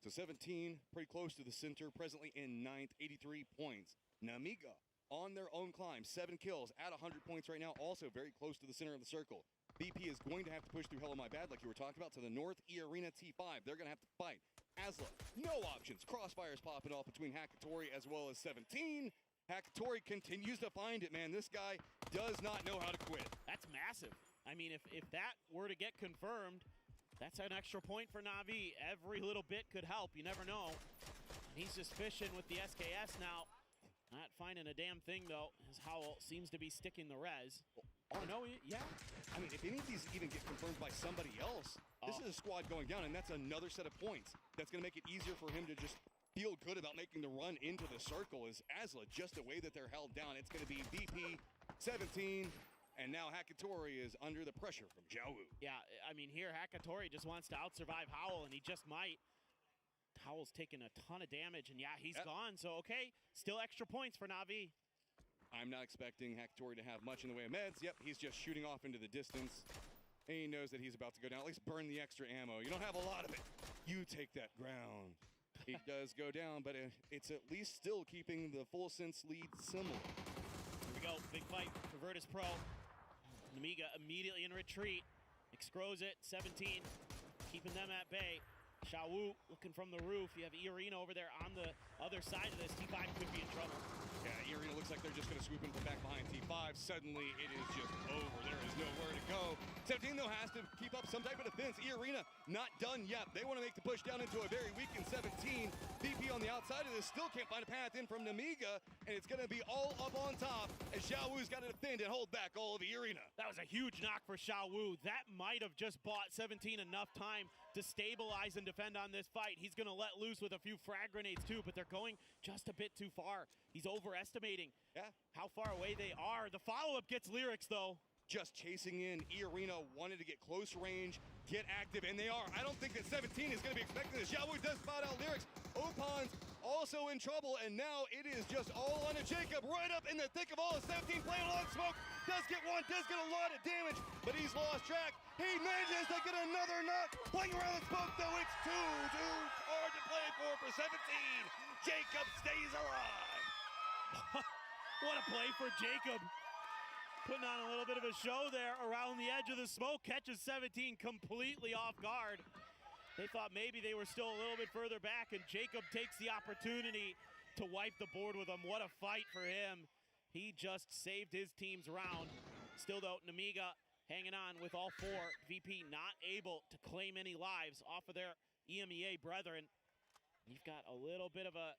So 17, pretty close to the center, presently in 9th, 83 points. Namiga on their own climb, 7 kills at 100 points right now, also very close to the center of the circle. VP is going to have to push through Hello My Bad, like you were talking about, to the north. E-Arena T5, they're going to have to fight. Asla, no options. Crossfires popping off between Hakatori as well as 17. Hakatori continues to find it, man. This guy does not know how to quit. That's massive. I mean, if that were to get confirmed, that's an extra point for Navi. Every little bit could help. You never know. And he's just fishing with the SKS now. Not finding a damn thing, though, as Howell seems to be sticking the res. Oh, no, yeah. I mean, if any of these even get confirmed by somebody else, this is a squad going down, and that's another set of points. That's going to make it easier for him to just feel good about making the run into the circle. Is Asla, just the way that they're held down, it's going to be VP, 17, and now Hakatori is under the pressure from Xiaowu. Yeah, I mean, here Hakatori just wants to out-survive Howell, and he just might. Howell's taking a ton of damage, and yeah, he's gone. So, okay, still extra points for Navi. I'm not expecting Hakatori to have much in the way of meds. Yep, he's just shooting off into the distance. And he knows that he's about to go down. At least burn the extra ammo. You don't have a lot of it. You take that ground. He does go down, but it's at least still keeping the full sense lead similar. Here we go, big fight for Virtus Pro. Namiga immediately in retreat. Excros it, 17, keeping them at bay. Xiaowu looking from the roof. You have E-Arena over there on the other side of this. T5 could be in trouble. Yeah, E-Arena looks like they're just going to swoop in from back behind T5. Suddenly, it is just over. There is nowhere to go. 17, though, has to keep up some type of defense. E-Arena not done yet. They want to make the push down into a very weakened 17. VP on the outside of this still can't find a path in from Namiga, and it's going to be all up on top as Xiaowu's got to defend and hold back all of E-Arena. That was a huge knock for Xiaowu. That might have just bought 17 enough time to stabilize and defend on this fight. He's going to let loose with a few frag grenades too, but they're going just a bit too far. He's overestimating how far away they are. The follow-up gets Lyrics, though. Just chasing in. E-Arena wanted to get close range, get active, and they are. I don't think that 17 is going to be expecting this. Xiaowu does spot out Lyrics. Opon's also in trouble, and now it is just all on a Jacob right up in the thick of all of 17, playing a lot of smoke. Does get one, does get a lot of damage, but he's lost track. He manages to get another knock. Playing around the smoke, though, it's too hard to play for 17. Jacob stays alive. What a play for Jacob. Putting on a little bit of a show there around the edge of the smoke. Catches 17 completely off guard. They thought maybe they were still a little bit further back, and Jacob takes the opportunity to wipe the board with him. What a fight for him. He just saved his team's round. Still, though, Namiga hanging on with all four. VP not able to claim any lives off of their EMEA brethren. You've got a little bit of a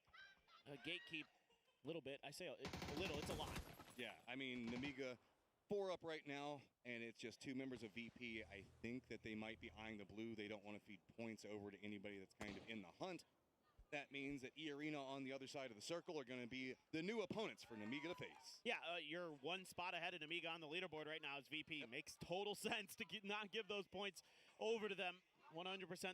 gatekeep. Little bit. I say a little. It's a lot. Yeah, I mean, Namiga 4 up right now, and it's just 2 members of VP. I think that they might be eyeing the blue. They don't want to feed points over to anybody that's kind of in the hunt. That means that E-Arena on the other side of the circle are going to be the new opponents for Namiga to face. Yeah, you're one spot ahead of Namiga on the leaderboard right now as VP. Makes total sense to not give those points over to them. 100%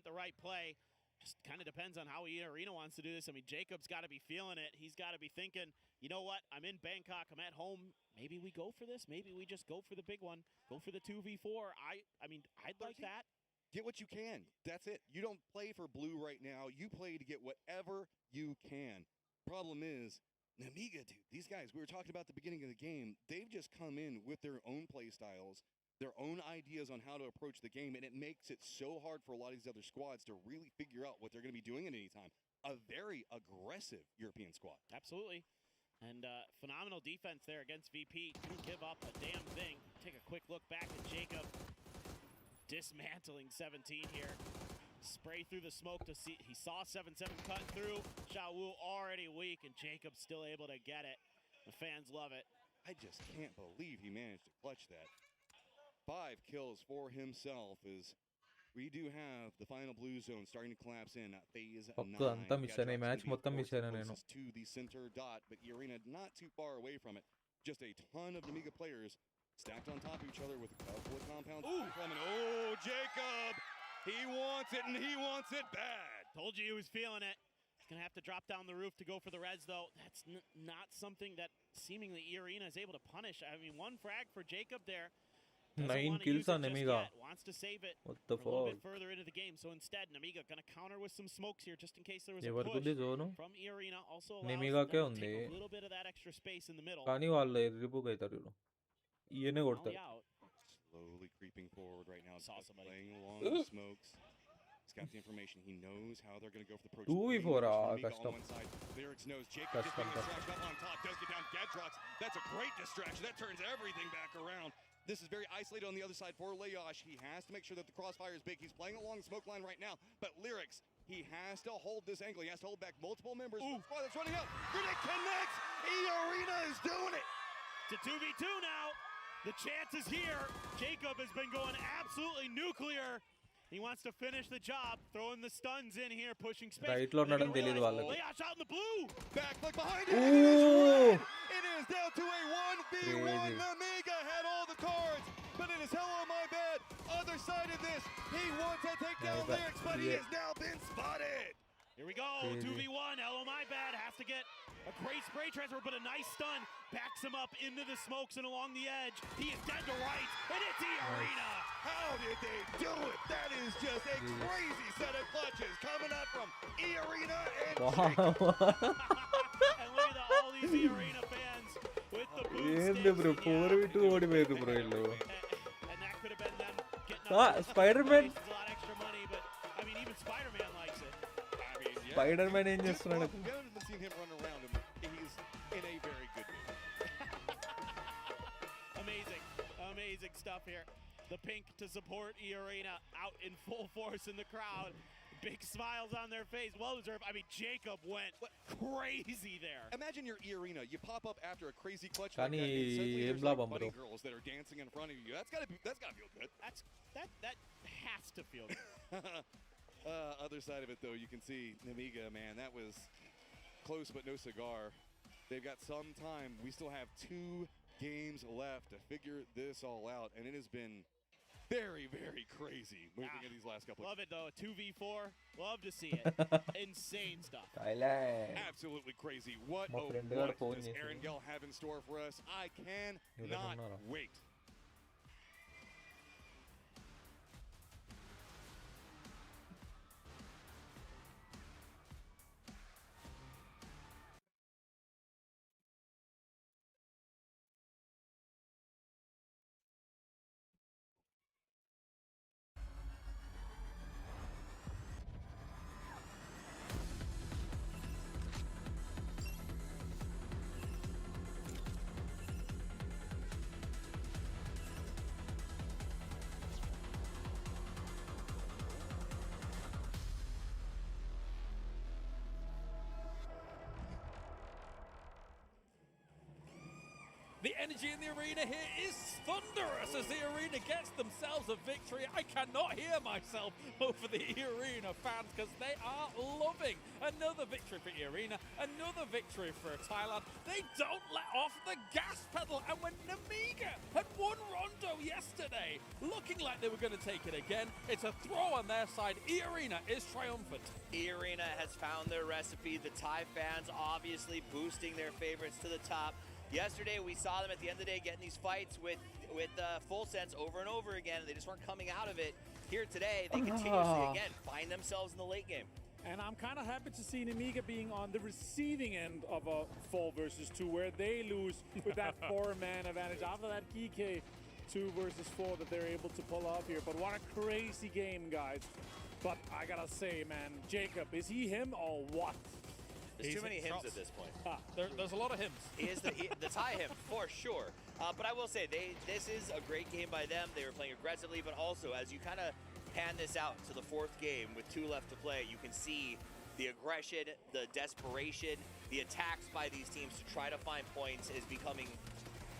the right play. Just kind of depends on how E-Arena wants to do this. I mean, Jacob's got to be feeling it. He's got to be thinking, you know what? I'm in Bangkok. I'm at home. Maybe we go for this. Maybe we just go for the big one. Go for the 2v4. I mean, I'd like that. Get what you can. That's it. You don't play for blue right now. You play to get whatever you can. Problem is, Namiga, dude, these guys, we were talking about at the beginning of the game, they've just come in with their own play styles, their own ideas on how to approach the game, and it makes it so hard for a lot of these other squads to really figure out what they're going to be doing at any time. A very aggressive European squad. Absolutely. And phenomenal defense there against VP. Didn't give up a damn thing. Take a quick look back at Jacob. Dismantling 17 here. Spray through the smoke to see. He saw 7-7 cut through. Xiaowu already weak, and Jacob's still able to get it. The fans love it. I just can't believe he managed to clutch that. 5 kills for himself as we do have the final blue zone starting to collapse in at phase 9. Match మొత్తం miss అయినా నేను. To the center dot, but Irina not too far away from it. Just a ton of Namiga players stacked on top of each other with a couple of compounds. Oh, Jacob! He wants it, and he wants it bad. Told you he was feeling it. He's going to have to drop down the roof to go for the res, though. That's not something that seemingly Irina is able to punish. I mean, 1 frag for Jacob there. 9 kills on Namiga. Wants to save it What the for a little bit fuck? further into the game. So instead, Namiga going to counter with some smokes here just in case there was a ఎవరికి push ఉంది zone? from Irina. Also allows Namigaకే them to ఉంది. take a little bit of that extra space in the middle. కానీ వాళ్ళు ఎర్రిపుక్ అవుతారు వీళ్ళు. ఈయనే కొడతారు. Slowly creeping forward right now. Playing along the smokes. He's got the information. He knows how they're going to go for the approach. 2v4 Kashtam. Lyrics knows Jacob just being distracted up on top. Does get down Gadrox. That's a great distraction. That turns everything back around. This is very isolated on the other side for Leosh. He has to make sure that the crossfire is big. He's playing along the smoke line right now. But Lyrics, he has to hold this angle. He has to hold back multiple members. Ooh. Squad that's running out. Grenade connects. Arena is doing it. It's a 2v2 now. The chance is here. Jacob has been going absolutely nuclear. He wants to finish the job, throwing the stuns in here, pushing space. Right లో ఉన్నాడని తెలియదు వాళ్ళకి. Leosh out in the blue. Back look behind it. It is down to a 1v1. Namiga had all the cards, but it is hello my bad. Other side of this, he wants to take down Lyrics, but he has now been spotted. Here we go, 2v1. Hello my bad has to get a great spray transfer, but a nice stun backs him up into the smokes and along the edge. He is dead to rights, and it's Arena. How did they do it? That is just a crazy set of clutches coming up from Arena and Jacob. And look at all these Arena fans with the ఏంది bro 4v2 ఓడిపోయారు bro వీళ్ళు. And that could have been them getting up. Spider-Man. A lot extra money, but I mean even Spider-Man likes it. Spider-Man ఏం చేస్తున్నాడు? We haven't seen him run around him. He's in a very good mood. Amazing stuff here. The pink to support Arena out in full force in the crowd. Big smiles on their face. Well deserved. I mean, Jacob went crazy there. Imagine you're Arena. You pop up after a crazy clutch like కానీ that. And suddenly ఏం there's లాభం like bro? bunny girls that are dancing in front of you. That's gotta feel good. That has to feel good. Other side of it, though, you can see Namiga, man, that was close but no cigar. They've got some time. We still have 2 games left to figure this all out, and it has been very, very crazy moving in these last couple of Love it, though. 2v4. Love to see it. Insane stuff. Absolutely crazy. What does Aaron Gell have in store for us? I cannot wait. The energy in the arena here is thunderous as the arena gets themselves a victory. I cannot hear myself over the arena fans because they are loving another victory for arena, another victory for Thailand. They don't let off the gas pedal, and when Namiga had won Rondo yesterday, looking like they were going to take it again, it's a throw on their side. Arena is triumphant. Arena has found their recipe. The Thai fans obviously boosting their favorites to the top. Yesterday, we saw them at the end of the day getting these fights with Full Sense over and over again. They just weren't coming out of it. Here today, they continuously, again, find themselves in the late game. And I'm kind of happy to see Nemiga being on the receiving end of a 4 versus 2, where they lose with that 4-man advantage after that PK 2 versus 4 that they're able to pull off here. But what a crazy game, guys. But I gotta say, man, Jacob, is he him or what? There's too many hymns at this point. There's a lot of hymns. He is the tie hymn, for sure. But I will say, this is a great game by them. They were playing aggressively, but also, as you kind of pan this out to the 4th game with 2 left to play, you can see the aggression, the desperation, the attacks by these teams to try to find points is becoming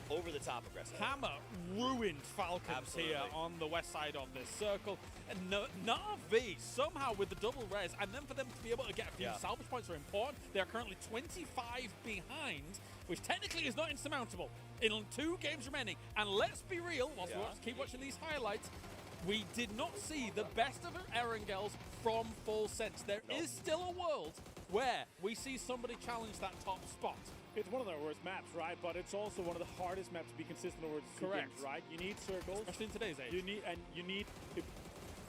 over-the-top aggressive. Hammer ruined Falcons here on the west side of this circle. And Na'Vi somehow with the double res, and then for them to be able to get a few salvage points are important. They're currently 25 behind, which technically is not insurmountable. In 2 games remaining, and let's be real, whilst we keep watching these highlights, we did not see the best of Erangels from Full Sense. There is still a world where we see somebody challenge that top spot. It's one of their worst maps, right? But it's also one of the hardest maps to be consistent over the 2 games, right? You need circles. Especially in today's age. You need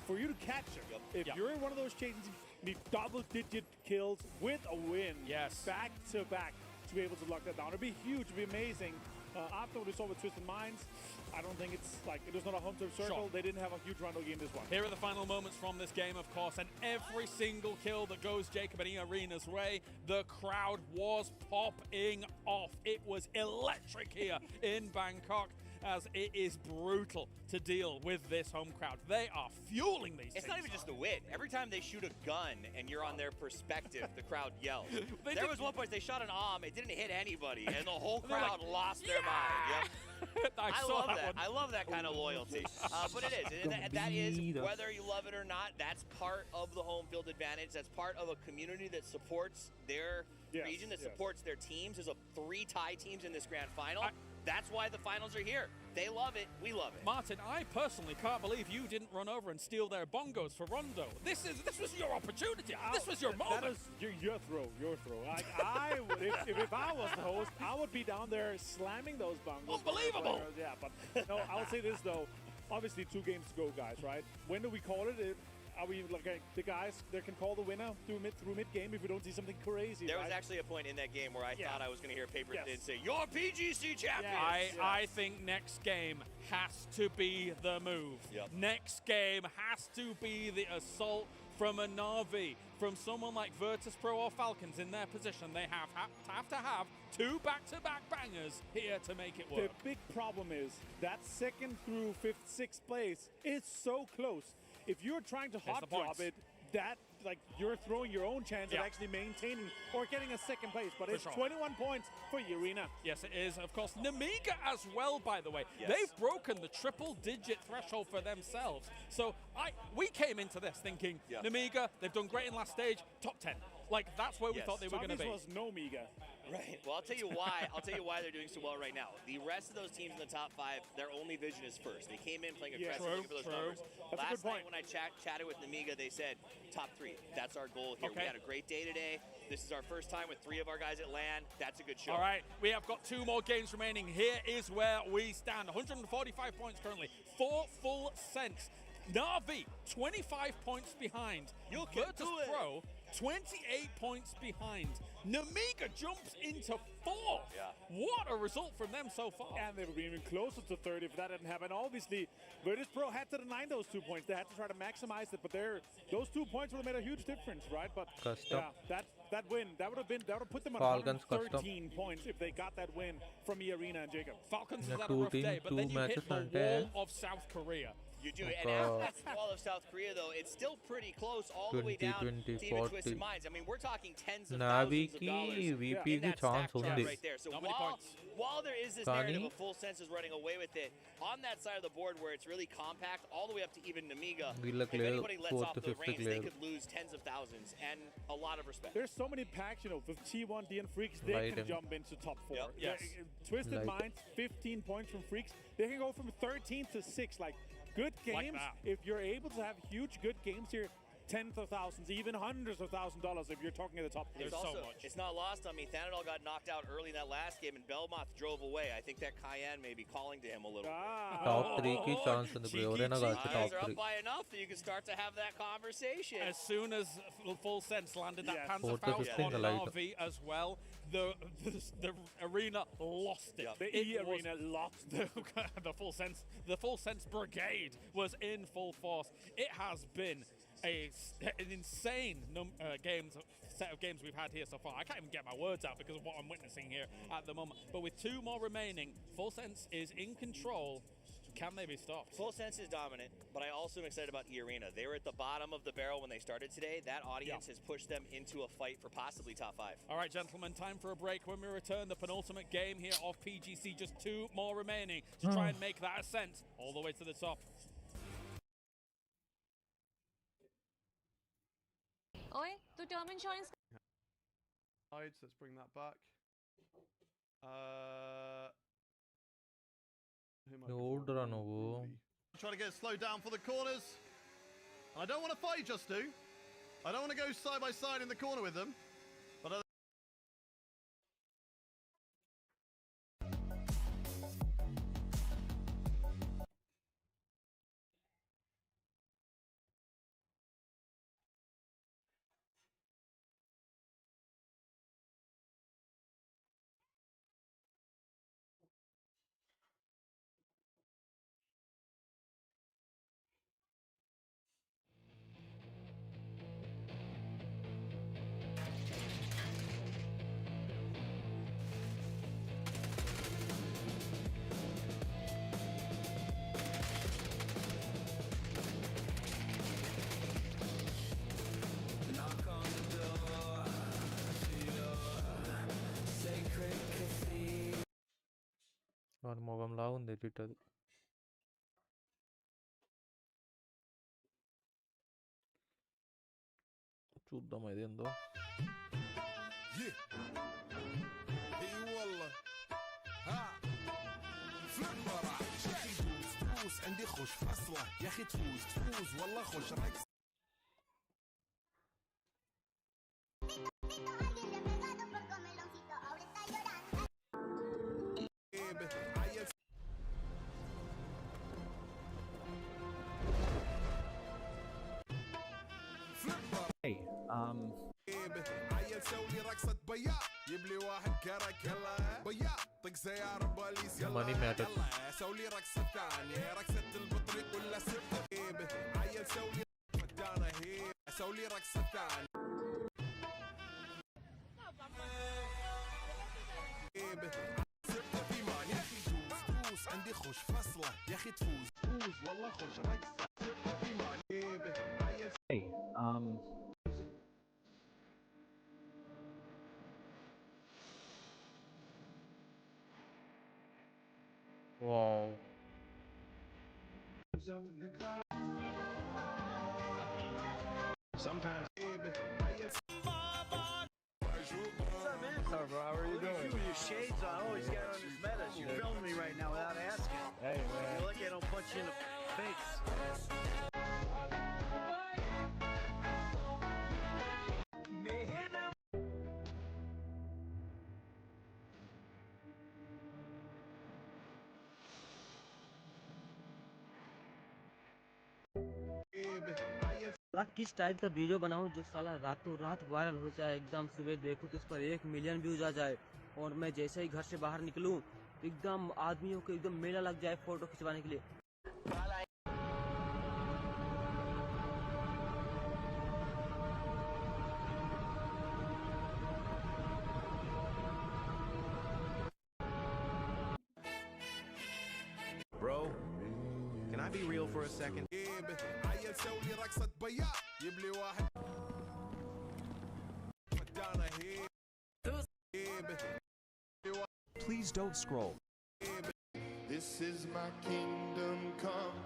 for you to catch it. If you're in one of those chains, you need double-digit kills with a win. Yes. Back to back to be able to lock that down. It'd be huge. It'd be amazing. After what we saw with Twisted Minds, I don't think it's like it was not a home-turf circle. They didn't have a huge round game this one. Here are the final moments from this game, of course, and every single kill that goes Jacob and Arena's way, the crowd was popping off. It was electric here in Bangkok, as it is brutal to deal with this home crowd. They are fueling these It's not even just the win. Every time they shoot a gun and you're on their perspective, the crowd yells. There was one point they shot an AWM, it didn't hit anybody, and the whole crowd lost their mind. I love that. I love that kind of loyalty. But it is. That is, whether you love it or not, that's part of the home field advantage. That's part of a community that supports their region, that supports their teams. There's 3 tie teams in this grand final. That's why the finals are here. They love it. We love it. Martin, I personally can't believe you didn't run over and steal their bongos for Rondo. This was your opportunity. This was your moment. That is your throw. Like, I would, if I was the host, I would be down there slamming those bongos. Unbelievable. Yeah, but no, I would say this though. Obviously, 2 games to go, guys. Right? When do we call it? Are we like the guys that can call the winner through mid game if we don't see something crazy? There was actually a point in that game where I thought I was going to hear Paper Thin say, "You're PGC champion." I think next game has to be the move. Next game has to be the assault from a Na'Vi, from someone like Virtus Pro or Falcons in their position. They have to have 2 back-to-back bangers here to make it work. The big problem is that 2nd through 5th, 6th place is so close. If you're trying to hot drop it, you're throwing your own chance at actually maintaining or getting a 2nd place. But it's 21 points for Arena. Yes, it is. Of course, Nemiga as well, by the way. They've broken the triple-digit threshold for themselves. So we came into this thinking, Nemiga, they've done great in last stage, top 10. Like, that's where we thought they were going to be. Was no Miga. Right. Well, I'll tell you why. I'll tell you why they're doing so well right now. The rest of those teams in the top 5, their only vision is first. They came in playing aggressively for those numbers. Last night when I chatted with Nemiga, they said top 3. That's our goal here. We had a great day today. This is our first time with 3 of our guys at LAN. That's a good show. All right. We have got 2 more games remaining. Here is where we stand. 145 points currently. 4 full cents. Na'Vi, 25 points behind. Virtus Pro, 28 points behind. Nemiga jumps into 4th. What a result from them so far. And they would be even closer to 3rd if that didn't happen. Obviously, Virtus Pro had to deny those 2 points. They had to try to maximize it, but those 2 points would have made a huge difference, right? But that win, that would have put them at 113 points if they got that win from Arena and Jacob. Falcons has had a rough day, but then you hit the wall of South Korea. You do, and after that wall of South Korea, though, it's still pretty close all the way down to even Twisted Minds. I mean, we're talking tens of thousands of dollars in that stack chart right there. So while there is this narrative of Full Sense is running away with it, on that side of the board where it's really compact, all the way up to even Nemiga, if anybody lets off the reins, they could lose tens of thousands, and a lot of respect. There's so many packs, with T1, DN Freaks, they can jump into top 4. Twisted Minds, 15 points from Freaks. They can go from 13 to 6, good games. If you're able to have huge, good games here, tens of thousands, even hundreds of $1,000s if you're talking at the top. There's so also, much. it's not lost on me. Thanadol got knocked out early in that last game, and Belmoth drove away. I think that Cayenne may be calling to him a little bit. Top 3 ki chance ఉంది bro. ఎవరైనా కావచ్చు Guys top are 3. up by enough that you can start to have that conversation. As soon as Full Sense landed that Panzerfaust on an RV as well, the arena lost it. Yep. The arena lost it. The Full Sense brigade was in full force. It has been an insane set of games we've had here so far. I can't even get my words out because of what I'm witnessing here at the moment. But with 2 more remaining, Full Sense is in control. Can they be stopped? Full Sense is dominant, but I also am excited about E-Arena. They were at the bottom of the barrel when they started today. That audience has pushed them into a fight for possibly top 5. All right, gentlemen, time for a break. When we return, the penultimate game here of PGC, just 2 more remaining to try and make that ascent all the way to the top. Oi, tu term insurance. Let's bring that back. ఎవడురా నువ్వు? Trying to get slowed down for the corners. I don't want to fight just two. I don't want to go side by side in the corner with them. But వాడి మొగం లాగా ఉంది edit అది. చూద్దాం ఇదేందో. عندي خوش فصلة يا اخي تفوز والله خوش رقص. Hey, عيل سوي رقصة بياع يبلي واحد كرك يلا بياع طق سيارة بوليس Money matter. يلا سوي رقصة ثانية رقصة البطريق ولا سبت عيل سوي فدانة هي سوي رقصة ثانية سبت في مان يا اخي تفوز عندي خوش فصلة يا اخي تفوز والله خوش رقصة سبت في مان عيل hey, Wow. Sometimes. Sorry, bro. How are you doing? With your shades on. Oh, he's got on his metas. You're filming me right now without asking. Hey, man. You're lucky I don't punch you in the face. किस type का video बनाऊं जो साला रातों रात viral हो जाए, एकदम सुबह देखो तो उस पर 1 मिलियन व्यूज आ जाए और मैं जैसे ही घर से बाहर निकलूं एकदम आदमियों को एकदम मेला लग जाए फोटो खिंचवाने के लिए. Bro, can I be real for a second? عيل سوي رقصة بياع يبلي واحد فدانة هي Please don't scroll. This is my kingdom come.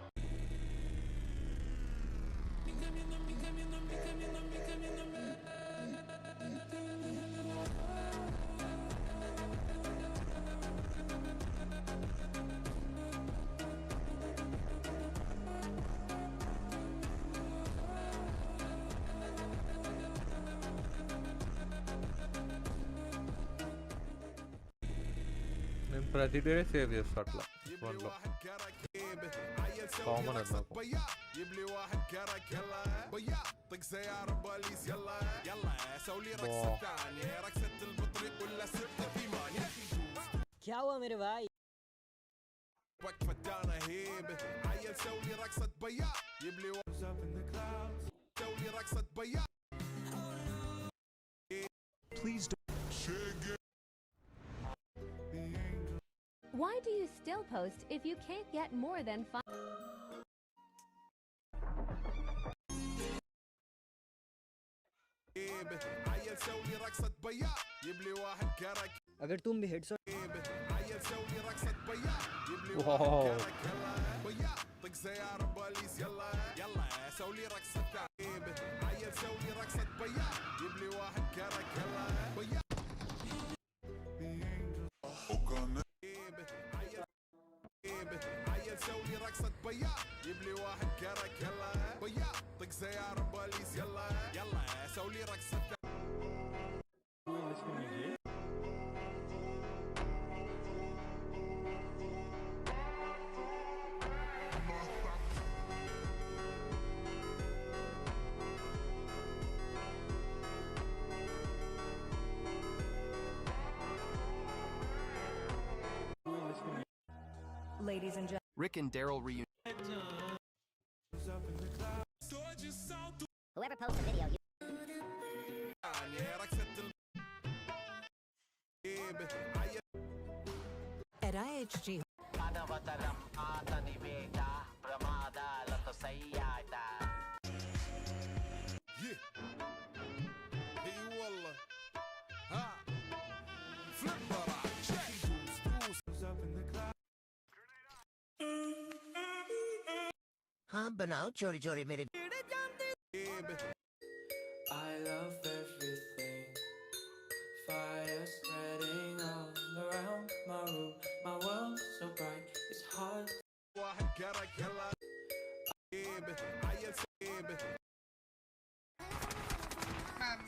ప్రతి డే సేవ్ చేస్తా అట్లా ఫోన్లో కామన్ అది నాకు. क्या हुआ मेरे भाई? Please don't. Why do you still post if you can't get more than 5? अगर तुम भी headshot Wow. Ladies and gentlemen, Rick and Daryl reunion. whoever posts a video, at IHG. हाँ बनाओ चोरी चोरी मेरे I love everything. Fire spreading all around my room. My world so bright, it's hard.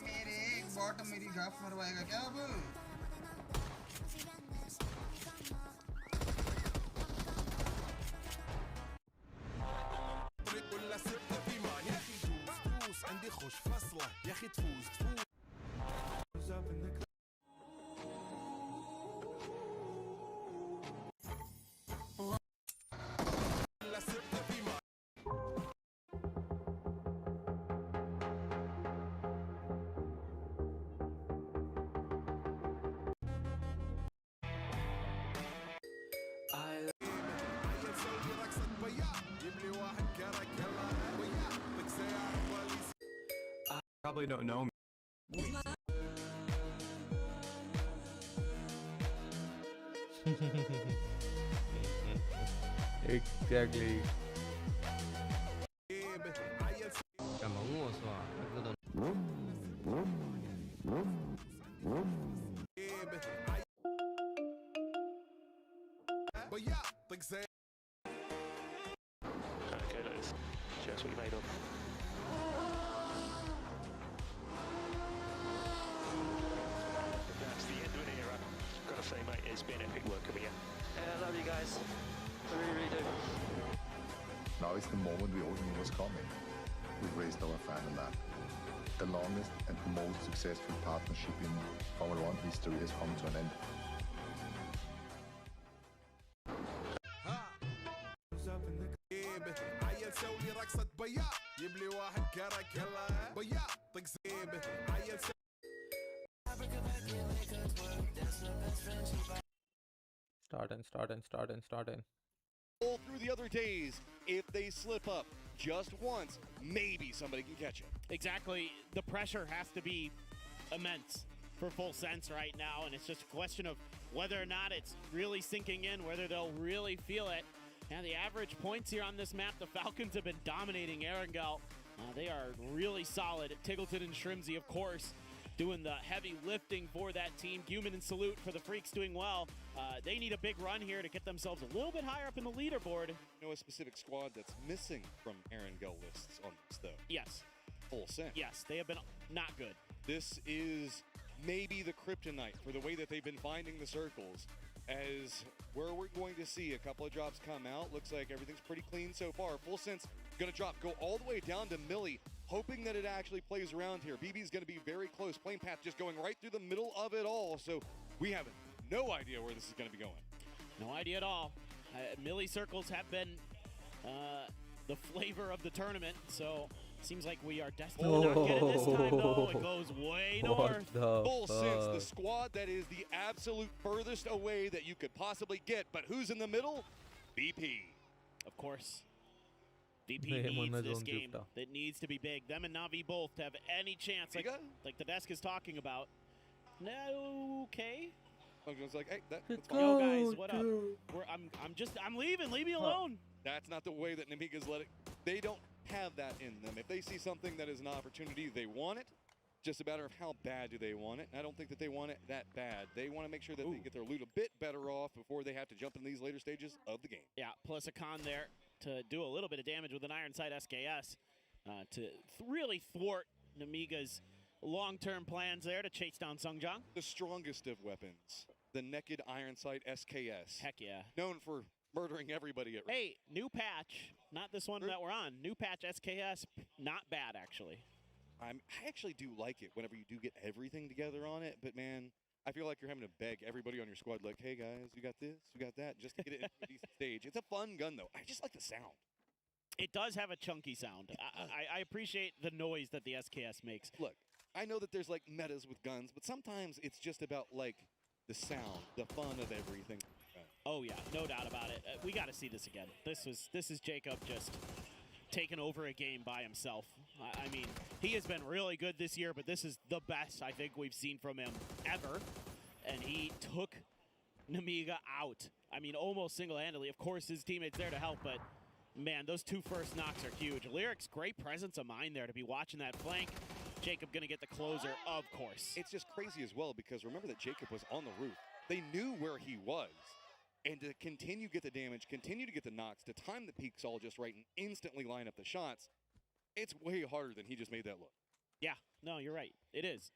मेरे एक बॉट मेरी गाफ मरवाएगा क्या अब? عندي خوش فصلة يا أخي تفوز Probably don't know me. Exactly. Okay, let's check what you made of. That's the end of an era. Gotta say, mate, it's been epic working with you. Yeah, I love you guys. I really, really do. Now is the moment we all knew was coming. We've raised our final lap. The longest and most successful partnership in Formula 1 history has come to an end. Start in. All through the other days, if they slip up just once, maybe somebody can catch it. Exactly. The pressure has to be immense for Full Sense right now, and it's just a question of whether or not it's really sinking in, whether they'll really feel it. And the average points here on this map, the Falcons have been dominating Erangel. They are really solid. Tiggleton and Shrimsy, of course, doing the heavy lifting for that team. Guman and Salute for the Freaks doing well. They need a big run here to get themselves a little bit higher up in the leaderboard. You know a specific squad that's missing from Erangel lists on this, though? Yes. Full Sense. Yes, they have been not good. This is maybe the kryptonite for the way that they've been finding the circles. as where we're going to see a couple of drops come out. Looks like everything's pretty clean so far. Full Sense going to drop, go all the way down to Millie, hoping that it actually plays around here. BB's going to be very close. Plane path just going right through the middle of it all. So we have no idea where this is going to be going. No idea at all. Millie circles have been the flavor of the tournament, so seems like we are destined to not get it this time, though. It goes way north. Full Sense, the squad that is the absolute furthest away that you could possibly get. But who's in the middle? BP. Of course. BP needs this game. It needs to be big. Them and Navi both have any chance, like the desk is talking about. No, okay. I was like, hey, that's fine. Yo, guys, what up? I'm leaving. Leave me alone. That's not the way that Namiga's let it. They don't have that in them. If they see something that is an opportunity, they want it. Just a matter of how bad do they want it. And I don't think that they want it that bad. They want to make sure that they get their loot a bit better off before they have to jump in these later stages of the game. Yeah, plus a con there to do a little bit of damage with an iron sight SKS to really thwart Namiga's long-term plans there to chase down Sungjang. The strongest of weapons, the naked iron sight SKS. Heck yeah. Known for murdering everybody at Hey, new patch, not this one that we're on. New patch SKS, not bad actually. I actually do like it whenever you do get everything together on it, but man, I feel like you're having to beg everybody on your squad, like, hey guys, you got this, you got that, just to get it into a decent stage. It's a fun gun though. I just like the sound. It does have a chunky sound. I appreciate the noise that the SKS makes. Look, I know that there's like metas with guns, but sometimes it's just about like the sound, the fun of everything. Oh yeah, no doubt about it. We got to see this again. This is Jacob just taking over a game by himself. I mean, he has been really good this year, but this is the best I think we've seen from him ever. And he took Namiga out. I mean, almost single-handedly. Of course, his teammates there to help, but man, those two first knocks are huge. Lyric's great presence of mind there to be watching that flank. Jacob gonna get the closer, of course. It's just crazy as well because remember that Jacob was on the roof. They knew where he was. And to continue to get the damage, continue to get the knocks, to time the peaks all just right and instantly line up the shots, it's way harder than he just made that look. Yeah, no, you're right. It is.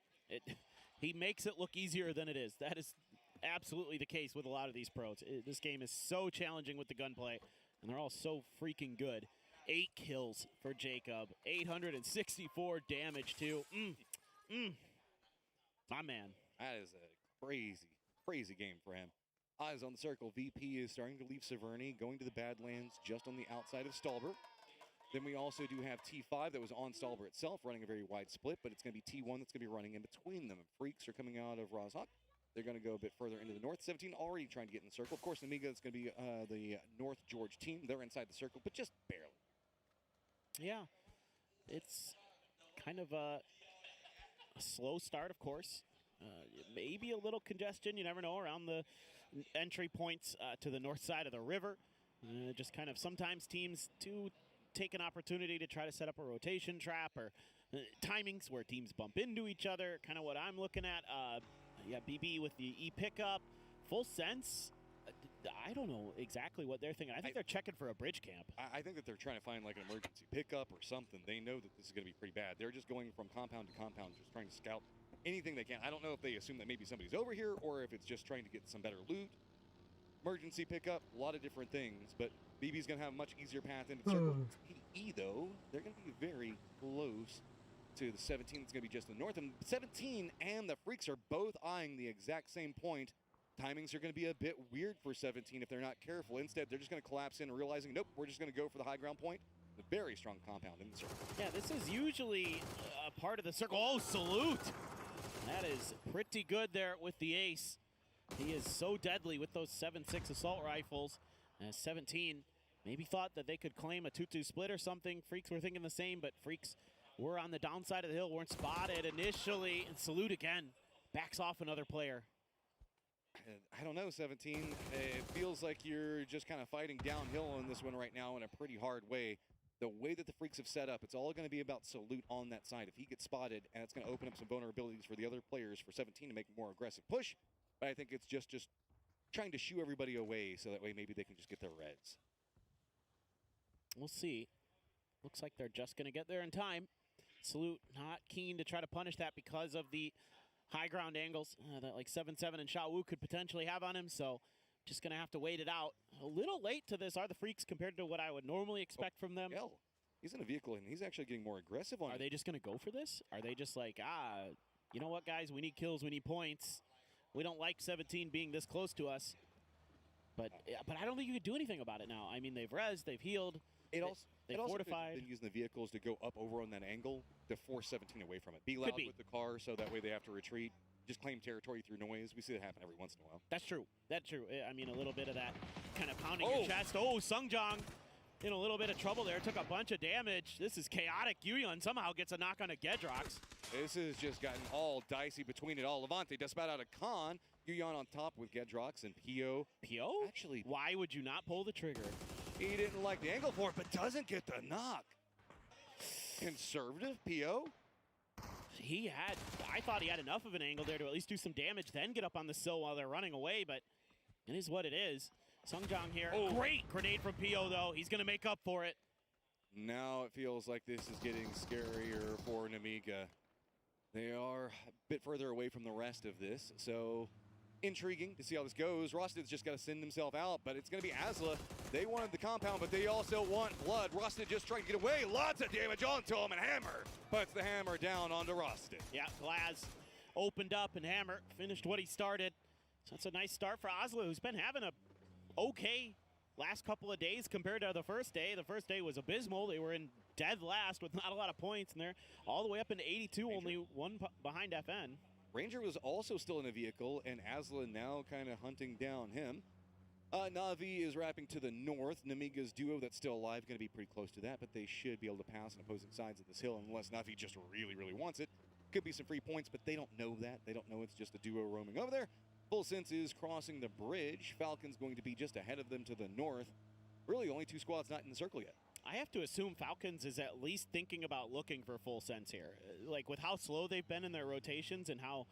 He makes it look easier than it is. That is absolutely the case with a lot of these pros. This game is so challenging with the gunplay, and they're all so freaking good. 8 kills for Jacob. 864 damage, too. My man. That is a crazy, crazy game for him. Eyes on the circle. VP is starting to leave Severny, going to the Badlands just on the outside of Stalbert. Then we also do have T5 that was on Stalbert itself, running a very wide split, but it's going to be T1 that's going to be running in between them. Freaks are coming out of Rozhok. They're going to go a bit further into the north. 17 already trying to get in the circle. Of course, Amiga is going to be the North George team. They're inside the circle, but just barely. Yeah, it's kind of a slow start, of course. Maybe a little congestion, you never know, around the entry points to the north side of the river. Just kind of sometimes teams do take an opportunity to try to set up a rotation trap or timings where teams bump into each other, kind of what I'm looking at. Yeah, BB with the E-pickup. Full Sense, I don't know exactly what they're thinking. I think they're checking for a bridge camp. I think that they're trying to find like an emergency pickup or something. They know that this is going to be pretty bad. They're just going from compound to compound, just trying to scout anything they can. I don't know if they assume that maybe somebody's over here or if it's just trying to get some better loot. Emergency pickup, a lot of different things, but BB's going to have a much easier path into the circle. TE, though, they're going to be very close to the 17 that's going to be just in the north. And 17 and the Freaks are both eyeing the exact same point. Timings are going to be a bit weird for 17 if they're not careful. Instead, they're just going to collapse in, realizing, nope, we're just going to go for the high ground point. A very strong compound in the circle. Yeah, this is usually a part of the circle. Oh, salute! That is pretty good there with the ace. He is so deadly with those 7.6 assault rifles. 17 maybe thought that they could claim a 2-2 split or something. Freaks were thinking the same, but Freaks were on the downside of the hill, weren't spotted initially. And salute again. Backs off another player. I don't know, 17. It feels like you're just kind of fighting downhill on this one right now in a pretty hard way. The way that the Freaks have set up, it's all going to be about salute on that side. If he gets spotted, and it's going to open up some vulnerabilities for the other players for 17 to make a more aggressive push. But I think it's just trying to shoo everybody away so that way maybe they can just get their reds. We'll see. Looks like they're just going to get there in time. Salute not keen to try to punish that because of the high ground angles that like 7-7 and Xiaowu could potentially have on him. So just going to have to wait it out. A little late to this are the Freaks compared to what I would normally expect from them. He's in a vehicle, and he's actually getting more aggressive on it. Are they just going to go for this? Are they just like, you know what, guys? We need kills. We need points. We don't like 17 being this close to us. But I don't think you could do anything about it now. I mean, they've rezzed, they've healed, they've fortified. Been using the vehicles to go up over on that angle to force 17 away from it. Be loud with the car, so that way they have to retreat. Just claim territory through noise. We see that happen every once in a while. That's true. That's true. I mean, a little bit of that kind of pounding your chest. Oh, Sungjong in a little bit of trouble there. Took a bunch of damage. This is chaotic. Yuyun somehow gets a knock on a Gedrox. This has just gotten all dicey between it all. Levante just about out of Khan. Yuyun on top with Gedrox and Pio. Pio? Actually, why would you not pull the trigger? He didn't like the angle for it, but doesn't get the knock. Conservative Pio. I thought he had enough of an angle there to at least do some damage, then get up on the sill while they're running away, but it is what it is. Sungjong here. Oh, great grenade from Pio, though. He's going to make up for it. Now it feels like this is getting scarier for Namiga. They are a bit further away from the rest of this, so intriguing to see how this goes. Rosted's just got to send himself out, but it's going to be Asla. They wanted the compound, but they also want blood. Rosted just trying to get away. Lots of damage onto him, and Hammer puts the hammer down onto Rosted. Yeah, Glaz opened up, and Hammer finished what he started. So that's a nice start for Asla, who's been having a okay last couple of days compared to the first day. The first day was abysmal. They were in dead last with not a lot of points, and they're all the way up into 82, Ranger. Only one behind FN. Ranger was also still in a vehicle, and Asla now kind of hunting down him. Na'Vi is wrapping to the north. Namiga's duo that's still alive going to be pretty close to that, but they should be able to pass on opposing sides of this hill unless Na'Vi just really, really wants it. Could be some free points, but they don't know that. They don't know it's just a duo roaming over there. Full Sense is crossing the bridge. Falcon's going to be just ahead of them to the north. Really, only two squads not in the circle yet. I have to assume Falcons is at least thinking about looking for Full Sense here. Like, with how slow they've been in their rotations and how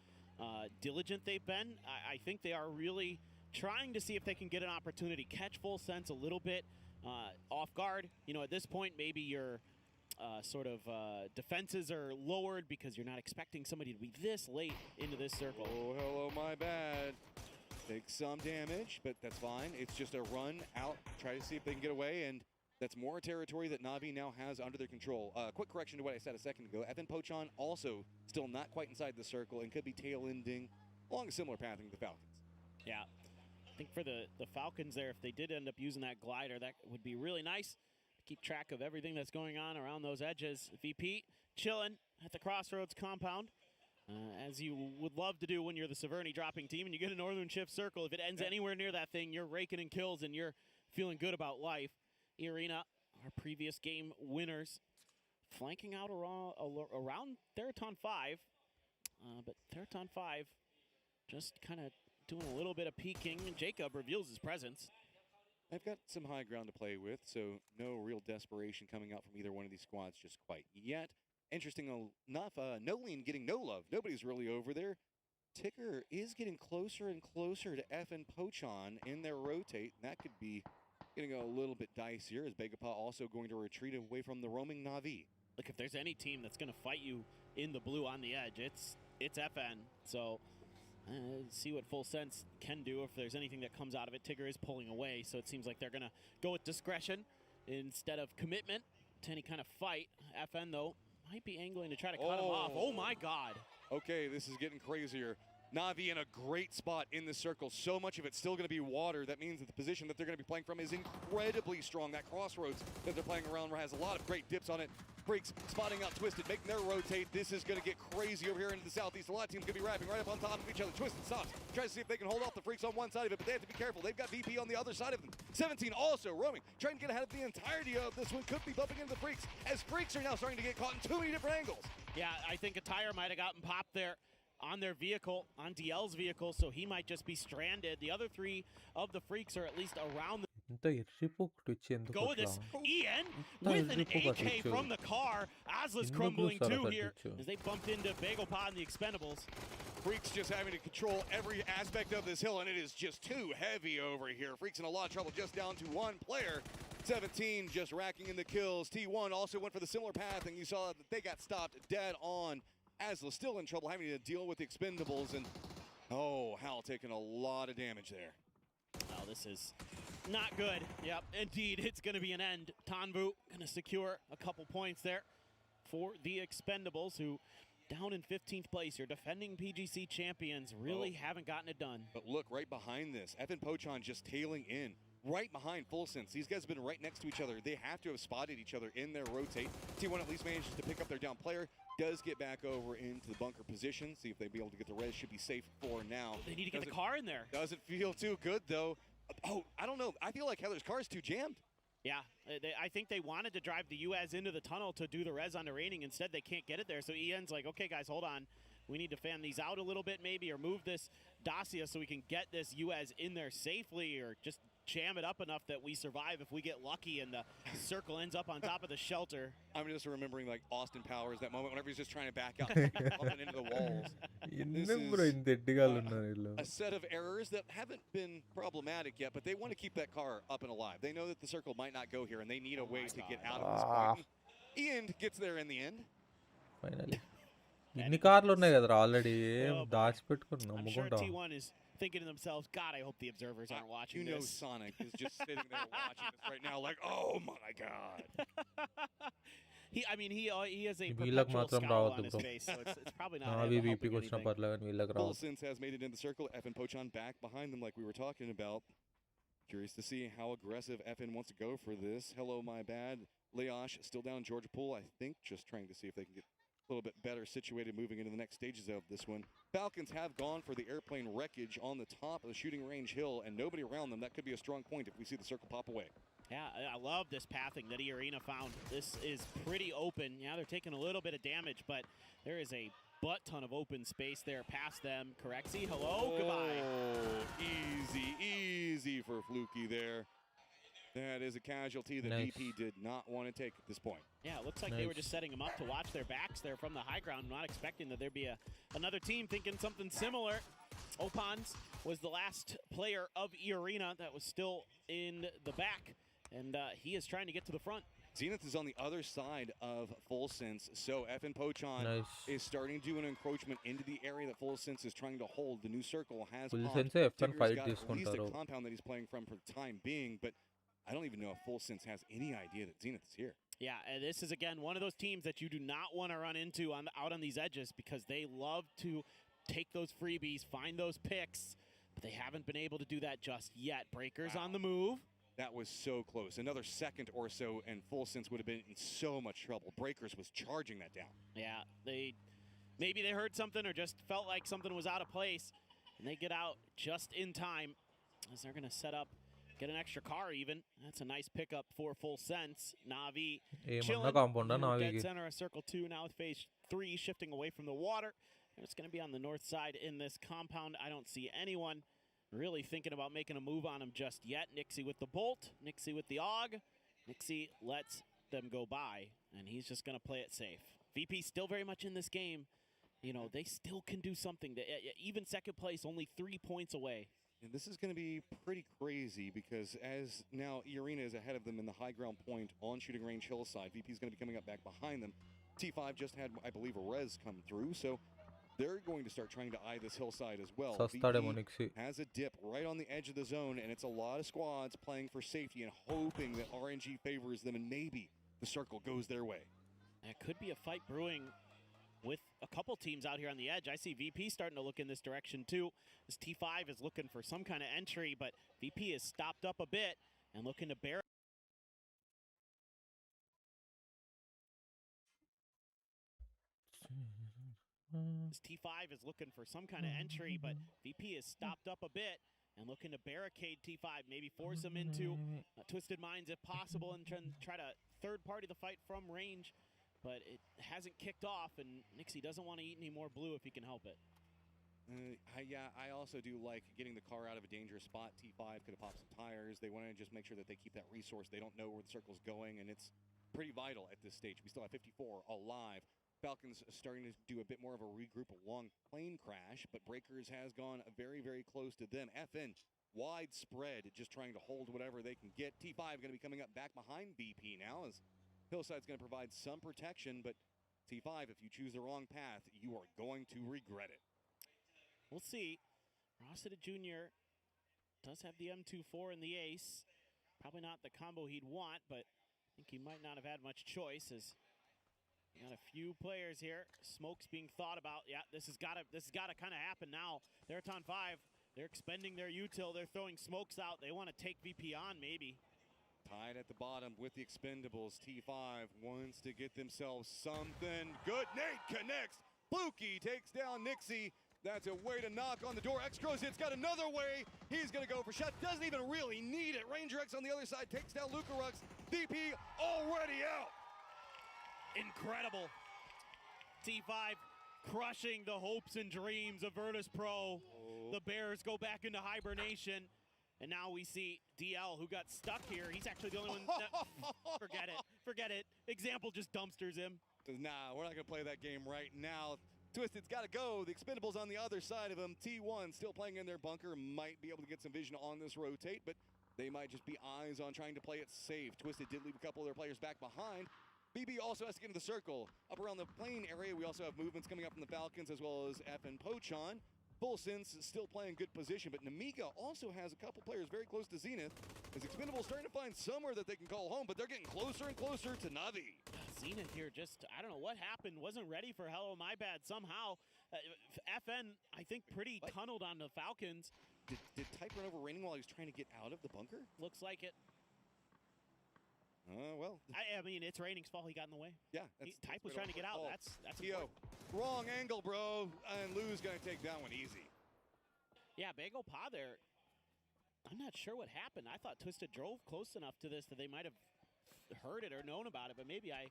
diligent they've been, I think they are really trying to see if they can get an opportunity, catch Full Sense a little bit off guard. You know, at this point, maybe your defenses are lowered because you're not expecting somebody to be this late into this circle. Oh, hello, my bad. Take some damage, but that's fine. It's just a run out, try to see if they can get away, and that's more territory that Na'Vi now has under their control. Quick correction to what I said a second ago. FN Pochon also still not quite inside the circle and could be tail-ending along a similar pathing to the Falcons. Yeah, I think for the Falcons there, if they did end up using that glider, that would be really nice. Keep track of everything that's going on around those edges. VP chilling at the Crossroads compound, as you would love to do when you're the Severny dropping team and you get a Northern Shift circle. If it ends anywhere near that thing, you're raking in kills and you're feeling good about life. Irina, our previous game winners, flanking out around Theraton 5, but Theraton 5 just kind of doing a little bit of peeking, and Jacob reveals his presence. I've got some high ground to play with, so no real desperation coming out from either one of these squads just quite yet. Interesting enough, Noline getting no love. Nobody's really over there. Ticker is getting closer and closer to FN Pochon in their rotate, and that could be getting a little bit dicier as Begapa also going to retreat away from the roaming Na'Vi. Look, if there's any team that's going to fight you in the blue on the edge, it's FN. So see what Full Sense can do if there's anything that comes out of it. Tigger is pulling away, so it seems like they're going to go with discretion instead of commitment to any kind of fight. FN, though, might be angling to try to cut him off. Oh, my God. Okay, this is getting crazier. Na'Vi in a great spot in the circle. So much of it's still going to be water. That means that the position that they're going to be playing from is incredibly strong. That crossroads that they're playing around has a lot of great dips on it. Freaks spotting out Twisted, making their rotate. This is going to get crazy over here into the southeast. A lot of teams going to be wrapping right up on top of each other. Twisted stops, tries to see if they can hold off the Freaks on one side of it, but they have to be careful. They've got VP on the other side of them. 17 also roaming, trying to get ahead of the entirety of this one. Could be bumping into the Freaks, as Freaks are now starting to get caught in too many different angles. Yeah, I think a tire might have gotten popped there on their vehicle, on DL's vehicle, so he might just be stranded. The other three of the Freaks are at least around the go with this. Ian with an AK from the car. Asla's crumbling too here as they bumped into Bagopod and the Expendables. Freaks just having to control every aspect of this hill, and it is just too heavy over here. Freaks in a lot of trouble, just down to one player. 17 just racking in the kills. T1 also went for the similar path, and you saw that they got stopped dead on. Asla still in trouble, having to deal with the Expendables, and oh, Hal taking a lot of damage there. Well, this is not good. Yep, indeed, it's going to be an end. Tanvu going to secure a couple points there for the Expendables, who down in 15th place. Your defending PGC champions really haven't gotten it done. But look, right behind this, Evan Pochon just tailing in. Right behind Full Sense. These guys have been right next to each other. They have to have spotted each other in their rotate. T1 at least manages to pick up their down player. Does get back over into the bunker position. See if they'll be able to get the res. Should be safe for now. They need to get the car in there. Doesn't feel too good, though. Oh, I don't know. I feel like Heather's car is too jammed. Yeah, I think they wanted to drive the UAZ into the tunnel to do the res on the raining. Instead, they can't get it there. So Ian's like, okay, guys, hold on. We need to fan these out a little bit maybe, or move this Dacia so we can get this UAZ in there safely, or just jam it up enough that we survive if we get lucky and the circle ends up on top of the shelter. I'm just remembering like Austin Powers, that moment whenever he's just trying to back out, bumping into the walls. This is a set of errors that haven't been problematic yet, but they want to keep that car up and alive. They know that the circle might not go here, and they need a way to get out of this point. Ian gets there in the end. Finally. ఇన్ని కార్లు ఉన్నాయి కదరా already దాచిపెట్టుకుని I'm sure T1 is thinking to themselves, God, I hope the observers aren't watching this. You know Sonic is just sitting there watching this right now like, oh my God. He has a perpetual scowl on his face, so it's probably not helping anything. Full Sense has made it in the circle. FN Pochon back behind them like we were talking about. Curious to see how aggressive FN wants to go for this. Hello, my bad. Leosh still down Georgia Pool, I think, just trying to see if they can get a little bit better situated moving into the next stages of this one. Falcons have gone for the airplane wreckage on the top of the shooting range hill, and nobody around them. That could be a strong point if we see the circle pop away. Yeah, I love this pathing that Arena found. This is pretty open. Yeah, they're taking a little bit of damage, but there is a butt ton of open space there past them. Correxy, hello, goodbye. Easy for Fluky there. That is a casualty that VP did not want to take at this point. Yeah, it looks like they were just setting them up to watch their backs there from the high ground, not expecting that there'd be another team thinking something similar. Opans was the last player of Arena that was still in the back, and he is trying to get to the front. Zenith is on the other side of Full Sense, so FN Pochon is starting to do an encroachment into the area that Full Sense is trying to hold. The new circle has popped. Tigger's got at least a compound that he's playing from for the time being, but I don't even know if Full Sense has any idea that Zenith is here. Yeah, and this is, again, one of those teams that you do not want to run into out on these edges, because they love to take those freebies, find those picks, but they haven't been able to do that just yet. Breakers on the move. That was so close. Another second or so, and Full Sense would have been in so much trouble. Breakers was charging that down. Yeah, maybe they heard something or just felt like something was out of place, and they get out just in time as they're going to set up. Get an extra car even. That's a nice pickup for Full Sense. Navi chilling. Dead center of circle 2 now with phase 3 shifting away from the water. It's going to be on the north side in this compound. I don't see anyone really thinking about making a move on him just yet. Nixie with the bolt. Nixie with the AUG. Nixie lets them go by, and he's just going to play it safe. VP still very much in this game. You know, they still can do something. Even second place, only 3 points away. And this is going to be pretty crazy because as now Arena is ahead of them in the high ground point on shooting range hillside, VP is going to be coming up back behind them. T5 just had, I believe, a res come through, so they're going to start trying to eye this hillside as well. VP has a dip right on the edge of the zone, and it's a lot of squads playing for safety and hoping that RNG favors them, and maybe the circle goes their way. That could be a fight brewing with a couple teams out here on the edge. I see VP starting to look in this direction too. This T5 is looking for some kind of entry, but VP is stopped up a bit and looking to bear. This T5 is looking for some kind of entry, but VP is stopped up a bit and looking to barricade T5, maybe force him into Twisted Minds if possible, and try to third party the fight from range. But it hasn't kicked off, and Nixie doesn't want to eat any more blue if he can help it. Yeah, I also do like getting the car out of a dangerous spot. T5 could have popped some tires. They want to just make sure that they keep that resource. They don't know where the circle's going, and it's pretty vital at this stage. We still have 54 alive. Falcons starting to do a bit more of a regroup along plane crash, but Breakers has gone very, very close to them. FN widespread, just trying to hold whatever they can get. T5 going to be coming up back behind BP now as Hillside's going to provide some protection, but T5, if you choose the wrong path, you are going to regret it. We'll see. Rossita Jr. does have the M24 and the Ace. Probably not the combo he'd want, but I think he might not have had much choice as we got a few players here. Smokes being thought about. Yeah, this has got to kind of happen now. They're at on 5. They're expending their util. They're throwing smokes out. They want to take VP on, maybe. Tied at the bottom with the expendables. T5 wants to get themselves something good. Nate connects. Buki takes down Nixie. That's a way to knock on the door. X-Crows it's got another way. He's going to go for shot. Doesn't even really need it. Ranger X on the other side takes down Luca Rux. VP already out. Incredible. T5 crushing the hopes and dreams of Virtus Pro. The Bears go back into hibernation. And now we see DL, who got stuck here. He's actually the only one that, forget it, forget it. Example just dumpsters him. Nah, we're not going to play that game right now. Twisted's got to go. The Expendables on the other side of him. T1 still playing in their bunker. Might be able to get some vision on this rotate, but they might just be eyes on trying to play it safe. Twisted did leave a couple of their players back behind. BB also has to get in the circle. Up around the plane area, we also have movements coming up from the Falcons as well as F and Pochon. Full Sense is still playing good position, but Namiga also has a couple players very close to Zenith. As Expendables starting to find somewhere that they can call home, but they're getting closer and closer to Navi. Zenith here just, I don't know what happened, wasn't ready for Hello My Bad somehow. FN, I think, pretty tunneled on the Falcons. Did Type run over Raining while he was trying to get out of the bunker? Looks like it. Well. I mean, it's Raining's fault he got in the way. Yeah. Type was trying to get out. That's Yo, wrong angle, bro. And Lou's going to take that one easy. Yeah, Bagel Pa there. I'm not sure what happened. I thought Twisted drove close enough to this that they might have heard it or known about it, but maybe I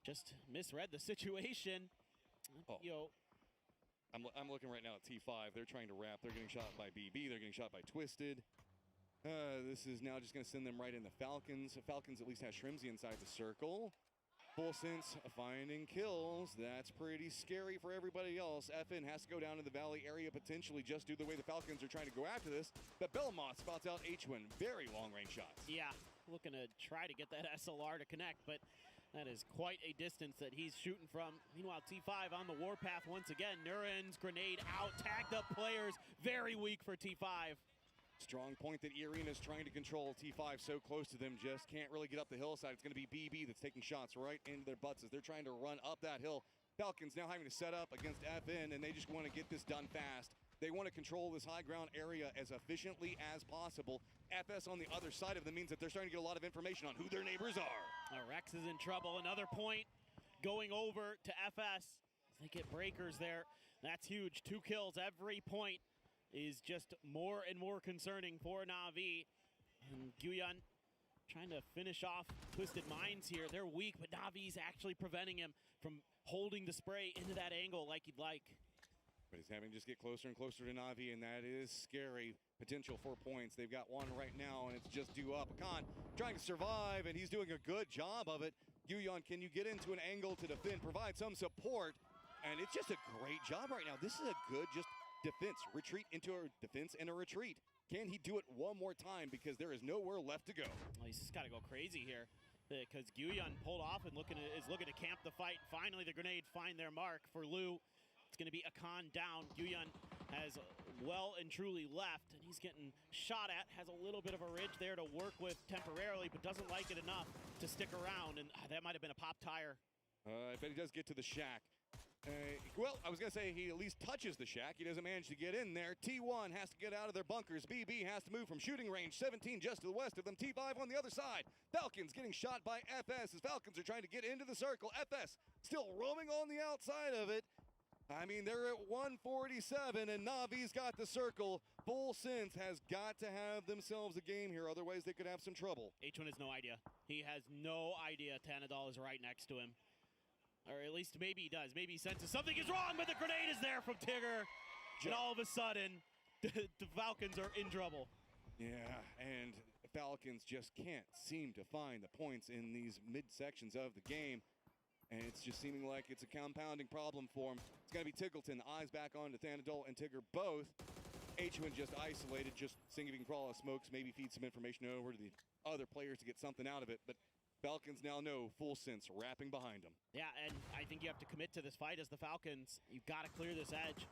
just misread the situation. Yo. I'm looking right now at T5. They're trying to wrap. They're getting shot by BB. They're getting shot by Twisted. This is now just going to send them right into Falcons. Falcons at least has Shrimsy inside the circle. Full Sense finding kills. That's pretty scary for everybody else. FN has to go down to the Valley area potentially just due to the way the Falcons are trying to go after this. But Belmont spots out H1. Very long range shots. Yeah, looking to try to get that SLR to connect, but that is quite a distance that he's shooting from. Meanwhile, T5 on the warpath once again. Nuren's grenade out, tagged up players. Very weak for T5. Strong point that Irina is trying to control. T5 so close to them, just can't really get up the hillside. It's going to be BB that's taking shots right into their butts as they're trying to run up that hill. Falcons now having to set up against FN, and they just want to get this done fast. They want to control this high ground area as efficiently as possible. FS on the other side of them means that they're starting to get a lot of information on who their neighbors are. Rex is in trouble. Another point going over to FS. They get breakers there. That's huge. 2 kills every point is just more and more concerning for Na'Vi. And Guyan trying to finish off Twisted Minds here. They're weak, but Na'Vi's actually preventing him from holding the spray into that angle like he'd like. But he's having to just get closer and closer to Na'Vi, and that is scary. Potential 4 points. They've got one right now, and it's just due up. Khan trying to survive, and he's doing a good job of it. Guyan, can you get into an angle to defend, provide some support? And it's just a great job right now. This is a good just defense, retreat into a defense and a retreat. Can he do it one more time because there is nowhere left to go? Well, he's just got to go crazy here because Guyan pulled off and is looking to camp the fight. Finally, the grenade find their mark for Lou. It's going to be Akan down. Guyan has well and truly left, and he's getting shot at. Has a little bit of a ridge there to work with temporarily, but doesn't like it enough to stick around, and that might have been a pop tire. I bet he does get to the shack. Well, I was going to say he at least touches the shack. He doesn't manage to get in there. T1 has to get out of their bunkers. BB has to move from shooting range. 17 just to the west of them. T5 on the other side. Falcons getting shot by FS as Falcons are trying to get into the circle. FS still roaming on the outside of it. I mean, they're at 147, and Navi's got the circle. Full Sense has got to have themselves a game here, otherwise they could have some trouble. H1 has no idea. He has no idea Tanadol is right next to him. Or at least maybe he does. Maybe he senses something is wrong, but the grenade is there from Tigger. And all of a sudden, the Falcons are in trouble. Yeah, and the Falcons just can't seem to find the points in these mid-sections of the game. And it's just seeming like it's a compounding problem for him. It's going to be Tiggleton, eyes back on to Thanadol and Tigger both. H1 just isolated, just seeing if he can crawl out smokes, maybe feed some information over to the other players to get something out of it. But Falcons now know Full Sense wrapping behind them. Yeah, and I think you have to commit to this fight as the Falcons. You've got to clear this edge.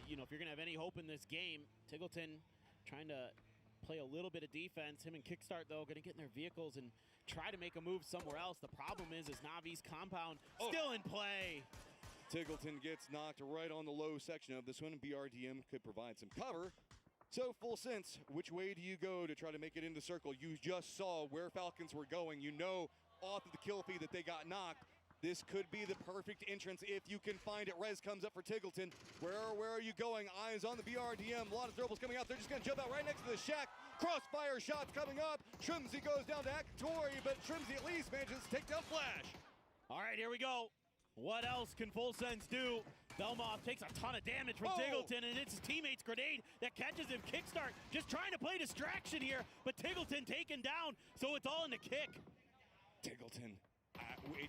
You know, if you're going to have any hope in this game, Tiggleton trying to play a little bit of defense. Him and Kickstart, though, going to get in their vehicles and try to make a move somewhere else. The problem is Navi's compound still in play. Tiggleton gets knocked right on the low section of this one. BRDM could provide some cover. So, Full Sense, which way do you go to try to make it into circle? You just saw where Falcons were going. You know off of the kill feed that they got knocked. This could be the perfect entrance if you can find it. Rez comes up for Tiggleton. Where are you going? Eyes on the BRDM. A lot of throwables coming out. They're just going to jump out right next to the shack. Crossfire shots coming up. Trimsy goes down to Akatori, but Trimsy at least manages to take down Flash. All right, here we go. What else can Full Sense do? Belmoth takes a ton of damage from Tiggleton, and it's his teammate's grenade that catches him. Kickstart just trying to play distraction here, but Tiggleton taken down, so it's all in the kick. Tiggleton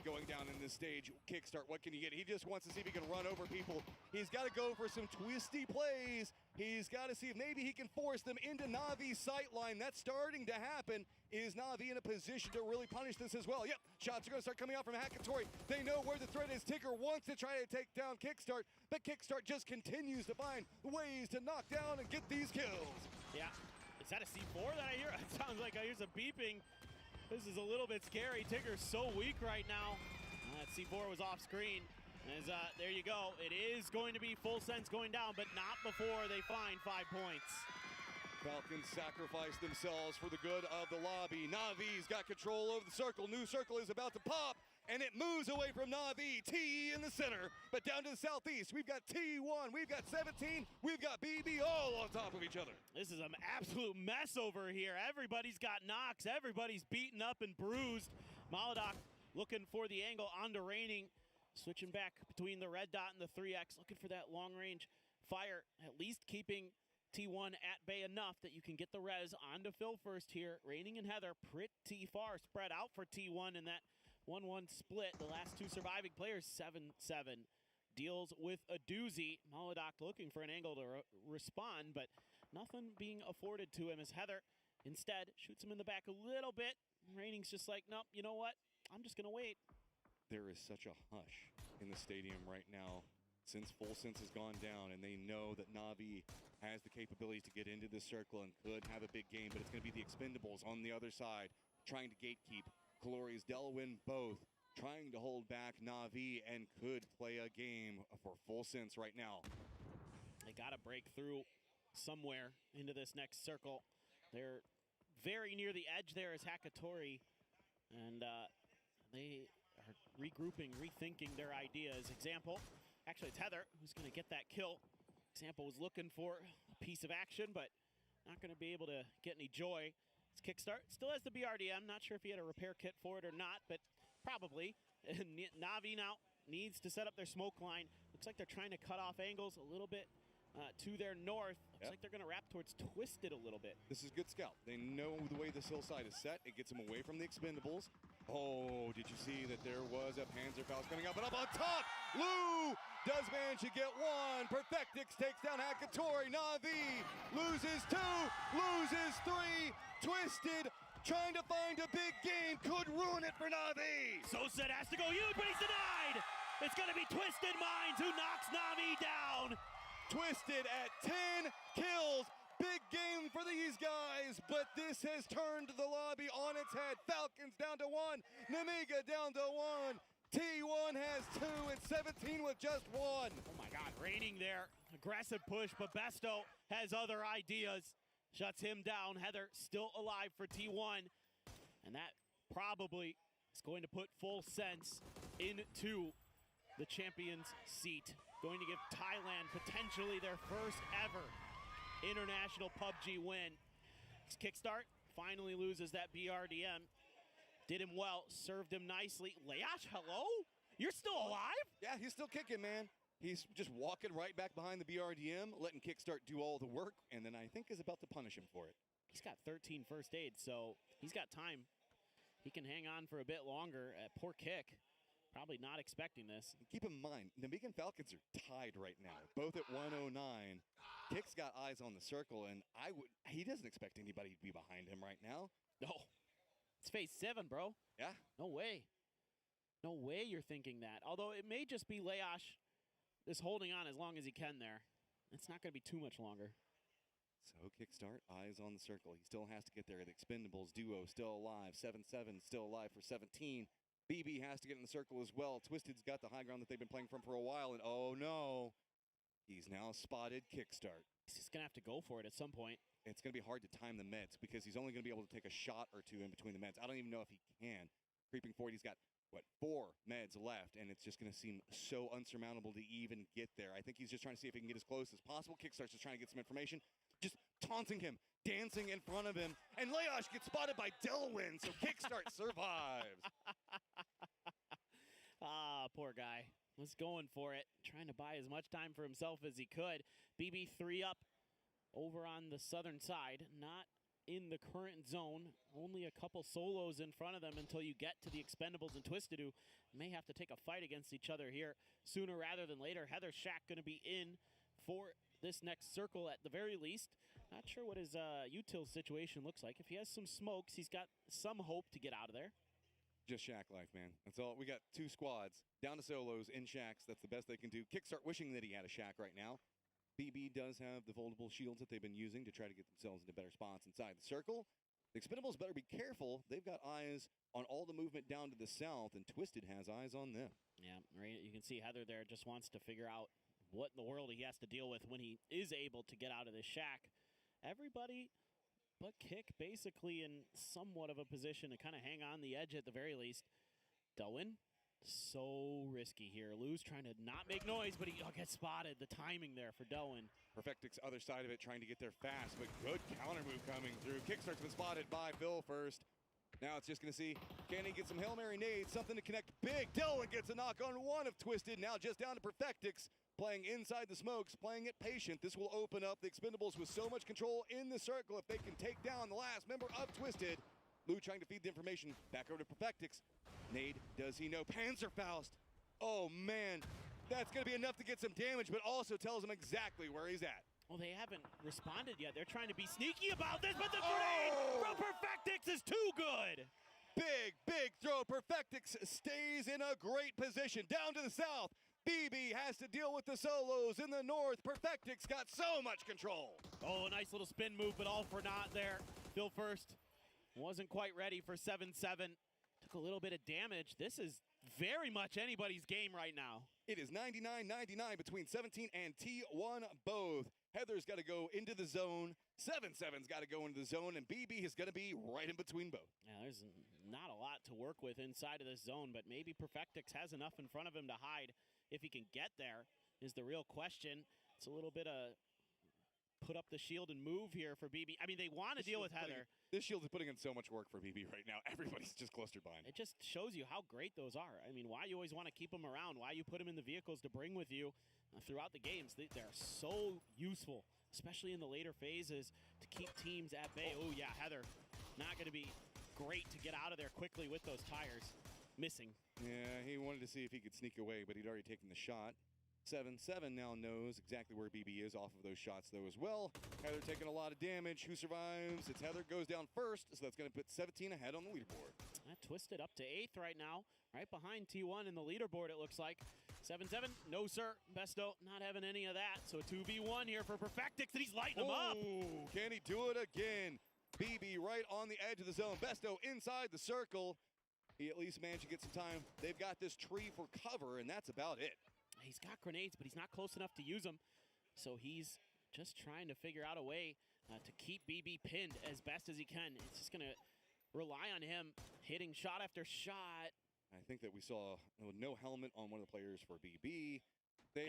going down in this stage. Kickstart, what can you get? He just wants to see if he can run over people. He's got to go for some twisty plays. He's got to see if maybe he can force them into Navi's sight line. That's starting to happen. Is Navi in a position to really punish this as well? Yep, shots are going to start coming out from Akatori. They know where the threat is. Tigger wants to try to take down Kickstart, but Kickstart just continues to find ways to knock down and get these kills. Yeah, is that a C4 that I hear? It sounds like I hear some beeping. This is a little bit scary. Tigger's so weak right now. That C4 was off screen. As, there you go. It is going to be Full Sense going down, but not before they find 5 points. Falcons sacrifice themselves for the good of the lobby. Navi's got control over the circle. New circle is about to pop, and it moves away from Navi. T in the center, but down to the southeast, we've got T1, we've got 17, we've got BB all on top of each other. This is an absolute mess over here. Everybody's got knocks. Everybody's beaten up and bruised. Maladoc looking for the angle onto Raining. Switching back between the red dot and the 3X, looking for that long-range fire, at least keeping T1 at bay enough that you can get the res onto Phil first here. Raining and Heather pretty far spread out for T1 in that 1-1 split. The last two surviving players, 7-7. Deals with a doozy. Maladoc looking for an angle to respond, but nothing being afforded to him as Heather instead shoots him in the back a little bit. Raining's just like, nope, you know what? I'm just going to wait. There is such a hush in the stadium right now since Full Sense has gone down, and they know that Navi has the capabilities to get into this circle and could have a big game, but it's going to be the Expendables on the other side trying to gatekeep. Glorious Delwyn both trying to hold back Navi and could play a game for Full Sense right now. They got to break through somewhere into this next circle. They're very near the edge there as Hakatori, and they are regrouping, rethinking their ideas. Example, actually it's Heather who's going to get that kill. Example was looking for a piece of action, but not going to be able to get any joy. It's Kickstart, still has the BRDM. Not sure if he had a repair kit for it or not, but probably. Navi now needs to set up their smoke line. Looks like they're trying to cut off angles a little bit to their north. Looks like they're going to wrap towards Twisted a little bit. This is good scout. They know the way this hillside is set. It gets them away from the Expendables. Oh, did you see that there was a Panzerfaust coming up and up on top? Lou does manage to get one. Perfectix takes down Hakatori. Navi loses 2, loses 3. Twisted trying to find a big game could ruin it for Navi. Sosa has to go huge, but he's denied. It's going to be Twisted Minds who knocks Navi down. Twisted at 10 kills. Big game for these guys, but this has turned the lobby on its head. Falcons down to 1, Nemiga down to 1. T1 has 2 and 17 with just 1. Oh my God, Raining there. Aggressive push, but Besto has other ideas. Shuts him down. Heather still alive for T1. And that probably is going to put Full Sense into the champion's seat. Going to give Thailand potentially their first ever international PUBG win. Kickstart finally loses that BRDM. Did him well, served him nicely. Leash, hello? You're still alive? Yeah, he's still kicking, man. He's just walking right back behind the BRDM, letting Kickstart do all the work, and then I think is about to punish him for it. He's got 13 first aids, so he's got time. He can hang on for a bit longer. Poor Kick. Probably not expecting this. Keep in mind, Namibian Falcons are tied right now, both at 109. Kick's got eyes on the circle, and he doesn't expect anybody to be behind him right now. No. It's phase 7, bro. Yeah. No way. No way you're thinking that. Although it may just be Leash is holding on as long as he can there. It's not going to be too much longer. So Kickstart, eyes on the circle. He still has to get there. The Expendables duo still alive. 7-7 still alive for 17. BB has to get in the circle as well. Twisted's got the high ground that they've been playing from for a while, and oh no, he's now spotted Kickstart. He's just gonna have to go for it at some point. It's gonna be hard to time the meds because he's only gonna be able to take a shot or two in between the meds. I don't even know if he can. Creeping forward, he's got, what, 4 meds left, and it's just gonna seem so unsurmountable to even get there. I think he's just trying to see if he can get as close as possible. Kickstart's just trying to get some information, just taunting him, dancing in front of him, and Leosh gets spotted by Delwyn, so Kickstart survives. Ah, poor guy. Was going for it, trying to buy as much time for himself as he could. BB 3 up over on the southern side, not in the current zone. Only a couple solos in front of them until you get to the Expendables and Twisted, who may have to take a fight against each other here sooner rather than later. Heather Shack going to be in for this next circle at the very least. Not sure what his util situation looks like. If he has some smokes, he's got some hope to get out of there. Just Shack life, man. That's all. We got 2 squads down to solos in Shacks. That's the best they can do. Kickstart wishing that he had a Shack right now. BB does have the foldable shields that they've been using to try to get themselves into better spots inside the circle. The Expendables better be careful. They've got eyes on all the movement down to the south, and Twisted has eyes on them. Yeah, right. You can see Heather there just wants to figure out what in the world he has to deal with when he is able to get out of this Shack. Everybody but Kick basically in somewhat of a position to kind of hang on the edge at the very least. Delwyn, so risky here. Lou's trying to not make noise, but he gets spotted. The timing there for Delwyn. Perfectic's other side of it, trying to get there fast, but good counter move coming through. Kickstart's been spotted by Phil first. Now it's just going to see, can he get some Hail Mary nades, something to connect big. Delwyn gets a knock on one of Twisted. Now just down to Perfectix, playing inside the smokes, playing it patient. This will open up the Expendables with so much control in the circle if they can take down the last member of Twisted. Lou trying to feed the information back over to Perfectix. Nade, does he know? Panzerfaust. Oh man, that's going to be enough to get some damage, but also tells him exactly where he's at. Well, they haven't responded yet. They're trying to be sneaky about this, but the grenade from Perfectix is too good. Big throw. Perfectix stays in a great position. Down to the south, BB has to deal with the solos in the north. Perfectix got so much control. Oh, a nice little spin move, but all for naught there. Phil first wasn't quite ready for 7-7. Took a little bit of damage. This is very much anybody's game right now. It is 99-99 between 17 and T1 both. Heather's got to go into the zone. 7-7's got to go into the zone, and BB is going to be right in between both. Yeah, there's not a lot to work with inside of this zone, but maybe Perfectix has enough in front of him to hide. If he can get there is the real question. It's a little bit of put up the shield and move here for BB. I mean, they want to deal with Heather. This shield is putting in so much work for BB right now. Everybody's just clustered behind. It just shows you how great those are. I mean, why you always want to keep them around, why you put them in the vehicles to bring with you throughout the games. They're so useful, especially in the later phases, to keep teams at bay. Oh, yeah, Heather, not going to be great to get out of there quickly with those tires. Missing. Yeah, he wanted to see if he could sneak away, but he'd already taken the shot. 7-7 now knows exactly where BB is off of those shots, though, as well. Heather taking a lot of damage. Who survives? It's Heather goes down first, so that's going to put 17 ahead on the leaderboard. Twisted up to 8th right now, right behind T1 in the leaderboard, it looks like. 7-7, no, sir. Besto not having any of that, so a 2v1 here for Perfectix, and he's lighting him up. Can he do it again? BB right on the edge of the zone. Besto inside the circle. He at least managed to get some time. They've got this tree for cover, and that's about it. He's got grenades, but he's not close enough to use them. So he's just trying to figure out a way to keep BB pinned as best as he can. It's just going to rely on him hitting shot after shot. I think that we saw no helmet on one of the players for BB.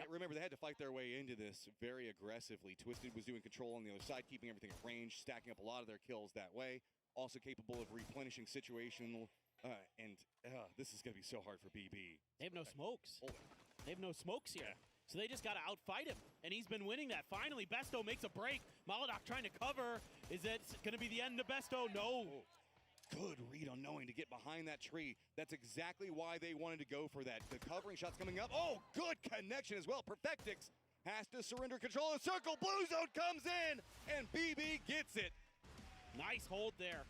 Remember, they had to fight their way into this very aggressively. Twisted was doing control on the other side, keeping everything at range, stacking up a lot of their kills that way. Also capable of replenishing situational. This is going to be so hard for BB. They have no smokes. They have no smokes here. So they just got to outfight him. And he's been winning that. Finally, Besto makes a break. Molodok trying to cover. Is it going to be the end of Besto? No. Good read on knowing to get behind that tree. That's exactly why they wanted to go for that. The covering shot's coming up. Oh, good connection as well. Perfectix has to surrender control of the circle. Blue zone comes in, and BB gets it. Nice hold there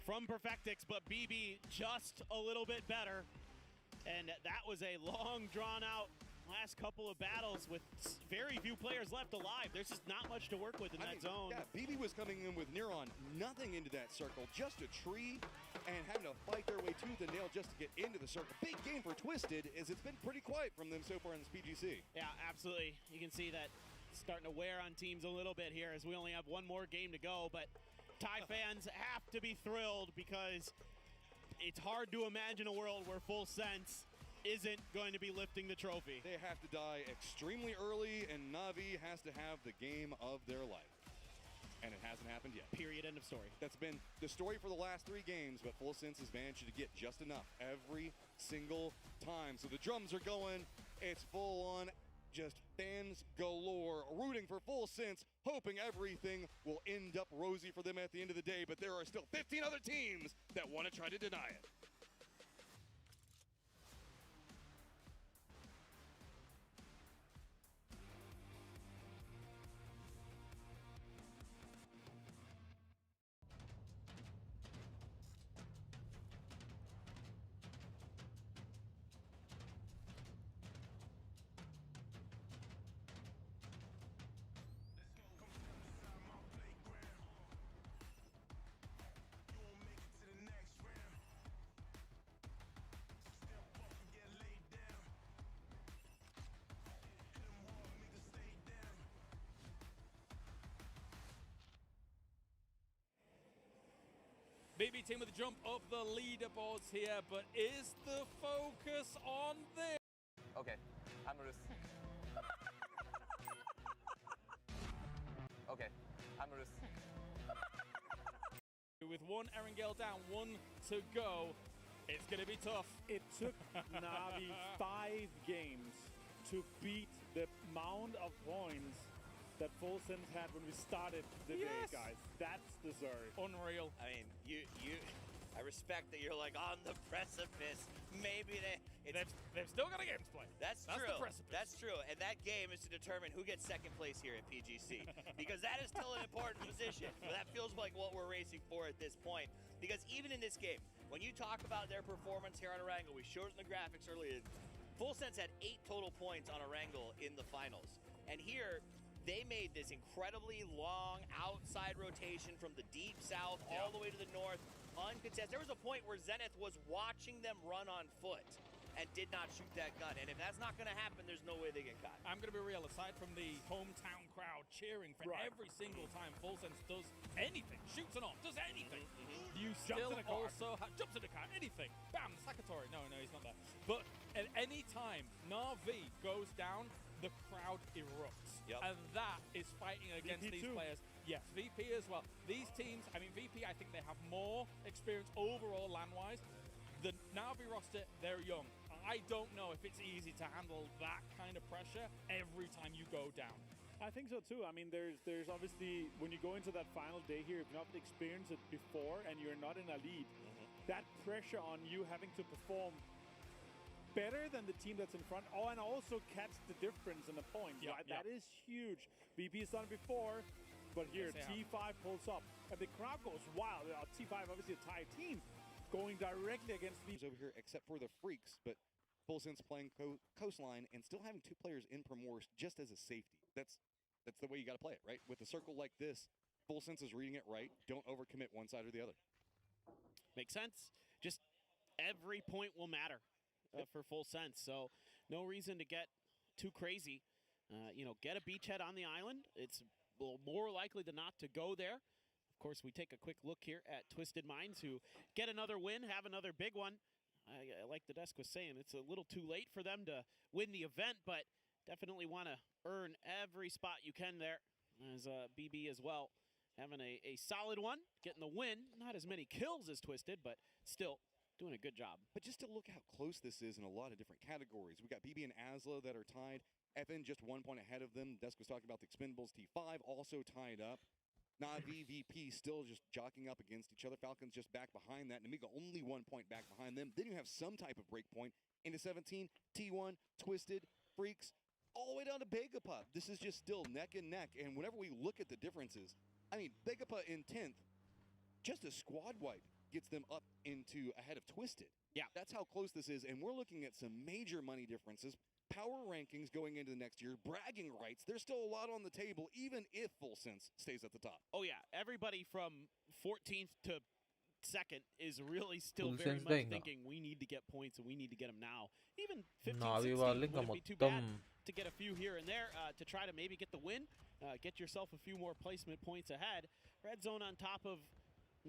from Perfectix, but BB just a little bit better. And that was a long, drawn-out last couple of battles with very few players left alive. There's just not much to work with in that zone. Yeah, BB was coming in with Neuron, nothing into that circle, just a tree, and having to fight their way tooth and nail just to get into the circle. Big game for Twisted, as it's been pretty quiet from them so far in this PGC. Yeah, absolutely. You can see that starting to wear on teams a little bit here as we only have one more game to go, but TIE fans have to be thrilled because it's hard to imagine a world where Full Sense isn't going to be lifting the trophy. They have to die extremely early, and Na'Vi has to have the game of their life. And it hasn't happened yet. Period, end of story. That's been the story for the last 3 games, but Full Sense has managed to get just enough every single time. So the drums are going, it's full on, just fans galore, rooting for Full Sense, hoping everything will end up rosy for them at the end of the day, but there are still 15 other teams that want to try to deny it. BB team with the jump up the leaderboards here, but is the focus on this? Okay, Hammerus. Okay, Hammerus. With one Erangel down, one to go, it's going to be tough. It took Na'Vi 5 games to beat the amount of points that Full Sense had when we started the day, guys. That's deserved. Unreal. I mean, I respect that you're like on the precipice. Maybe they've still got a game to play. That's true. The precipice. That's true. And that game is to determine who gets second place here at PGC. Because that is still an important position. That feels like what we're racing for at this point. Because even in this game, when you talk about their performance here on Erangel, we showed it in the graphics earlier, Full Sense had 8 total points on Erangel in the finals. And here, they made this incredibly long outside rotation from the deep south all the way to the north, uncontested. There was a point where Zenith was watching them run on foot and did not shoot that gun. And if that's not going to happen, there's no way they get caught. I'm going to be real. Aside from the hometown crowd cheering for every single time Full Sense does anything, shoots an off, does anything, you still also jumps in the car, anything. Bam, Sakatori. No, he's not there. But at any time Na'Vi goes down, the crowd erupts. And that is fighting against these players. Yes, VP as well. These teams, I mean, VP, I think they have more experience overall land-wise. The Na'Vi roster, they're young. I don't know if it's easy to handle that kind of pressure every time you go down. I think so too. I mean, there's obviously, when you go into that final day here, if you've not experienced it before and you're not in a lead, that pressure on you having to perform better than the team that's in front, and also catch the difference in the points, right? That is huge. VP has done it before, but here, T5 pulls up, and the crowd goes wild. T5, obviously a tied team, going directly against VP. Over here, except for the Freaks, but Full Sense playing coastline and still having 2 players in Primorsk just as a safety. That's the way you got to play it, right? With a circle like this, Full Sense is reading it right. Don't overcommit one side or the other. Makes sense. Just every point will matter. For Full Sense, so no reason to get too crazy. Get a beachhead on the island. It's more likely than not to go there. Of course, we take a quick look here at Twisted Minds, who get another win, have another big one. Like the desk was saying, it's a little too late for them to win the event, but definitely want to earn every spot you can there. As BB as well, having a solid one, getting the win. Not as many kills as Twisted, but still doing a good job. But just to look how close this is in a lot of different categories. We got BB and Asla that are tied. FN just 1 point ahead of them. Desk was talking about the Expendables. T5 also tied up. Na'Vi, VP still just jockeying up against each other. Falcons just back behind that. Namiga only 1 point back behind them. Then you have some type of break point into 17. T1, Twisted, Freaks, all the way down to Begapa. This is just still neck and neck. And whenever we look at the differences, I mean, Begapa in 10th, just a squad wipe gets them up into ahead of Twisted. Yeah. That's how close this is, and we're looking at some major money differences. power rankings going into the next year, bragging rights, there's still a lot on the table, even if Full Sense stays at the top. Oh, yeah. Everybody from 14th to second is really still Full very sense much the thinking we need to get points and we need to get them now. Even 15, Navi 16 వాళ్ళు ఇంకా wouldn't be too bad మొత్తం to get a few here and there to try to maybe get the win, get yourself a few more placement points ahead. Red Zone on top of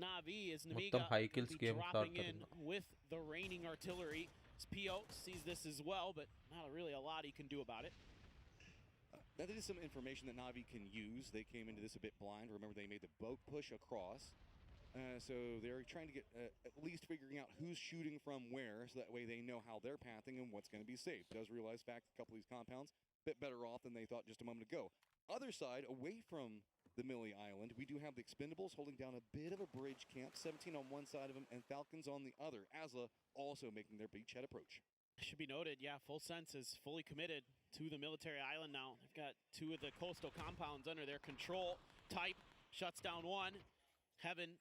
Navi as మొత్తం Namiga high will kills be game dropping start in with the reigning artillery. PO sees this as well, but not really a lot he can do about it. That is some information that Navi can use. They came into this a bit blind. Remember, they made the boat push across. So they're trying to get at least figuring out who's shooting from where, so that way they know how they're pathing and what's going to be safe. Does realize back a couple of these compounds, a bit better off than they thought just a moment ago. Other side, away from the Millie Island, we do have the Expendables holding down a bit of a bridge camp, 17 on one side of them and Falcons on the other. Asla also making their beachhead approach. Should be noted, yeah, Full Sense is fully committed to the military island now. They've got two of the coastal compounds under their control. Type shuts down one. Heaven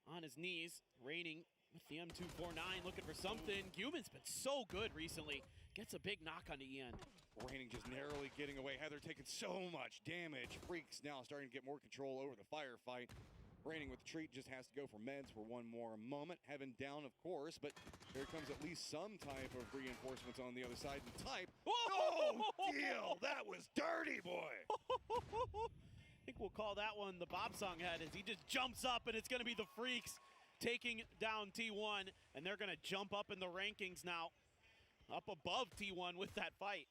on his knees, raining with the M249, looking for something. Guman's been so good recently. Gets a big knock on the end. Raining just narrowly getting away. Heather taking so much damage. Freaks now starting to get more control over the firefight. Raining with the treat, just has to go for meds for one more moment. Heaven down, of course, but there comes at least some type of reinforcements on the other side. And Type, oh, deal! That was dirty, boy! I think we'll call that one the Bob Song head as he just jumps up, and it's going to be the Freaks taking down T1, and they're going to jump up in the rankings now, up above T1 with that fight.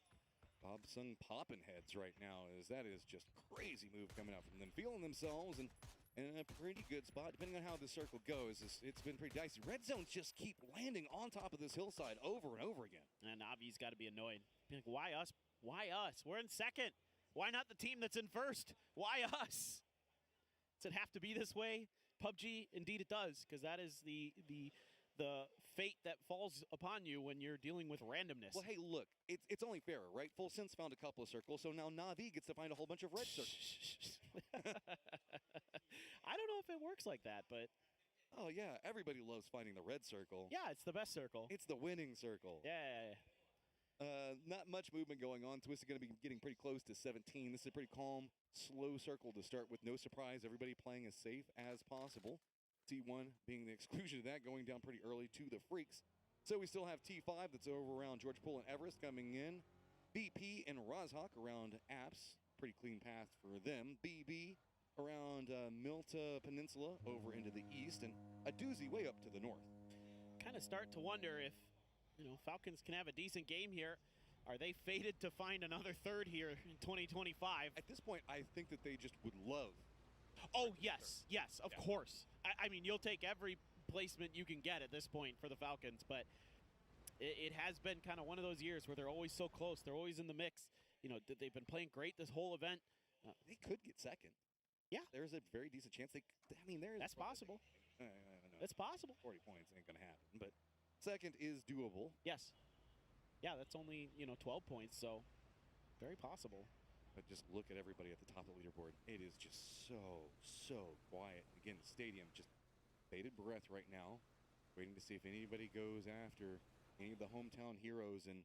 Bob Sung popping heads right now, as that is just crazy move coming out from them, feeling themselves and in a pretty good spot. Depending on how the circle goes, it's been pretty dicey. Red zones just keep landing on top of this hillside over and over again. And Navi's got to be annoyed. Be like, why us? Why us? We're in second. Why not the team that's in first? Why us? Does it have to be this way? PUBG, indeed it does, because that is the fate that falls upon you when you're dealing with randomness. Well, hey, look, it's only fair, right? Full Sense found a couple of circles, so now Navi gets to find a whole bunch of red circles. I don't know if it works like that, but... Oh, yeah, everybody loves finding the red circle. Yeah, it's the best circle. It's the winning circle. Yeah. Not much movement going on. Twist is going to be getting pretty close to 17. This is a pretty calm, slow circle to start with. No surprise, everybody playing as safe as possible. T1 being the exclusion of that, going down pretty early to the Freaks. So we still have T5 that's over around George Pool and Everest coming in. BP and Rozhawk around Apps. Pretty clean path for them. BB around Milta Peninsula over into the east. And a doozy way up to the north. Kind of start to wonder if, Falcons can have a decent game here. Are they fated to find another third here in 2025? At this point, I think that they just would love. Oh, yes, of course. I mean, you'll take every placement you can get at this point for the Falcons, but it has been kind of one of those years where they're always so close. They're always in the mix. They've been playing great this whole event. They could get second. Yeah. There's a very decent chance That's possible. That's possible. 40 points ain't going to happen, but second is doable. Yes. Yeah, that's only, 12 points, so very possible. But just look at everybody at the top of the leaderboard. It is just so quiet. Again, the stadium just bated breath right now, waiting to see if anybody goes after any of the hometown heroes. And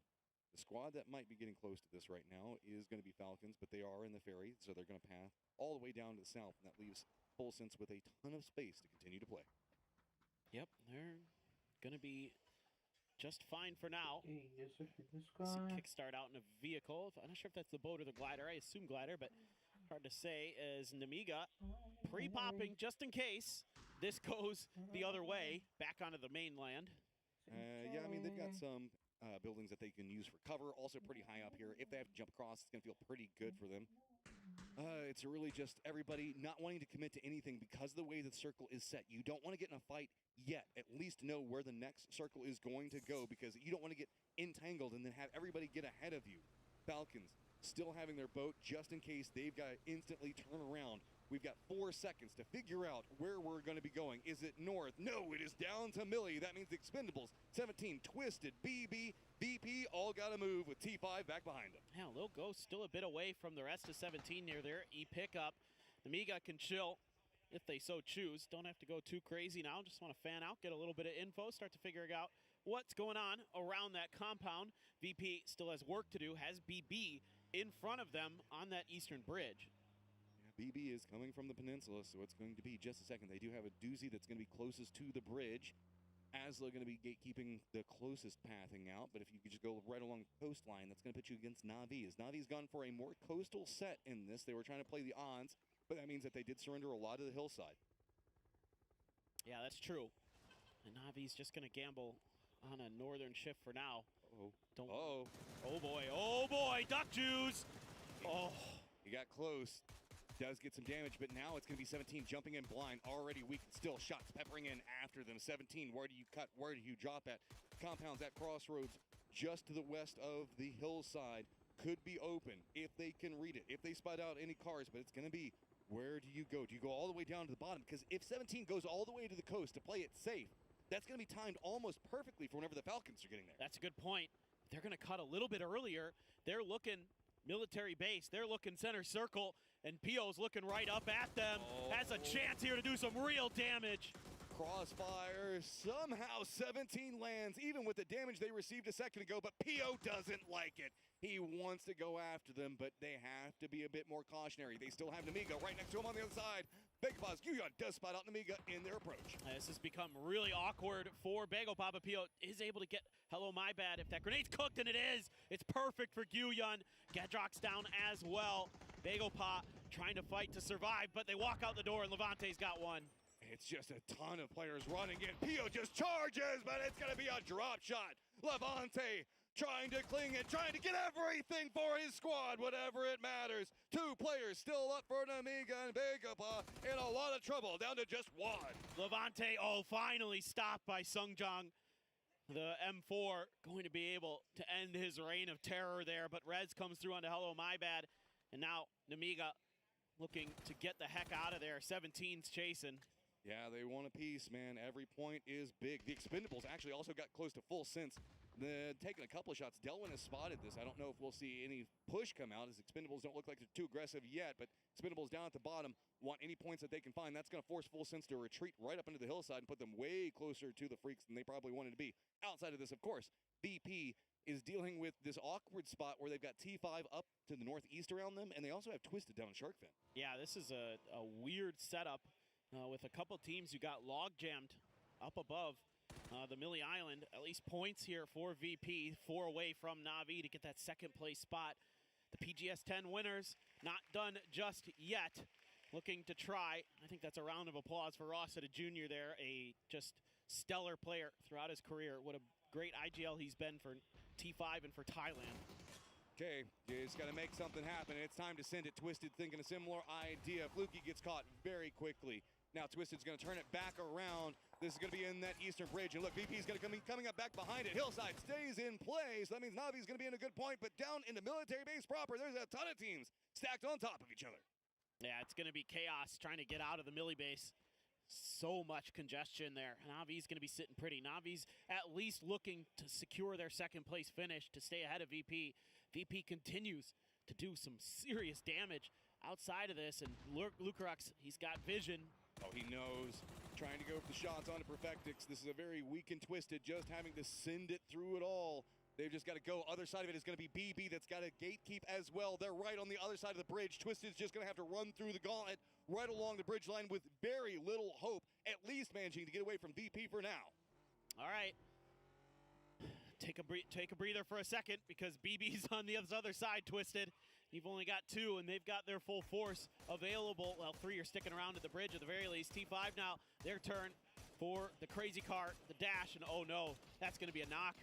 the squad that might be getting close to this right now is going to be Falcons, but they are in the ferry, so they're going to path all the way down to the south, and that leaves Full Sense with a ton of space to continue to play. Yep, they're going to be just fine for now. Kickstart out in a vehicle. I'm not sure if that's the boat or the glider. I assume glider, but hard to say as Namiga pre-popping just in case this goes the other way, back onto the mainland. Yeah, I mean, they've got some buildings that they can use for cover. Also pretty high up here. If they have to jump across, it's going to feel pretty good for them. It's really just everybody not wanting to commit to anything because of the way the circle is set. You don't want to get in a fight yet. At least know where the next circle is going to go, because you don't want to get entangled and then have everybody get ahead of you. Falcons still having their boat just in case they've got to instantly turn around. We've got 4 seconds to figure out where we're going to be going. Is it north? No, it is down to Millie. That means the Expendables, 17, Twisted, BB, BP, all got to move with T5 back behind them. Yeah, Lil Ghost still a bit away from the rest of 17 near there. E-pickup. Namiga can chill if they so choose. Don't have to go too crazy now. Just want to fan out, get a little bit of info, start to figure out what's going on around that compound. VP still has work to do, has BB in front of them on that eastern bridge. BB is coming from the peninsula, so it's going to be just a second. They do have a doozy that's going to be closest to the bridge. Asla going to be gatekeeping the closest pathing out, but if you could just go right along the coastline, that's going to put you against Na'Vi. As Navi's gone for a more coastal set in this, they were trying to play the odds, but that means that they did surrender a lot of the hillside. Yeah, that's true. And Navi's just going to gamble on a northern shift for now. Oh boy, duck juice. Oh, he got close. Does get some damage, but now it's going to be 17 jumping in blind, already weak and still. Shots peppering in after them. 17, where do you cut? Where do you drop at? Compounds at crossroads just to the west of the hillside could be open if they can read it, if they spot out any cars, but it's going to be, where do you go? Do you go all the way down to the bottom? Because if 17 goes all the way to the coast to play it safe, that's going to be timed almost perfectly for whenever the Falcons are getting there. That's a good point. They're going to cut a little bit earlier. They're looking military base. They're looking center circle, and Pio's looking right up at them. Has a chance here to do some real damage. Crossfire, somehow 17 lands, even with the damage they received a second ago, but Pio doesn't like it. He wants to go after them, but they have to be a bit more cautionary. They still have Namiga right next to him on the other side. Begopaz, Guyon does spot out Namiga in their approach. This has become really awkward for Begopaz, but Pio is able to get, hello, my bad. If that grenade's cooked, and it is, it's perfect for Guyon. Gadrock's down as well. Begopaz trying to fight to survive, but they walk out the door, and Levante's got one. It's just a ton of players running in. Pio just charges, but it's going to be a drop shot. Levante trying to cling it, trying to get everything for his squad, whatever it matters. Two players still up for Namiga and Begopaz in a lot of trouble, down to just one. Levante, finally stopped by Sungjong. The M4 going to be able to end his reign of terror there, but Reds comes through on the hello, my bad. And now Namiga looking to get the heck out of there. 17's chasing. Yeah, they want a piece, man. Every point is big. The Expendables actually also got close to full sense. Taking a couple of shots. Delwyn has spotted this. I don't know if we'll see any push come out, as Expendables don't look like they're too aggressive yet, but Expendables down at the bottom want any points that they can find. That's going to force full sense to retreat right up into the hillside and put them way closer to the Freaks than they probably wanted to be. Outside of this, of course, VP is dealing with this awkward spot where they've got T5 up to the northeast around them, and they also have Twisted down in Shark Fin. Yeah, this is a weird setup. With a couple teams who got log jammed up above the Millie Island. At least points here for VP, 4 away from Na'Vi to get that second place spot. The PGS 10 winners not done just yet. Looking to try. I think that's a round of applause for Ross at a junior there. A just stellar player throughout his career. What a great IGL he's been for T5 and for Thailand. Okay, you just got to make something happen. It's time to send it. Twisted thinking a similar idea. Fluky gets caught very quickly. Now Twisted's going to turn it back around. This is going to be in that eastern bridge. And look, VP's going to be coming up back behind it. Hillside stays in place. That means Navi's going to be in a good point. But down in the military base proper, there's a ton of teams stacked on top of each other. Yeah, it's going to be chaos trying to get out of the Millie base. So much congestion there. Navi's going to be sitting pretty. Navi's at least looking to secure their second place finish to stay ahead of VP. VP continues to do some serious damage outside of this. And Lucarux, he's got vision. Oh, he knows. Trying to go for the shots onto Perfectix. This is a very weak and Twisted, just having to send it through it all. They've just got to go. Other side of it is going to be BB that's got to gatekeep as well. They're right on the other side of the bridge. Twisted's just going to have to run through the gauntlet right along the bridge line with very little hope, at least managing to get away from VP for now. All right. Take a breather for a second because BB's on the other side, Twisted. You've only got 2, and they've got their full force available. Well, 3 are sticking around at the bridge at the very least. T5 now, their turn for the crazy car, the dash, and oh no, that's going to be a knock.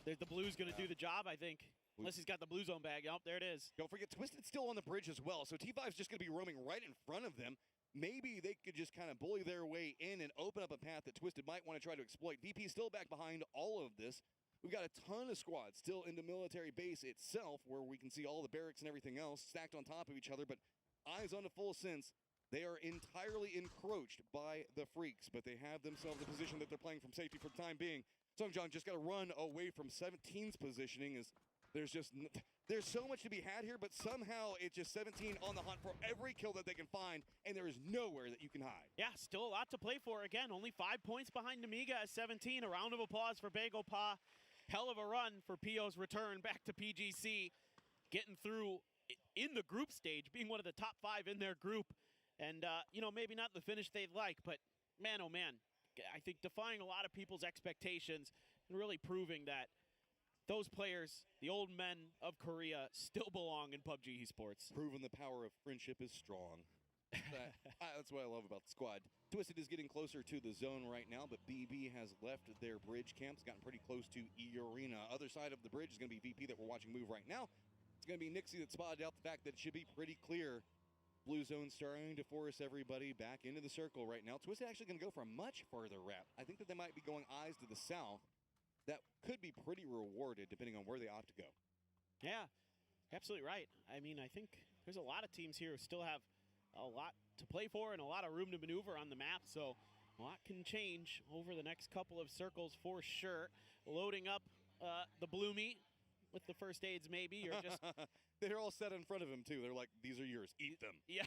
The blue's going to do the job, I think. Unless he's got the blue zone bag. Oh, there it is. Don't forget, Twisted's still on the bridge as well, so T5's just going to be roaming right in front of them. Maybe they could just kind of bully their way in and open up a path that Twisted might want to try to exploit. VP's still back behind all of this. We've got a ton of squads still in the military base itself, where we can see all the barracks and everything else stacked on top of each other, but eyes on the full sense, they are entirely encroached by the Freaks, but they have themselves a position that they're playing from safety for the time being. Sungjong just got to run away from 17's positioning, as there's just There's so much to be had here, but somehow it's just 17 on the hunt for every kill that they can find, and there is nowhere that you can hide. Yeah, still a lot to play for. Again, only 5 points behind Amiga at 17. A round of applause for Bagel Pa. Hell of a run for PO's return back to PGC, getting through in the group stage, being one of the top 5 in their group. And, you know, maybe not the finish they'd like, but man, oh man, I think defying a lot of people's expectations and really proving that those players, the old men of Korea, still belong in PUBG esports. Proving the power of friendship is strong. That's what I love about the squad. Twisted is getting closer to the zone right now, but BB has left their bridge camps, gotten pretty close to E Arena. Other side of the bridge is going to be VP that we're watching move right now. It's going to be Nixie that spotted out the fact that it should be pretty clear. Blue zone starting to force everybody back into the circle right now. Twisted actually going to go for a much further wrap. I think that they might be going eyes to the south. That could be pretty rewarded depending on where they opt to go. Yeah, absolutely right. I mean, I think there's a lot of teams here who still have a lot to play for and a lot of room to maneuver on the map, so a lot can change over the next couple of circles for sure. Loading up the Blue Meat with the first aids maybe, or just... They're all set in front of him too. They're like, these are yours, eat them. Yeah,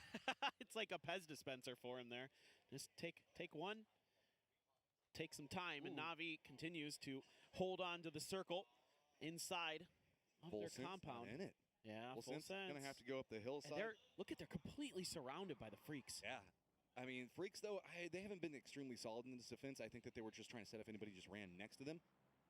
it's like a Pez dispenser for him there. Just take one, take some time, and Na'Vi continues to hold on to the circle inside of their compound. In it. Yeah, Full full sense sense. gonna have to go up the hillside. Look at, they're completely surrounded by the Freaks. Yeah. I mean, Freaks, though, they haven't been extremely solid in this defense. I think that they were just trying to set up anybody just ran next to them.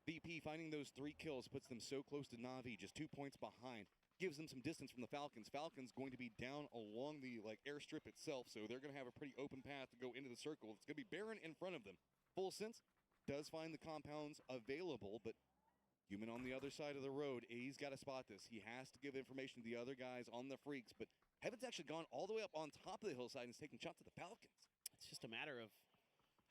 VP finding those 3 kills puts them so close to Na'Vi, just 2 points behind. Gives them some distance from the Falcons. Falcons going to be down along the airstrip itself, so they're going to have a pretty open path to go into the circle. It's going to be barren in front of them. Full Sense does find the compounds available, but Human on the other side of the road, he's got to spot this. He has to give information to the other guys on the Freaks, but Heaven's actually gone all the way up on top of the hillside and is taking shots at the Falcons. It's just a matter of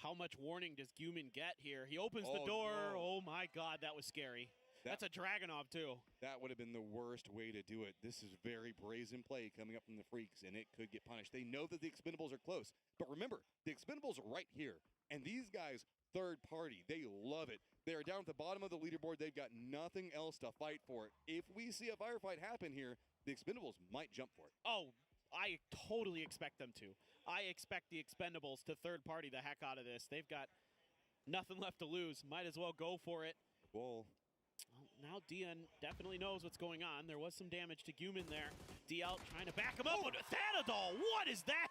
how much warning does Guman get here. He opens the door. No. Oh my God, that was scary. That's a Dragonov too. That would have been the worst way to do it. This is very brazen play coming up from the Freaks, and it could get punished. They know that the Expendables are close, but remember, the Expendables are right here, and these guys, third party, they love it. They are down at the bottom of the leaderboard. They've got nothing else to fight for. If we see a firefight happen here, the Expendables might jump for it. Oh, I totally expect them to. I expect the Expendables to third party the heck out of this. They've got nothing left to lose. Might as well go for it. Well, now DN definitely knows what's going on. There was some damage to Guman there. DL trying to back him up with Thanadol. What is that?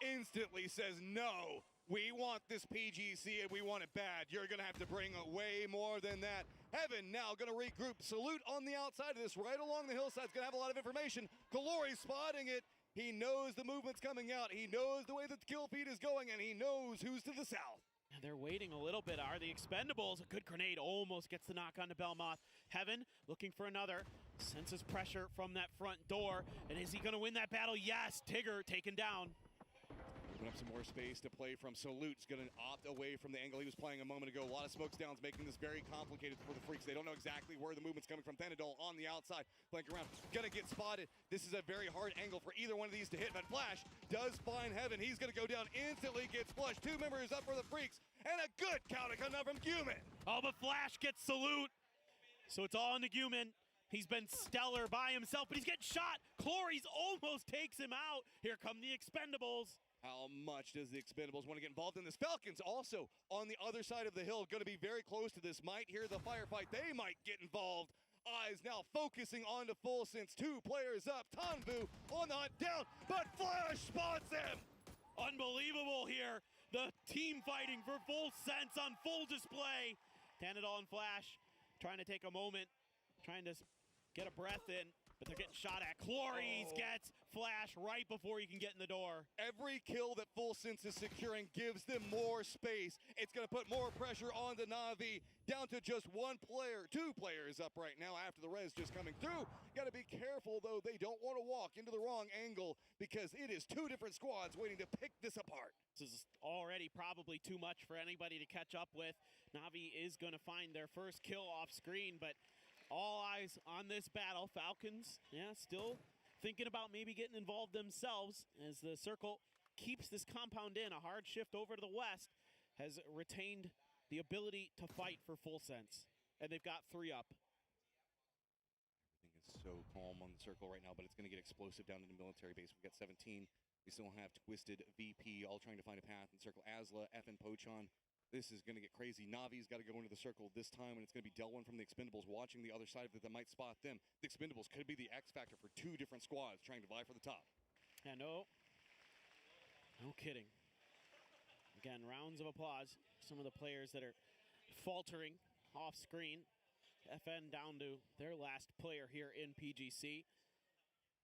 Instantly says no. We want this PGC and we want it bad. You're going to have to bring way more than that. Heaven now going to regroup. Salute on the outside of this, right along the hillside. It's going to have a lot of information. Kalori spotting it. He knows the movement's coming out. He knows the way that the kill feed is going, and he knows who's to the south. They're waiting a little bit. Are the Expendables? A good grenade almost gets the knock on to Belmoth. Heaven looking for another. Senses pressure from that front door. And is he going to win that battle? Yes. Tigger taken down. Open up some more space to play from. Salute's going to opt away from the angle he was playing a moment ago. A lot of smokestowns making this very complicated for the Freaks. They don't know exactly where the movement's coming from. Thanadol on the outside, flanking around. Going to get spotted. This is a very hard angle for either one of these to hit, but Flash does find Heaven. He's going to go down instantly, gets flushed. 2 members up for the Freaks, and a good counter coming up from Guman. Oh, but Flash gets Salute. So it's all into Guman. He's been stellar by himself, but he's getting shot. Clories almost takes him out. Here come the Expendables. How much does the Expendables want to get involved in this? Falcons also on the other side of the hill, going to be very close to this. Might hear the firefight. They might get involved. Eyes now focusing on to Full Sense. 2 players up. Tanvu on the hunt down, but Flash spots him. Unbelievable here. The team fighting for Full Sense on full display. Thanadol and Flash trying to take a moment, trying to get a breath in. But they're getting shot at. Clories gets Flash right before he can get in the door. Every kill that Full Sense is securing gives them more space. It's going to put more pressure on the Na'Vi. Down to just 1 player, 2 players up right now after the res just coming through. Got to be careful, though. They don't want to walk into the wrong angle because it is 2 different squads waiting to pick this apart. This is already probably too much for anybody to catch up with. Na'Vi is going to find their first kill off screen, but all eyes on this battle. Falcons, still thinking about maybe getting involved themselves as the circle keeps this compound in. A hard shift over to the west has retained the ability to fight for Full Sense. And they've got 3 up. Everything is so calm on the circle right now, but it's going to get explosive down into military base. We've got 17. We still have Twisted, VP, all trying to find a path in circle. Asla, F, and Pochon. This is going to get crazy. Navi's got to go into the circle this time, and it's going to be Delwin from the Expendables watching the other side of it that might spot them. The Expendables could be the X factor for two different squads trying to vie for the top. Yeah, no kidding. Again, rounds of applause. Some of the players that are faltering off screen. FN down to their last player here in PGC.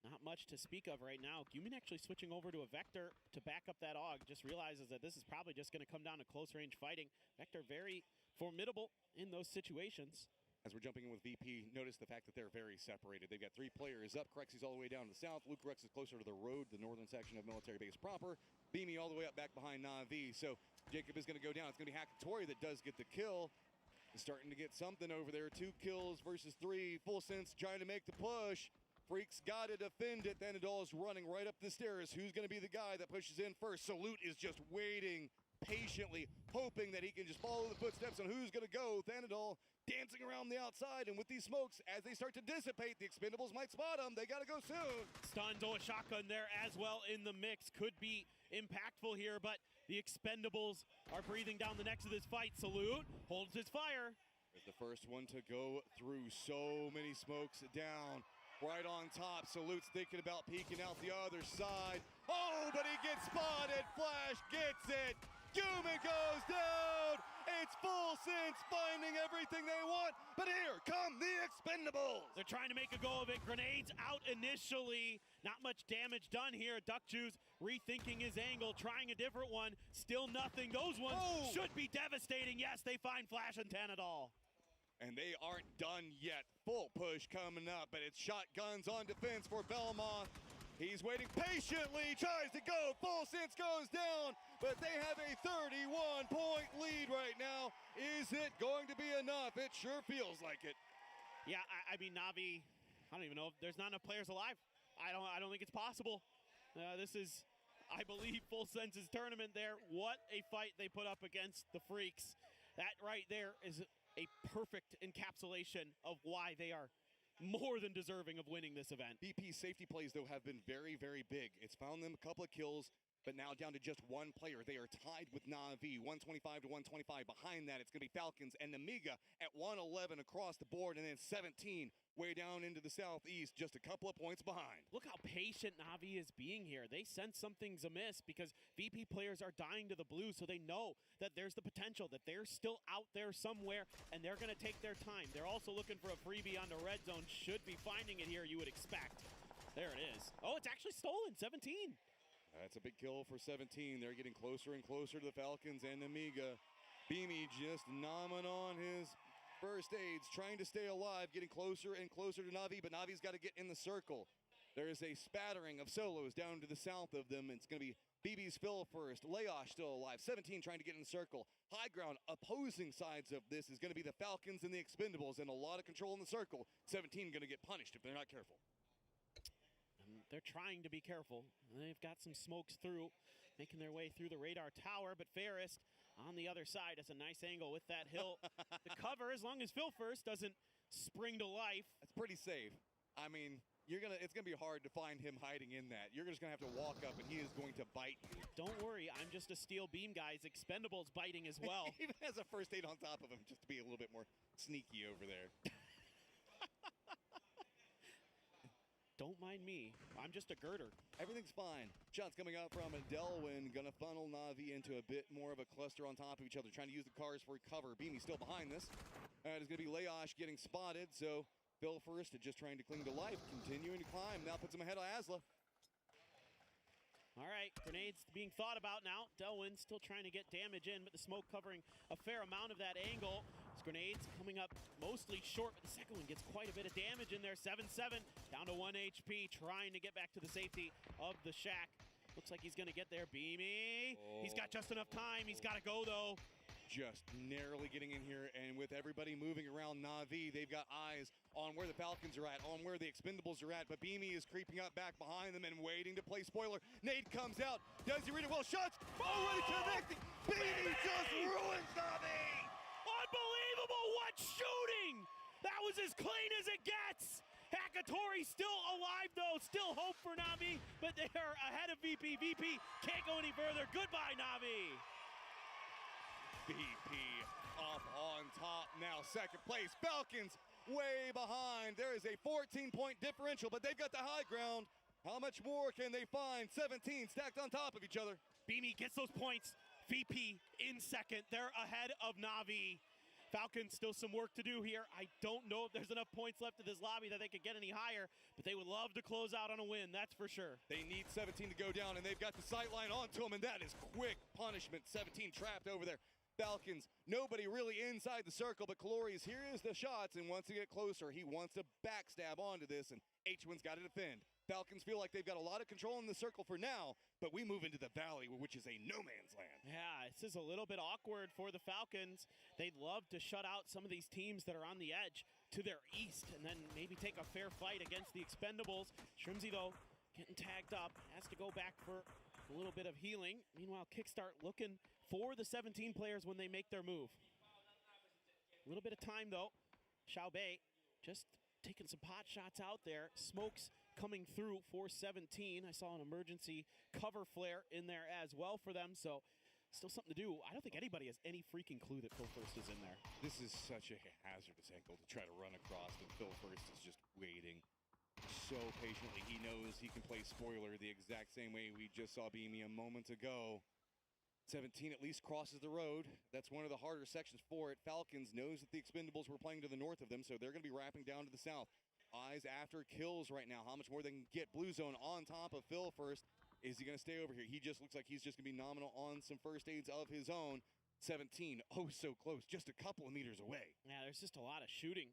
Not much to speak of right now. Gumin actually switching over to a Vector to back up that AUG. Just realizes that this is probably just going to come down to close range fighting. Vector very formidable in those situations. As we're jumping in with VP, notice the fact that they're very separated. They've got 3 players up. Crexy's all the way down to the south. Luke Rex is closer to the road, the northern section of military base proper. Beamy all the way up back behind Navi. So Jacob is going to go down. It's going to be Hakatori that does get the kill. Starting to get something over there. 2 kills versus 3. Full Sense trying to make the push. Freak's got to defend it. Thanadol is running right up the stairs. Who's going to be the guy that pushes in first? Salute is just waiting patiently, hoping that he can just follow the footsteps on who's going to go. Thanadol dancing around the outside, and with these smokes, as they start to dissipate, the Expendables might spot him. They got to go soon. Stuns, a shotgun there as well in the mix. Could be impactful here, but the Expendables are breathing down the necks of this fight. Salute holds his fire. There's the first one to go through. So many smokes down. Right on top, Salute's thinking about peeking out the other side. Oh, but he gets spotted. Flash gets it. Gumin goes down. It's Full Sense finding everything they want. But here come the Expendables. They're trying to make a go of it. Grenades out initially. Not much damage done here. Duck Juice rethinking his angle, trying a different one. Still nothing. Those ones should be devastating. Yes, they find Flash and Thanadol. And they aren't done yet. Full push coming up, but it's shotguns on defense for Belmont. He's waiting patiently, tries to go. Full Sense goes down, but they have a 31-point lead right now. Is it going to be enough? It sure feels like it. Yeah, I mean, Navi, I don't even know if there's not enough players alive. I don't think it's possible. This is, I believe, Full Sense's tournament there. What a fight they put up against the Freaks. That right there is a perfect encapsulation of why they are more than deserving of winning this event. BP's safety plays, though, have been very, very big. It's found them a couple of kills, but now down to just 1 player. They are tied with Navi, 125 to 125. Behind that, it's going to be Falcons and Namiga at 111 across the board, and then 17 way down into the southeast, just a couple of points behind. Look how patient Navi is being here. They sense something's amiss because VP players are dying to the blue, so they know that there's the potential, that they're still out there somewhere, and they're going to take their time. They're also looking for a freebie on the red zone. Should be finding it here, you would expect. There it is. Oh, it's actually stolen, 17. That's a big kill for 17. They're getting closer and closer to the Falcons and Amiga. Beamy just nomming on his first aids, trying to stay alive, getting closer and closer to Navi, but Navi's got to get in the circle. There is a spattering of solos down to the south of them. It's going to be BB's Phil first. Layosh still alive. 17 trying to get in the circle. High ground opposing sides of this is going to be the Falcons and the Expendables, and a lot of control in the circle. 17 going to get punished if they're not careful. They're trying to be careful. They've got some smokes through, making their way through the radar tower, but Fairest on the other side has a nice angle with that hill. The cover, as long as Phil first doesn't spring to life. That's pretty safe. I mean, it's gonna be hard to find him hiding in that. You're just gonna have to walk up and he is going to bite you. Don't worry, I'm just a steel beam, guys. Expendables biting as well. He even has a first aid on top of him just to be a little bit more sneaky over there. Don't mind me. I'm just a girder. Everything's fine. Shots coming out from Delwin. Gonna funnel Navi into a bit more of a cluster on top of each other, trying to use the cars for cover. Beamy still behind this. It's gonna be Layosh getting spotted, so Phil first just trying to cling to life, continuing to climb. Now puts him ahead of Asla. All right, grenades being thought about now. Delwin still trying to get damage in, but the smoke covering a fair amount of that angle. His grenades coming up mostly short, but the second one gets quite a bit of damage in there. 7-7, down to 1 HP, trying to get back to the safety of the shack. Looks like he's gonna get there, Beamy. He's got just enough time, he's gotta go though. Just narrowly getting in here, and with everybody moving around Navi, they've got eyes on where the Falcons are at, on where the Expendables are at, but Beamy is creeping up back behind them and waiting to play spoiler. Nade comes out. Does he read it well? Shots already connecting. Beamy just ruins Navi. Unbelievable, what shooting! That was as clean as it gets! Hakatori still alive, though. Still hope for Navi, but they're ahead of VP. VP can't go any further. Goodbye, Navi. VP off on top now, second place. Falcons way behind. There is a 14-point differential, but they've got the high ground. How much more can they find? 17 stacked on top of each other. Beamy gets those points. VP in second. They're ahead of Navi. Falcons still some work to do here. I don't know if there's enough points left in this lobby that they could get any higher, but they would love to close out on a win, that's for sure. They need 17 to go down, and they've got the sight line onto them, and that is quick punishment. 17 trapped over there. Falcons, nobody really inside the circle, but Calorius, here is the shots, and once they get closer, he wants to backstab onto this, and H1's got to defend. Falcons feel like they've got a lot of control in the circle for now, but we move into the valley, which is a no man's land. Yeah, this is a little bit awkward for the Falcons. They'd love to shut out some of these teams that are on the edge to their east and then maybe take a fair fight against the Expendables. Shrimzy, though, getting tagged up, has to go back for a little bit of healing. Meanwhile, Kickstart looking for the 17 players when they make their move. A little bit of time, though. Xiaobei just taking some pot shots out there. Smokes coming through for 17. I saw an emergency cover flare in there as well for them, so still something to do. I don't think anybody has any freaking clue that Phil First is in there. This is such a hazardous angle to try to run across, and Phil First is just waiting so patiently. He knows he can play spoiler the exact same way we just saw Beamy a moment ago. 17 at least crosses the road. That's one of the harder sections for it. Falcons knows that the Expendables were playing to the north of them, so they're going to be wrapping down to the south. Eyes after kills right now. How much more they can get? Blue zone on top of Phil First. Is he going to stay over here? He just looks like he's just going to be nominal on some first aids of his own. 17, oh so close, just a couple of meters away. Yeah, there's just a lot of shooting,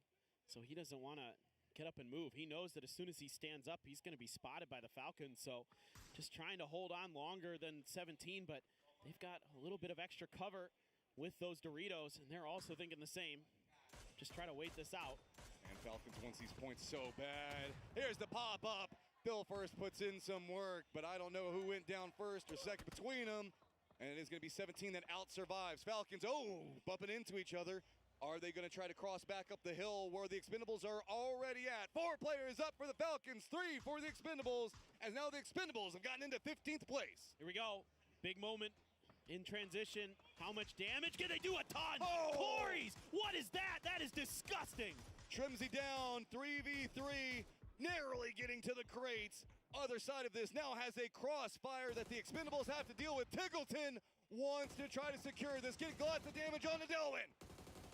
so he doesn't want to get up and move. He knows that as soon as he stands up, he's going to be spotted by the Falcons, so just trying to hold on longer than 17, but they've got a little bit of extra cover with those Doritos, and they're also thinking the same. Just try to wait this out. And Falcons wants these points so bad. Here's the pop-up. Phil First puts in some work, but I don't know who went down first or second between them. And it is going to be 17 that out-survives. Falcons, bumping into each other. Are they going to try to cross back up the hill where the Expendables are already at? 4 players up for the Falcons, 3 for the Expendables, as now the Expendables have gotten into 15th place. Here we go. Big moment in transition. How much damage? Can they do? A ton! Oh! Corys! What is that? That is disgusting! Shrimzy down, 3v3, narrowly getting to the crates. Other side of this now has a crossfire that the Expendables have to deal with. Tiggleton wants to try to secure this, getting lots of damage on the Delwyn.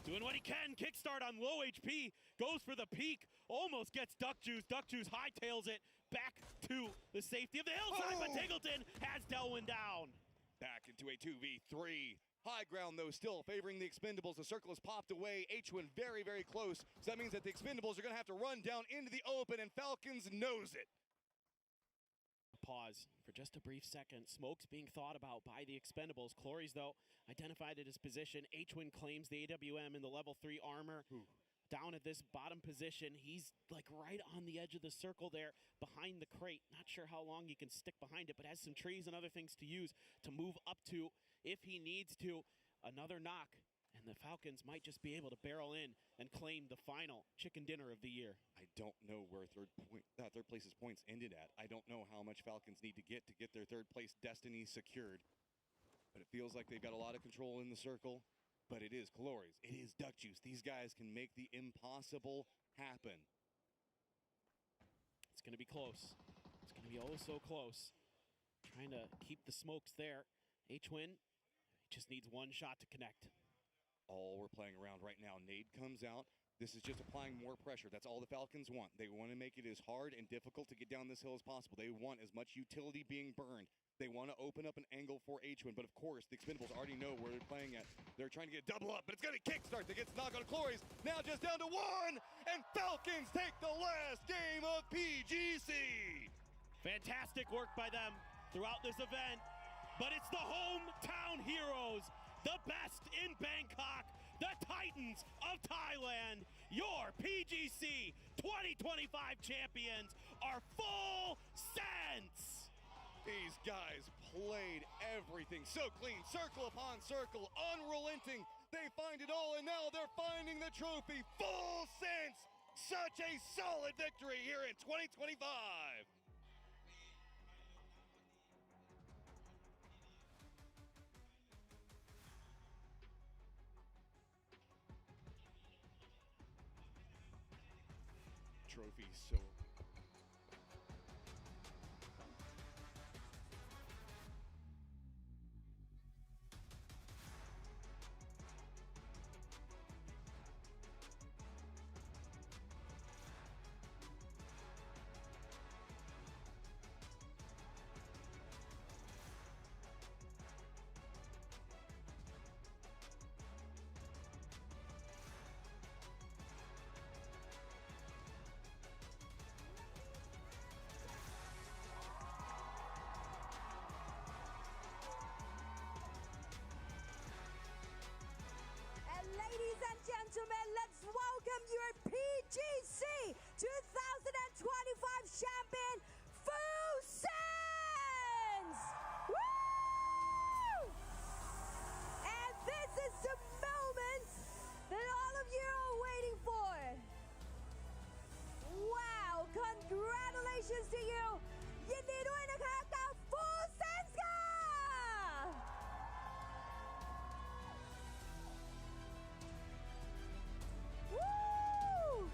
Doing what he can. Kickstart on low HP. Goes for the peak. Almost gets Duck Juice. Duck Juice hightails it back to the safety of the hillside, but Tiggleton has Delwyn down. Back into a 2v3. High ground, though, still favoring the Expendables. The circle is popped away. H1 very, very close. So that means that the Expendables are going to have to run down into the open, and Falcons knows it. Pause for just a brief second. Smokes being thought about by the Expendables. Clories, though, identified at his position. H1 claims the AWM in the level 3 armor. Down at this bottom position. He's like right on the edge of the circle there behind the crate. Not sure how long he can stick behind it, but has some trees and other things to use to move up to if he needs to. Another knock, and the Falcons might just be able to barrel in and claim the final chicken dinner of the year. I don't know where third place's points ended at. I don't know how much Falcons need to get their third place destiny secured. But it feels like they've got a lot of control in the circle. But it is Calorius. It is Duck Juice. These guys can make the impossible happen. It's going to be close. It's going to be oh so close. Trying to keep the smokes there. H-Win just needs one shot to connect. All we're playing around right now. Nade comes out. This is just applying more pressure. That's all the Falcons want. They want to make it as hard and difficult to get down this hill as possible. They want as much utility being burned. They want to open up an angle for H1, but of course, the Expendables already know where they're playing at. They're trying to get a double up, but it's going to kickstart. They get knocked on Clories. Now just down to 1, and Falcons take the last game of PGC. Fantastic work by them throughout this event, but it's the hometown heroes, the best in Bangkok, the Titans of Thailand, your PGC 2025 champions are full sense. These guys played everything so clean, circle upon circle, unrelenting. They find it all, and now they're finding the trophy. Full sense Such a solid victory here in 2025. Trophy so Ladies and gentlemen, let's welcome your PGC 2025 champion, Fusen's! Woo! And this is the moment that all of you are waiting for. Wow, congratulations to you. ยินดีด้วยนะคะกับ Fusen's ค่ะ Woo!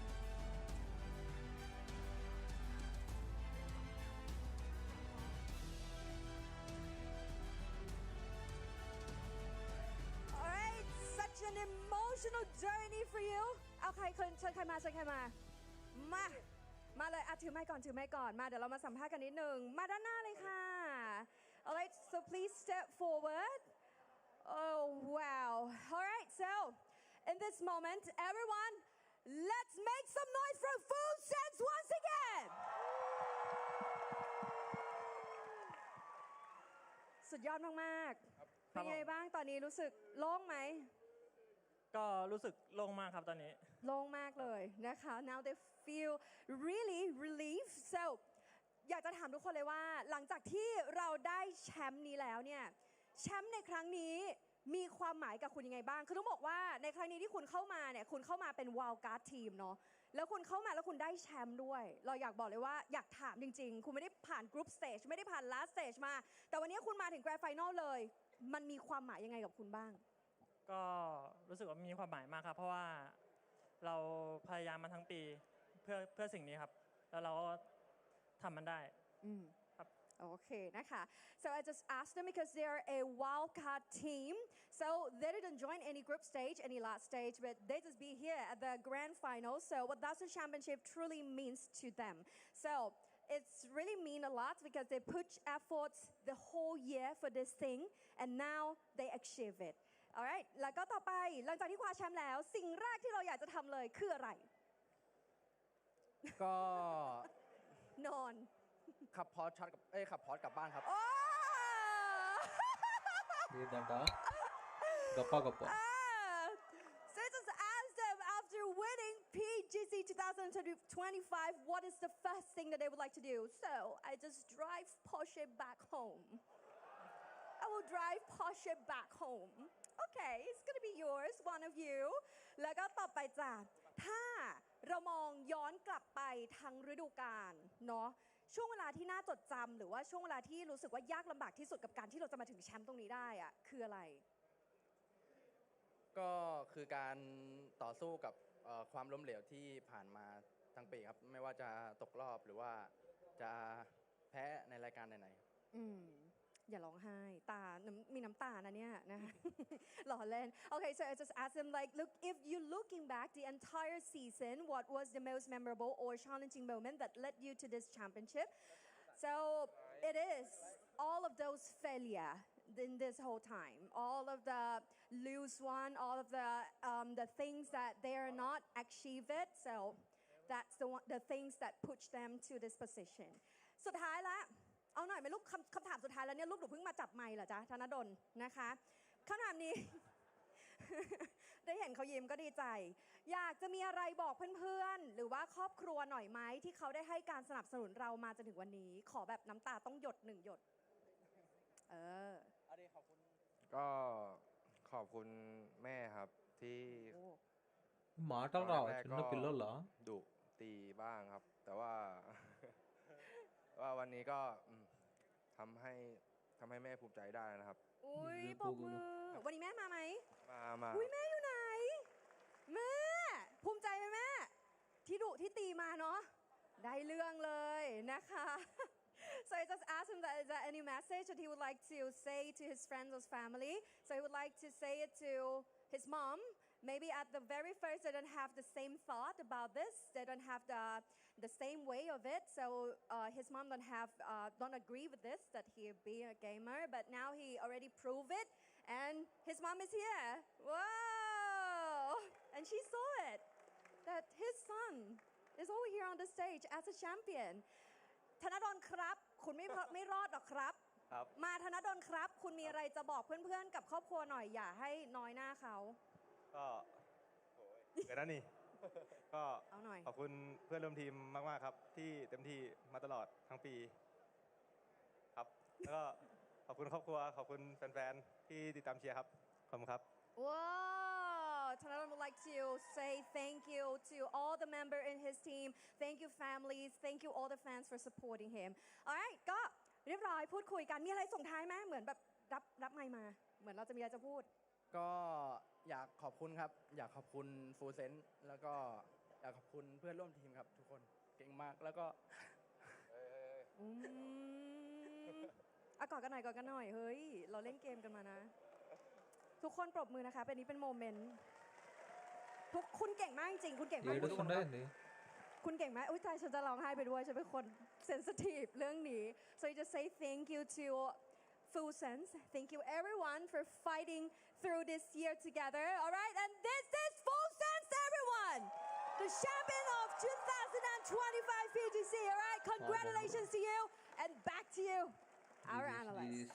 Alright, such an emotional journey for you. เอาใครเชิญใครมามาเลยถือไมค์ก่อนมาเดี๋ยวเรามาสัมภาษณ์กันนิดนึงมาด้านหน้าเลยค่ะ Alright, so please step forward. Oh wow. Alright, so in this moment, everyone, let's make some noise for Fusen's once again. สุดยอดมากๆเป็นไงบ้างตอนนี้รู้สึกโล่งไหมก็รู้สึกโล่งมากครับตอนนี้โล่งมากเลยนะคะ now they feel really relieved so อยากจะถามทุกคนเลยว่าหลังจากที่เราได้แชมป์นี้แล้วเนี่ยแชมป์ในครั้งนี้มีความหมายกับคุณยังไงบ้างคือต้องบอกว่าในครั้งนี้ที่คุณเข้ามาเนี่ยคุณเข้ามาเป็น wild card team เนาะแล้วคุณเข้ามาแล้วคุณได้แชมป์ด้วยเราอยากบอกเลยว่าอยากถามจริงๆคุณไม่ได้ผ่าน group stage ไม่ได้ผ่าน last stage มาแต่วันนี้คุณมาถึง grand final เลยมันมีความหมายยังไงกับคุณบ้างก็รู้สึกว่ามีความหมายมากครับเพราะว่าเราพยายามมาทั้งปีเพื่อสิ่งนี้ครับแล้วเราก็ทำมันได้ครับโอเคนะคะ so I just asked them because they are a wildcard team so they didn't join any group stage any last stage but they just be here at the grand final so what does the championship truly means to them so it's really mean a lot because they put efforts the whole year for this thing and now they achieve it alright แล้วก็ต่อไปหลังจากที่คว้าแชมป์แล้วสิ่งแรกที่เราอยากจะทำเลยคืออะไรก็นอนขับพอร์ตขับพอร์ตกลับบ้านครับఇదంట గప్ప so just ask them after winning PGC 2025 what is the first thing that they would like to do so I just drive Porsche back home I will drive Porsche back home okay it's gonna be yours one of you แล้วก็ต่อไปจ้ะถ้าเรามองย้อนกลับไปทั้งฤดูกาลเนาะช่วงเวลาที่น่าจดจำหรือว่าช่วงเวลาที่รู้สึกว่ายากลำบากที่สุดกับการที่เราจะมาถึงแชมป์ตรงนี้ได้อะคืออะไรก็คือการต่อสู้กับความล้มเหลวที่ผ่านมาทั้งปีครับไม่ว่าจะตกรอบหรือว่าจะแพ้ในรายการไหนๆอย่าร้องไห้ตามีน้ำตานะเนี่ยนะคะหล่อเล่น Okay so I just asked them like look if you looking back the entire season what was the most memorable or challenging moment that led you to this championship so it is all of those failure in this whole time all of the lose one all of the things that they are not achieve it so that's the things that push them to this position สุดท้ายละเอาหน่อยไหมลูกคำถามสุดท้ายแล้วเนี่ยลูกหนูเพิ่งมาจับไมค์เหรอจ๊ะธนดลนะคะคำถามนี้ ได้เห็นเขายิ้มก็ดีใจอยากจะมีอะไรบอกเพื่อนๆหรือว่าครอบครัวหน่อยไหมที่เขาได้ให้การสนับสนุนเรามาจนถึงวันนี้ขอแบบน้ำตาต้องหยด1หยดก็ขอบคุณแม่ครับที่మాటలు రావు చిన్న పిల్లలดุ ตีบ้างครับ แต่ว่า ว่าวันนี้ก็ทำให้แม่ภูมิใจได้นะครับ อุ้ยปรบมือวันนี้แม่มาไหม มา อุ้ยแม่อยู่ไหน แม่ภูมิใจไหมแม่ที่ดุที่ตีมาเนาะได้เรื่องเลยนะคะ So I just asked him that is there any message that he would like to say to his friends or family. So he would like to say it to his mom. Maybe at the very first they don't have the same thought about this. They don't have the same way of it. So his mom don't agree with this that he be a gamer. But now he already proved it, and his mom is here. Whoa! And she saw it that his son is over here on the stage as a champion. ธนดลครับคุณไม่รอดหรอกครับ มาธนดลครับคุณมีอะไรจะบอกเพื่อนๆกับครอบครัวหน่อยอย่าให้น้อยหน้าเขาก็เกิดนั่นนี่ ก็ขอบคุณเพื่อนร่วมทีมมากๆครับที่เต็มที่มาตลอดทั้งปีครับแล้วก็ขอบคุณครอบครัวขอบคุณแฟนๆที่ติดตามเชียร์ครับขอบคุณครับ Wow, Thanadan would like to say thank you to all the members in his team. Thank you families. Thank you all the fans for supporting him. Alright ก็เรียบร้อยพูดคุยกันมีอะไรส่งท้ายไหมเหมือนแบบรับไมค์มาเหมือนเราจะมีอะไรจะพูดก็อยากขอบคุณครับอยากขอบคุณฟูเซนแล้วก็อยากขอบคุณเพื่อนร่วมทีมครับทุกคนเก่งมากแล้วก็กอดกันหน่อยเฮ้ยเราเล่นเกมกันมานะทุกคนปรบมือนะคะเป็นนี้เป็นโมเมนต์คุณเก่งมากจริงคุณเก่งมากคุณเก่งไหมอุ้ยตายฉันจะร้องไห้ไปด้วยฉันเป็นคนเซนซิทีฟเรื่องนี้ so you just say thank you to Full Sense thank you everyone for fighting through this year together alright and this is Full Sense everyone the champion of 2025 PGC alright congratulations to you and back to you our analyst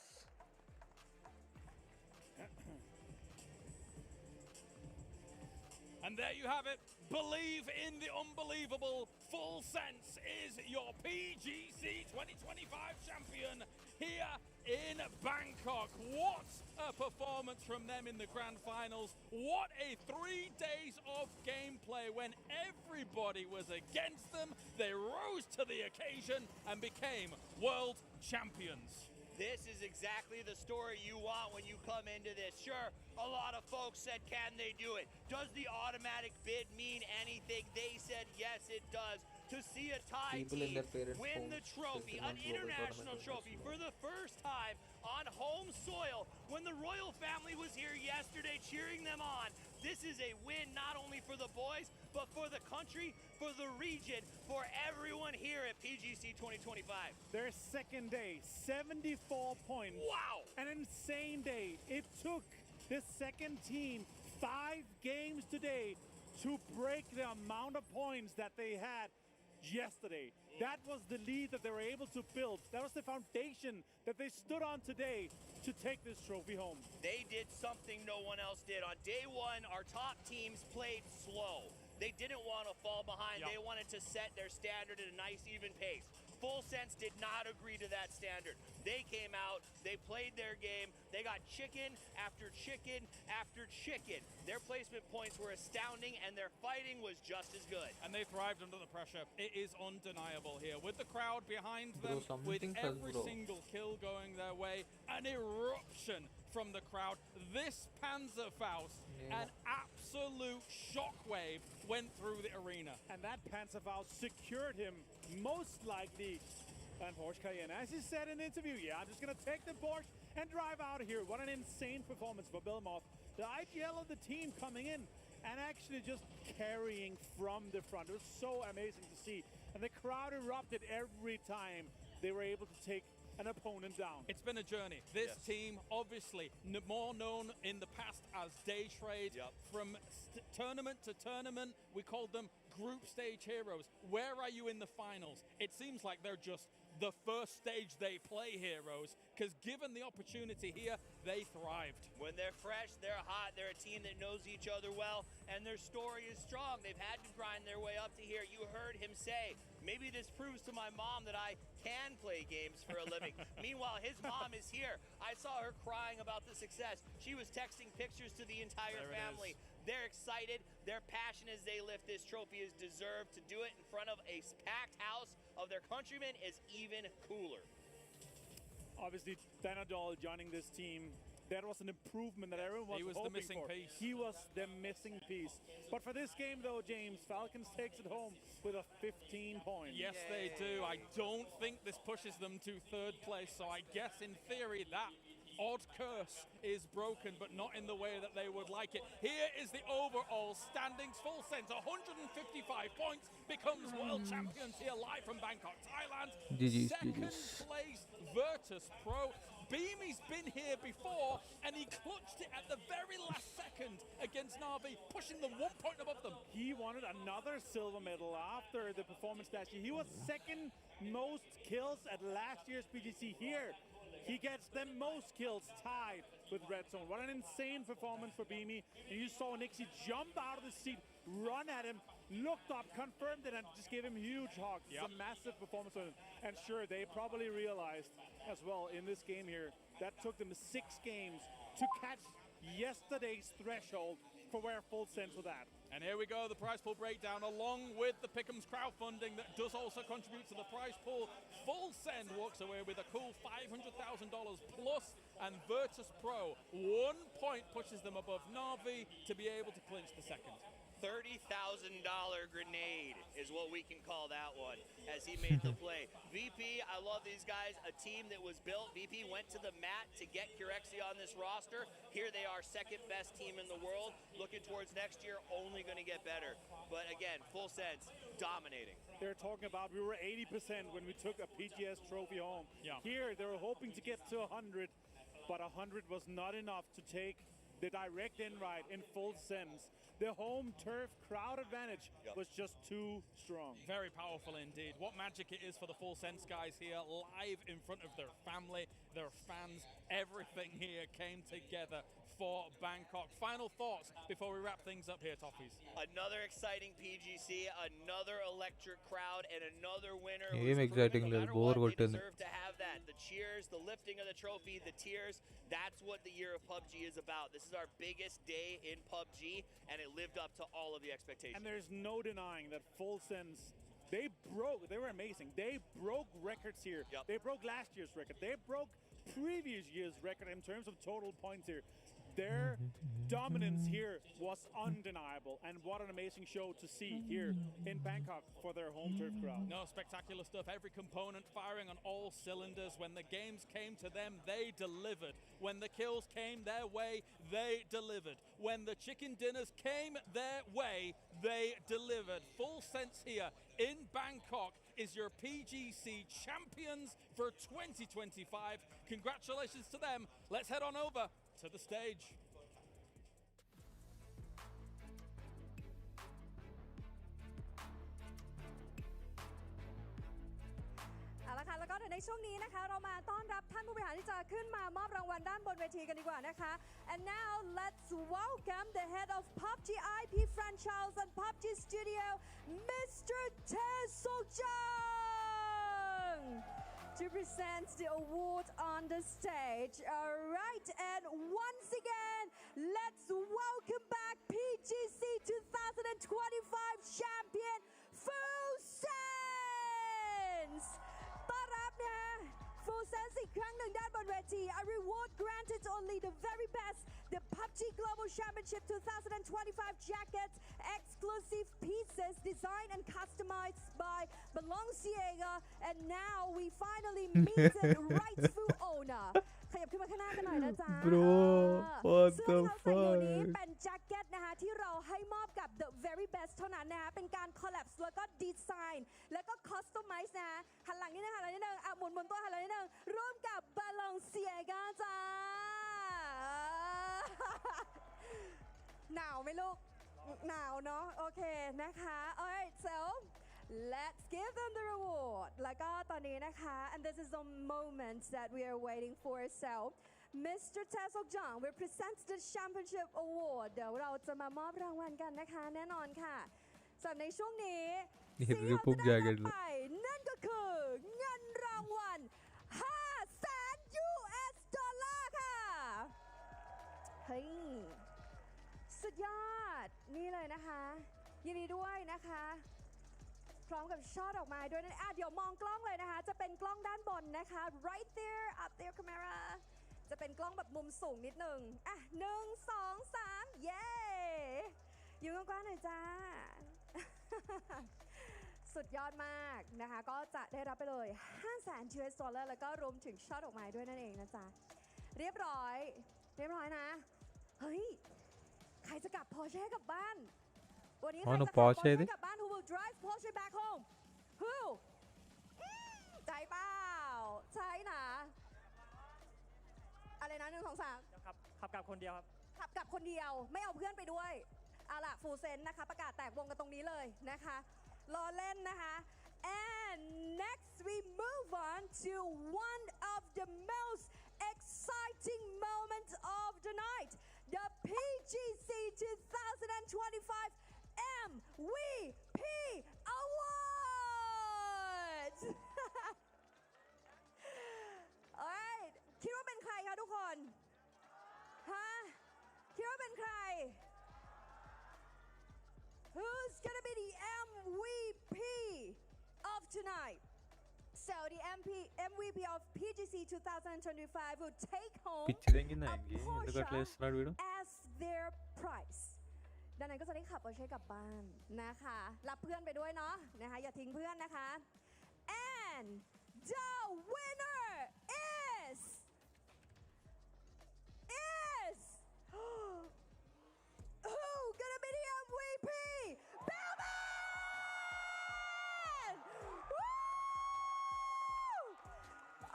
And there you have it. Believe in the unbelievable. Full Sense is your PGC 2025 champion here in Bangkok. What a performance from them in the grand finals. What a 3 days of gameplay when everybody was against them. They rose to the occasion and became world champions. This is exactly the story you want when you come into this. Sure, a lot of folks said, can they do it? Does the automatic bid mean anything? They said, yes, it does. To see a Thai team win the trophy, an international trophy, for the first time on home soil when the royal family was here yesterday cheering them on. This is a win not only for the boys, but for the country, for the region, for everyone here at PGC 2025. Their second day, 74 points. Wow! An insane day. It took this second team 5 games today to break the amount of points that they had yesterday. That was the lead that they were able to build. That was the foundation that they stood on today to take this trophy home. They did something no one else did. On day one, our top teams played slow. They didn't want to fall behind. They wanted to set their standard at a nice, even pace. Full Sense did not agree to that standard. They came out, they played their game, they got chicken after chicken after chicken. Their placement points were astounding and their fighting was just as good. And they thrived under the pressure. It is undeniable here. With the crowd behind them, with every single kill going their way, an eruption from the crowd. This Panzerfaust, an absolute shockwave went through the arena. And that Panzerfaust secured him most likely on Porsche Cayenne. As he said in the interview, I'm just going to take the Porsche and drive out of here. What an insane performance for Belmoth. The IGL of the team coming in and actually just carrying from the front. It was so amazing to see. And the crowd erupted every time they were able to take an opponent down. It's been a journey. This team, obviously, more known in the past as day trade. From tournament to tournament, we called them group stage heroes. Where are you in the finals? It seems like they're just the first stage they play heroes, because given the opportunity here, they thrived. When they're fresh, they're hot, they're a team that knows each other well, and their story is strong. They've had to grind their way up to here. You heard him say, maybe this proves to my mom that I can play games for a living. Meanwhile, his mom is here. I saw her crying about the success. She was texting pictures to the entire family. They're excited. Their passion as they lift this trophy is deserved. To do it in front of a packed house of their countrymen is even cooler. Obviously, Thanadol joining this team, that was an improvement that everyone was hoping the missing for. piece. He was the missing piece. But for this game, though, James, Falcons takes it home with a 15 points. Yes, they do. I don't think this pushes them to third place, so I guess in theory that odd curse is broken, but not in the way that they would like it. Here is the overall standings. Full Sense, 155 points, becomes world champions here live from Bangkok, Thailand. Second place, Virtus Pro. Beamy's been here before, and he clutched it at the very last second against Na'Vi, pushing them 1 point above them. He wanted another silver medal after the performance last year. He was second most kills at last year's PGC. Here, he gets the most kills, tied with Red Zone. What an insane performance for Beamy. And you saw Nixie jump out of the seat, run at him, looked up, confirmed it, and just gave him huge hugs. It's a massive performance for him. And sure, they probably realized as well in this game here, that took them 6 games to catch yesterday's threshold for where Full Sense was at. And here we go, the prize pool breakdown, along with the Pick'em's crowdfunding that does also contribute to the prize pool. Full Send walks away with a cool $500,000 plus, and Virtus Pro, 1 point pushes them above Na'Vi to be able to clinch the second. $30,000 grenade is what we can call that one as he made the play. VP, I love these guys, a team that was built. VP went to the mat to get Curexi on this roster. Here they are, second best team in the world. Looking towards next year, only going to get better. But again, Full Sense, dominating. They're talking about we were 80% when we took a PGS trophy home. Yeah. Here, they were hoping to get to 100, but 100 was not enough to take the direct in ride in Full Sense. The home turf crowd advantage was just too strong. Very powerful indeed. What magic it is for the Full Sense guys here, live in front of their family, their fans. Everything here came together for Bangkok. Final thoughts before we wrap things up here, Toffees. Another exciting PGC, another electric crowd, and another winner. Game exciting level. Bore They deserve to have that. The cheers, the lifting of the trophy, the tears. That's what the year of PUBG is about. This is our biggest day in PUBG, and it lived up to all of the expectations. And there's no denying that Full Sense, they were amazing. They broke records here. They broke last year's record. They broke previous year's record in terms of total points here. Their dominance here was undeniable, and what an amazing show to see here in Bangkok for their home turf crowd. No, spectacular stuff. Every component firing on all cylinders. When the games came to them, they delivered. When the kills came their way, they delivered. When the chicken dinners came their way, they delivered. Full Sense here in Bangkok is your PGC champions for 2025. Congratulations to them. Let's head on over to the stage. เอาละค่ะแล้วก็ในช่วงนี้นะคะเรามาต้อนรับท่านผู้บริหารที่จะขึ้นมามอบรางวัลด้านบนเวทีกันดีกว่านะคะ And now let's welcome the head of PUBG IP franchise and PUBG Studio, Mr. Tae Sok-jang, to present the award on the stage. All right, and once again, let's welcome back PGC 2025 champion Full Sense. ต้อนรับนะ Full Sense อีกครั้งหนึ่งด้านบนเวที A reward granted to only the very best. The PUBG Global Championship 2025 jackets, exclusive pieces designed and customized by Balenciaga, and now we finally meet the rightful owner. ขยับขึ้นมาข้างหน้ากันหน่อยนะจ๊ะ Bro, what เสื้อ the ที่เราใส่อยู่นี้ fuck? เป็นแจ็คเก็ตนะคะที่เราให้มอบกับ The Very Best เท่านั้นนะคะเป็นการคอลแลบแล้วก็ดีไซน์แล้วก็คอสตอมไมซ์นะหันหลังนิดนึงหันหลังนิดนึงหมุนตัวหันหลังนิดนึงร่วมกับบาลองเซียกาจ้า หนาวไหมลูกหนาวเนาะโอเคนะคะ alright so let's give them the reward แล้วก็ตอนนี้นะคะ and this is the moment that we are waiting for so Mr. Tae Sok-jang will present the championship award เดี๋ยวเราจะมามอบรางวัลกันนะคะแน่นอนค่ะสำหรับในช่วงนี้สิ่งที่เราจะได้รับไปนั่นก็คือเงินรางวัล500,000 US ดอลลาร์ค่ะเฮ้ยสุดยอด นี่เลยนะคะยินดีด้วยนะคะพร้อมกับช่อดอกไม้ด้วยนะเดี๋ยวมองกล้องเลยนะคะจะเป็นกล้องด้านบนนะคะ right there up there camera จะเป็นกล้องแบบมุมสูงนิดนึง1 2 3 เย้อยู่กว้างๆหน่อยจ้า สุดยอดมากนะคะก็จะได้รับไปเลย 500,000 US ดอลลาร์แล้วก็รวมถึงช่อดอกไม้ด้วยนั่นเองนะจ๊ะเรียบร้อยนะเฮ้ยใครจะกลับ Porsche กลับบ้านวันนี้ใครจะขับ Porsche กลับบ้าน Who will drive Porsche back home Who ใจเปล่าใช่นะอะไรนะ1 2 3ขับกลับคนเดียวครับขับกลับคนเดียวไม่เอาเพื่อนไปด้วยเอาล่ะฟูลเซนนะคะประกาศแตกวงกันตรงนี้เลยนะคะรอเล่นนะคะ and next we move on to one of the most exciting moments of the night the PGC 2025 MVP Awards alright คิดว่าเป็นใครคะทุกคนฮะคิดว่าเป็นใคร Who's gonna be the MVP of tonight? So the MVP of PGC 2025 will take home a Porsche as their prize. ดังนั้นก็จะได้ขับ Porsche กลับบ้านนะคะรับเพื่อนไปด้วยเนาะนะคะอย่าทิ้งเพื่อนนะคะ And the winner is who gonna be the MVP? Bellman! Woo!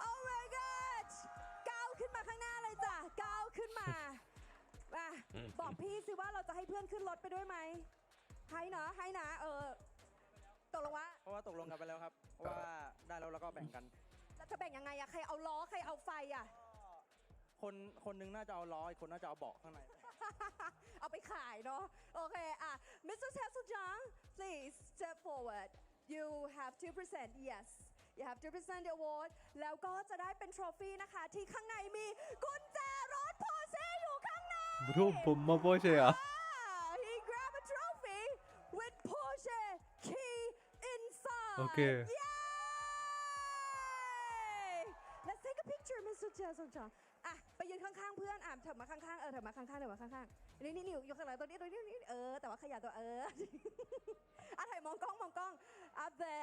Oh my god! ก้าวขึ้นมาข้างหน้าเลยจ้ะก้าวขึ้นมาบอกพี่สิว่าเราจะให้เพื่อนขึ้นรถไปด้วยไหมให้นะตกลงว่าเพราะว่าตกลงกันไปแล้วครับว่าได้แล้วก็แบ่งกันแล้วจะแบ่งยังไงอะใครเอาล้อใครเอาไฟอะคนนึงน่าจะเอาล้ออีกคนน่าจะเอาเบาะข้างใน เอาไปขายเนาะโอเคMr. Taesojang please step forward you have to present yes you have to present the award แล้วก็จะได้เป็นทรอฟี่นะคะที่ข้างในมีกุญแจรถ Porsche อยู่ข้างใน Bro ผมมา Porsche อ่ะ he grabbed a trophy with Porsche key inside Okay Yay let's take a picture Mr. Taesojangไปยืนข้างๆเพื่อนเถิบมาข้างๆเถิบมาข้างๆนี่อยู่ข้างหลังตัวนี้แต่ว่าขยับตัวถ่ายมองกล้องแต่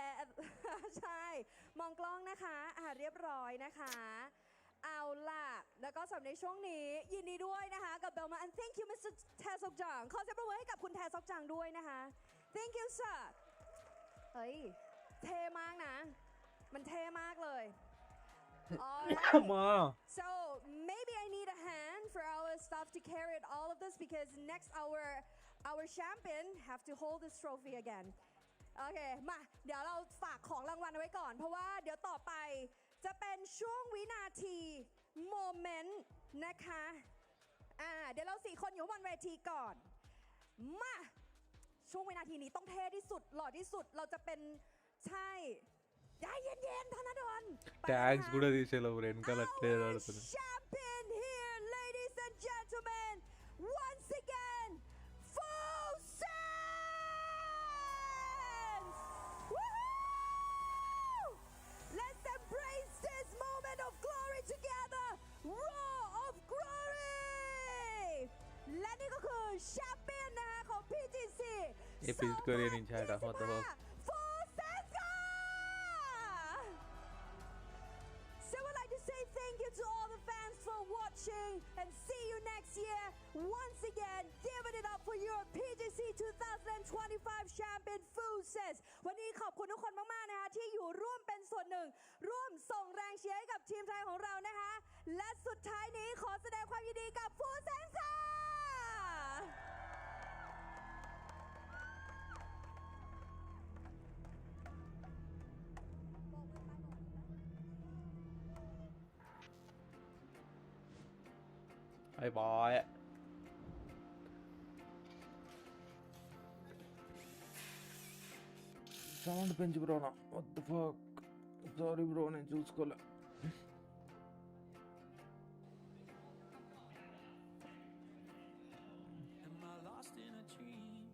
ใช่มองกล้องนะคะเรียบร้อยนะคะเอาล่ะแล้วก็สำหรับในช่วงนี้ยินดีด้วยนะคะกับเบลมา and thank you Mr. Taesojang ขอเสียงปรบมือให้กับคุณ Taesojang ด้วยนะคะ thank you sir เฮ้ยเท่มากนะมันเท่มากเลยCome on. So maybe I need a hand for our staff to carry all of this because next our champion have to hold this trophy again. โอเคมาเดี๋ยวเราฝากของรางวัลไว้ก่อนเพราะว่าเดี๋ยวต่อไปจะเป็นช่วงวินาทีโมเมนต์นะคะเดี๋ยวเรา4 คนอยู่บนเวทีก่อนมาช่วงวินาทีนี้ต้องเท่ที่สุดหล่อที่สุดเราจะเป็นใช่ใจเย็นๆธนดล Tags కూడా తీసేలో వెనకాల అట్లే ఆడుతున్నా Champion here ladies and gentlemen once again full sense Woohoo! Let's embrace this moment of glory together roar of glory และนี่ก็คือแชมเปี้ยนนะคะของ PGC เอพิสก็เรียนอินชาดะฮอตฮอ to all the fans for watching and see you next year. Once again, give it up for your PGC 2025 champion Full Sense. วันนี้ขอบคุณทุกคนมากๆนะคะที่อยู่ร่วมเป็นส่วนหนึ่งร่วมส่งแรงเชียร์ให้กับทีมไทยของเรานะคะและสุดท้ายนี้ขอแสดงความยินดีกับ Full Sense ค่ะBye bye. Sound పెంచు bro na. What the fuck? Sorry bro నేను చూసుకోలే. Am I lost in a dream?